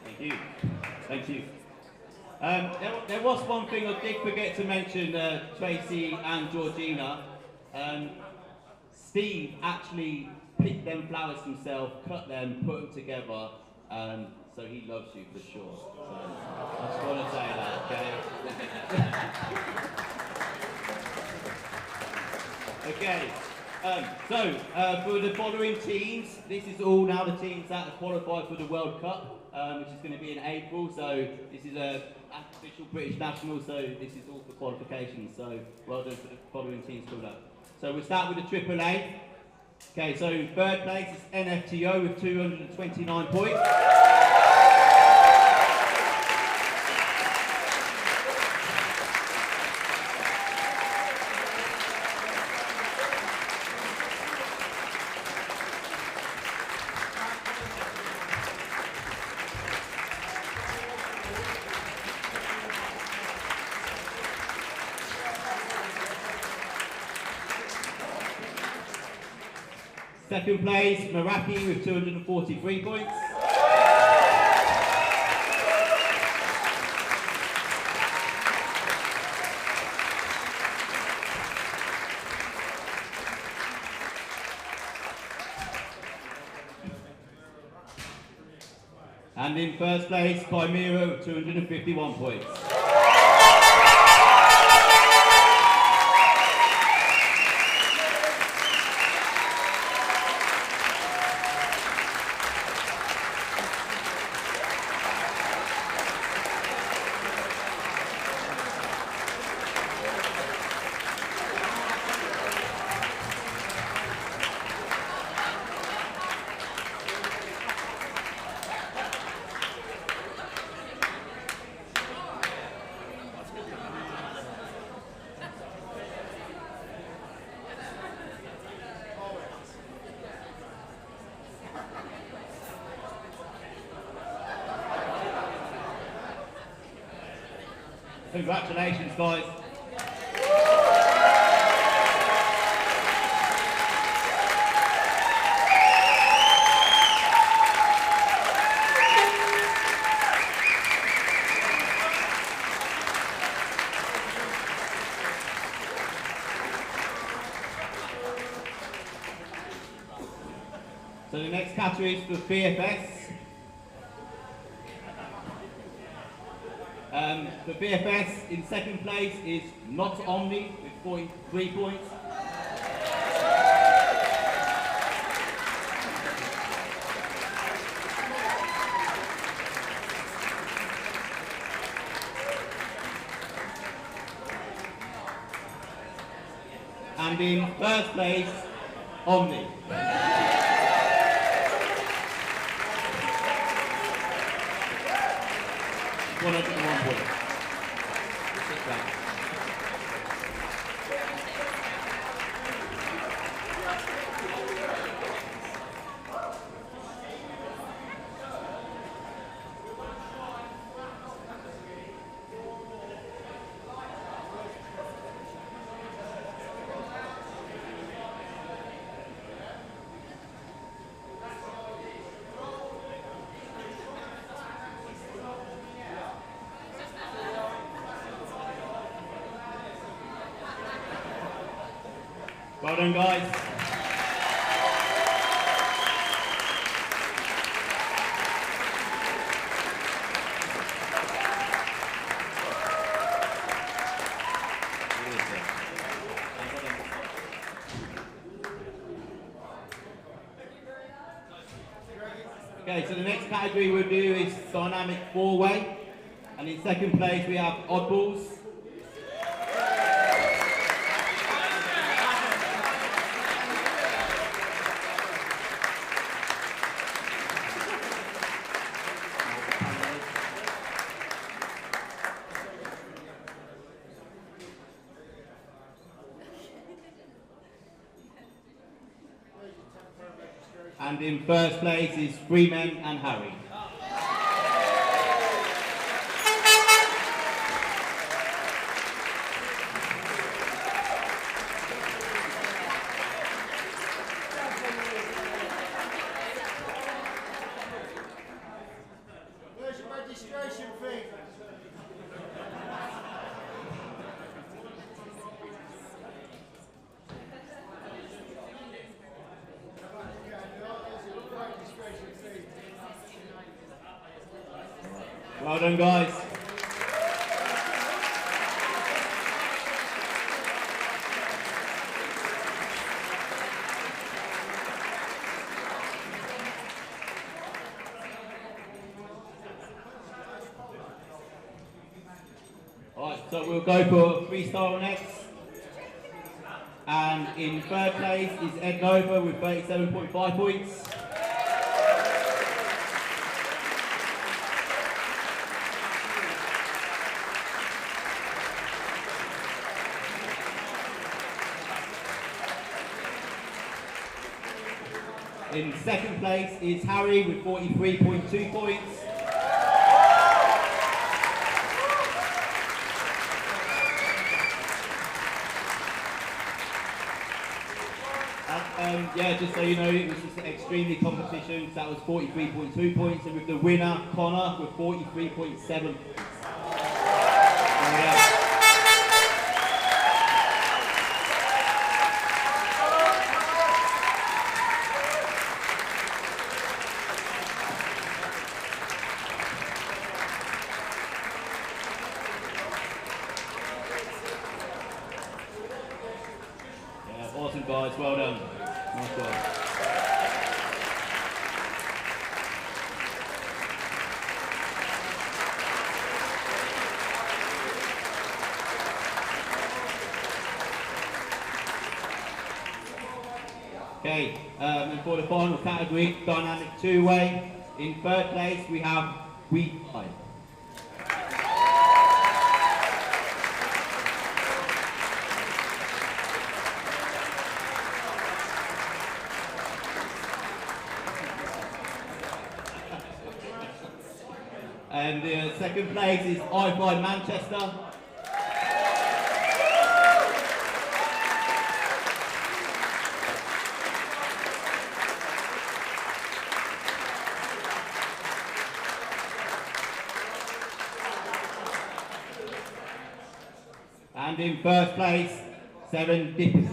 Thank you. Thank you. There was one thing I did forget to mention, Tracy and Georgina. Steve actually picked them flowers himself, cut them, put them together. So he loves you for sure. So I just want to say that, okay? Okay, for the following teams, this is all now the teams that have qualified for the World Cup, which is going to be in April. So this is a official British national, so this is all for qualifications. So well done for the following teams called up. So we'll start with the AAA. Okay, so third place is NFTO with 229 points. Second place, Meraki with 243 points. And in first place, Chimera with 251 points. Congratulations, guys. So the next category is for VFS. The VFS in second place is Not Omni with 43 points. And in first place, Omni. One up and 1 point. Sit back. Well done, guys. Okay, so the next category we'll do is dynamic four-way, and in second place we have oddballs. And in first place is Freeman and Harry. Where's your registration fee? Well done, guys. Alright, so we'll go for freestyle next. And in third place is Ed Nova with 37.5 points. In second place is Harry with 43.2 points. And yeah, just so you know, it was just an extremely competition. So that was 43.2 points, and with the winner, Connor, with 43.7 points. Awesome, guys, well done. Nice work. Okay, and for the final category, dynamic two-way. In third place, we have iFLY. And the second place is iFLY Manchester. And in first place, Serendipity.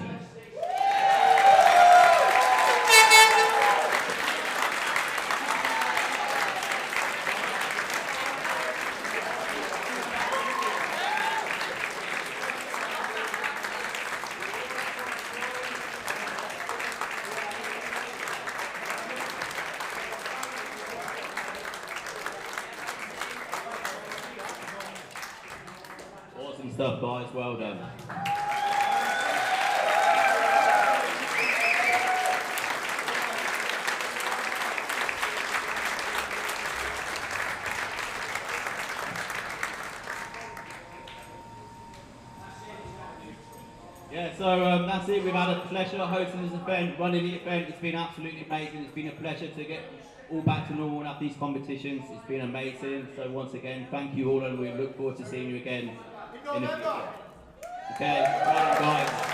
Awesome stuff, guys. Well done. Yeah, so that's it. We've had a pleasure hosting this event, running the event. It's been absolutely amazing. It's been a pleasure to get all back to normal and have these competitions. It's been amazing. So once again, thank you all, and we look forward to seeing you again in the future. Okay, well done, guys.